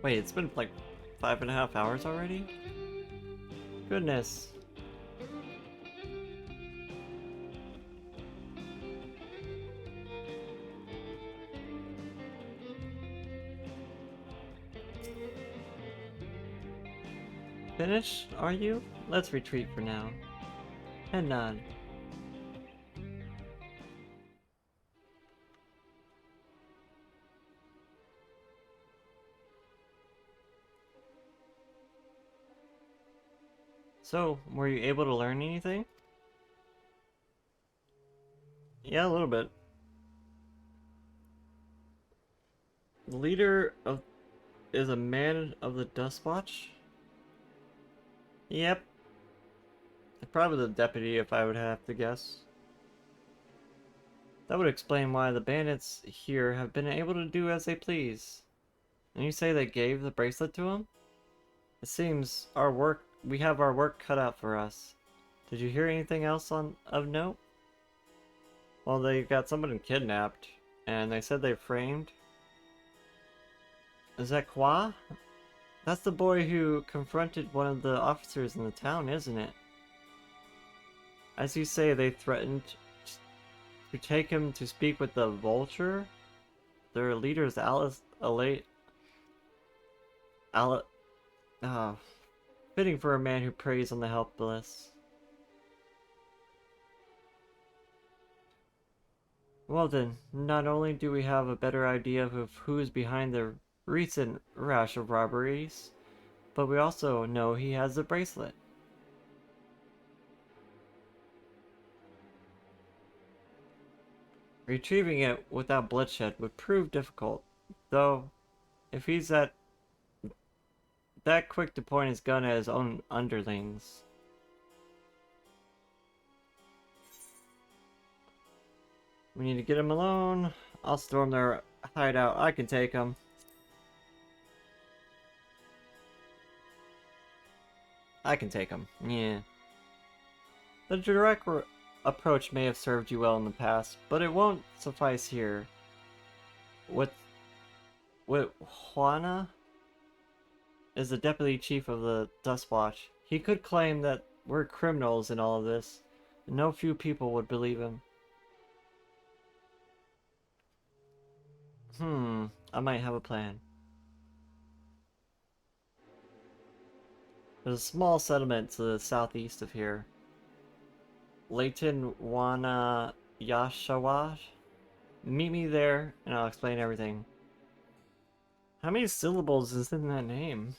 Wait, it's been like 5.5 hours already? Goodness. Finished, are you? Let's retreat for now. Head nod. So, were you able to learn anything? Yeah, a little bit. The leader of is a man of the Dustwatch? Yep. Probably the deputy if I would have to guess. That would explain why the bandits here have been able to do as they please. And you say they gave the bracelet to him? It seems we have our work cut out for us. Did you hear anything else of note? Well, they got someone kidnapped, and they said they framed. Is that Kwa? That's the boy who confronted one of the officers in the town, isn't it? As you say, they threatened to take him to speak with the Vulture. Their leader is fitting for a man who preys on the helpless. Well then, not only do we have a better idea of who is behind the recent rash of robberies, but we also know he has the bracelet. Retrieving it without bloodshed would prove difficult, though if he's that quick to point his gun at his own underlings. We need to get him alone. I'll storm their hideout. I can take him. I can take him. Yeah. The direct approach may have served you well in the past, but it won't suffice here. With Juana is the deputy chief of the Dustwatch. He could claim that we're criminals in all of this, and no few people would believe him. I might have a plan. There's a small settlement to the southeast of here. Leighton Wana Yashawa. Meet me there, and I'll explain everything. How many syllables is in that name?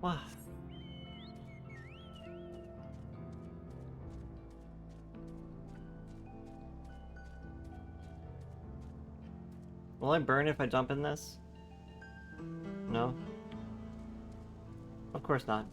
Wow. Will I burn if I jump in this? No? Of course not.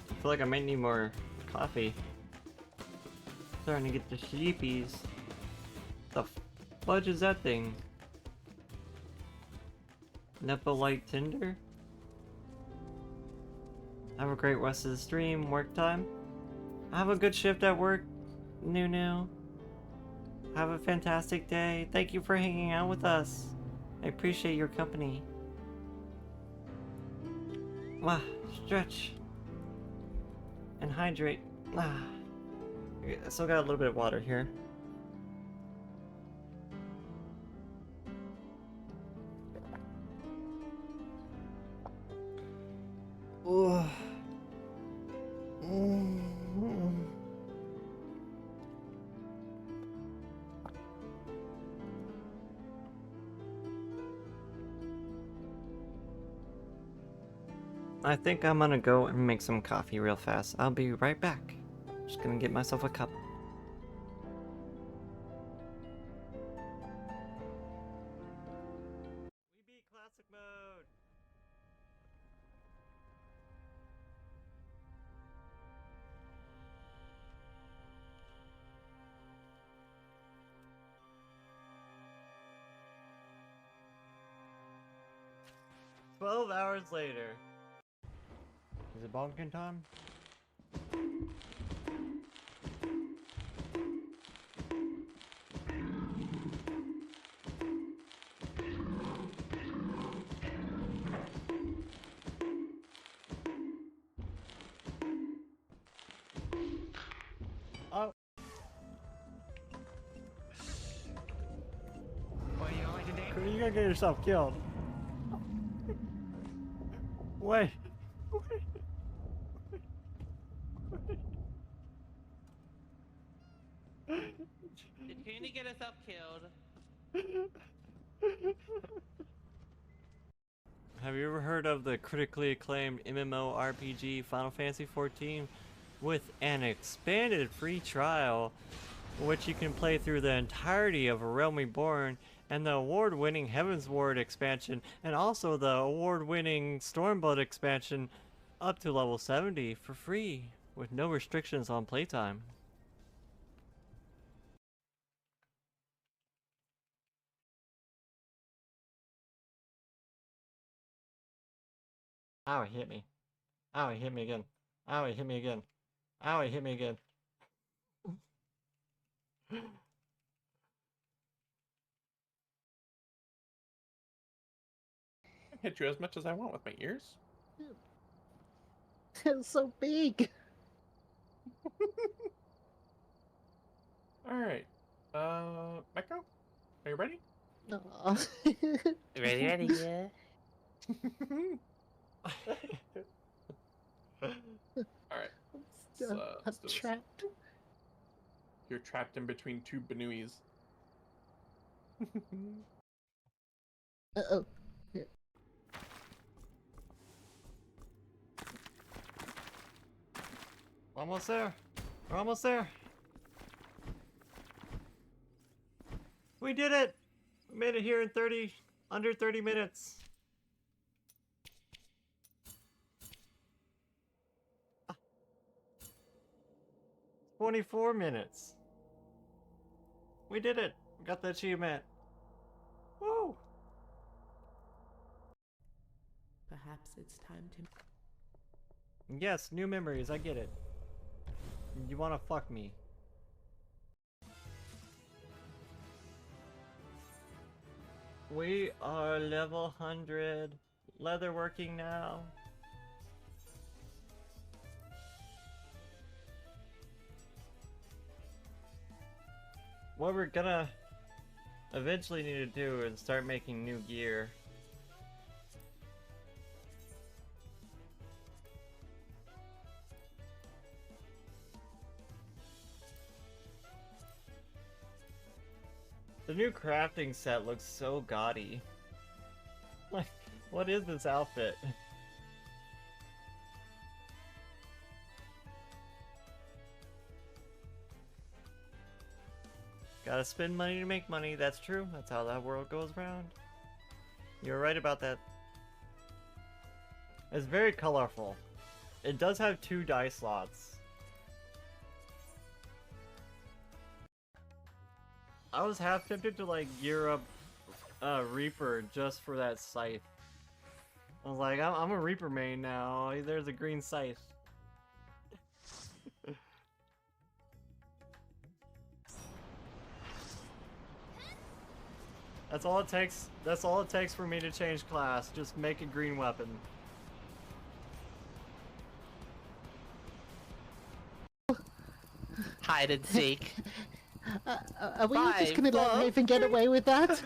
I feel like I might need more coffee. Starting to get the sleepies. The fudge is that thing? Nepalite Tinder? Have a great rest of the stream. Work time. Have a good shift at work, Nunu. Have a fantastic day. Thank you for hanging out with us. I appreciate your company. Wow, stretch. And hydrate. I still got a little bit of water here. Ugh. I think I'm gonna go and make some coffee real fast. I'll be right back. Just gonna get myself a cup. We beat classic mode. 12 hours later. Is it bonking time? Oh. You're gonna get yourself killed. Wait. Did Cooney get herself killed? Have you ever heard of the critically acclaimed MMORPG Final Fantasy XIV with an expanded free trial, which you can play through the entirety of A Realm Reborn and the award-winning Heavensward expansion, and also the award-winning Stormblood expansion up to level 70 for free, with no restrictions on playtime. Ow, he hit me. Ow, he hit me again. Ow, he hit me again. Ow, he hit me again. I hit you as much as I want with my ears. It's so big. Alright. Mecco? Are you ready? Aw. Ready, yeah. Alright. I'm trapped. You're trapped in between two Banuis. Uh-oh. Almost there. We're almost there. We did it! We made it here in under 30 minutes. 24 minutes. We did it. We got the achievement. Woo! Perhaps it's time to... Yes, new memories. I get it. You wanna fuck me. We are level 100. Leatherworking now. What we're gonna eventually need to do is start making new gear. The new crafting set looks so gaudy. Like, what is this outfit? Gotta spend money to make money, that's true. That's how that world goes round. You're right about that. It's very colorful. It does have 2 die slots. I was half tempted to like gear up Reaper just for that scythe. I was like, I'm a Reaper main now. There's a green scythe. That's all it takes. That's all it takes for me to change class. Just make a green weapon. Hide and seek. Are we all just gonna let Raven get away with that?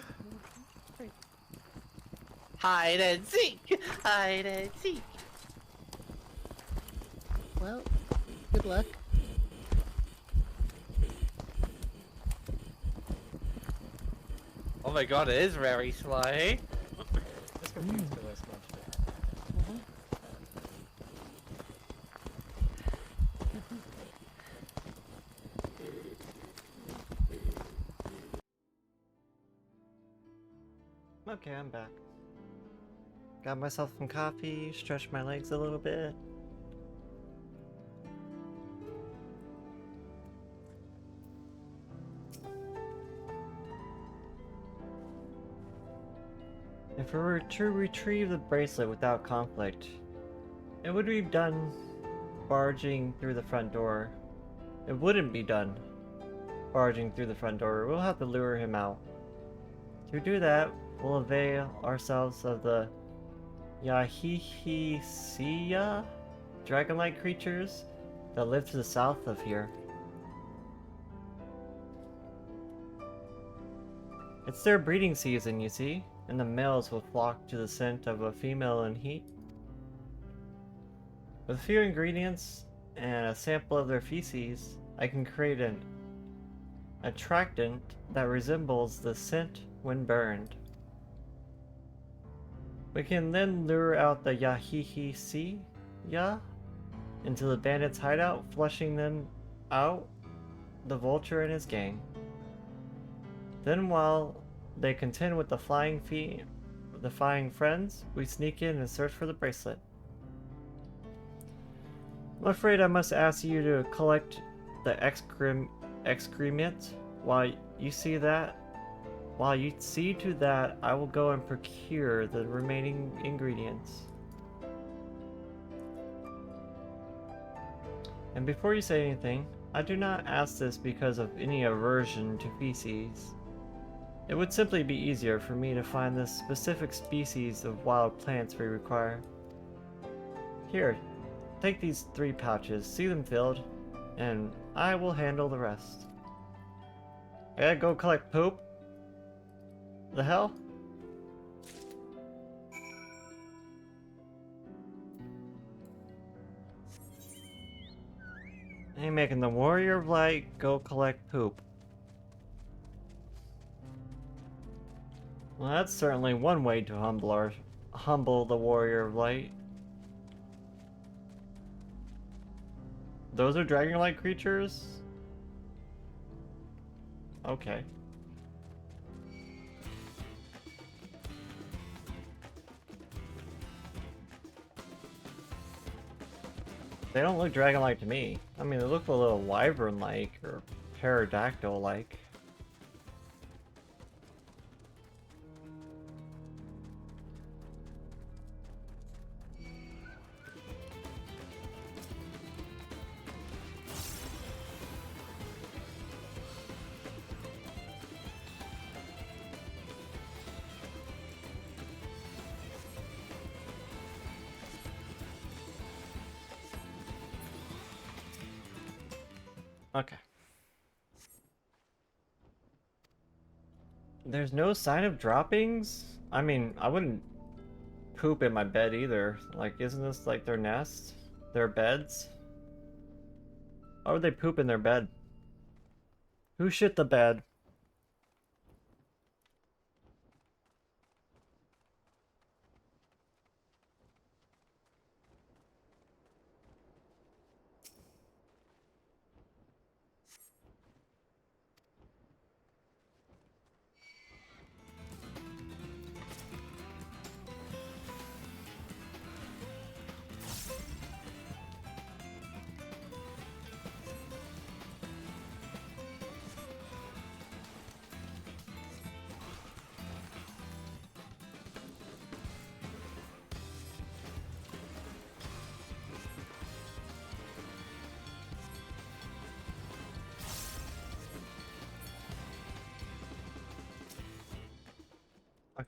Hide and seek. Hide and seek. Well, good luck. Oh my god, it is very sly. Just confused because I smashed it. Okay, I'm back. Got myself some coffee, stretched my legs a little bit. If to retrieve the bracelet without conflict, it would be done barging through the front door. It wouldn't be done barging through the front door. We'll have to lure him out. To do that, we'll avail ourselves of the Yahihiseya dragon-like creatures that live to the south of here. It's their breeding season, you see, and the males will flock to the scent of a female in heat. With a few ingredients and a sample of their feces, I can create an attractant that resembles the scent when burned. We can then lure out the Yahihiseya into the bandits' hideout, flushing them out, the vulture and his gang. Then while they contend with the flying friends, we sneak in and search for the bracelet. I'm afraid I must ask you to collect the excrement. While you see to that, I will go and procure the remaining ingredients. And before you say anything, I do not ask this because of any aversion to feces. It would simply be easier for me to find the specific species of wild plants we require. Here, take these 3 pouches, see them filled, and I will handle the rest. I gotta go collect poop? The hell? I'm making the Warrior of Light go collect poop. Well, that's certainly one way to humble the Warrior of Light. Those are dragon-like creatures? Okay. They don't look dragon-like to me. I mean, they look a little wyvern-like or pterodactyl-like. Okay. There's no sign of droppings? I mean, I wouldn't poop in my bed either. Like, isn't this like their nest? Their beds? Why would they poop in their bed? Who shit the bed?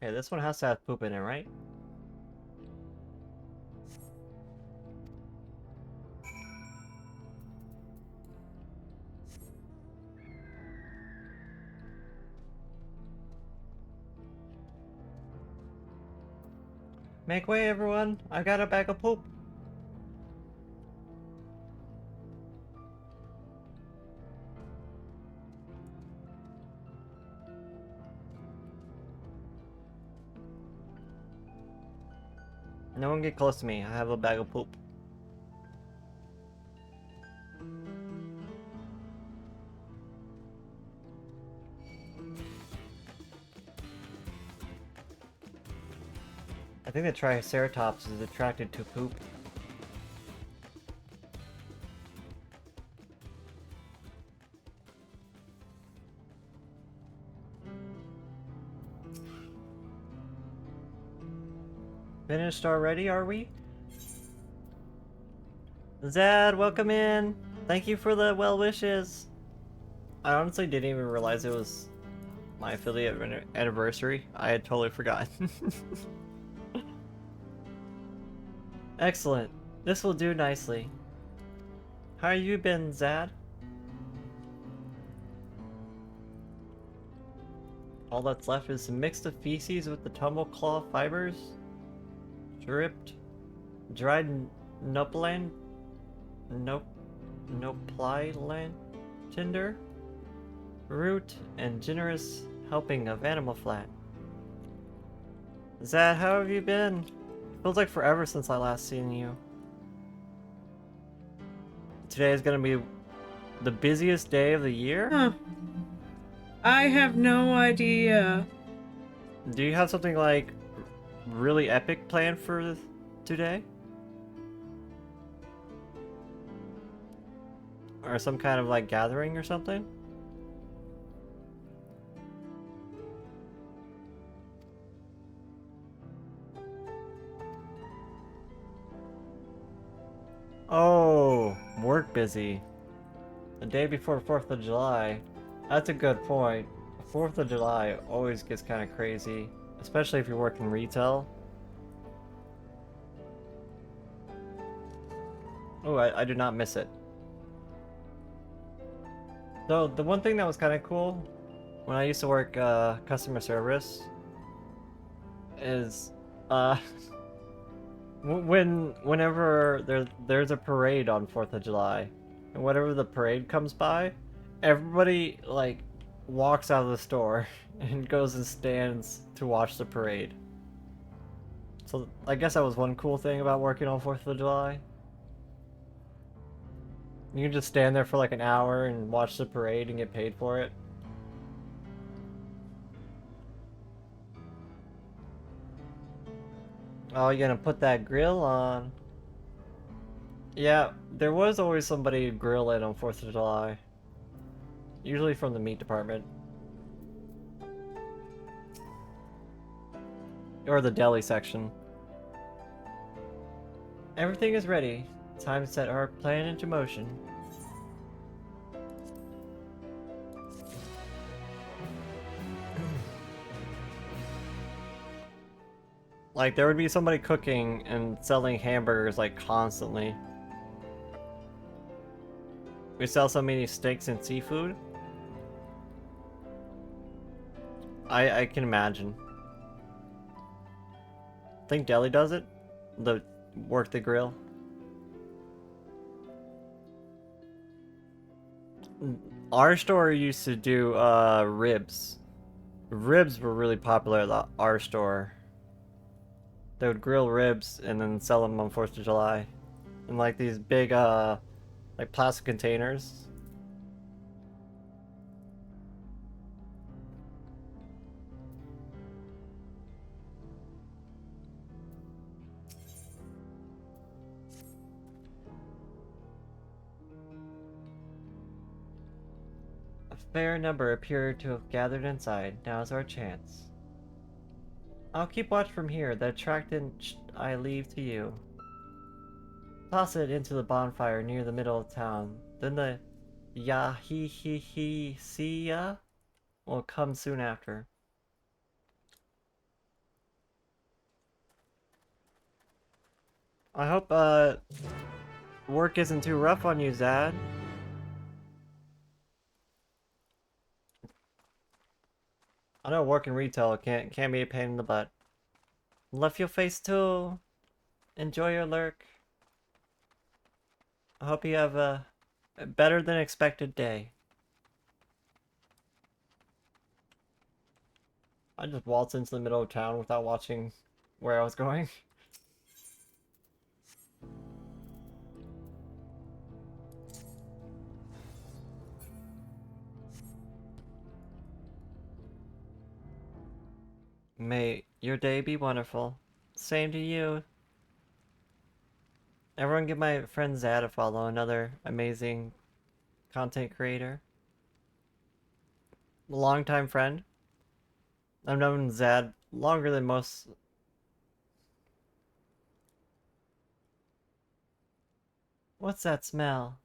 Okay, this one has to have poop in it, right? Make way, everyone! I got a bag of poop! No one get close to me. I have a bag of poop. I think the Triceratops is attracted to poop. Finished already, are we? Zad, welcome in! Thank you for the well wishes! I honestly didn't even realize it was my affiliate anniversary. I had totally forgotten. Excellent. This will do nicely. How you been, Zad? All that's left is some mix of feces with the tumble claw fibers, dripped, dried noplan, nopliland tinder, root, and generous helping of animal fat. Zad, how have you been? Feels like forever since I last seen you. Today is gonna be the busiest day of the year? Huh. I have no idea. Do you have something like really epic planned for today? Or some kind of like gathering or something? Oh, work busy. The day before 4th of July. That's a good point. 4th of July always gets kind of crazy, especially if you work in retail. Oh, I do not miss it. Though, the one thing that was kind of cool when I used to work customer service is whenever there's a parade on 4th of July, and whenever the parade comes by, everybody like walks out of the store and goes and stands to watch the parade. So I guess that was one cool thing about working on 4th of July. You can just stand there for like an hour and watch the parade and get paid for it. Oh, you're gonna put that grill on. Yeah, there was always somebody to grill it on 4th of July. Usually from the meat department. Or the deli section. Everything is ready. Time to set our plan into motion. Like, there would be somebody cooking and selling hamburgers, like, constantly. We sell so many steaks and seafood. I can imagine. Think Deli does it? Work the grill? Our store used to do ribs. Ribs were really popular at our store. They would grill ribs and then sell them on 4th of July. In like these big like plastic containers. A fair number appear to have gathered inside. Now's our chance. I'll keep watch from here. The attractant I leave to you. Toss it into the bonfire near the middle of town. Then the Yahihihi-sia will come soon after. I hope work isn't too rough on you, Zad. I know working retail can be a pain in the butt. Left your face too. Enjoy your lurk. I hope you have a better than expected day. I just waltzed into the middle of town without watching where I was going. May your day be wonderful. Same to you. Everyone give my friend Zad a follow, another amazing content creator. Longtime friend. I've known Zad longer than most What's that smell?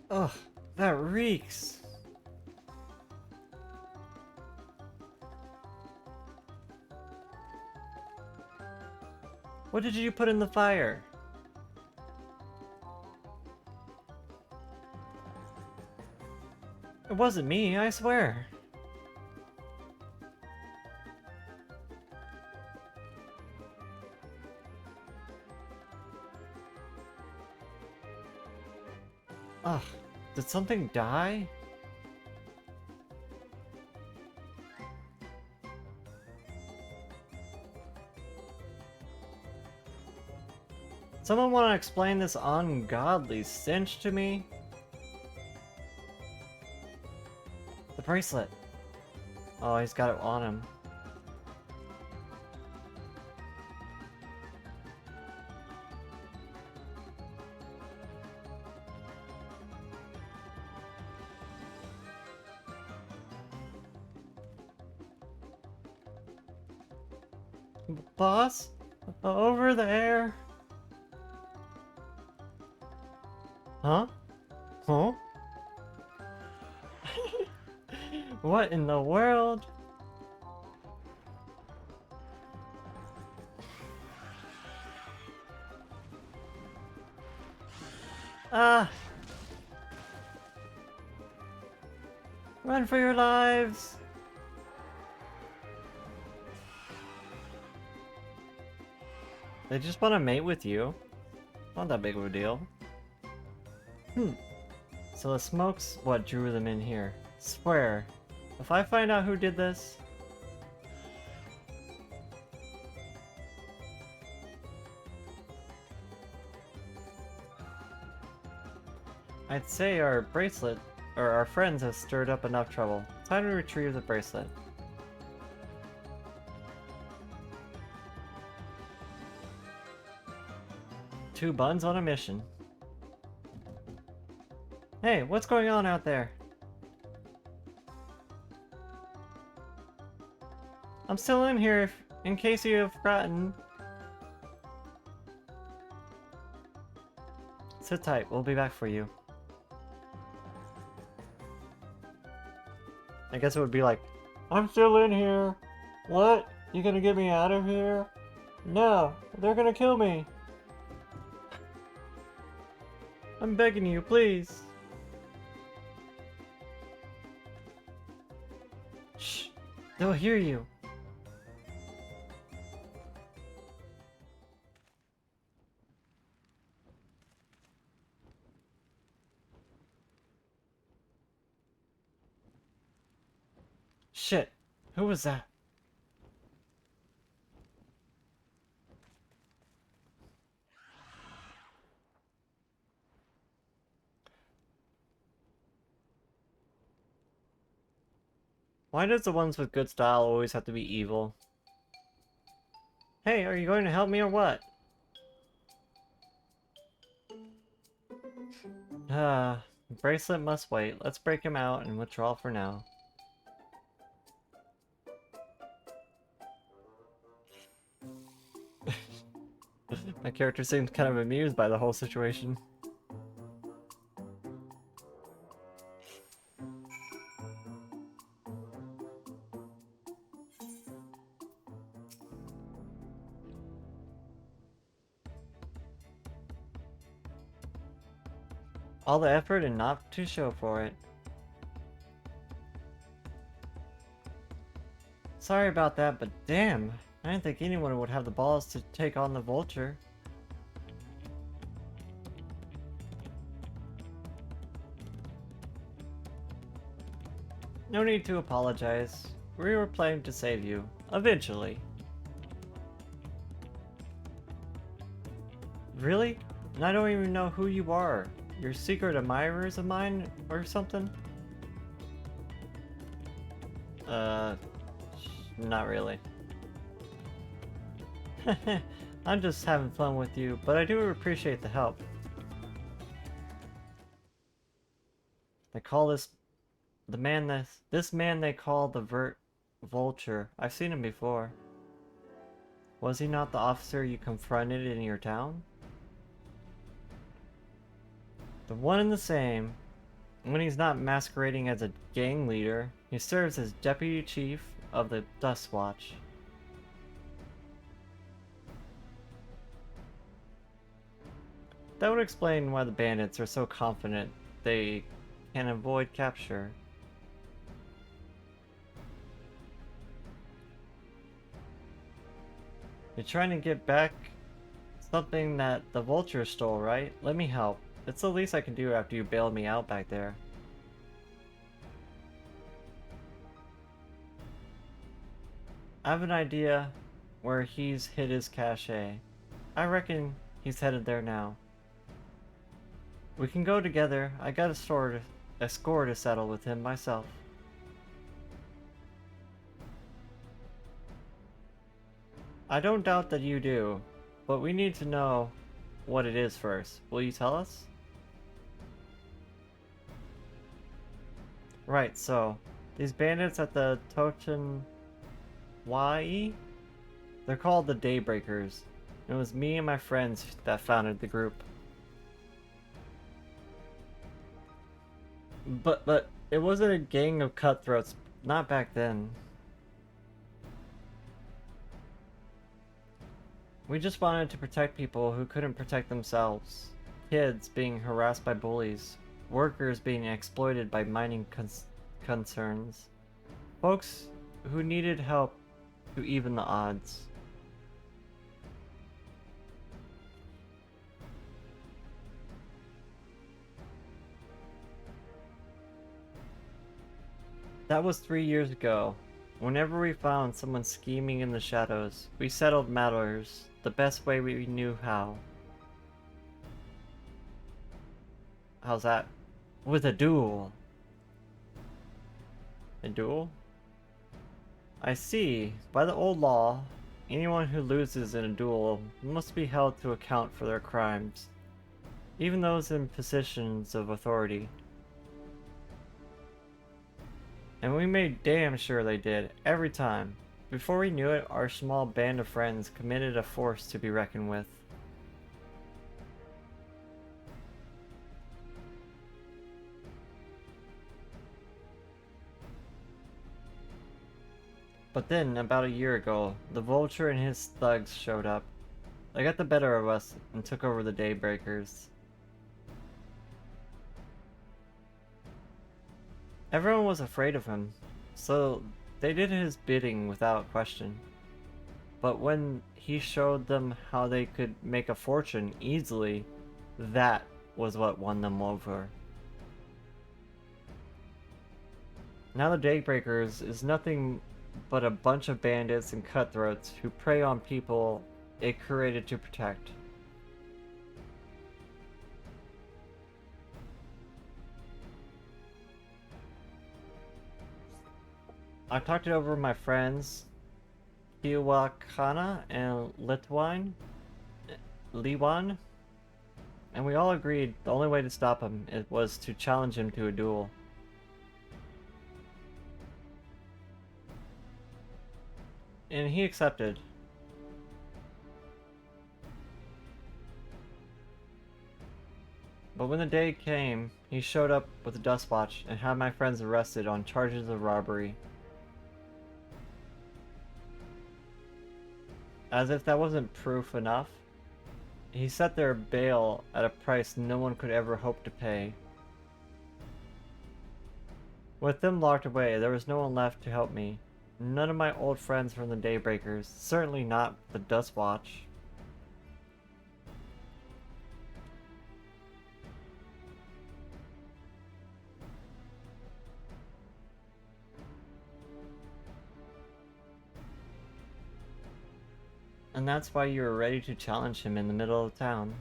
Ugh, that reeks. What did you put in the fire? It wasn't me, I swear. Ugh, did something die? Someone want to explain this ungodly stench to me? The bracelet. Oh, he's got it on him. Boss? Over there? Huh? Huh? What in the world? Ah! Run for your lives! They just want to mate with you. Not that big of a deal. So the smoke's what drew them in here. Swear, if I find out who did this... I'd say our bracelet, or our friends have stirred up enough trouble. Time to retrieve the bracelet. Two buns on a mission. Hey, what's going on out there? I'm still in here, in case you have forgotten. Sit tight, we'll be back for you. I guess it would be like, I'm still in here. What? You gonna get me out of here? No, they're gonna kill me. I'm begging you, please. Shh, they'll hear you. Shit, who was that? Why does the ones with good style always have to be evil? Hey, are you going to help me or what? Bracelet must wait. Let's break him out and withdraw for now. My character seems kind of amused by the whole situation. All the effort and not to show for it. Sorry about that, but damn, I didn't think anyone would have the balls to take on the vulture. No need to apologize. We were playing to save you. Eventually. Really? And I don't even know who you are. You're secret admirers of mine or something? Not really. I'm just having fun with you, but I do appreciate the help. They call this This man they call the Vulture. I've seen him before. Was he not the officer you confronted in your town? The one and the same. When he's not masquerading as a gang leader, he serves as deputy chief of the Dust Watch. That would explain why the bandits are so confident they can avoid capture. You're trying to get back something that the Vulture stole, right? Let me help. It's the least I can do after you bailed me out back there. I have an idea where he's hid his cache. I reckon he's headed there now. We can go together. I got a score to settle with him myself. I don't doubt that you do, but we need to know what it is first. Will you tell us? Right, so these bandits at the Talioohlal, they're called the Daybreakers. It was me and my friends that founded the group. But it wasn't a gang of cutthroats, not back then. We just wanted to protect people who couldn't protect themselves. Kids being harassed by bullies. Workers being exploited by mining concerns. Folks who needed help to even the odds. That was 3 years ago. Whenever we found someone scheming in the shadows, we settled matters the best way we knew how. How's that? With a duel. A duel? I see. By the old law, anyone who loses in a duel must be held to account for their crimes, even those in positions of authority. And we made damn sure they did, every time. Before we knew it, our small band of friends committed a force to be reckoned with. But then, about a year ago, the Vulture and his thugs showed up. They got the better of us and took over the Daybreakers. Everyone was afraid of him, so they did his bidding without question. But when he showed them how they could make a fortune easily, that was what won them over. Now the Daybreakers is nothing but a bunch of bandits and cutthroats who prey on people it created to protect. I talked it over with my friends, Talioohlal and Liwan, and we all agreed the only way to stop him was to challenge him to a duel. And he accepted. But when the day came, he showed up with the Dust Watch and had my friends arrested on charges of robbery. As if that wasn't proof enough, he set their bail at a price no one could ever hope to pay. With them locked away, there was no one left to help me. None of my old friends from the Daybreakers, certainly not the Dust Watch. And that's why you were ready to challenge him in the middle of town.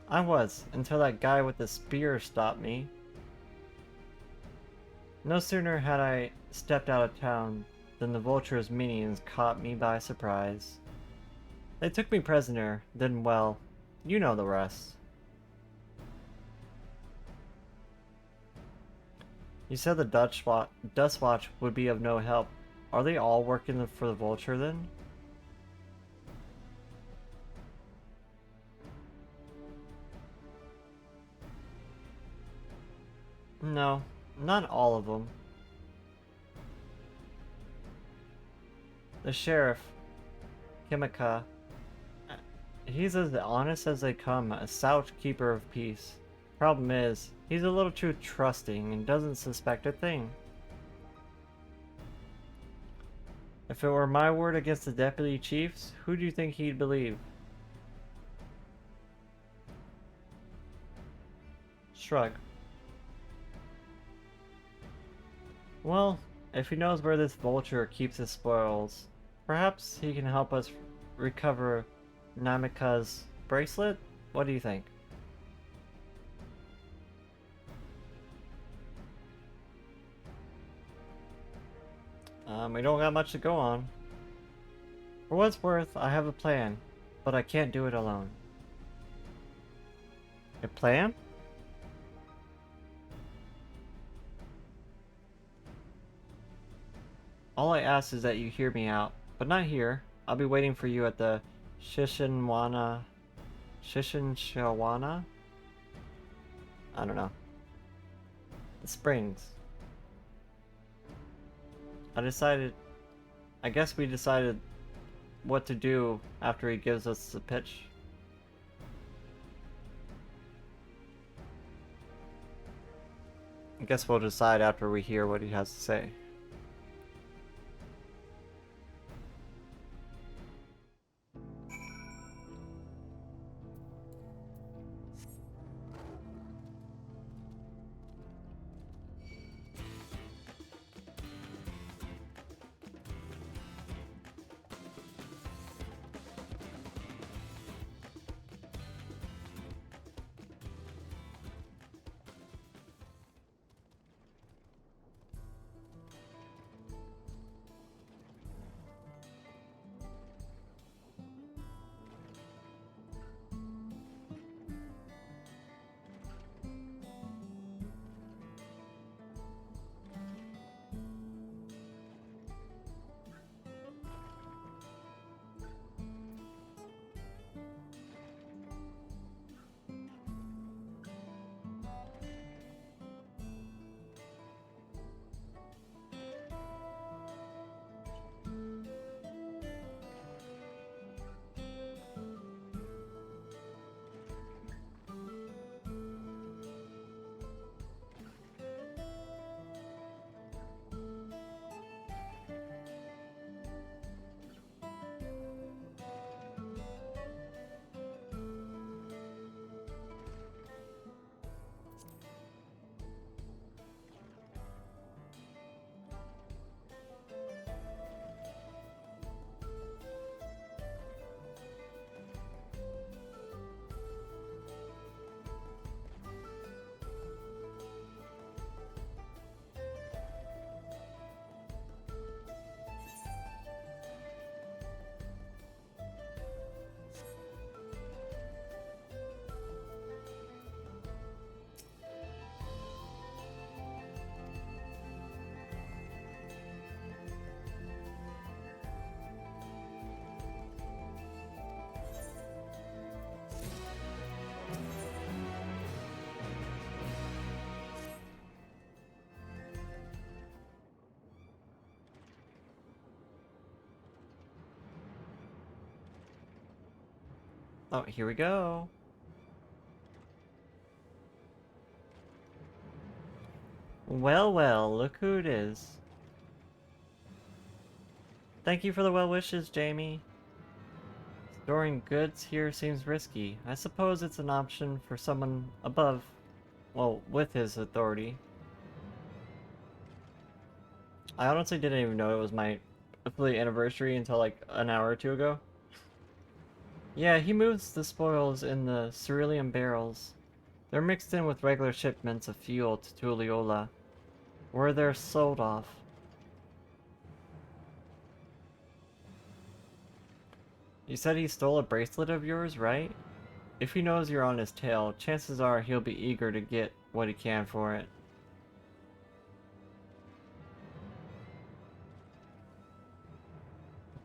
I was, until that guy with the spear stopped me. No sooner had I stepped out of town than the Vulture's minions caught me by surprise. They took me prisoner, then well, you know the rest. You said the Dust Watch would be of no help. Are they all working for the Vulture then? No, not all of them. The sheriff, Kimika, he's as honest as they come, a stout keeper of peace. Problem is, he's a little too trusting and doesn't suspect a thing. If it were my word against the deputy chiefs, who do you think he'd believe? Shrug. Well, if he knows where this vulture keeps his spoils, perhaps he can help us recover Namika's bracelet? What do you think? We don't got much to go on. For what's worth, I have a plan, but I can't do it alone. A plan? All I ask is that you hear me out, but not here. I'll be waiting for you at the Shishinwana... Shishinshawana? I don't know. The springs. I guess we decided what to do after he gives us the pitch. I guess we'll decide after we hear what he has to say. Oh, here we go. Well, well, look who it is. Thank you for the well wishes, Jamie. Storing goods here seems risky. I suppose it's an option for someone above, well, with his authority. I honestly didn't even know it was my affiliate anniversary until like an hour or two ago. Yeah, he moves the spoils in the cerulean barrels. They're mixed in with regular shipments of fuel to Talioohlal, where they're sold off. You said he stole a bracelet of yours, right? If he knows you're on his tail, chances are he'll be eager to get what he can for it.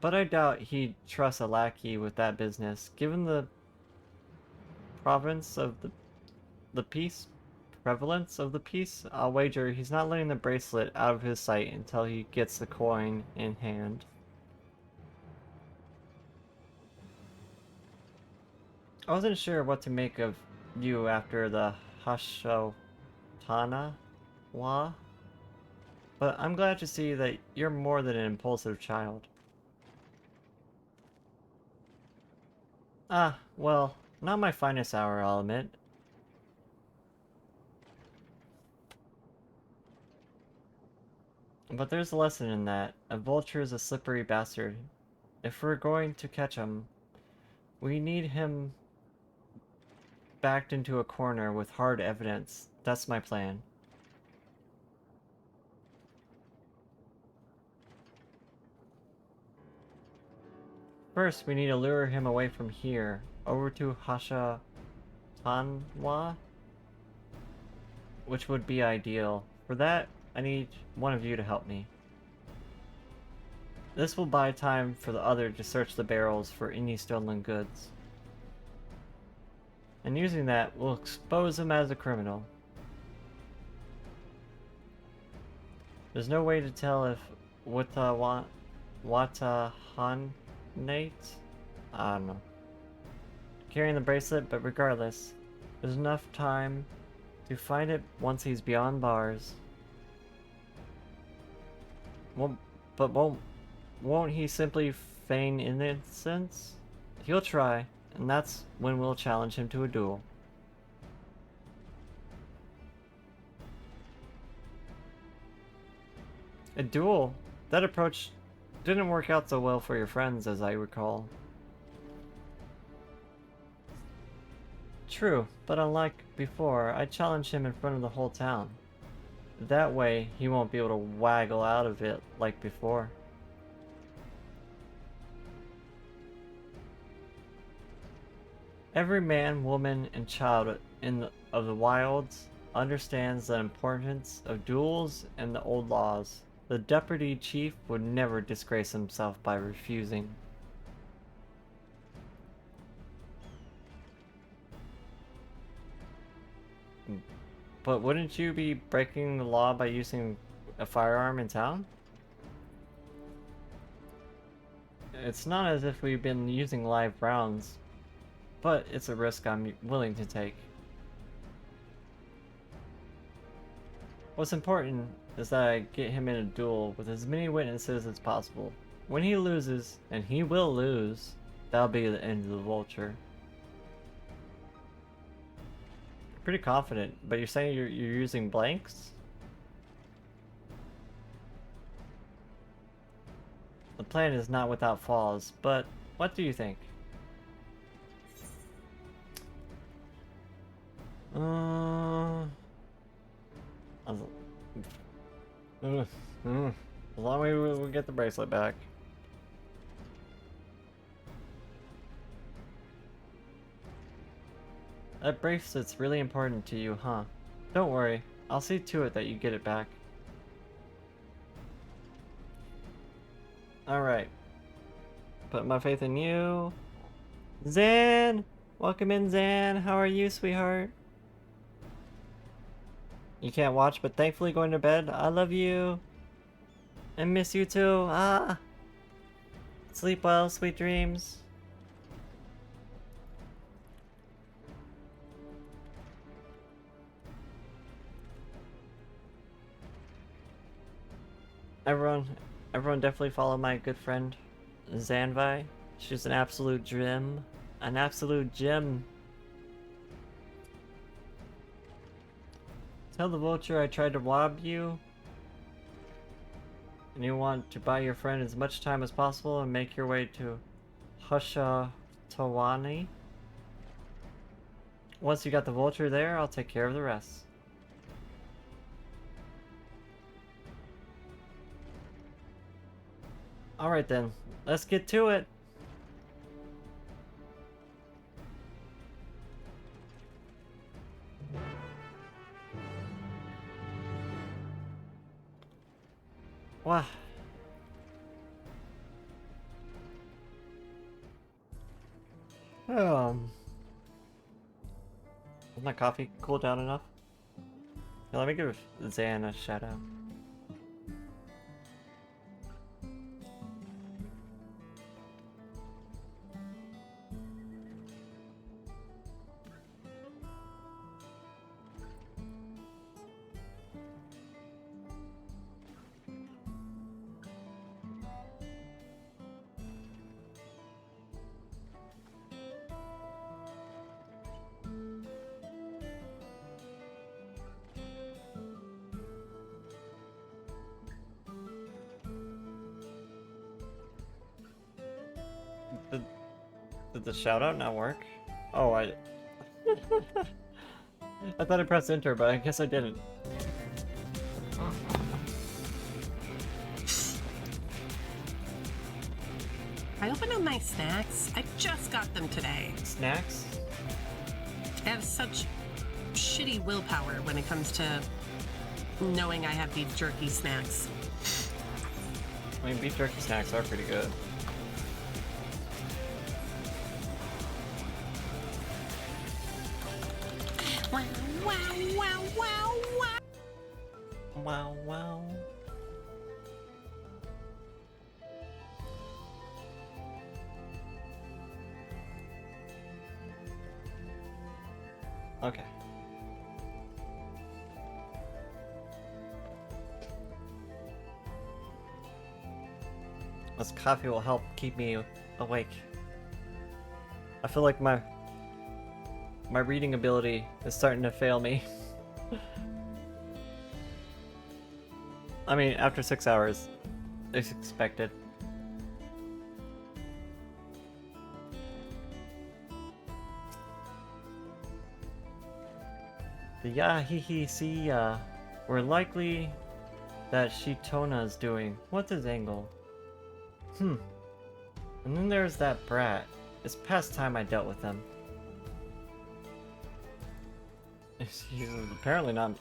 But I doubt he'd trust a lackey with that business. Given the prevalence of the piece, I'll wager he's not letting the bracelet out of his sight until he gets the coin in hand. I wasn't sure what to make of you after the Hashotana Wa, but I'm glad to see that you're more than an impulsive child. Ah, well, not my finest hour, I'll admit. But there's a lesson in that. A vulture is a slippery bastard. If we're going to catch him, we need him backed into a corner with hard evidence. That's my plan. First, we need to lure him away from here, over to Hashatanwa, which would be ideal. For that, I need one of you to help me. This will buy time for the other to search the barrels for any stolen goods. And using that, we'll expose him as a criminal. There's no way to tell if Watahanate, I don't know, carrying the bracelet, but regardless, there's enough time to find it once he's beyond bars. Won't he simply feign innocence? He'll try, and that's when we'll challenge him to a duel. A duel? That approach didn't work out so well for your friends, as I recall. True, but unlike before, I challenged him in front of the whole town. That way, he won't be able to waggle out of it like before. Every man, woman, and child of the wilds understands the importance of duels and the old laws. The deputy chief would never disgrace himself by refusing. But wouldn't you be breaking the law by using a firearm in town? It's not as if we've been using live rounds, but it's a risk I'm willing to take. What's important is that I get him in a duel with as many witnesses as possible. When he loses, and he will lose, that'll be the end of the vulture. Pretty confident, but you're saying you're using blanks? The plan is not without flaws, but what do you think? As long as we get the bracelet back. That bracelet's really important to you, huh? Don't worry, I'll see to it that you get it back. Alright. Put my faith in you. Zan! Welcome in, Zan. How are you, sweetheart? You can't watch, but thankfully going to bed. I love you. I miss you too. Ah! Sleep well, sweet dreams. Everyone definitely follow my good friend, Zanvi. She's an absolute gem. An absolute gem. Tell the vulture I tried to rob you. And you want to buy your friend as much time as possible and make your way to Hashatawani. Once you got the vulture there, I'll take care of the rest. Alright then, let's get to it! Wow. Is my coffee cooled down enough? Yeah, let me give Zan a shout out. Did the shout out not work? Oh, I thought I pressed enter, but I guess I didn't. I opened up my snacks. I just got them today. Snacks? I have such shitty willpower when it comes to knowing I have beef jerky snacks. I mean, beef jerky snacks are pretty good. Wow, wow, wow, wow, wow. Wow, wow. Okay. This coffee will help keep me awake. I feel like my reading ability is starting to fail me. I mean, after 6 hours, it's expected. The Yahihi were likely that Shitona's doing. What's his angle? And then there's that brat. It's past time I dealt with him. He's apparently not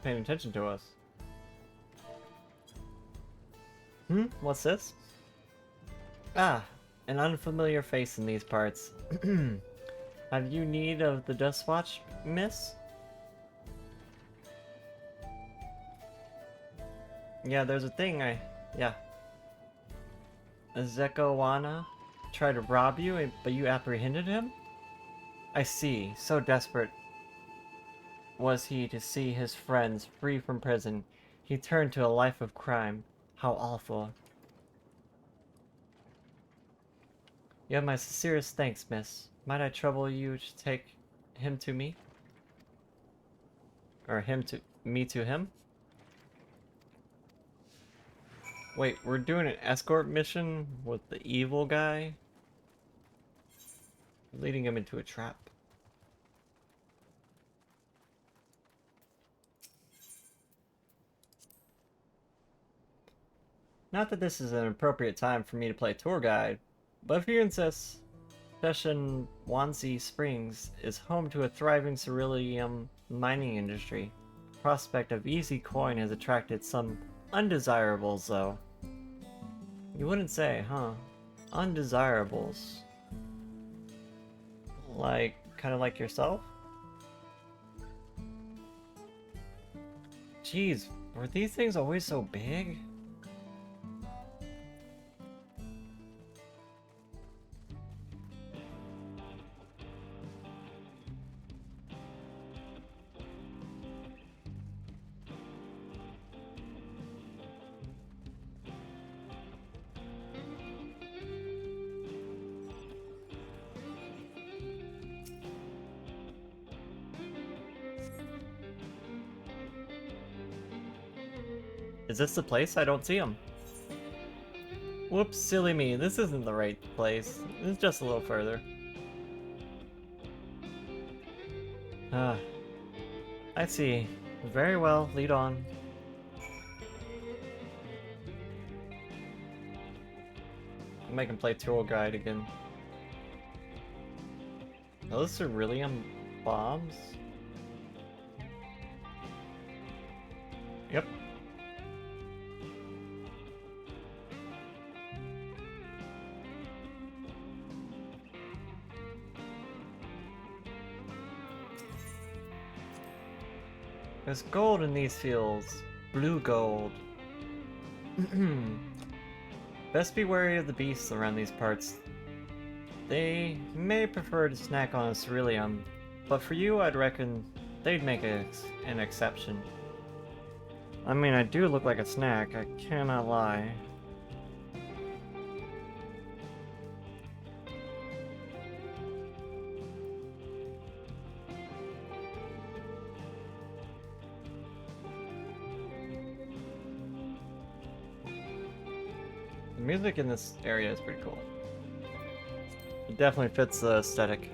paying attention to us. What's this? Ah, an unfamiliar face in these parts. Have you need of the Dust Watch, miss? Yeah, there's a thing yeah. Zekowana tried to rob you, but you apprehended him? I see. So desperate was he to see his friends free from prison. He turned to a life of crime. How awful. You have my sincerest thanks, miss. Might I trouble you to take him to me? Or me to him? Wait, we're doing an escort mission with the evil guy? Leading him into a trap. Not that this is an appropriate time for me to play tour guide, but if you insist, Wanzi Springs is home to a thriving ceruleum mining industry. The prospect of easy coin has attracted some undesirables, though. You wouldn't say, huh? Undesirables. Like, kind of like yourself? Jeez, were these things always so big? Is this the place? I don't see him. Whoops, silly me. This isn't the right place. It's just a little further. I see. Very well, lead on. I'm making play tour guide again. Are those ceruleum bombs? Yep. There's gold in these fields. Blue gold. Best be wary of the beasts around these parts. They may prefer to snack on a cerealium, but for you I'd reckon they'd make an exception. I mean, I do look like a snack, I cannot lie. The music in this area is pretty cool. It definitely fits the aesthetic.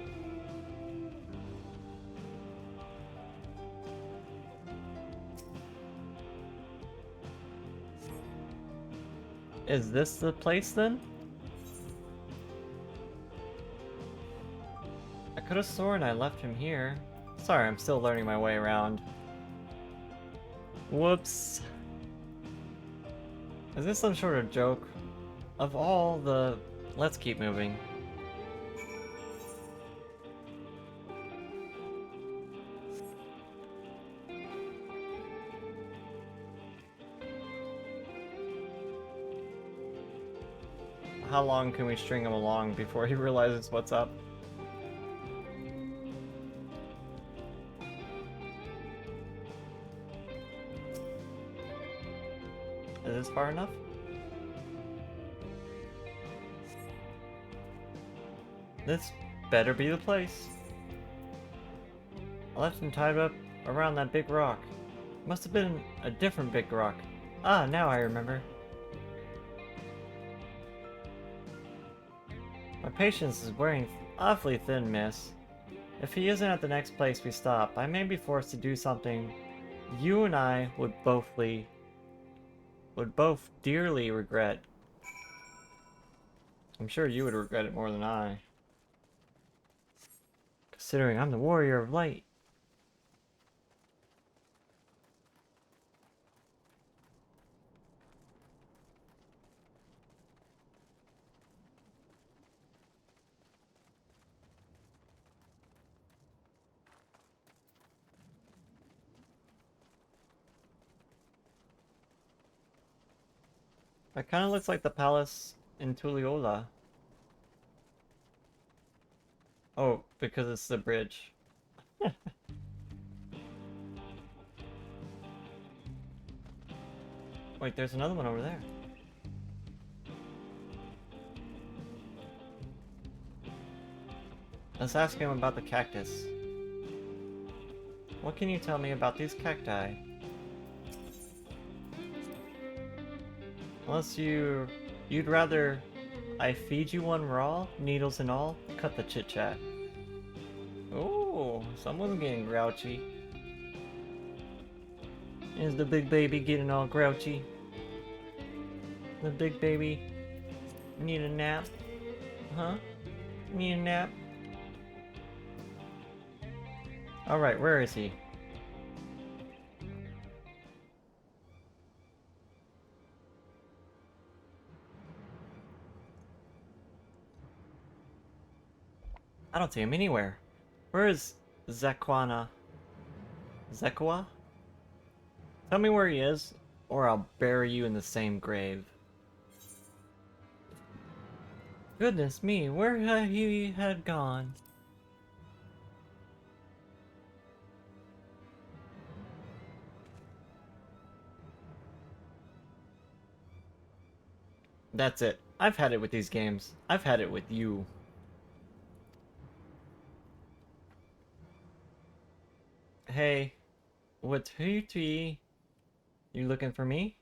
Is this the place then? I could have sworn I left him here. Sorry, I'm still learning my way around. Whoops. Is this some sort of joke? Of all the... Let's keep moving. How long can we string him along before he realizes what's up? Is this far enough? This better be the place. I left him tied up around that big rock. Must have been a different big rock. Ah, now I remember. My patience is wearing awfully thin, miss. If he isn't at the next place we stop, I may be forced to do something you and I would both dearly regret. I'm sure you would regret it more than I. Considering I'm the warrior of light. That kind of looks like the palace in Talioohlal. Oh, because it's the bridge. Wait, there's another one over there. Let's ask him about the cactus. What can you tell me about these cacti? Unless you'd rather I feed you one raw, needles and all, cut the chit chat. Oh, someone's getting grouchy. Is the big baby getting all grouchy? The big baby need a nap? Huh? Need a nap? Alright, where is he? I don't see him anywhere. Where is Zekwana? Zekwa? Tell me where he is, or I'll bury you in the same grave. Goodness me, where had he gone? That's it. I've had it with these games. I've had it with you. Hey, what hootie? You looking for me?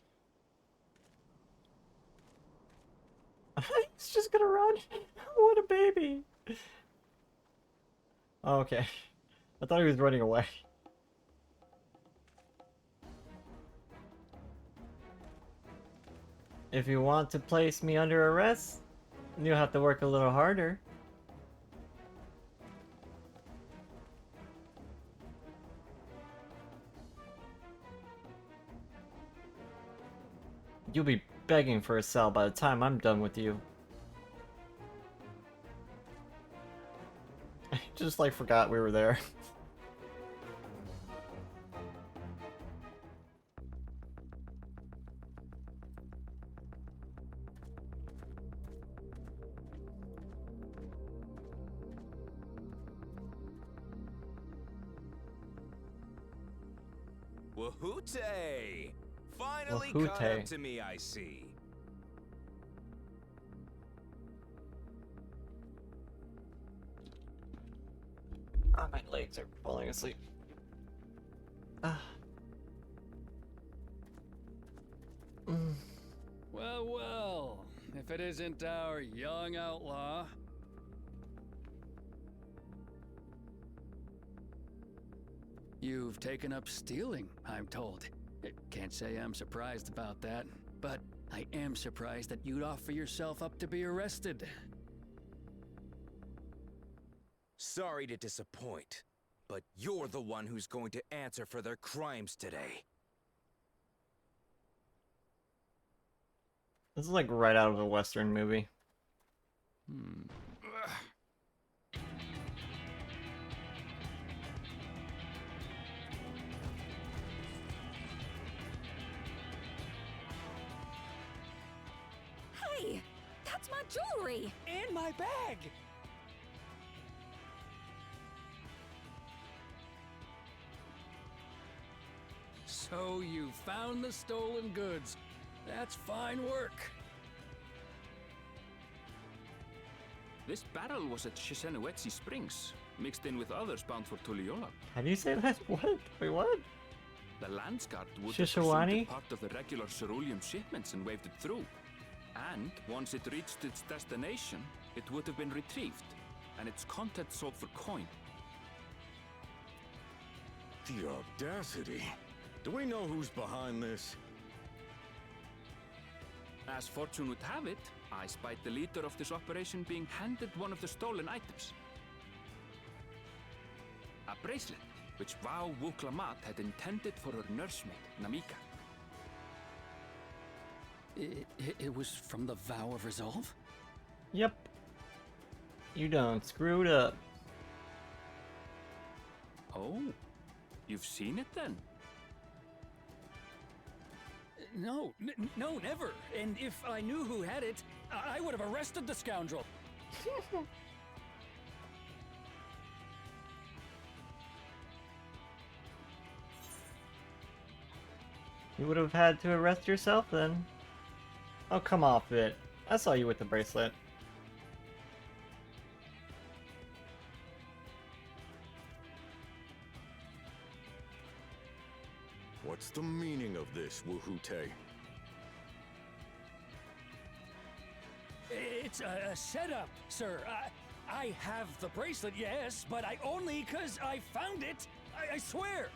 He's just gonna run. What a baby. Oh, okay. I thought he was running away. If you want to place me under arrest, you'll have to work a little harder. You'll be begging for a cell by the time I'm done with you. I just like forgot we were there. Wahoote! Finally caught up to me, I see. Oh, my legs are falling asleep. Ah. Well, well, if it isn't our young outlaw. You've taken up stealing, I'm told. Can't say I'm surprised about that, but I am surprised that you'd offer yourself up to be arrested. Sorry to disappoint, but you're the one who's going to answer for their crimes today. This is like right out of a Western movie. Hey, that's my jewelry! And my bag! So you found the stolen goods. That's fine work. This barrel was at Shisenuetsi Springs, mixed in with others bound for Talioohlal. How do you say that? What? Wait, what? The Landsguard would have Shishawani? presumed it part of the regular ceruleum shipments and waved it through. And once it reached its destination, it would have been retrieved, and its contents sold for coin. The audacity. Do we know who's behind this? As fortune would have it, I spied the leader of this operation being handed one of the stolen items. A bracelet, which Vau Wuklamat had intended for her nursemaid, Namika. It was from the Vow of Resolve? Yep. You done screwed up. Oh, you've seen it then? No, no, never. And if I knew who had it, I would have arrested the scoundrel. You would have had to arrest yourself then. Oh, come off it. I saw you with the bracelet. What's the meaning of this, Wahoote? It's a setup, sir. I have the bracelet, yes, but I only 'cause I found it. I swear.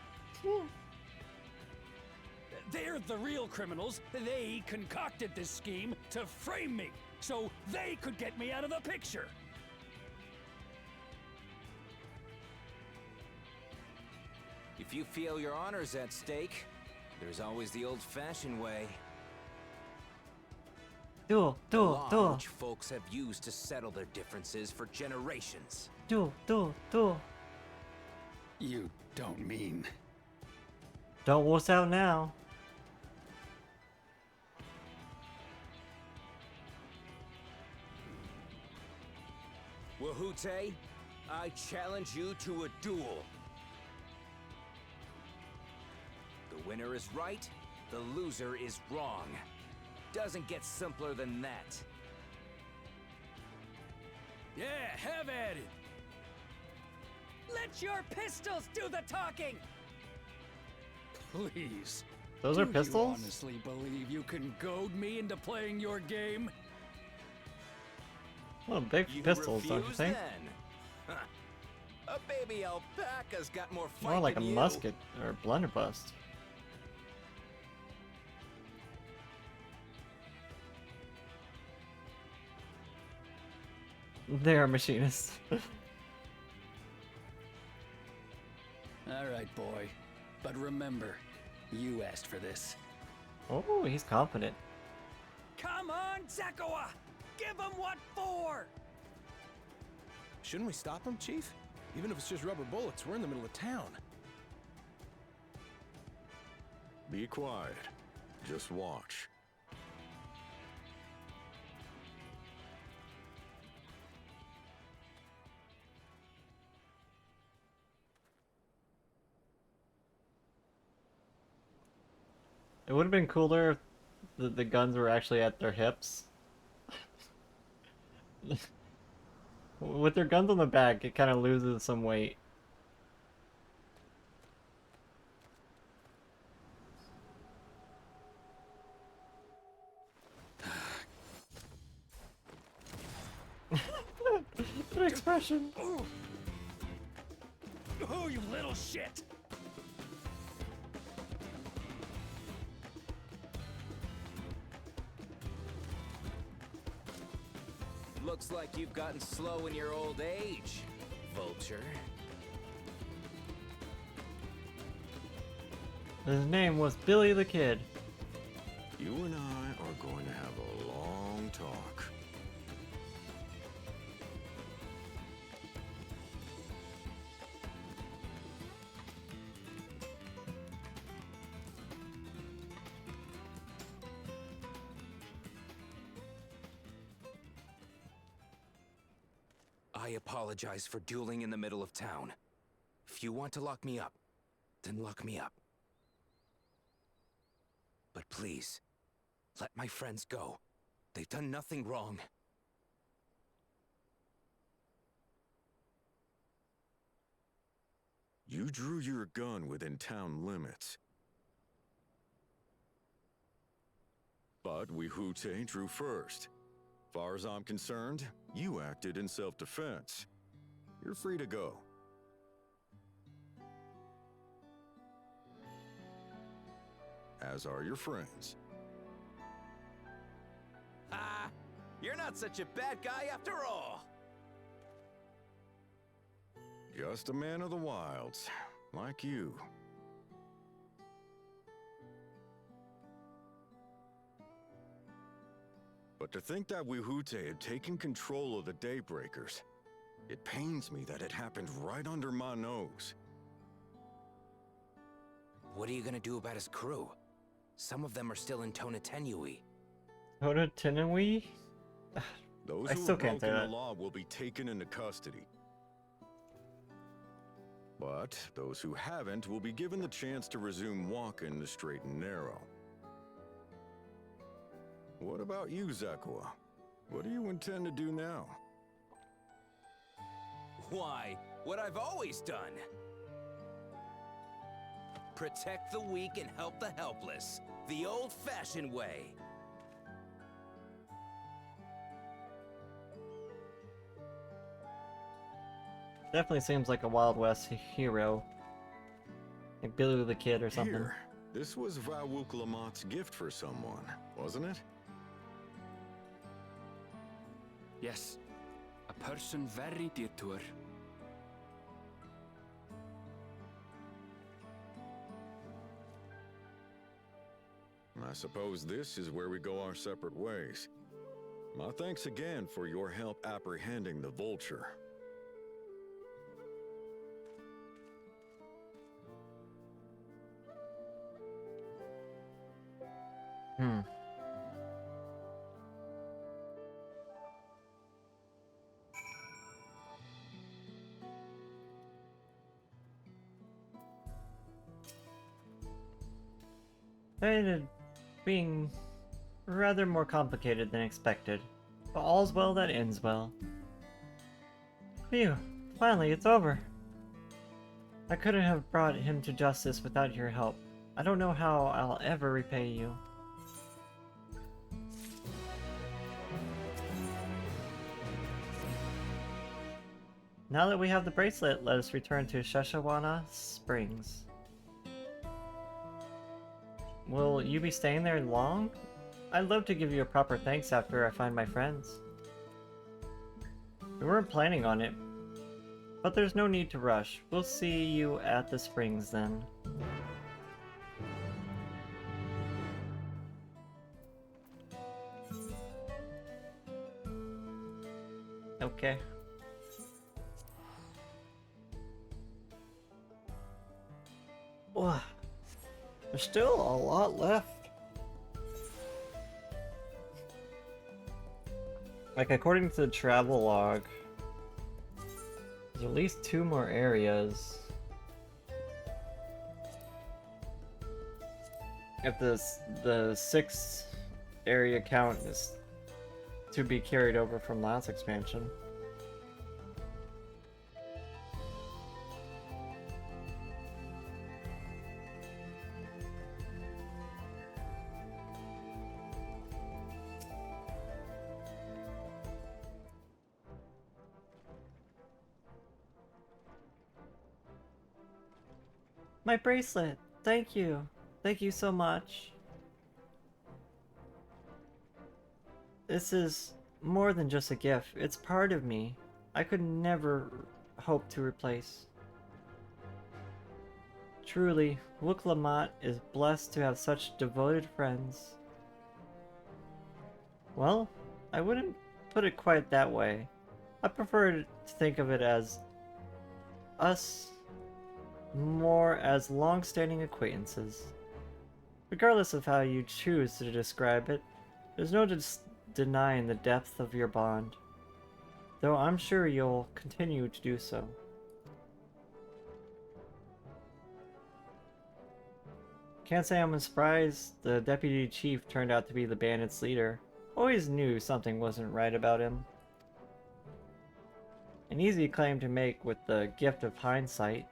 They're the real criminals. They concocted this scheme to frame me, so they could get me out of the picture. If you feel your honor's at stake, there's always the old-fashioned way. Do, Which folks have used to settle their differences for generations. Do. You don't mean... Don't wuss out now. Wahoote, I challenge you to a duel. The winner is right, the loser is wrong. Doesn't get simpler than that. Yeah, have at it. Let your pistols do the talking. Please. Those are Do pistols? you honestly believe you can goad me into playing your game? Well, big pistols, don't you refuse think? then? Huh. A baby alpaca's got more fight More like a than you. musket or blunderbuss. They are machinists. All right, boy. But remember, you asked for this. Oh, he's confident. Come on, Zakawa! Give him what for! Shouldn't we stop him, Chief? Even if it's just rubber bullets, we're in the middle of town. Be quiet. Just watch. It would have been cooler if the guns were actually at their hips. With their guns on the back, it kind of loses some weight. Good expression. Oh, you little shit! Looks like you've gotten slow in your old age, vulture. His name was Billy the Kid. You and I are going to have a long talk. I apologize for dueling in the middle of town. If you want to lock me up, then lock me up. But please, let my friends go. They've done nothing wrong. You drew your gun within town limits. But Wihute drew first. Far as I'm concerned, you acted in self-defense. You're free to go. As are your friends. Ha! You're not such a bad guy after all! Just a man of the wilds, like you. But to think that Wihute had taken control of the Daybreakers, it pains me that it happened right under my nose. What are you gonna do about his crew? Some of them are still in Tonatenui. Tonatenui? Those I who still have can't say broken the that. law will be taken into custody. But those who haven't will be given the chance to resume walking the straight and narrow. What about you, Zakua? What do you intend to do now? Why, what I've always done. Protect the weak and help the helpless. The old-fashioned way. Definitely seems like a Wild West hero. Like Billy the Kid or something. Here, this was Vawuklamat's gift for someone, wasn't it? Yes, a person very dear to her. I suppose this is where we go our separate ways. My thanks again for your help apprehending the vulture. It ended being rather more complicated than expected, but all's well that ends well. Phew, finally it's over. I couldn't have brought him to justice without your help. I don't know how I'll ever repay you. Now that we have the bracelet, let us return to Shashawana Springs. Will you be staying there long? I'd love to give you a proper thanks after I find my friends. We weren't planning on it, but there's no need to rush. We'll see you at the springs then. Okay. Wow. There's still a lot left. Like, according to the travel log, there's at least 2 more areas. if the 6 area count is to be carried over from last expansion. My bracelet! Thank you! Thank you so much! This is more than just a gift, it's part of me. I could never hope to replace. Truly, Wook is blessed to have such devoted friends. Well, I wouldn't put it quite that way. I prefer to think of it as us more as long-standing acquaintances. Regardless of how you choose to describe it, there's no denying the depth of your bond, though I'm sure you'll continue to do so. Can't say I'm surprised the deputy chief turned out to be the bandits' leader. Always knew something wasn't right about him. An easy claim to make with the gift of hindsight.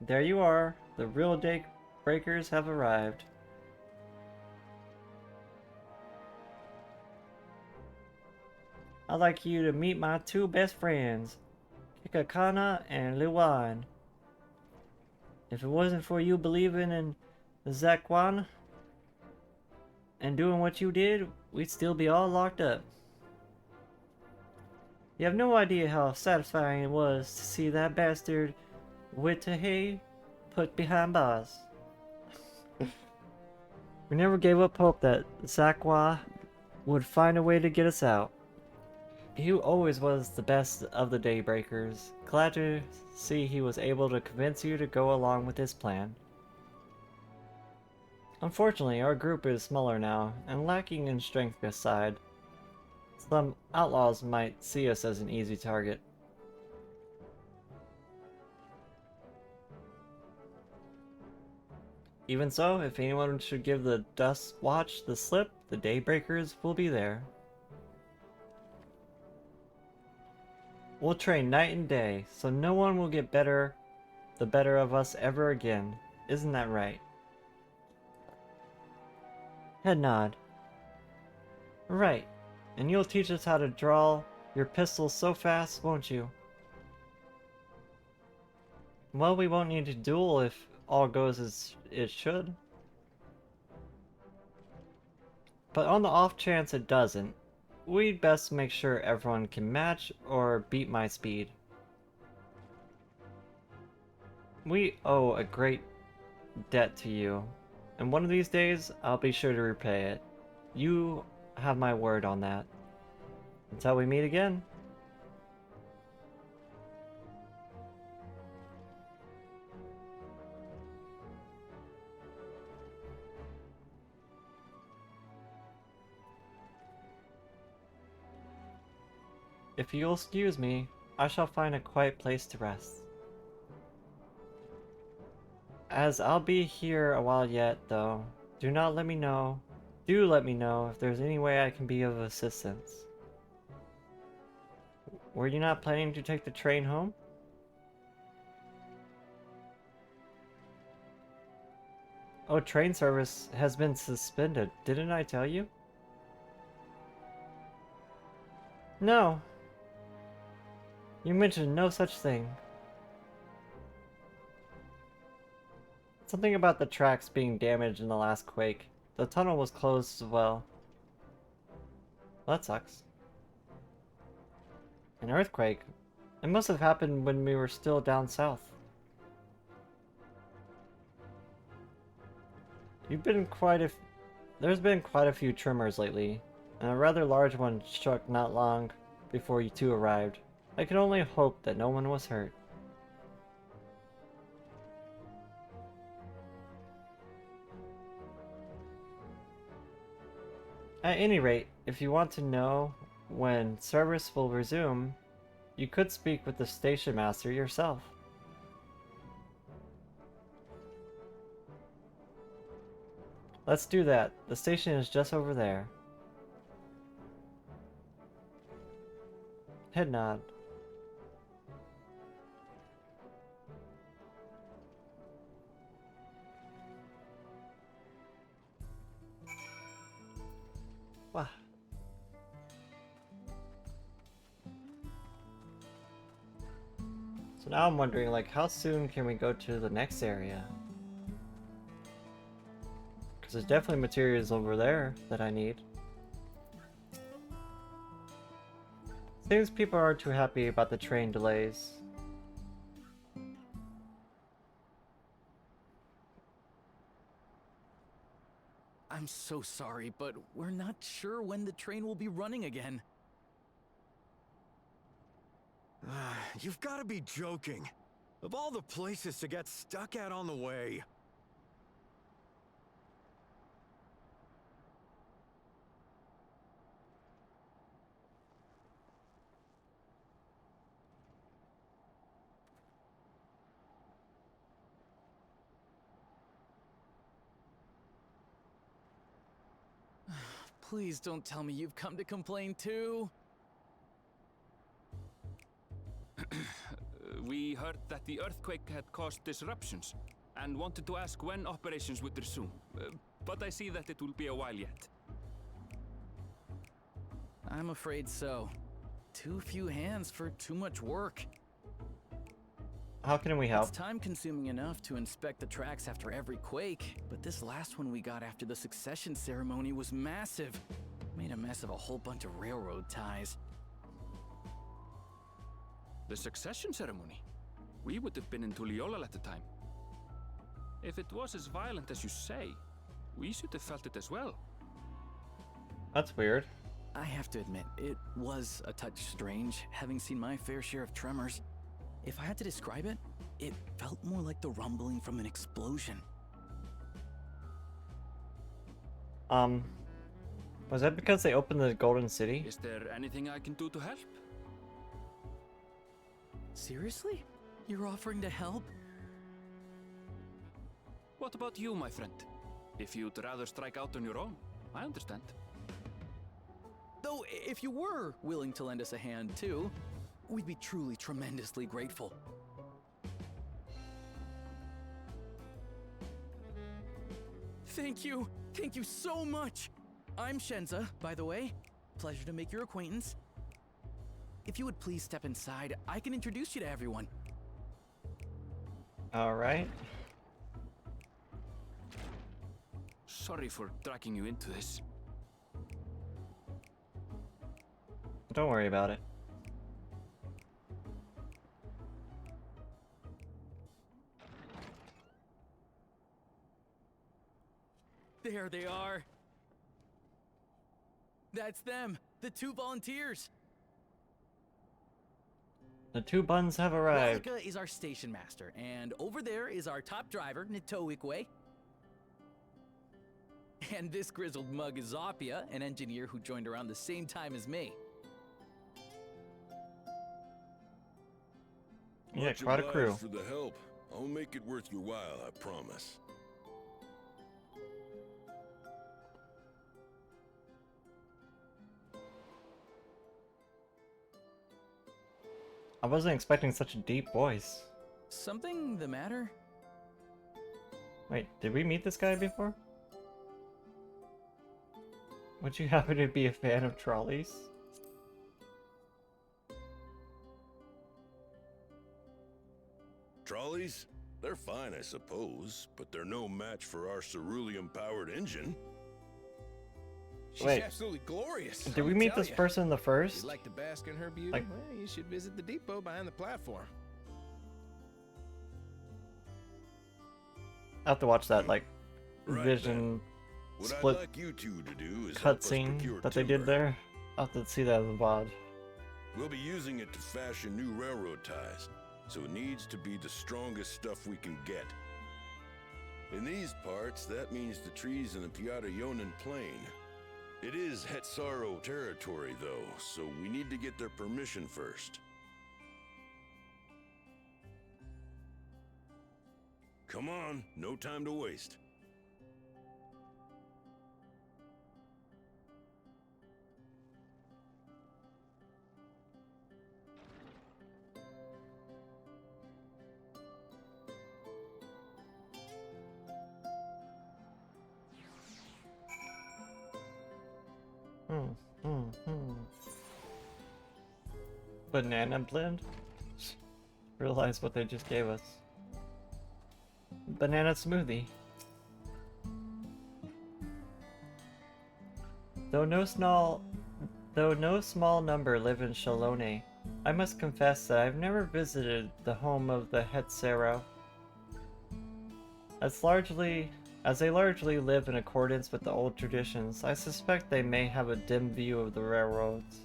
There you are. The real day breakers have arrived. I'd like you to meet my 2 best friends, Kikakana and Liwan. If it wasn't for you believing in the Zakwan and doing what you did, we'd still be all locked up. You have no idea how satisfying it was to see that bastard Witahe put behind bars. We never gave up hope that Zakwa would find a way to get us out. He always was the best of the Daybreakers. Glad to see he was able to convince you to go along with his plan. Unfortunately, our group is smaller now, and lacking in strength aside, some outlaws might see us as an easy target. Even so, if anyone should give the Dust Watch the slip, the Daybreakers will be there. We'll train night and day, so no one will get the better of us ever again. Isn't that right? Head nod. Right. And you'll teach us how to draw your pistols so fast, won't you? Well, we won't need to duel if all goes as it should. But on the off chance it doesn't, we'd best make sure everyone can match or beat my speed. We owe a great debt to you, and one of these days I'll be sure to repay it. You have my word on that. Until we meet again. If you'll excuse me, I shall find a quiet place to rest. As I'll be here a while yet, though, do let me know if there's any way I can be of assistance. Were you not planning to take the train home? Oh, train service has been suspended, didn't I tell you? No. You mentioned no such thing. Something about the tracks being damaged in the last quake. The tunnel was closed as well. Well, that sucks. An earthquake? It must have happened when we were still down south. There's been quite a few tremors lately, and a rather large one struck not long before you two arrived. I can only hope that no one was hurt. At any rate, if you want to know when service will resume, you could speak with the station master yourself. Let's do that. The station is just over there. Head nod. Wow. So now I'm wondering, like, how soon can we go to the next area? Because there's definitely materials over there that I need. Seems people aren't too happy about the train delays. I'm so sorry, but we're not sure when the train will be running again. You've got to be joking. Of all the places to get stuck at on the way. Please don't tell me you've come to complain too. We heard that the earthquake had caused disruptions and wanted to ask when operations would resume. But I see that it will be a while yet. I'm afraid so. Too few hands for too much work. How can we help? It's time-consuming enough to inspect the tracks after every quake, but this last one we got after the succession ceremony was massive. Made a mess of a whole bunch of railroad ties. The succession ceremony? We would have been in Talioohlal at the time. If it was as violent as you say, we should have felt it as well. That's weird. I have to admit, it was a touch strange, having seen my fair share of tremors. If I had to describe it, it felt more like the rumbling from an explosion. Was that because they opened the Golden City? Is there anything I can do to help? Seriously? You're offering to help? What about you, my friend? If you'd rather strike out on your own, I understand. Though, if you were willing to lend us a hand too, we'd be truly tremendously grateful. Thank you! Thank you so much! I'm Shenza, by the way. Pleasure to make your acquaintance. If you would please step inside, I can introduce you to everyone. Alright. Sorry for dragging you into this. Don't worry about it. There they are. That's them, the two volunteers. The two buns have arrived. Ralika is our station master, and over there is our top driver, Nitoikwe. And this grizzled mug is Zoppia, an engineer who joined around the same time as me. Yeah, quite a crew. For the help. I'll make it worth your while, I promise. I wasn't expecting such a deep voice. Something the matter? Wait, did we meet this guy before? Would you happen to be a fan of trolleys? Trolleys? They're fine, I suppose, but they're no match for our cerulean-powered engine. She's Wait. absolutely glorious. Did we meet this person the If first? you'd like to bask in her beauty, Like- well, you should visit the depot behind the platform. I have to watch that, like, Right vision What split I'd like you two to do is help us cutscene procure that they did timber. there. I'll have to see that in the VOD. We'll be using it to fashion new railroad ties, so it needs to be the strongest stuff we can get. In these parts, that means the trees in the Piata-Yonan Plain. It is Hetsaro territory, though, so we need to get their permission first. Come on, no time to waste. Banana blend? Realize what they just gave us. Banana smoothie. Though no small number live in Shalone, I must confess that I've never visited the home of the Hetzero. As they largely live in accordance with the old traditions, I suspect they may have a dim view of the railroads.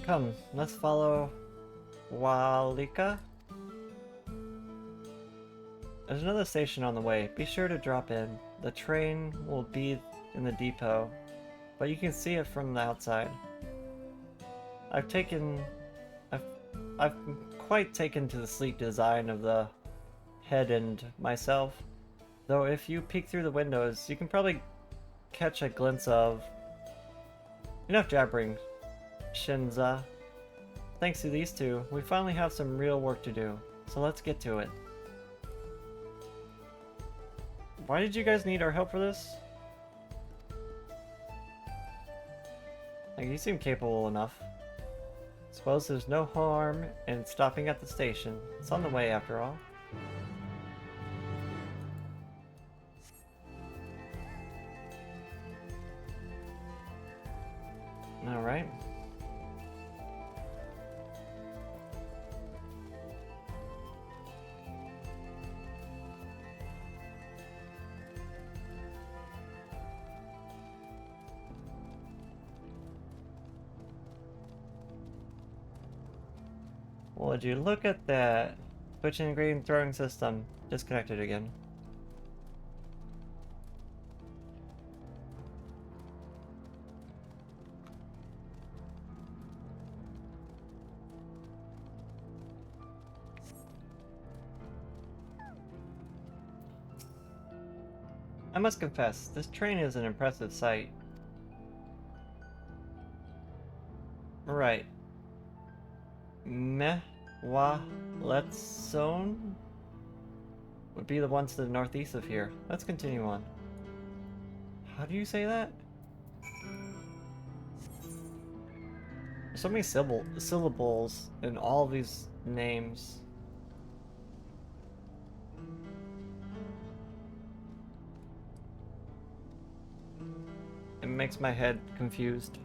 Come, let's follow Walika. There's another station on the way. Be sure to drop in. The train will be in the depot, but you can see it from the outside. I've quite taken to the sleek design of the head end myself, though if you peek through the windows, you can probably catch a glimpse of... Enough jabbering, Shinza. Thanks to these two, we finally have some real work to do, so let's get to it. Why did you guys need our help for this? Like, you seem capable enough. Suppose there's no harm in stopping at the station. It's on the way after all. Alright. Would you look at that? Switch and green throwing system disconnected again. I must confess, this train is an impressive sight. Right. Letson would be the ones to the northeast of here. Let's continue on. How do you say that? There's so many syllables in all these names. It makes my head confused.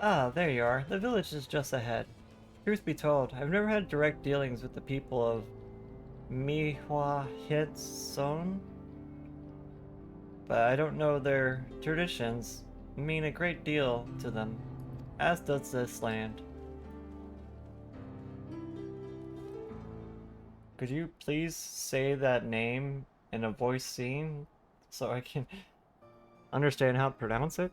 Ah, there you are. The village is just ahead. Truth be told, I've never had direct dealings with the people of Mihua Hitson, but I don't know their traditions mean a great deal to them, as does this land. Could you please say that name in a voice scene so I can understand how to pronounce it?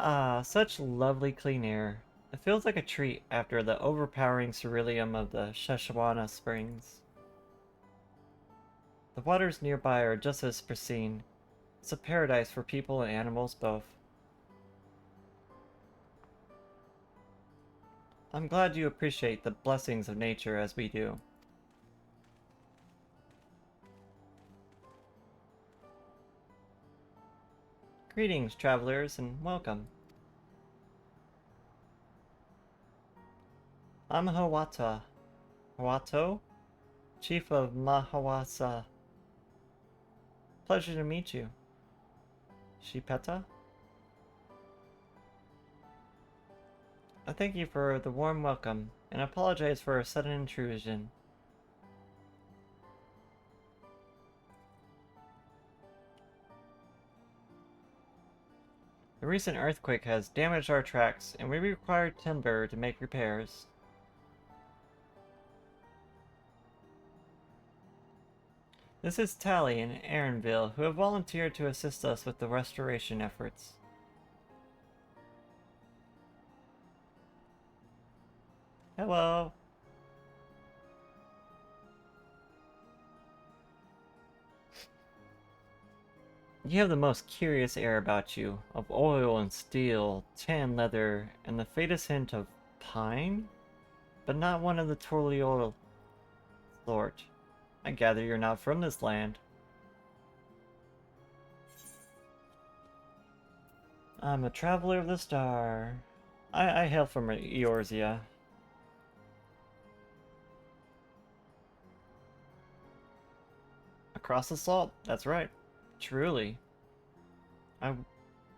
Ah, such lovely clean air. It feels like a treat after the overpowering ceruleum of the Sheshwana Springs. The waters nearby are just as pristine. It's a paradise for people and animals both. I'm glad you appreciate the blessings of nature as we do. Greetings, travelers, and welcome. I'm Hawata. Hawato? Chief of Mahawasa. Pleasure to meet you. Shipeta? I thank you for the warm welcome, and apologize for a sudden intrusion. The recent earthquake has damaged our tracks, and we require timber to make repairs. This is Tali and Aaronville, who have volunteered to assist us with the restoration efforts. Hello. You have the most curious air about you, of oil and steel, tan leather, and the faintest hint of pine? But not one of the Talioohlal sort. I gather you're not from this land. I'm a traveler of the star. I hail from Eorzea. Across the salt, that's right. Truly. I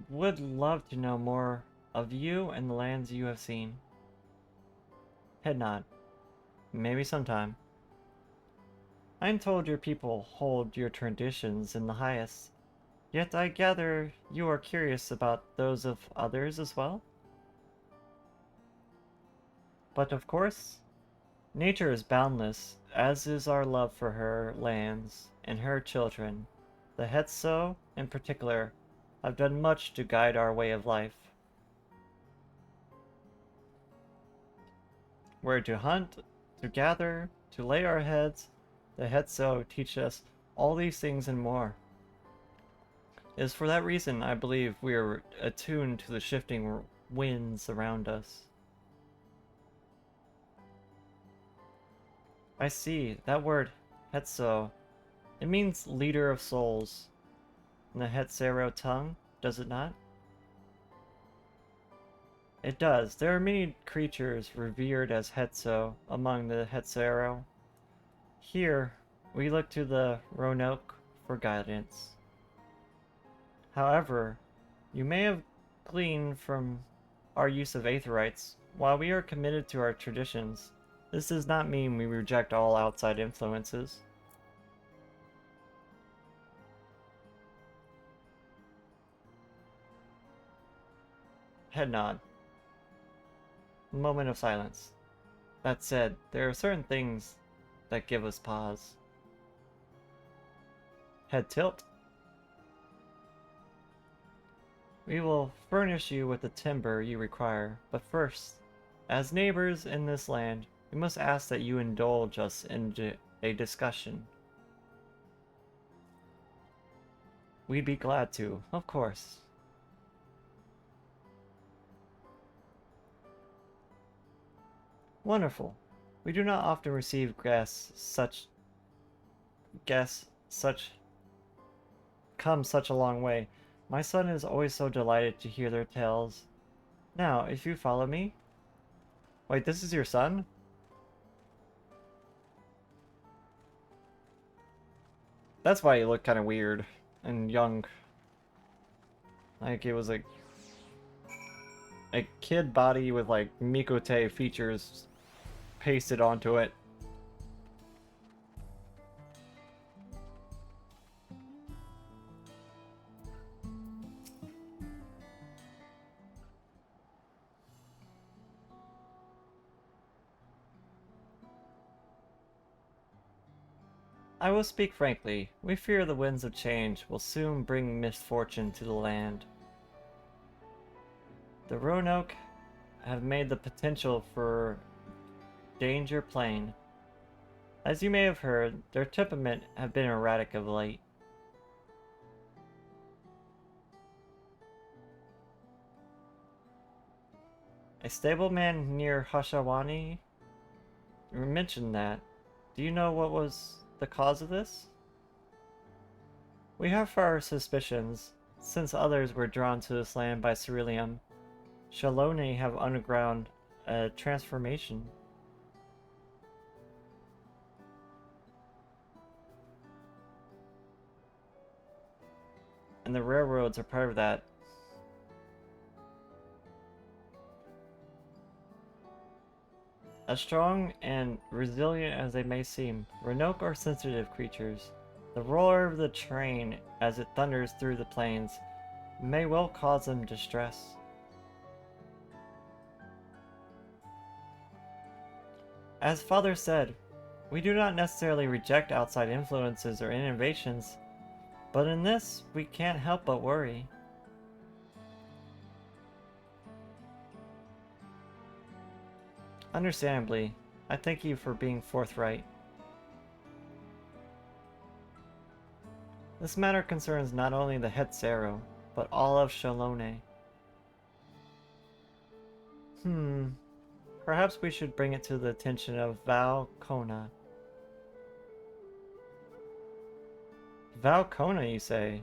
would love to know more of you and the lands you have seen. Head nod. Maybe sometime. I'm told your people hold your traditions in the highest, yet I gather you are curious about those of others as well? But of course, nature is boundless, as is our love for her lands and her children. The Hetso, in particular, have done much to guide our way of life. Where to hunt, to gather, to lay our heads, the Hetso teach us all these things and more. It is for that reason I believe we are attuned to the shifting winds around us. I see, that word, Hetso, it means leader of souls. In the Hetsero tongue, does it not? It does. There are many creatures revered as Hetso among the Hetsero. Here, we look to the Roanoke for guidance. However, you may have gleaned from our use of aetherites, while we are committed to our traditions, this does not mean we reject all outside influences. Head nod. Moment of silence. That said, there are certain things that give us pause. Head tilt. We will furnish you with the timber you require, but first, as neighbors in this land, we must ask that you indulge us in a discussion. We'd be glad to, of course. Wonderful. We do not often receive come such a long way. My son is always so delighted to hear their tales. Now, if you follow me... Wait, this is your son? That's why he looked kind of weird and young. Like it was like a kid body with like Mikote features pasted onto it. I will speak frankly. We fear the winds of change will soon bring misfortune to the land. The Roanoke have made the potential for danger plain. As you may have heard, their temperament have been erratic of late. A stableman near Hashawani? You mentioned that. Do you know what was the cause of this? We have our suspicions, since others were drawn to this land by Ceruleum. Shaloni have undergone a transformation. And the railroads are part of that. As strong and resilient as they may seem, Roanoke are sensitive creatures. The roar of the train as it thunders through the plains may well cause them distress. As Father said, we do not necessarily reject outside influences or innovations, but in this, we can't help but worry. Understandably, I thank you for being forthright. This matter concerns not only the Hetzero, but all of Shalone. Perhaps we should bring it to the attention of Val Kona. Val Kona, you say?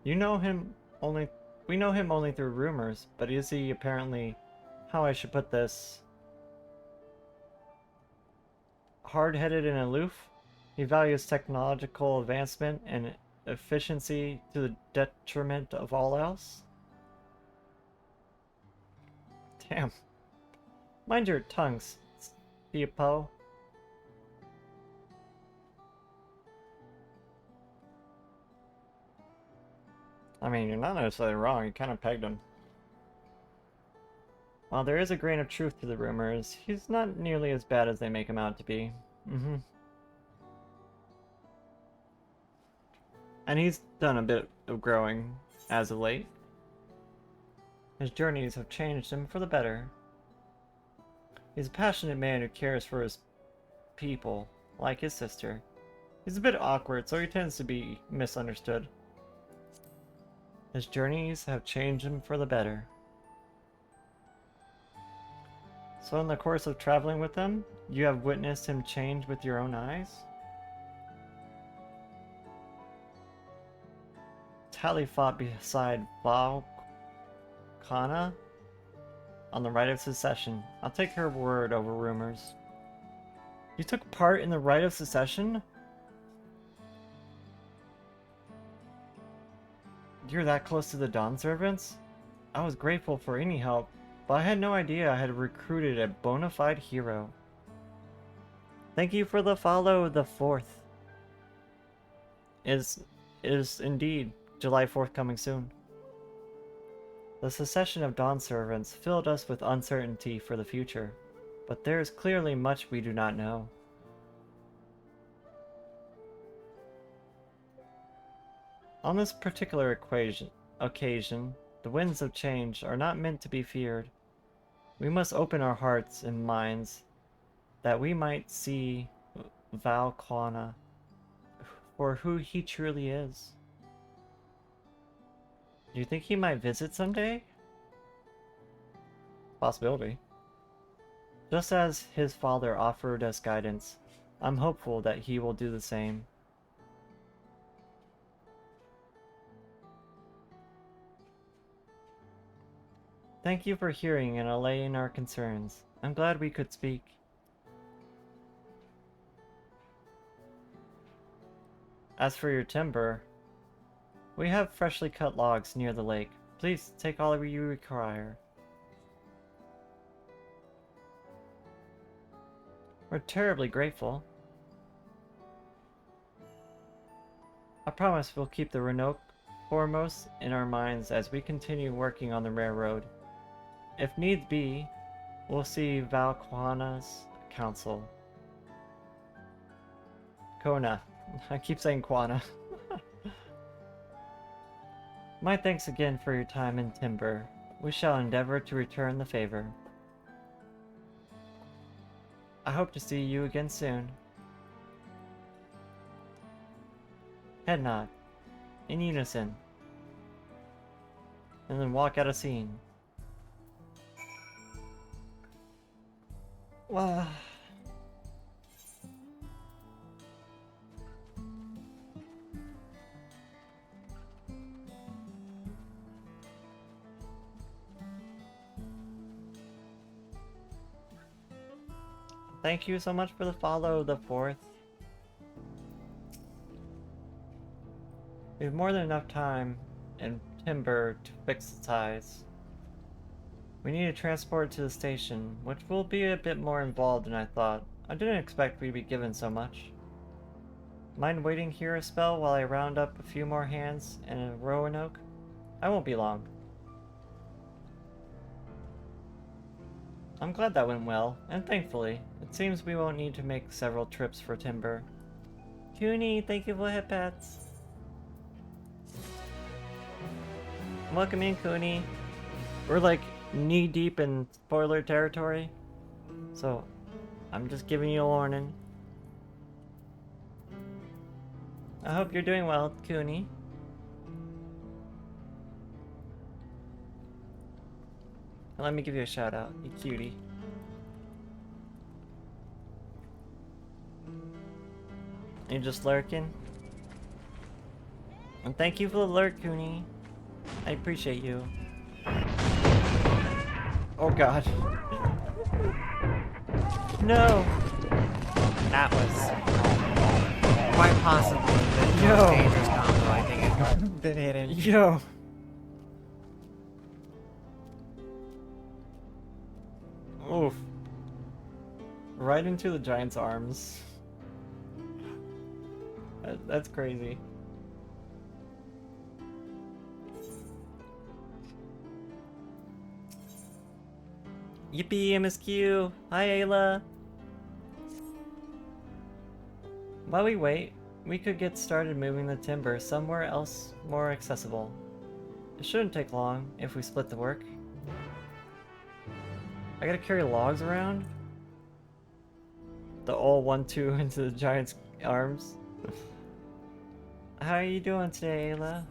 We know him only through rumors, but is he apparently, how I should put this, hard-headed and aloof? He values technological advancement and efficiency to the detriment of all else? Damn. Mind your tongues, Theopo. I mean, you're not necessarily wrong, you kind of pegged him. While there is a grain of truth to the rumors, he's not nearly as bad as they make him out to be. And he's done a bit of growing as of late. His journeys have changed him for the better. He's a passionate man who cares for his people, like his sister. He's a bit awkward, so he tends to be misunderstood. His journeys have changed him for the better. So in the course of traveling with them, you have witnessed him change with your own eyes? Tali fought beside Val Kana on the Rite of Secession. I'll take her word over rumors. You took part in the Rite of Secession? You're that close to the Dawn Servants? I was grateful for any help, but I had no idea I had recruited a bona fide hero. Thank you for the follow, the 4th. Is indeed July 4th coming soon. The secession of Dawn Servants filled us with uncertainty for the future, but there is clearly much we do not know. On this particular occasion, the winds of change are not meant to be feared. We must open our hearts and minds that we might see Val Kana for who he truly is. Do you think he might visit someday? Possibility. Just as his father offered us guidance, I'm hopeful that he will do the same. Thank you for hearing and allaying our concerns. I'm glad we could speak. As for your timber, we have freshly cut logs near the lake. Please take all you require. We're terribly grateful. I promise we'll keep the Renok foremost in our minds as we continue working on the railroad. If need be, we'll see Val Kana's council. Kona. I keep saying Kwana. My thanks again for your time in Timber. We shall endeavor to return the favor. I hope to see you again soon. Head nod. In unison. And then walk out of scene. Wow. Thank you so much for the follow, the 4th. We have more than enough time and timber to fix the ties. We need to transport it to the station, which will be a bit more involved than I thought. I didn't expect we'd be given so much. Mind waiting here a spell while I round up a few more hands and a Roanoke? I won't be long. I'm glad that went well, and thankfully, it seems we won't need to make several trips for timber. Cooney, thank you for hip pats. Welcome in, Cooney. We're like knee deep in spoiler territory, so I'm just giving you a warning. I hope you're doing well, Cooney. Let me give you a shout out, you cutie. You're just lurking? And thank you for the lurk, Cooney. I appreciate you. Oh god. No! That was quite possibly the most dangerous combo I think I've been hitting. Yo! Oof. Right into the giant's arms. That's crazy. Yippee, MSQ! Hi, Ayla! While we wait, we could get started moving the timber somewhere else more accessible. It shouldn't take long if we split the work. I gotta carry logs around? The all 1-2 into the giant's arms. How are you doing today, Ayla?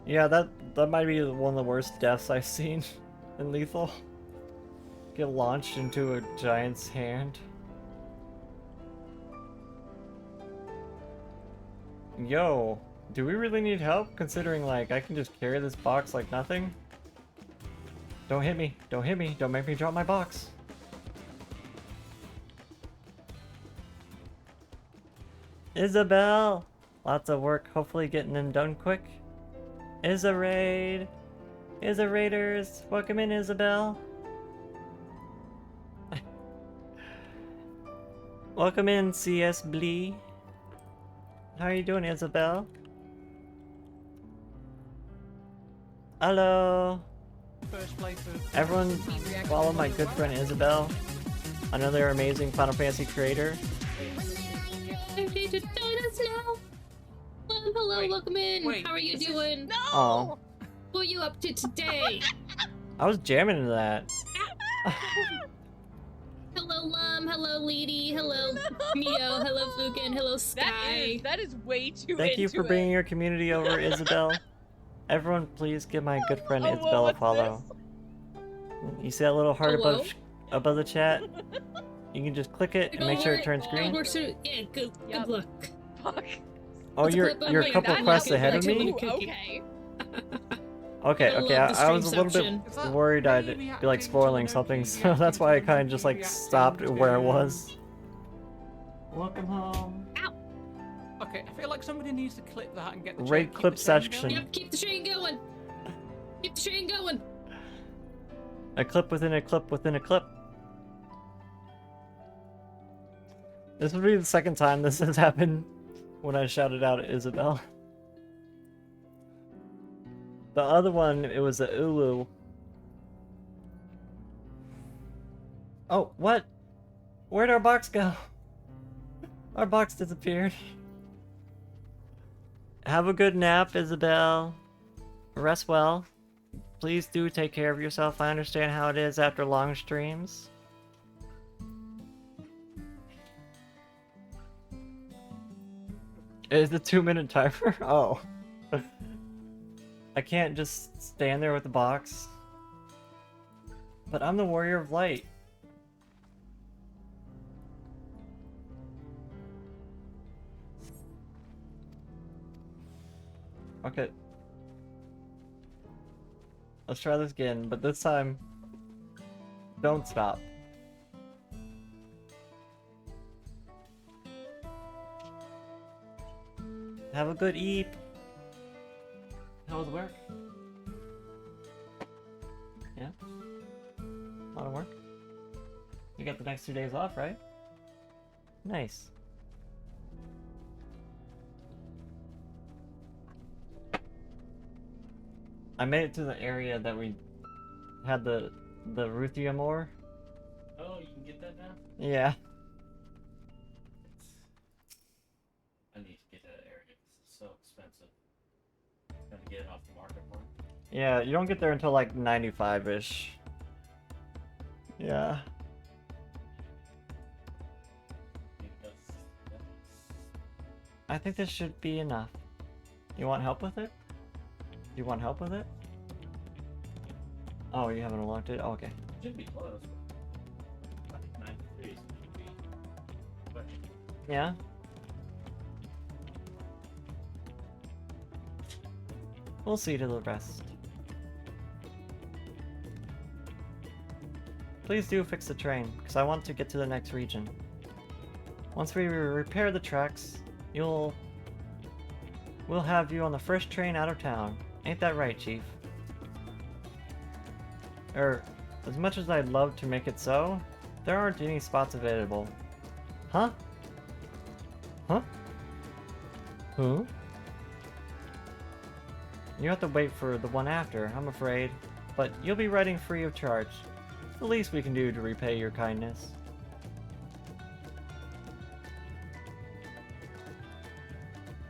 Yeah, that might be one of the worst deaths I've seen in Lethal. Get launched into a giant's hand. Yo, do we really need help considering like I can just carry this box like nothing? Don't hit me, don't hit me, don't make me drop my box. Isabel! Lots of work, hopefully getting them done quick. Is a raid! Is a raiders! Welcome in, Isabel! Welcome in, CS Blee. How are you doing, Isabel? Hello! First place of Everyone follow my good friend Isabel, another amazing Final Fantasy creator. Okay, to join us now. Hello, Wait, welcome in. wait, How are you this doing? Oh, What are you up to today? I was jamming into that. Hello, Lum. Hello, Lady. Hello, Mio. Hello, Fukin. Hello, Sky. That is way too Thank you for bringing your community over, Isabel. Everyone, please give my good friend Isabel a follow. You see that little heart Hello? above the chat? You can just click it and make sure it turns green. Yeah, good luck. Fuck. Oh, you're a couple quests ahead of me? Okay. Okay, I okay, love the I was a little streamception. bit worried I'd be like spoiling something, so that's why I kind of just like stopped where it was. Welcome home. Okay, I feel like somebody needs to clip that and get the Raid chain- clip keep the chain section. going. Yep, keep the train going. Keep the train going. A clip within a clip within a clip. This would be the second time this has happened when I shouted out at Isabel. The other one, it was a Ulu. Oh, what? Where'd our box go? Our box disappeared. Have a good nap, Isabel. Rest well. Please do take care of yourself. I understand how it is after long streams. Is the 2-minute timer? Oh. I can't just stand there with the box. But I'm the Warrior of Light. Okay. Let's try this again, but this time, don't stop. Have a good eep. How was work? Yeah? A lot of work? You got the next 2 days off, right? Nice. I made it to the area that we had the Ruthenium ore. Oh, you can get that now? Yeah. I need to get that area because it's so expensive. Gotta get it off the market more. Yeah, you don't get there until like 95-ish. Yeah. I think this should be enough. You want help with it? You want help with it? Oh, you haven't unlocked it? Oh, okay. Should be close. I think 93 is gonna be. But Yeah? We'll see to the rest. Please do fix the train, because I want to get to the next region. Once we repair the tracks, we'll have you on the first train out of town. Ain't that right, Chief? As much as I'd love to make it so, there aren't any spots available. Huh? Huh? Who? You have to wait for the one after, I'm afraid. But you'll be riding free of charge. It's the least we can do to repay your kindness.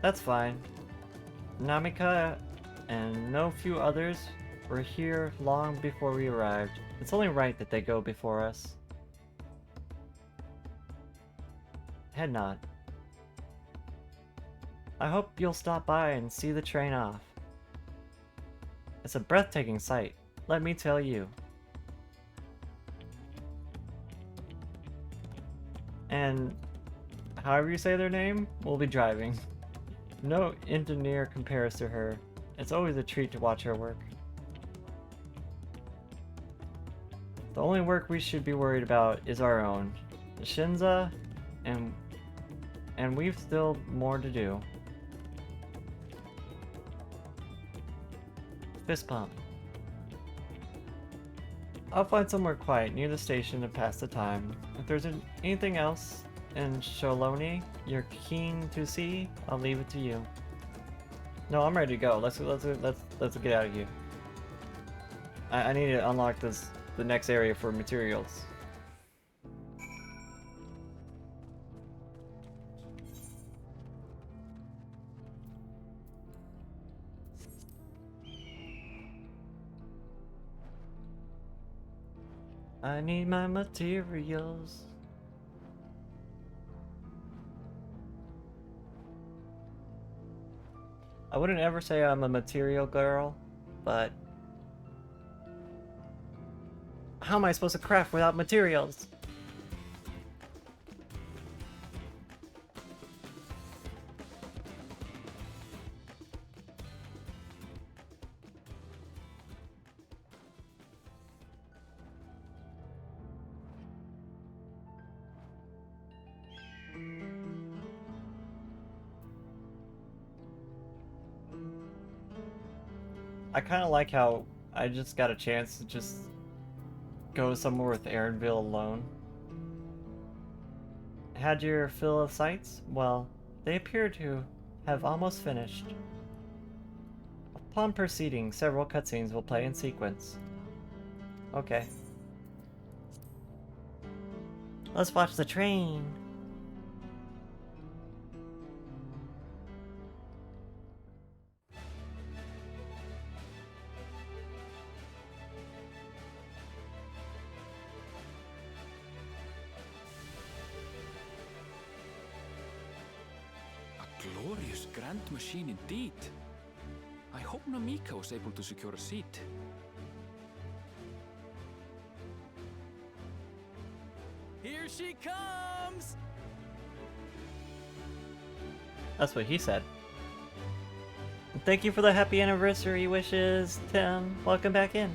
That's fine. Namika and no few others were here long before we arrived. It's only right that they go before us. Head nod. I hope you'll stop by and see the train off. It's a breathtaking sight, let me tell you. And however you say their name, we'll be driving. No engineer compares to her. It's always a treat to watch her work. The only work we should be worried about is our own. Shinza, and we've still more to do. Fist pump. I'll find somewhere quiet near the station to pass the time. If there's anything else in Sholoni you're keen to see, I'll leave it to you. No, I'm ready to go. Let's get out of here. I need to unlock the next area for materials. I need my materials. I wouldn't ever say I'm a material girl, but how am I supposed to craft without materials? I kind of like how I just got a chance to just go somewhere with Aaronville alone. Had your fill of sights? Well, they appear to have almost finished. Upon proceeding, several cutscenes will play in sequence. Okay. Let's watch the train. Glorious grand machine indeed. I hope Namika was able to secure a seat. Here she comes! That's what he said. Thank you for the happy anniversary wishes, Tim. Welcome back in.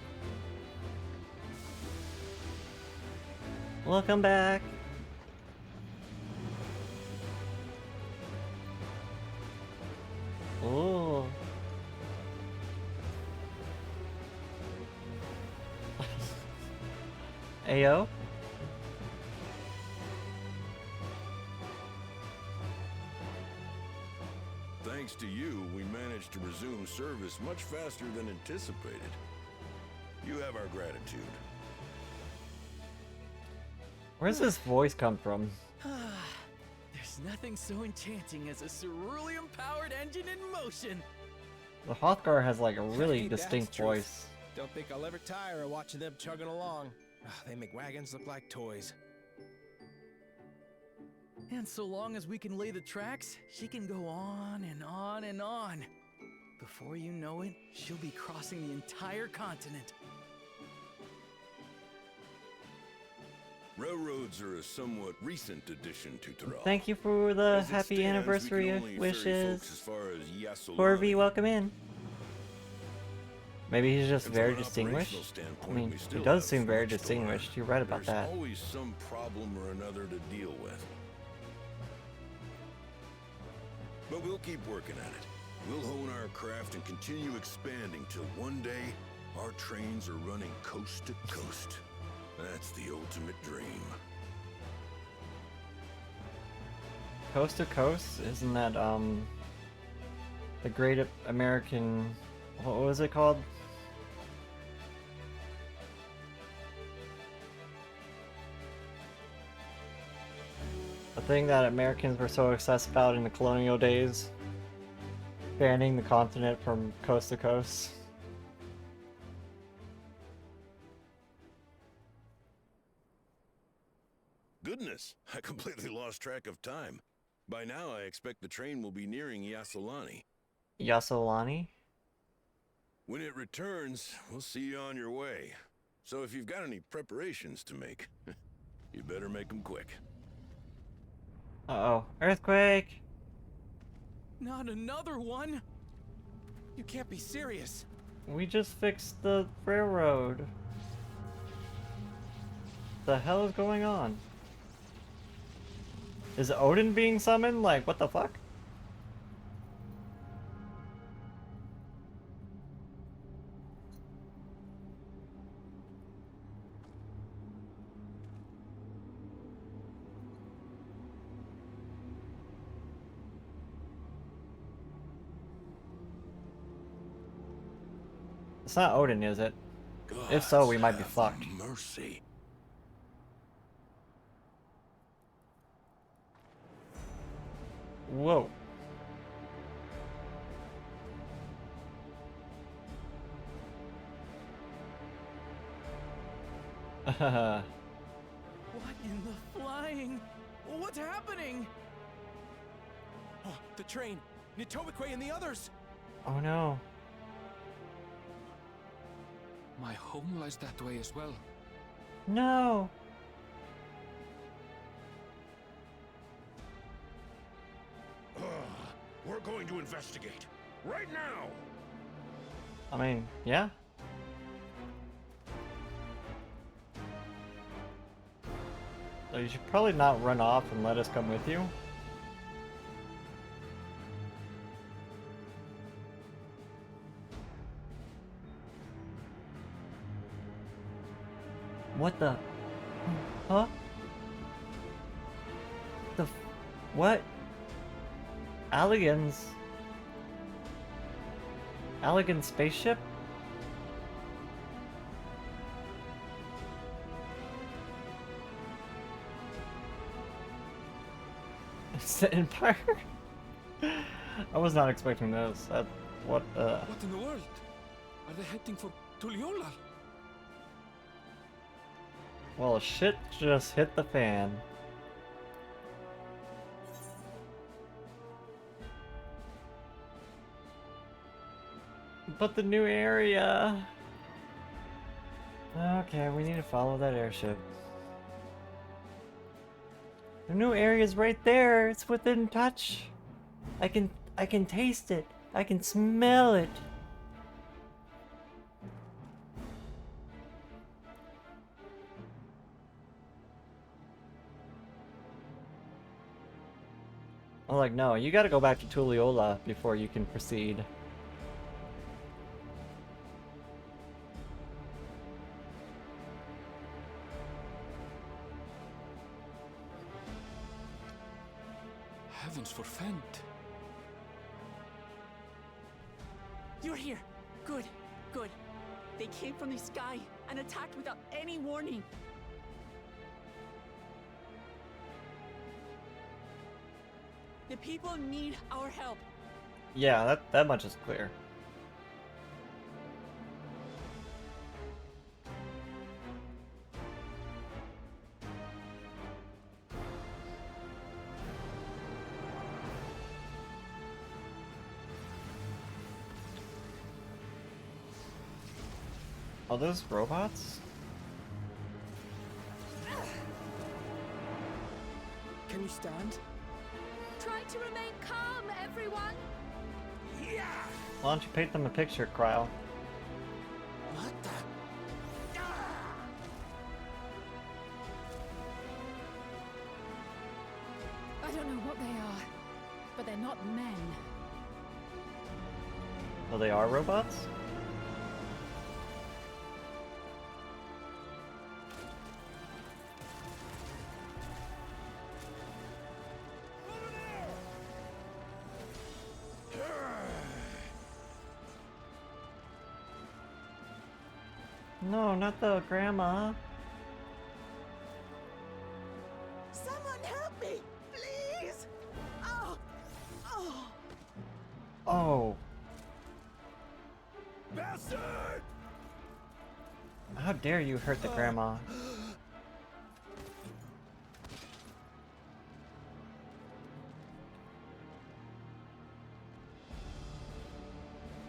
Welcome back. Ooh. Ayo? thanks to you, we managed to resume service much faster than anticipated. You have our gratitude. Where's this voice come from? There's nothing so enchanting as a cerulean-powered engine in motion. The Hrothgar has like a really Hey, that's distinct truth. voice. Don't think I'll ever tire of watching them chugging along. They make wagons look like toys. And so long as we can lay the tracks, she can go on and on and on. Before you know it, she'll be crossing the entire continent. Railroads are a somewhat recent addition to Talioohlal. Thank you for the As it happy stands, we can anniversary only ferry wishes. folks as far as Yassolani. Corby, welcome in. Maybe he's just And very from an distinguished. operational I standpoint, mean, we he still does have seem very much to distinguished. learn. You're right about There's that. always some problem or another to deal with. But we'll keep working at it. We'll hone our craft and continue expanding till one day our trains are running coast to coast. That's the ultimate dream. Coast to Coast? Isn't that, the Great American... What was it called? The thing that Americans were so obsessed about in the colonial days? Spanning the continent from coast to coast. Goodness, I completely lost track of time. By now, I expect the train will be nearing Yassolani. Yassolani? When it returns, we'll see you on your way. So if you've got any preparations to make, you better make them quick. Uh-oh. Earthquake! Not another one! You can't be serious. We just fixed the railroad. The hell is going on? Is Odin being summoned? Like, what the fuck? It's not Odin, is it? If so, we might be fucked. Mercy. Whoa. What in the flying? What's happening? Oh, the train. Nitobekwe and the others. Oh no. My home lies that way as well. No. We're going to investigate. Right now! I mean, yeah. So you should probably not run off and let us come with you. What the? Huh? What? Allegan's spaceship? It's the Empire? I was not expecting this. What in the world? Are they heading for Talioohlal? Well, shit just hit the fan. But the new area... Okay, we need to follow that airship. The new area's right there. It's within touch. I can taste it. I can smell it. I'm like, no, you gotta go back to Talioohlal before you can proceed. Heavens forfend. You're here. Good, good. They came from the sky and attacked without any warning. The people need our help. Yeah, that much is clear. Are those robots? Can you stand? Try to remain calm, everyone. Yeah. Why don't you paint them a picture, Cryle? What the? I don't know what they are, but they're not men. Oh, they are robots? No, not the grandma. Someone help me, please! Oh! Oh! Oh. Bastard! How dare you hurt the grandma?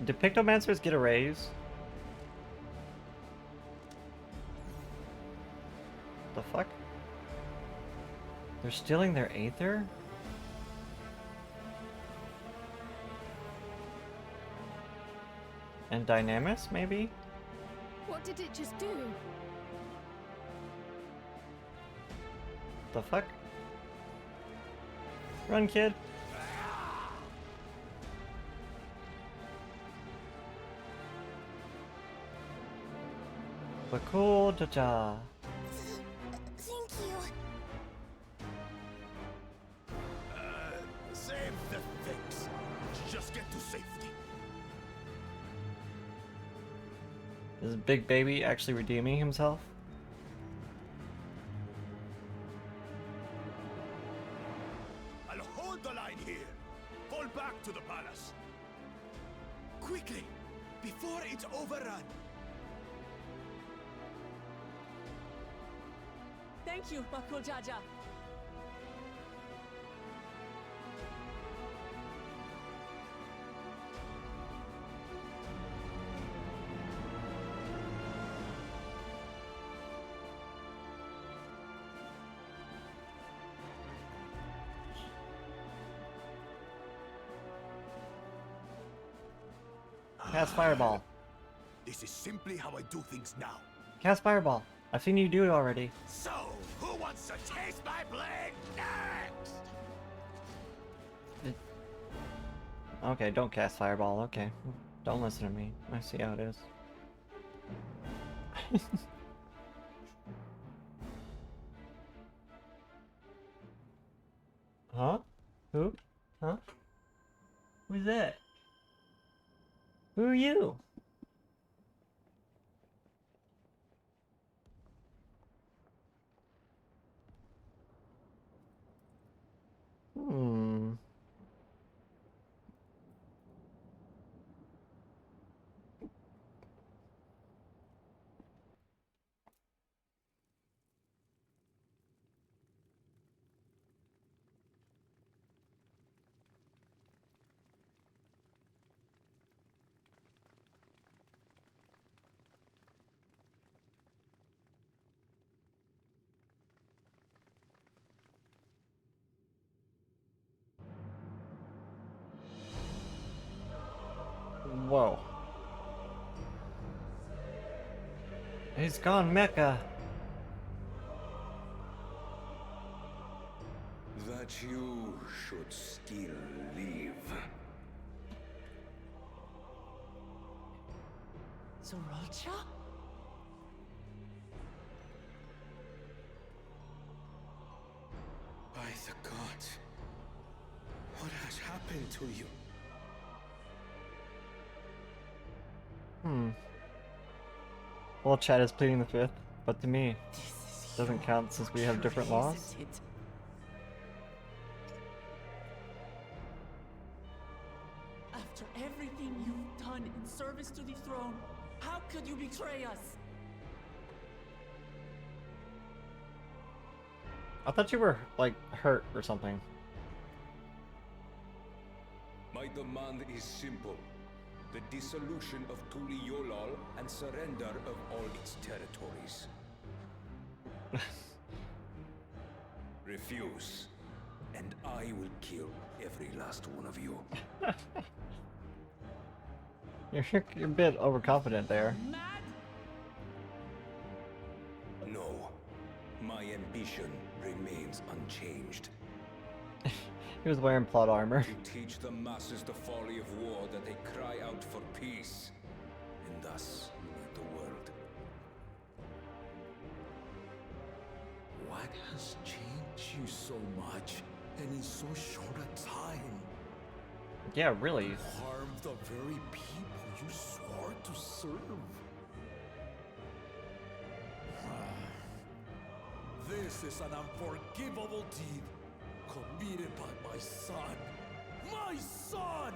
Do Pictomancers get a raise? The fuck? They're stealing their Aether? And Dynamis, maybe? What did it just do? The fuck? Run, kid! But cool, Jaja. Thank you. Save the things. Just get to safety. Is Big Baby actually redeeming himself? I'll hold the line here. Fall back to the palace. Quickly, before it's overrun. Thank you, Bakul Jaja. Cast Fireball. This is simply how I do things now. Cast Fireball. I've seen you do it already. So, who wants to taste my blade next? Okay, don't cast Fireball. Okay. Don't listen to me. I see how it is. Huh? Who? Huh? Who's that? Who are you? Hmm. Whoa. He's gone Mecha. That you should still live. Zorolcha? By the gods, what has happened to you? Well, Chad is pleading the fifth, but to me, doesn't count since we have different laws. After everything you've done in service to the throne, how could you betray us? I thought you were, like, hurt or something. My demand is simple. The dissolution of Talioohlal and surrender of all its territories. Refuse, and I will kill every last one of you. You're a bit overconfident there. No, my ambition remains unchanged. He was wearing plot armor. To teach the masses the folly of war, that they cry out for peace, and thus unite the world. What has changed you so much, and in so short a time? Yeah, really. You harmed the very people you swore to serve. This is an unforgivable deed committed by my son. My son!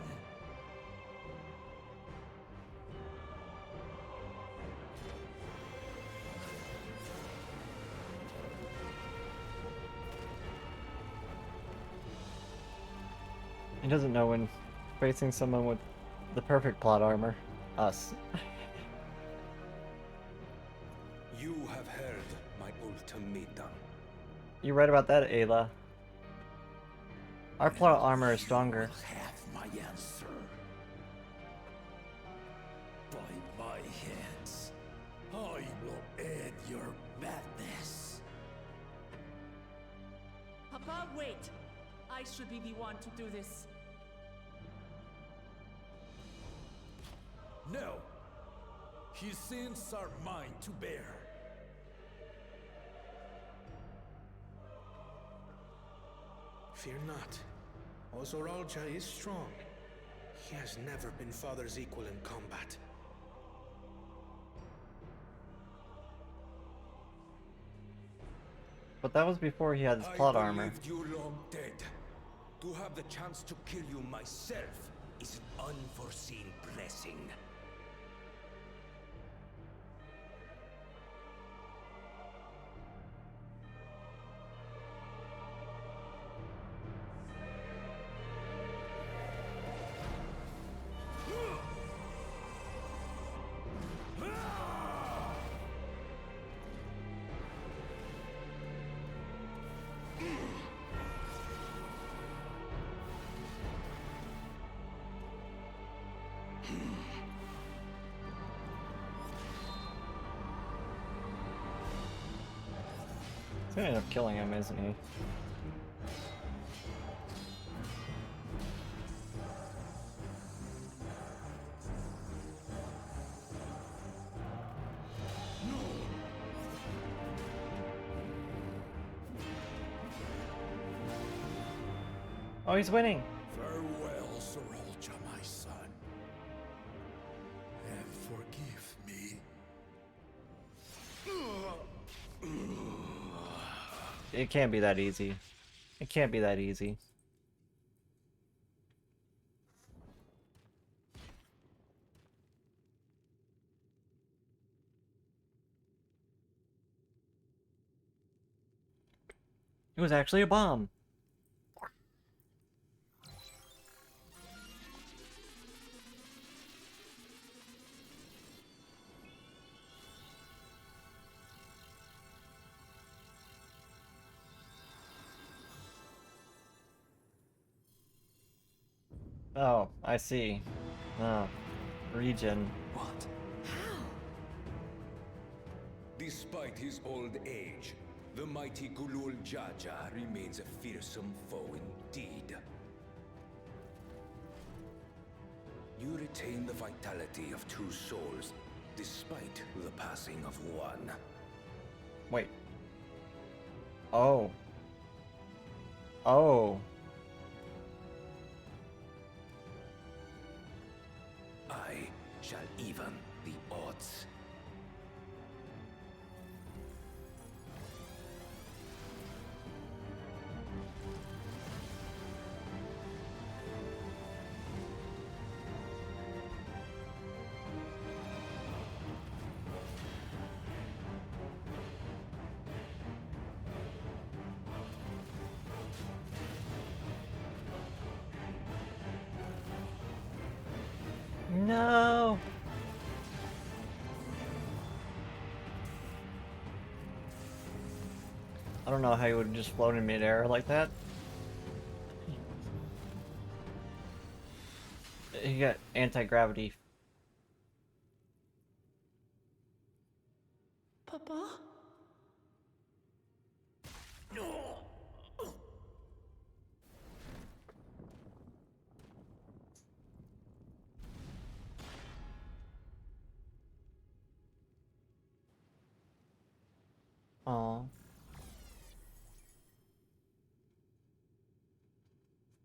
He doesn't know when facing someone with the perfect plot armor. Us. You have heard my ultimatum. You're right about that, Ayla. Our plot armor is stronger. Have my answer. By my hands, I will end your madness. Papa, wait! I should be the one to do this. No. His sins are mine to bear. Fear not. Eorzea is strong. He has never been father's equal in combat. But that was before he had his plot armor. I believed you long dead. To have the chance to kill you myself is an unforeseen blessing. He's gonna end up killing him, isn't he? Oh, he's winning! Farewell, Eorzea, my son. And forgive me. It can't be that easy. It can't be that easy. It was actually a bomb. Oh, I see. Oh, region. What? Despite his old age, the mighty Gulul Jaja remains a fearsome foe indeed. You retain the vitality of two souls, despite the passing of one. Wait. Oh. Oh. I shall even the odds. No. I don't know how you would just float in midair like that. You got anti-gravity. Papa? Aww.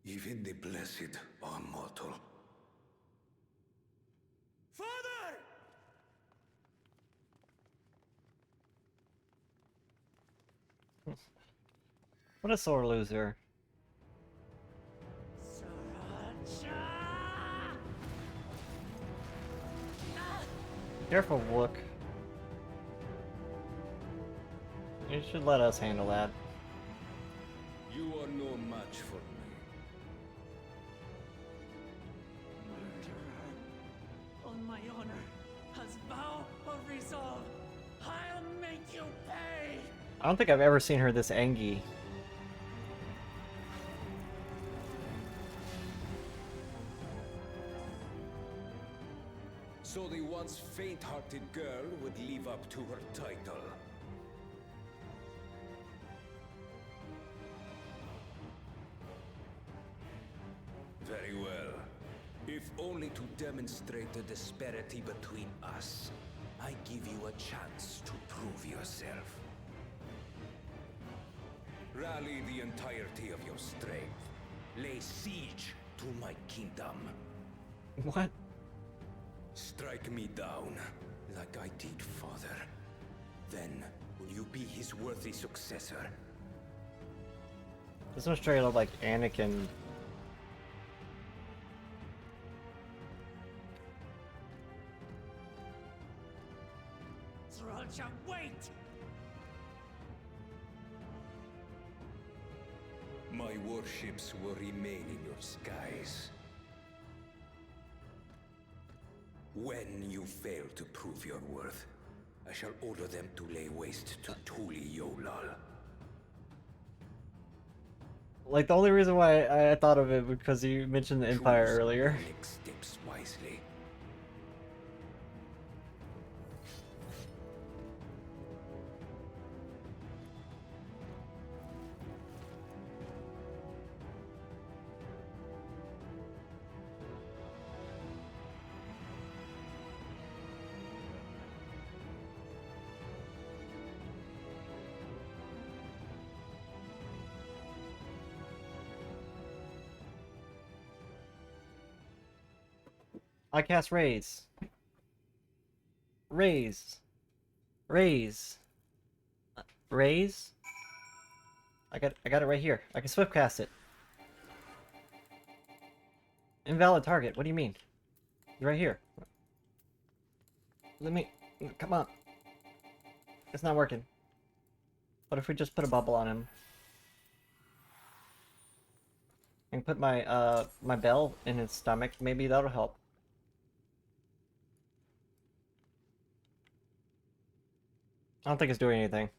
Even the blessed are mortal. Father! What a sore loser. Careful, Wook. You should let us handle that. You are no match for me. Murderer, on my honor, as vow of resolve, I'll make you pay! I don't think I've ever seen her this angry. So the once faint-hearted girl would live up to her title. Very well. If only to demonstrate the disparity between us, I give you a chance to prove yourself. Rally the entirety of your strength. Lay siege to my kingdom. What? Strike me down, like I did father. Then, will you be his worthy successor? This one straight up like Anakin. Sriracha, wait! My warships will remain in your skies. When you fail to prove your worth, I shall order them to lay waste to Talioohlal. Like, the only reason why I thought of it because you mentioned the Empire Choose earlier. your next steps wisely. I cast Raise. Raise. Raise. Raise? I got it right here. I can swift cast it. Invalid target. What do you mean? It's right here. Let me... Come on. It's not working. What if we just put a bubble on him? And put my, my bell in his stomach. Maybe that'll help. I don't think it's doing anything.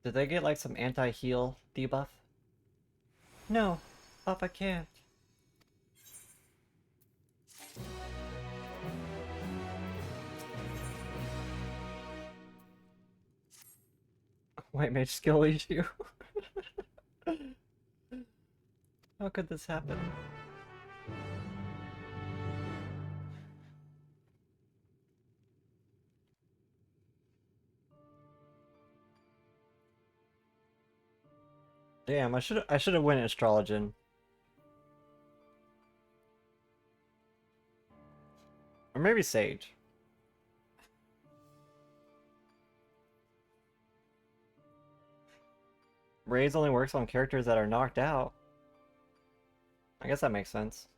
Did they get like some anti-heal debuff? No, Papa can't. White mage skill issue. How could this happen? Damn, I should have went Astrologian. Or maybe Sage. Raise only works on characters that are knocked out. I guess that makes sense.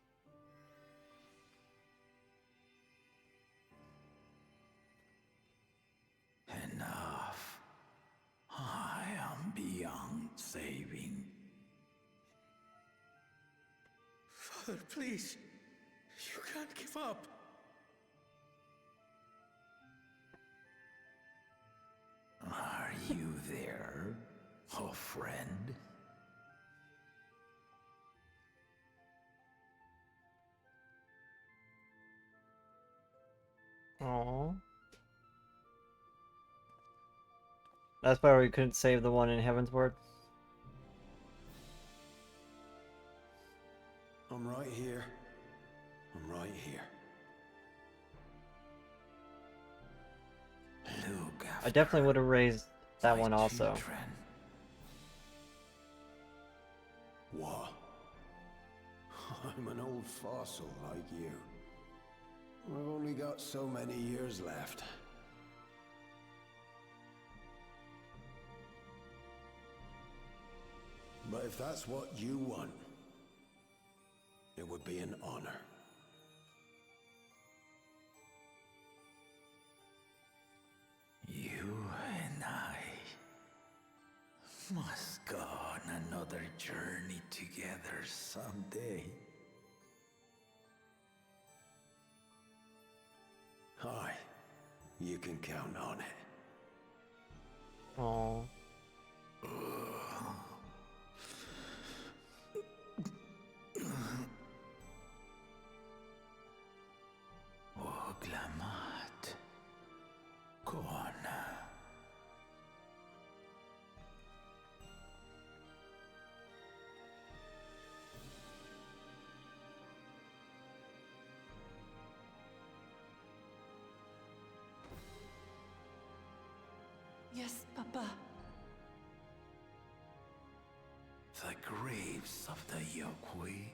Enough. I am beyond saving. Father, please. You can't give up. Are you there, oh friend? Aww. That's why we couldn't save the one in Heavensward. I'm right here. I'm right here. Look I definitely would have raised that one also. children. What? I'm an old fossil like you. I've only got so many years left. But if that's what you want, it would be an honor. You and I must go on another journey together someday. Aye, you can count on it. Aww. Oglamat. Kona. Yes, Papa. The graves of the Yokwi.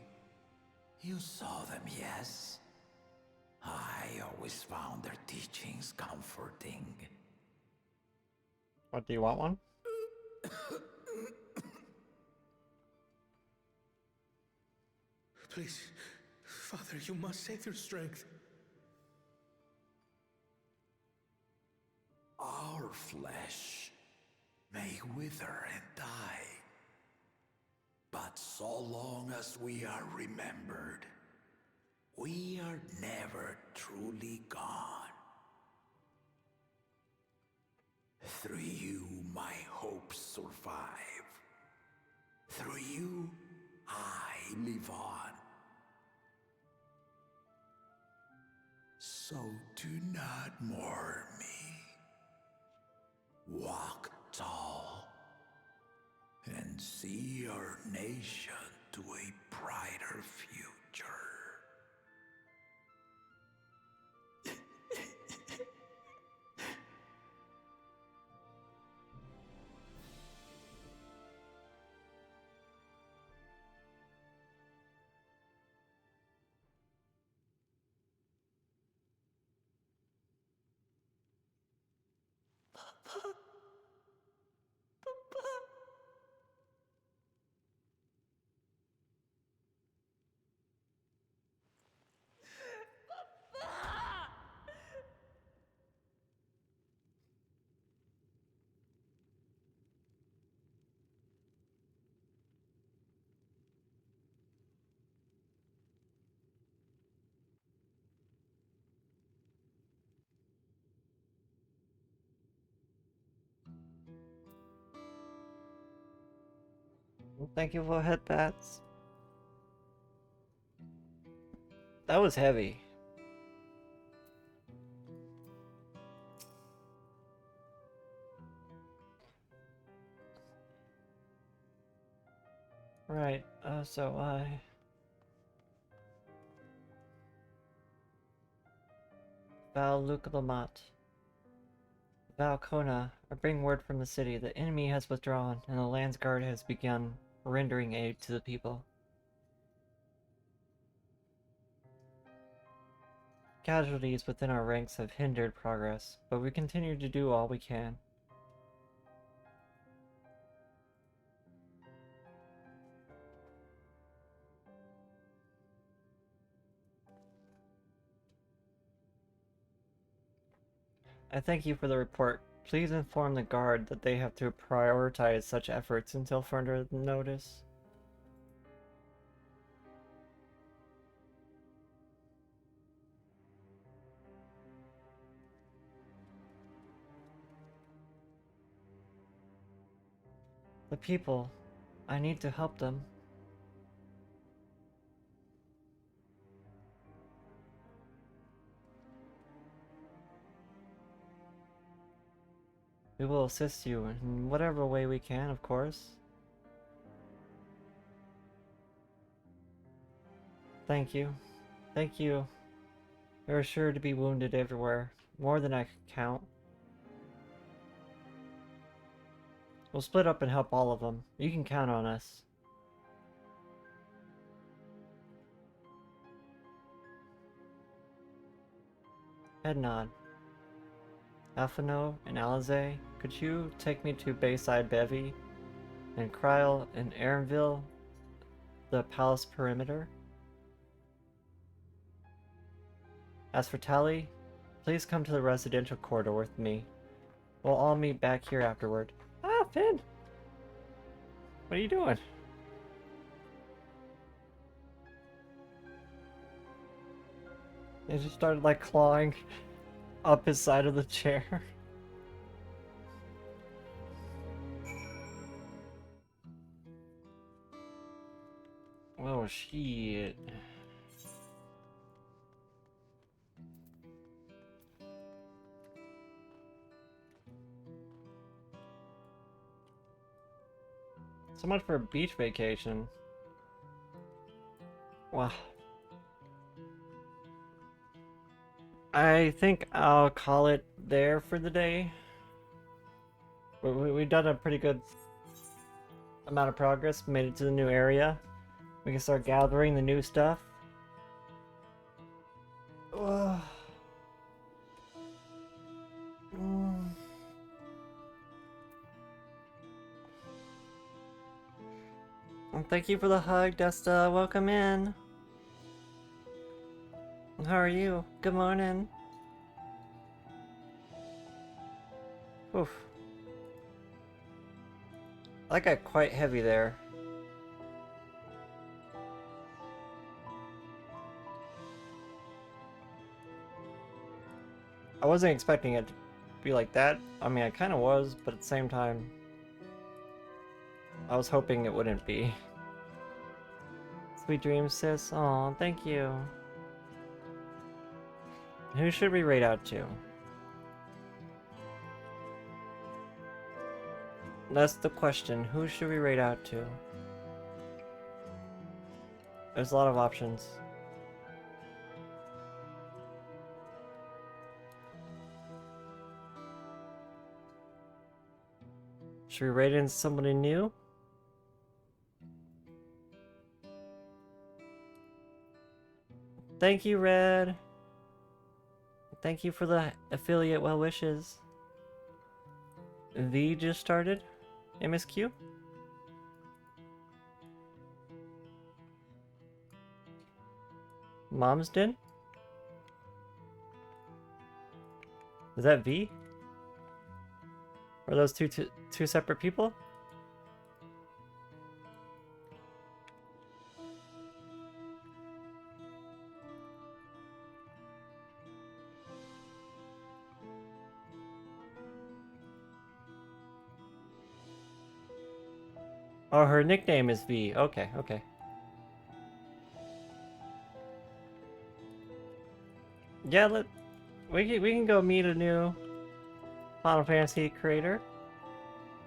You saw them, yes? I always found their teachings comforting. What, do you want one? Please, Father, you must save their strength. Our flesh may wither and die, but so long as we are remembered, we are never truly gone. Through you, my hopes survive. Through you, I live on. So do not mourn me. Walk tall and see our nation to a brighter future. Thank you for headbats. That was heavy. Right, so Val Luke Lamat. Val Kona I bring word from the city. The enemy has withdrawn, and the Land's Guard has begun rendering aid to the people. Casualties within our ranks have hindered progress, but we continue to do all we can. I thank you for the report. Please inform the Guard that they have to prioritize such efforts until further notice. The people. I need to help them. We will assist you in whatever way we can, of course. Thank you. Thank you. There are sure to be wounded everywhere, more than I can count. We'll split up and help all of them. You can count on us. Head nod. Alphino and Alizé, could you take me to Bayside Bevy and Kryl and Aaronville, the palace perimeter? As for Tali, please come to the residential corridor with me. We'll all meet back here afterward. Ah, Finn! What are you doing? They just started like clawing up his side of the chair. Oh shit. So much for a beach vacation. Wow. I think I'll call it there for the day. We've done a pretty good amount of progress, made it to the new area. We can start gathering the new stuff. Ugh. Well, thank you for the hug, Desta. Welcome in. How are you? Good morning. Oof. That got quite heavy there. I wasn't expecting it to be like that. I mean, I kind of was, but at the same time, I was hoping it wouldn't be. Sweet dreams, sis. Aw, thank you. Who should we raid out to? That's the question. Who should we raid out to? There's a lot of options. Should we raid in somebody new? Thank you, Red. Thank you for the affiliate well wishes. V just started. MSQ. Mom's Den? Is that V? Are those two separate people? Oh, her nickname is V. Okay, okay. Yeah, we can go meet a new Final Fantasy creator.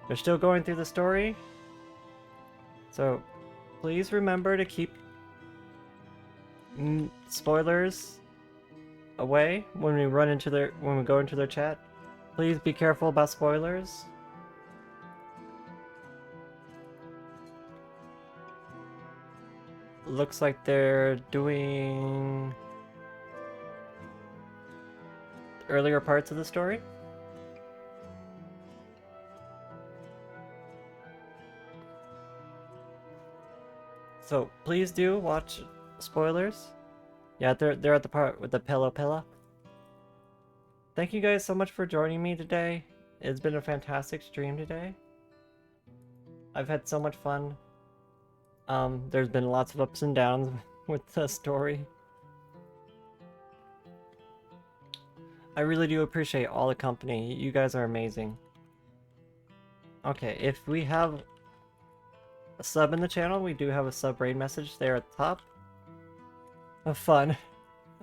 They're still going through the story, so please remember to keep spoilers away when we go into their chat. Please be careful about spoilers. Looks like they're doing earlier parts of the story. So please do watch spoilers. Yeah, they're at the part with the Pella. Thank you guys so much for joining me today. It's been a fantastic stream today. I've had so much fun. There's been lots of ups and downs with the story. I really do appreciate all the company. You guys are amazing. Okay, if we have a sub in the channel, we do have a sub raid message there at the top. Of fun.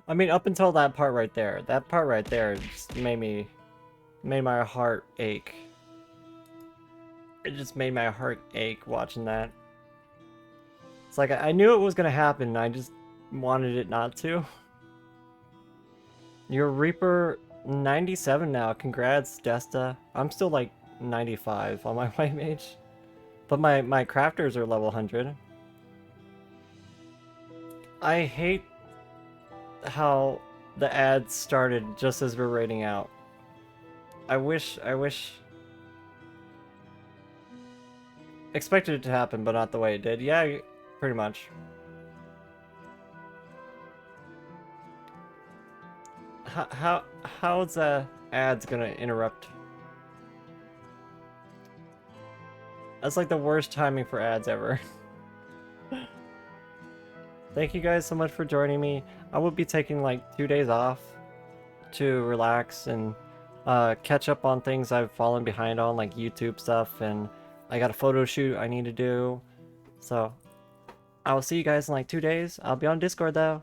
I mean, up until that part right there. That part right there just made my heart ache. It just made my heart ache watching that. It's like, I knew it was gonna happen, and I just wanted it not to. You're Reaper 97 now. Congrats, Desta. I'm still like 95 on my White Mage. But my crafters are level 100. I hate how the ads started just as we're raiding out. I wish expected it to happen, but not the way it did. Yeah, pretty much. How's the ads gonna interrupt? That's like the worst timing for ads ever. Thank you guys so much for joining me. I will be taking like 2 days off to relax and catch up on things I've fallen behind on, like YouTube stuff, and I got a photo shoot I need to do. So I will see you guys in like 2 days. I'll be on Discord though.